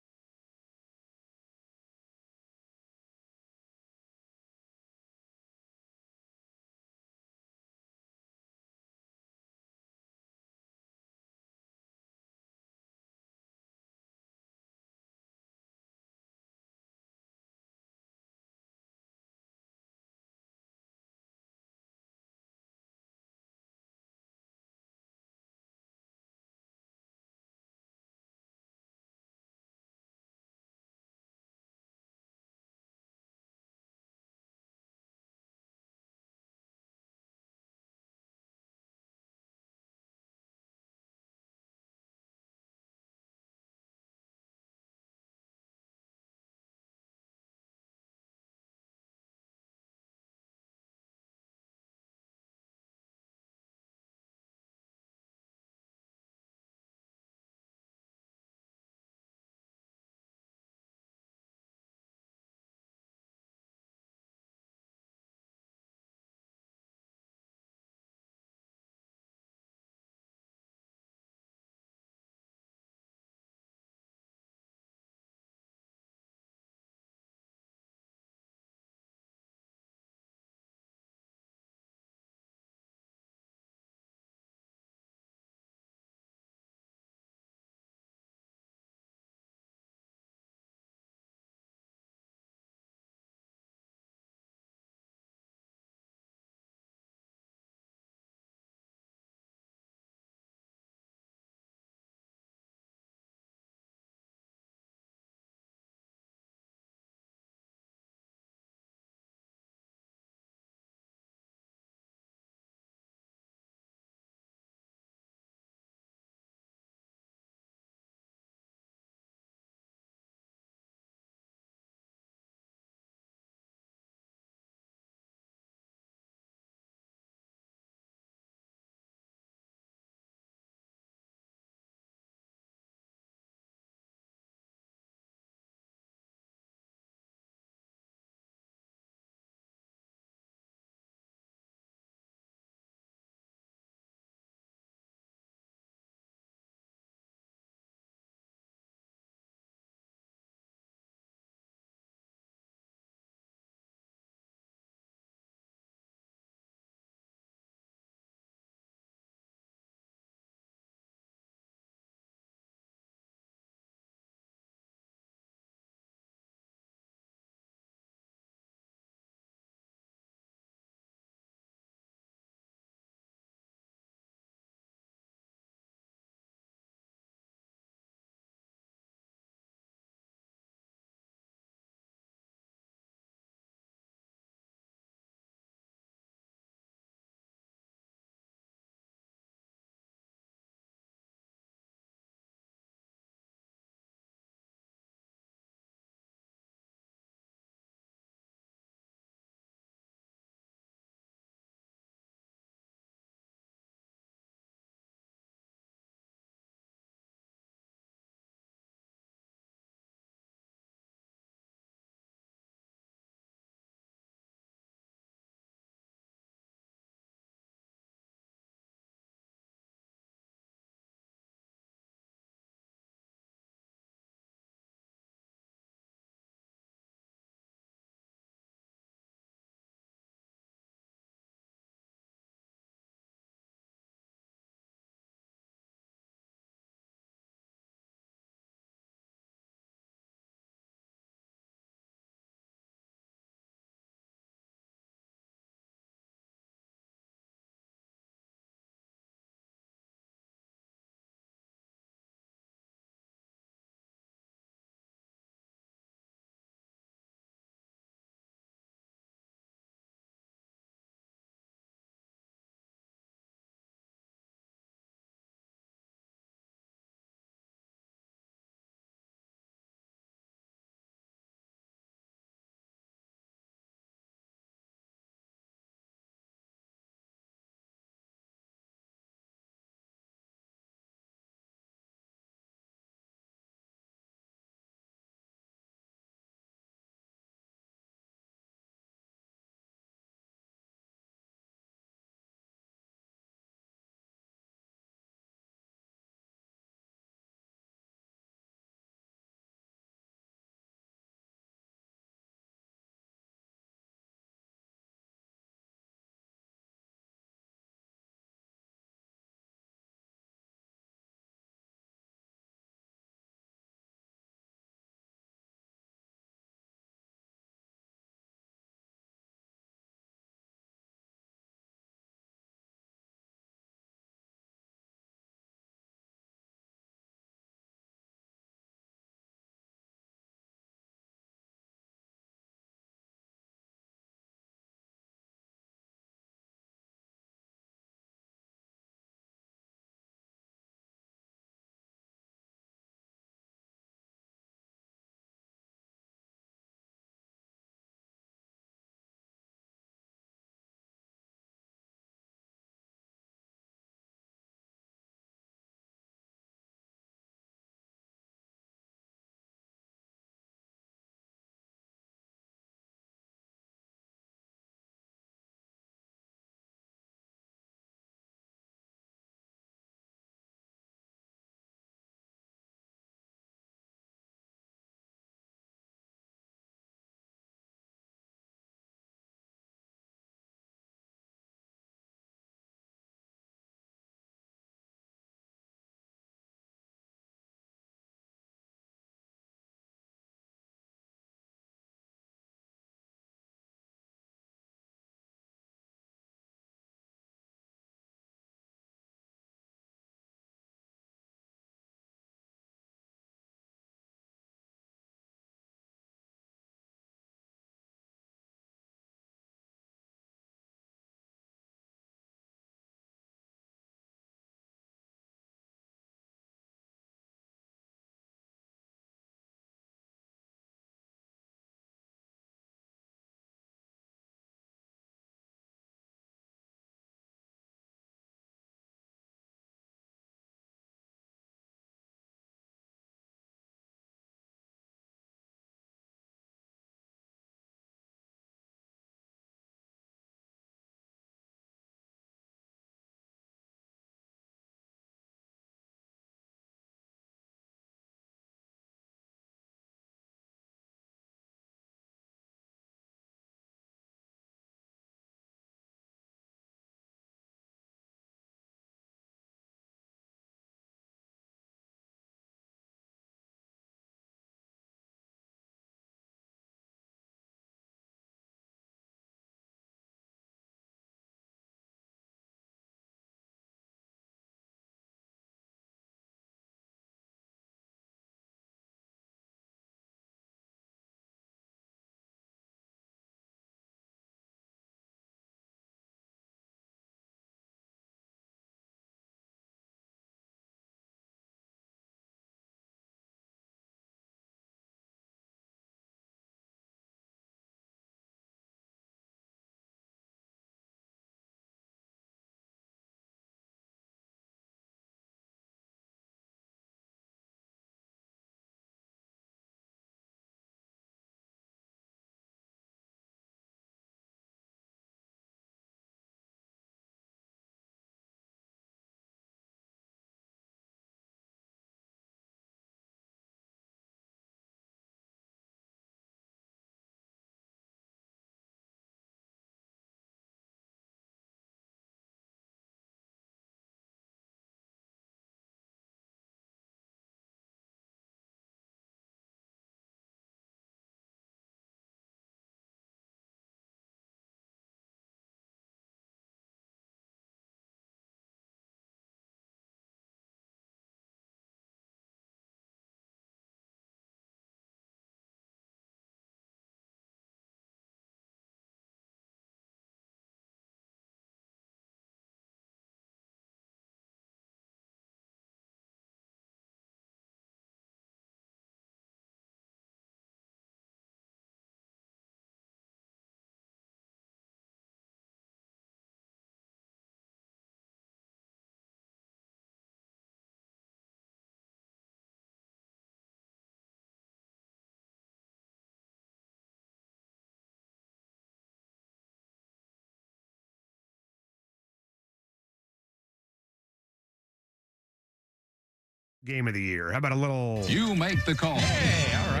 game of the year. How about a little... You make the call. Hey, all right.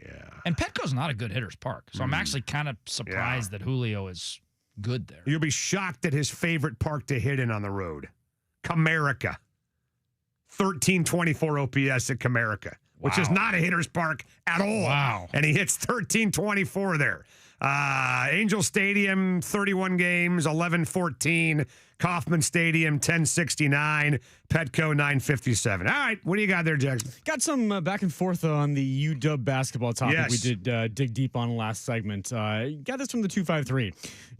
Yeah. And Petco's not a good hitter's park, so I'm actually kind of surprised that Julio is good there. You'll be shocked at his favorite park to hit in on the road. Comerica. 1324 OPS at Comerica, which is not a hitter's park at all. Wow. And he hits 1324 there. Angel Stadium, 31 games, 1114. Kauffman Stadium, 1069. Petco, 957. All right, what do you got there, Jackson? Got some back and forth on the UW basketball topic Yes. we did dig deep on last segment. Got this from the 253.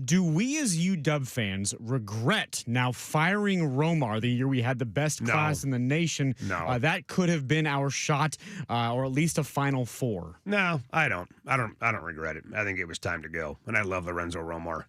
Do we as UW fans regret now firing Romar the year we had the best class in the nation? No. That could have been our shot, or at least a Final Four. No, I don't. I don't regret it. I think it was time to go. And I love Lorenzo Romar.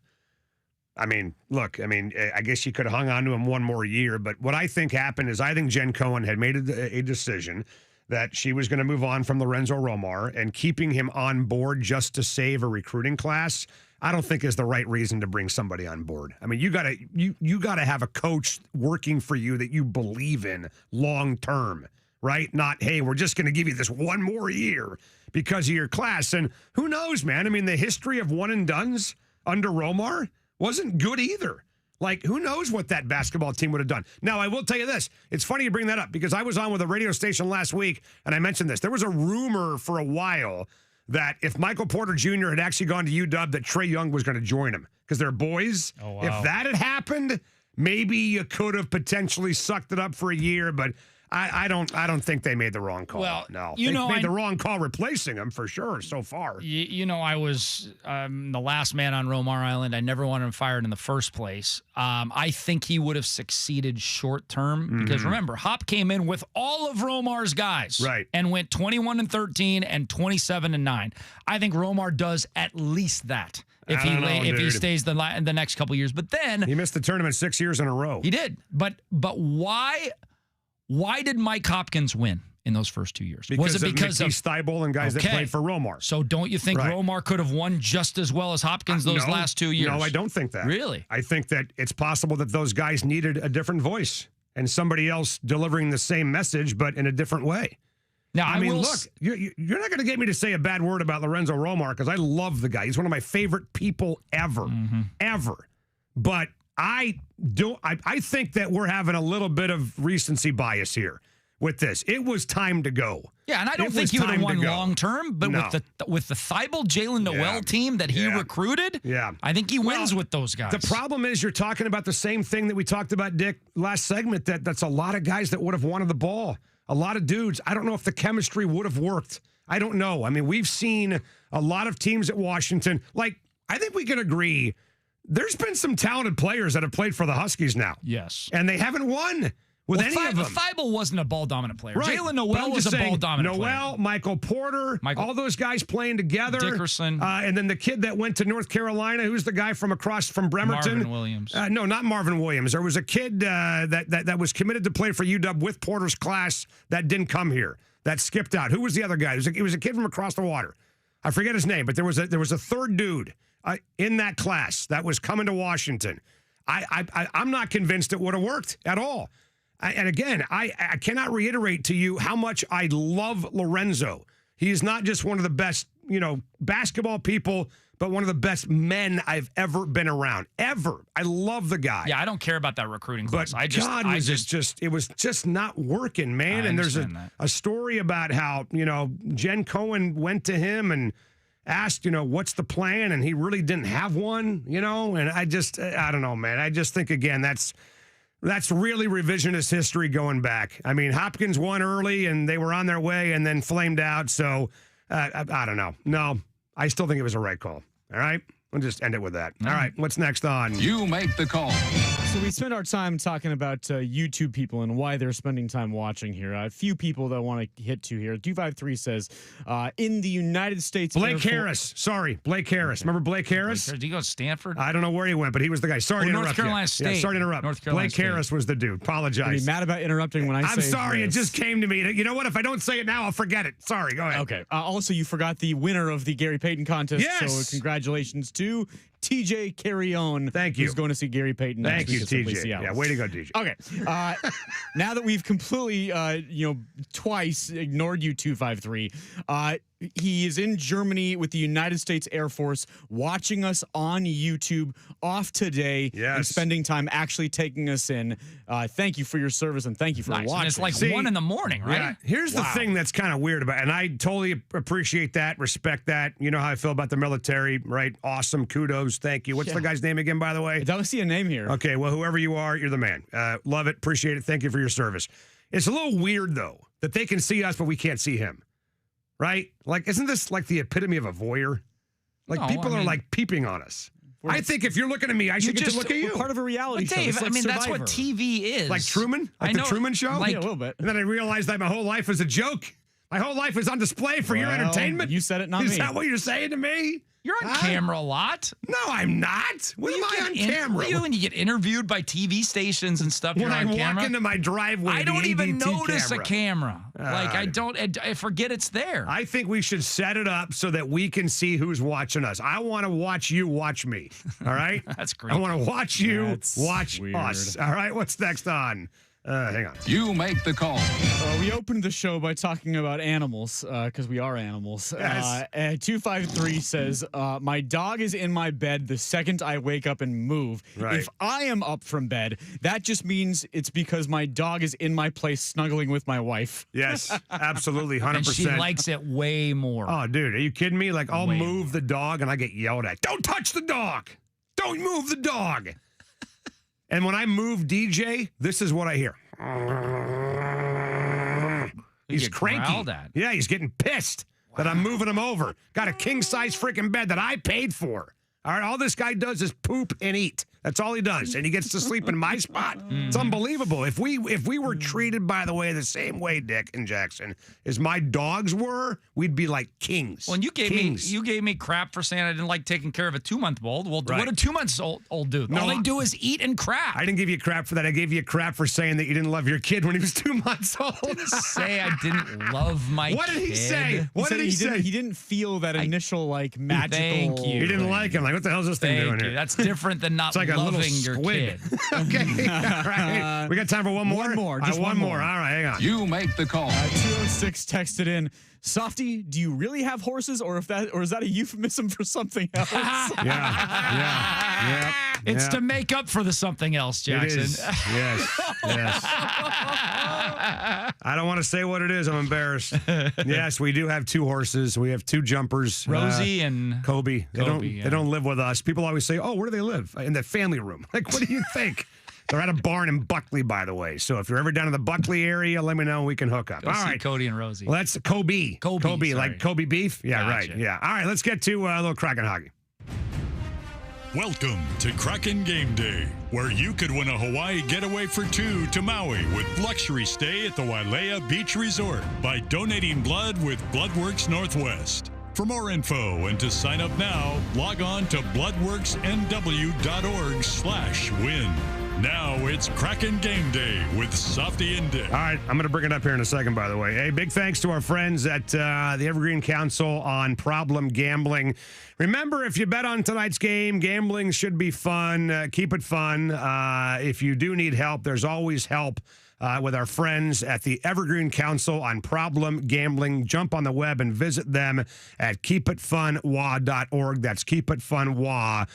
I mean, look, I guess you could have hung on to him one more year, but what I think happened is I think Jen Cohen had made a decision that she was going to move on from Lorenzo Romar, and keeping him on board just to save a recruiting class, I don't think is the right reason to bring somebody on board. I mean, you gotta have a coach working for you that you believe in long term, right? Not, hey, we're just going to give you this one more year because of your class. And who knows, man? I mean, the history of one and dones under Romar wasn't good either. Like, who knows what that basketball team would have done. Now, I will tell you this. It's funny you bring that up because I was on with a radio station last week, and I mentioned this. There was a rumor for a while that if Michael Porter Jr. had actually gone to UW, that Trae Young was going to join him because they're boys. Oh, wow. If that had happened, maybe you could have potentially sucked it up for a year, but I don't think they made the wrong call. Well, no. you They know, made the wrong call replacing him for sure so far. I was the last man on Romar Island. I never wanted him fired in the first place. I think he would have succeeded short term because remember, Hop came in with all of Romar's guys, right, and went 21-13 and 27-9. I think Romar does at least that if he stays the next couple years. But then he missed the tournament 6 years in a row. He did, but why? Why did Mike Hopkins win in those first 2 years? Because was it because of Thibault and guys that played for Romar? So don't you think Romar could have won just as well as Hopkins those last 2 years? No, I don't think that. Really? I think that it's possible that those guys needed a different voice and somebody else delivering the same message but in a different way. Now, I mean, look, you're not going to get me to say a bad word about Lorenzo Romar because I love the guy. He's one of my favorite people ever, ever. But I think that we're having a little bit of recency bias here with this. It was time to go. Yeah, and I don't think he would have won long term, but with the Thibault Jalen Noel team that he recruited, I think he wins with those guys. The problem is you're talking about the same thing that we talked about, Dick, last segment, that's a lot of guys that would have wanted the ball. A lot of dudes. I don't know if the chemistry would have worked. I don't know. I mean, we've seen a lot of teams at Washington. Like, I think we can agree there's been some talented players that have played for the Huskies now. Yes. And they haven't won with any of them. Thibault wasn't a ball-dominant player. Right. Jalen Noel was a ball-dominant player. Noel, Michael Porter, all those guys playing together. Dickerson. And then the kid that went to North Carolina, who's the guy from across from Bremerton? Marvin Williams. No, not Marvin Williams. There was a kid that was committed to play for UW with Porter's class that didn't come here, that skipped out. Who was the other guy? It was a kid from across the water. I forget his name, but there was a third dude in that class that was coming to Washington. I'm not convinced it would have worked at all. And again, I cannot reiterate to you how much I love Lorenzo. He is not just one of the best, basketball people, but one of the best men I've ever been around. Ever. I love the guy. Yeah, I don't care about that recruiting class. But it was just not working, man. And there's a story about how, Jen Cohen went to him and asked, what's the plan? And he really didn't have one, and I don't know, man. I just think, again, that's really revisionist history going back. I mean, Hopkins won early and they were on their way and then flamed out. So I don't know. No, I still think it was a right call. All right. We'll just end it with that. All right. What's next on? You make the call. So we spent our time talking about YouTube people and why they're spending time watching here. A few people that I want to hit to here. 253 says, in the United States... Blake Harris. Blake Harris. Remember Blake Harris? Did he go to Stanford? I don't know where he went, but he was the guy. Sorry to interrupt North Carolina you. State. Yeah, sorry to interrupt. North Carolina Blake Harris was the dude. Apologize. Are you mad about interrupting when I say I'm sorry. this? It just came to me. You know what? If I don't say it now, I'll forget it. Sorry. Go ahead. Okay. Also, you forgot the winner of the Gary Payton contest. Yes. So congratulations to to TJ Carrion. Thank you. Who's going to see Gary Payton next Thank you, week at Simply TJ. Seattle. Yeah, way to go, TJ. Okay. Now that we've completely, twice ignored you, 253, he is in Germany with the United States Air Force, watching us on YouTube off today and spending time actually taking us in. Thank you for your service and thank you for watching. And it's like 1 in the morning, right? Yeah, here's the thing that's kind of weird about it, and I totally appreciate that, respect that. You know how I feel about the military, right? Awesome. Kudos. Thank you. What's the guy's name again, by the way? I don't see a name here. Okay, well, whoever you are, you're the man. Love it. Appreciate it. Thank you for your service. It's a little weird, though, that they can see us, but we can't see him. Right? Like, isn't this like the epitome of a voyeur? Like, No, people I are mean- like peeping on us. I think if you're looking at me, I should get to look at you. We're part of a reality show. Dave, It's like that's what Survivor. TV is. Like Truman? I Like know, the Truman Show? like- Yeah, a little bit. And then I realized that my whole life was a joke. My whole life is on display for your Well, entertainment. you said it, not Is me. that what you're saying to me? You're on camera a lot. No, I'm not. When am I on camera? What do you do when you get interviewed by TV stations and stuff? When you're I on walk camera? into my driveway, I the don't even ADT notice camera. a camera. I forget it's there. I think we should set it up so that we can see who's watching us. I want to watch you watch me. All right? That's great. I want to watch you That's watch weird. us. All right? What's next on? Hang on. You make the call. We opened the show by talking about animals because we are animals. Yes. 253 says, my dog is in my bed the second I wake up and move. Right. If I am up from bed, that just means it's because my dog is in my place snuggling with my wife. Yes, absolutely, 100%. And she likes it way more. Oh, dude, are you kidding me? Like, I'll Way move the dog and I get yelled at. Don't touch the dog. Don't move the dog. And when I move DJ, this is what I hear. He's get cranky. growled at. Yeah, he's getting pissed that I'm moving him over. Got a king-size freaking bed that I paid for. All right, all this guy does is poop and eat. That's all he does, and he gets to sleep in my spot. It's unbelievable. If we were treated, by the way, the same way, Dick and Jackson, as my dogs were, we'd be like kings. Well, and you gave me crap for saying I didn't like taking care of a 2-month-old. Well, Right. what do 2-month-old do? No, All they do is eat and crap. I didn't give you crap for that. I gave you crap for saying that you didn't love your kid when he was 2 months old. Say I didn't love my What did he kid. say? What did he say? He didn't feel that initial magical. Thank you. He didn't like him. Like, what the hell is this thing doing Thank here? you. That's different than not It's like a little loving your squid. kid. Okay. All right. We got time for one more? One more. All Just right, one more. more. All right, hang on. You make the call. 206 texted in, Softy, do you really have horses, or is that a euphemism for something else? Yeah. It's to make up for the something else, Jackson. It is. Yes. I don't want to say what it is. I'm embarrassed. Yes, we do have 2 horses. We have 2 jumpers. Rosie and Kobe. Kobe, They don't live with us. People always say, "Oh, where do they live?" In the family room. Like, what do you think? They're at a barn in Buckley, by the way. So if you're ever down in the Buckley area, let me know. We can hook up. Go All see right. Cody and Rosie. Well, that's Kobe. Kobe, sorry. Like Kobe beef? Yeah, Gotcha. right. Yeah. All right, let's get to a little Kraken Hoggy. Welcome to Kraken Game Day, where you could win a Hawaii getaway for 2 to Maui with luxury stay at the Wailea Beach Resort by donating blood with Bloodworks Northwest. For more info and to sign up now, log on to bloodworksnw.org/win. Now it's Kraken Game Day with Softy and Dick. All right, I'm going to bring it up here in a second, by the way. Hey, big thanks to our friends at the Evergreen Council on Problem Gambling. Remember, if you bet on tonight's game, gambling should be fun. Keep it fun. If you do need help, there's always help with our friends at the Evergreen Council on Problem Gambling. Jump on the web and visit them at keepitfunwa.org. That's keepitfunwa.org.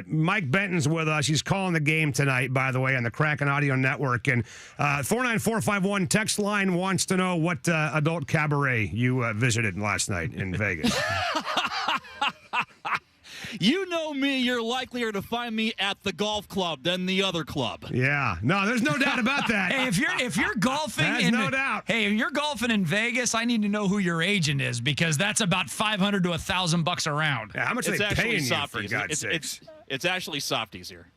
Mike Benton's with us. He's calling the game tonight, by the way, on the Kraken Audio Network. And 49451 text line wants to know what adult cabaret you visited last night in Vegas. You know me, you're likelier to find me at the golf club than the other club. Yeah. No, there's no doubt about that. Hey, if you're golfing, There's no doubt. Hey, if you're golfing in Vegas, I need to know who your agent is because that's about $500 to $1,000 a round. Yeah, how much are It's they actually paying you, for Softies. God's sakes? It's actually Softies here.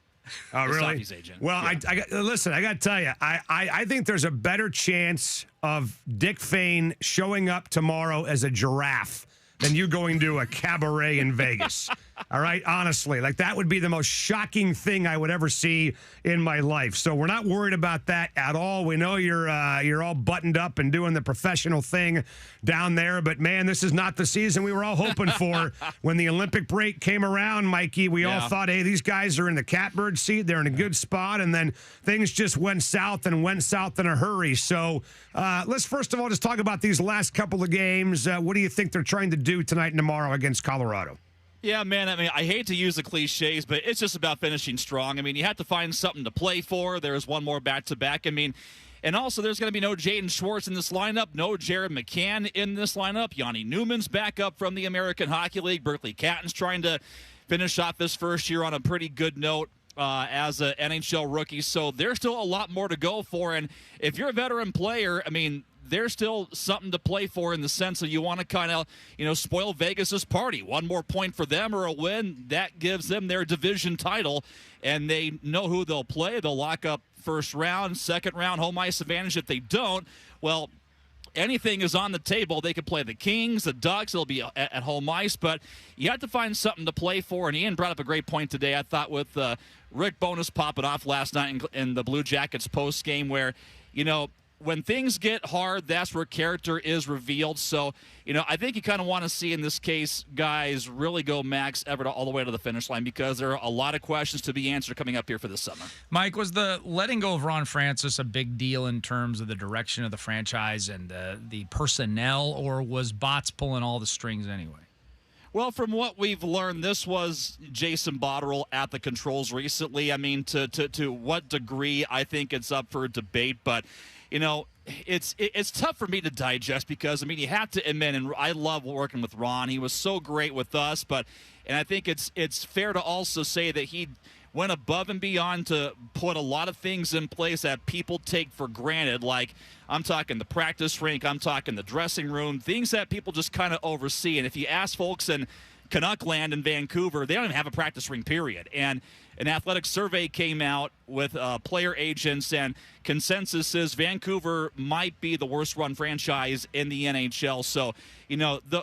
Oh, The really? Softies agent. Well, Yeah. listen, I got to tell you, I think there's a better chance of Dick Fane showing up tomorrow as a giraffe than you going to a cabaret in Vegas. All right, honestly, like that would be the most shocking thing I would ever see in my life. So we're not worried about that at all. We know you're all buttoned up and doing the professional thing down there, but man, this is not the season we were all hoping for when the Olympic break came around, Mikey. We all thought, hey, these guys are in the catbird seat. They're in a good spot, and then things just went south in a hurry. So let's first of all just talk about these last couple of games. What do you think they're trying to do tonight and tomorrow against Colorado? Yeah, man, I mean, I hate to use the cliches, but it's just about finishing strong. I mean, you have to find something to play for. There's one more back-to-back. I mean, and also there's going to be no Jaden Schwartz in this lineup, no Jared McCann in this lineup. Yanni Newman's back up from the American Hockey League. Berkeley Catton's trying to finish off his first year on a pretty good note as an NHL rookie. So there's still a lot more to go for. And if you're a veteran player, I mean, there's still something to play for in the sense that you want to kind of, spoil Vegas's party. One more point for them or a win, that gives them their division title, and they know who they'll play. They'll lock up first round, second round, home ice advantage. If they don't, well, anything is on the table. They could play the Kings, the Ducks. They'll be at home ice, but you have to find something to play for. And Ian brought up a great point today, I thought, with Rick Bowness popping off last night in the Blue Jackets post game where, when things get hard, that's where character is revealed. So, I think you kind of want to see in this case guys really go max effort all the way to the finish line because there are a lot of questions to be answered coming up here for this summer. Mike, was the letting go of Ron Francis a big deal in terms of the direction of the franchise and the personnel, or was Botts pulling all the strings anyway? Well, from what we've learned, this was Jason Botterill at the controls recently. I mean, to what degree, I think it's up for debate, but it's tough for me to digest because, you have to admit, and I love working with Ron. He was so great with us, and I think it's fair to also say that he went above and beyond to put a lot of things in place that people take for granted. Like, I'm talking the practice rink, I'm talking the dressing room, things that people just kind of oversee. And if you ask folks in Canuckland in Vancouver, they don't even have a practice rink, period. And an athletic survey came out with player agents, and consensus is Vancouver might be the worst-run franchise in the NHL. So,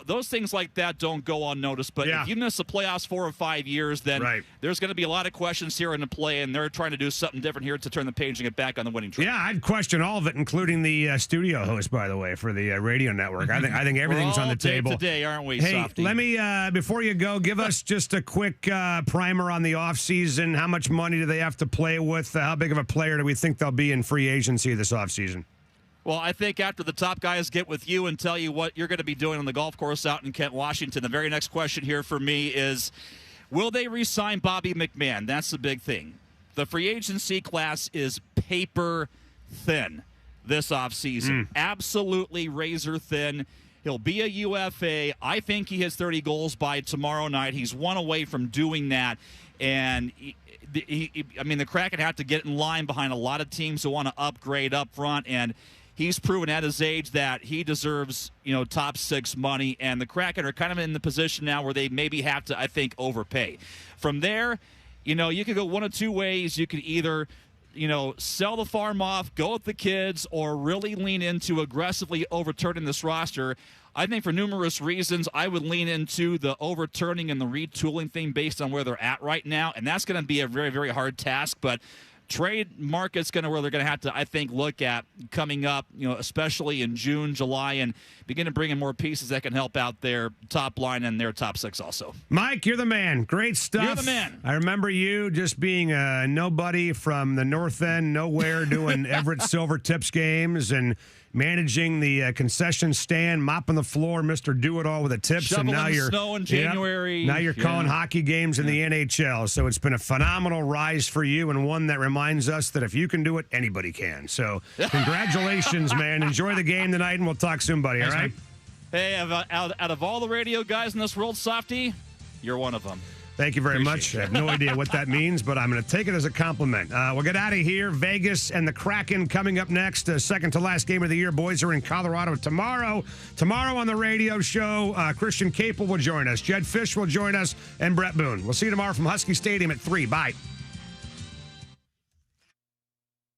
those things like that don't go unnoticed. But if you miss the playoffs 4 or 5 years, then there's going to be a lot of questions here in the play, and they're trying to do something different here to turn the page and get back on the winning track. Yeah, I'd question all of it, including the studio host, by the way, for the radio network. I think everything's on the table today, aren't we? Hey, Softy? Let me before you go, give us just a quick primer on the offseason. How much money do they have to play with? How big of a player do we think they'll be in free agency this offseason? Well, I think after the top guys get with you and tell you what you're going to be doing on the golf course out in Kent, Washington, the very next question here for me is, will they re-sign Bobby McMahon? That's the big thing. The free agency class is paper thin this offseason. Absolutely razor thin. He'll be a UFA. I think he hits 30 goals by tomorrow night. He's one away from doing that. And the Kraken have to get in line behind a lot of teams who want to upgrade up front, and he's proven at his age that he deserves, top six money, and the Kraken are kind of in the position now where they maybe have to, I think, overpay. From there, you could go one of two ways. You could either, sell the farm off, go with the kids, or really lean into aggressively overturning this roster. I think for numerous reasons, I would lean into the overturning and the retooling thing based on where they're at right now, and that's going to be a very, very hard task, but trade market's going to where they're going to have to, I think, look at coming up, especially in June, July, and begin to bring in more pieces that can help out their top line and their top six also. Mike, you're the man. Great stuff. You're the man. I remember you just being a nobody from the north end, nowhere, doing Everett Silvertips games and managing the concession stand, mopping the floor, Mr. Do-It-All with the tips. Shoveling and now you're snow in January. Now you're calling hockey games in the NHL. So it's been a phenomenal rise for you, and one that reminds us that if you can do it, anybody can. So congratulations, man. Enjoy the game tonight, and we'll talk soon, buddy. Thanks, all right? Man. Hey, out of all the radio guys in this world, Softy, you're one of them. Thank you very much. I have no idea what that means, but I'm going to take it as a compliment. We'll get out of here. Vegas and the Kraken coming up next. Second to last game of the year. Boys are in Colorado tomorrow. Tomorrow on the radio show, Christian Capel will join us. Jed Fish will join us, and Brett Boone. We'll see you tomorrow from Husky Stadium at 3. Bye.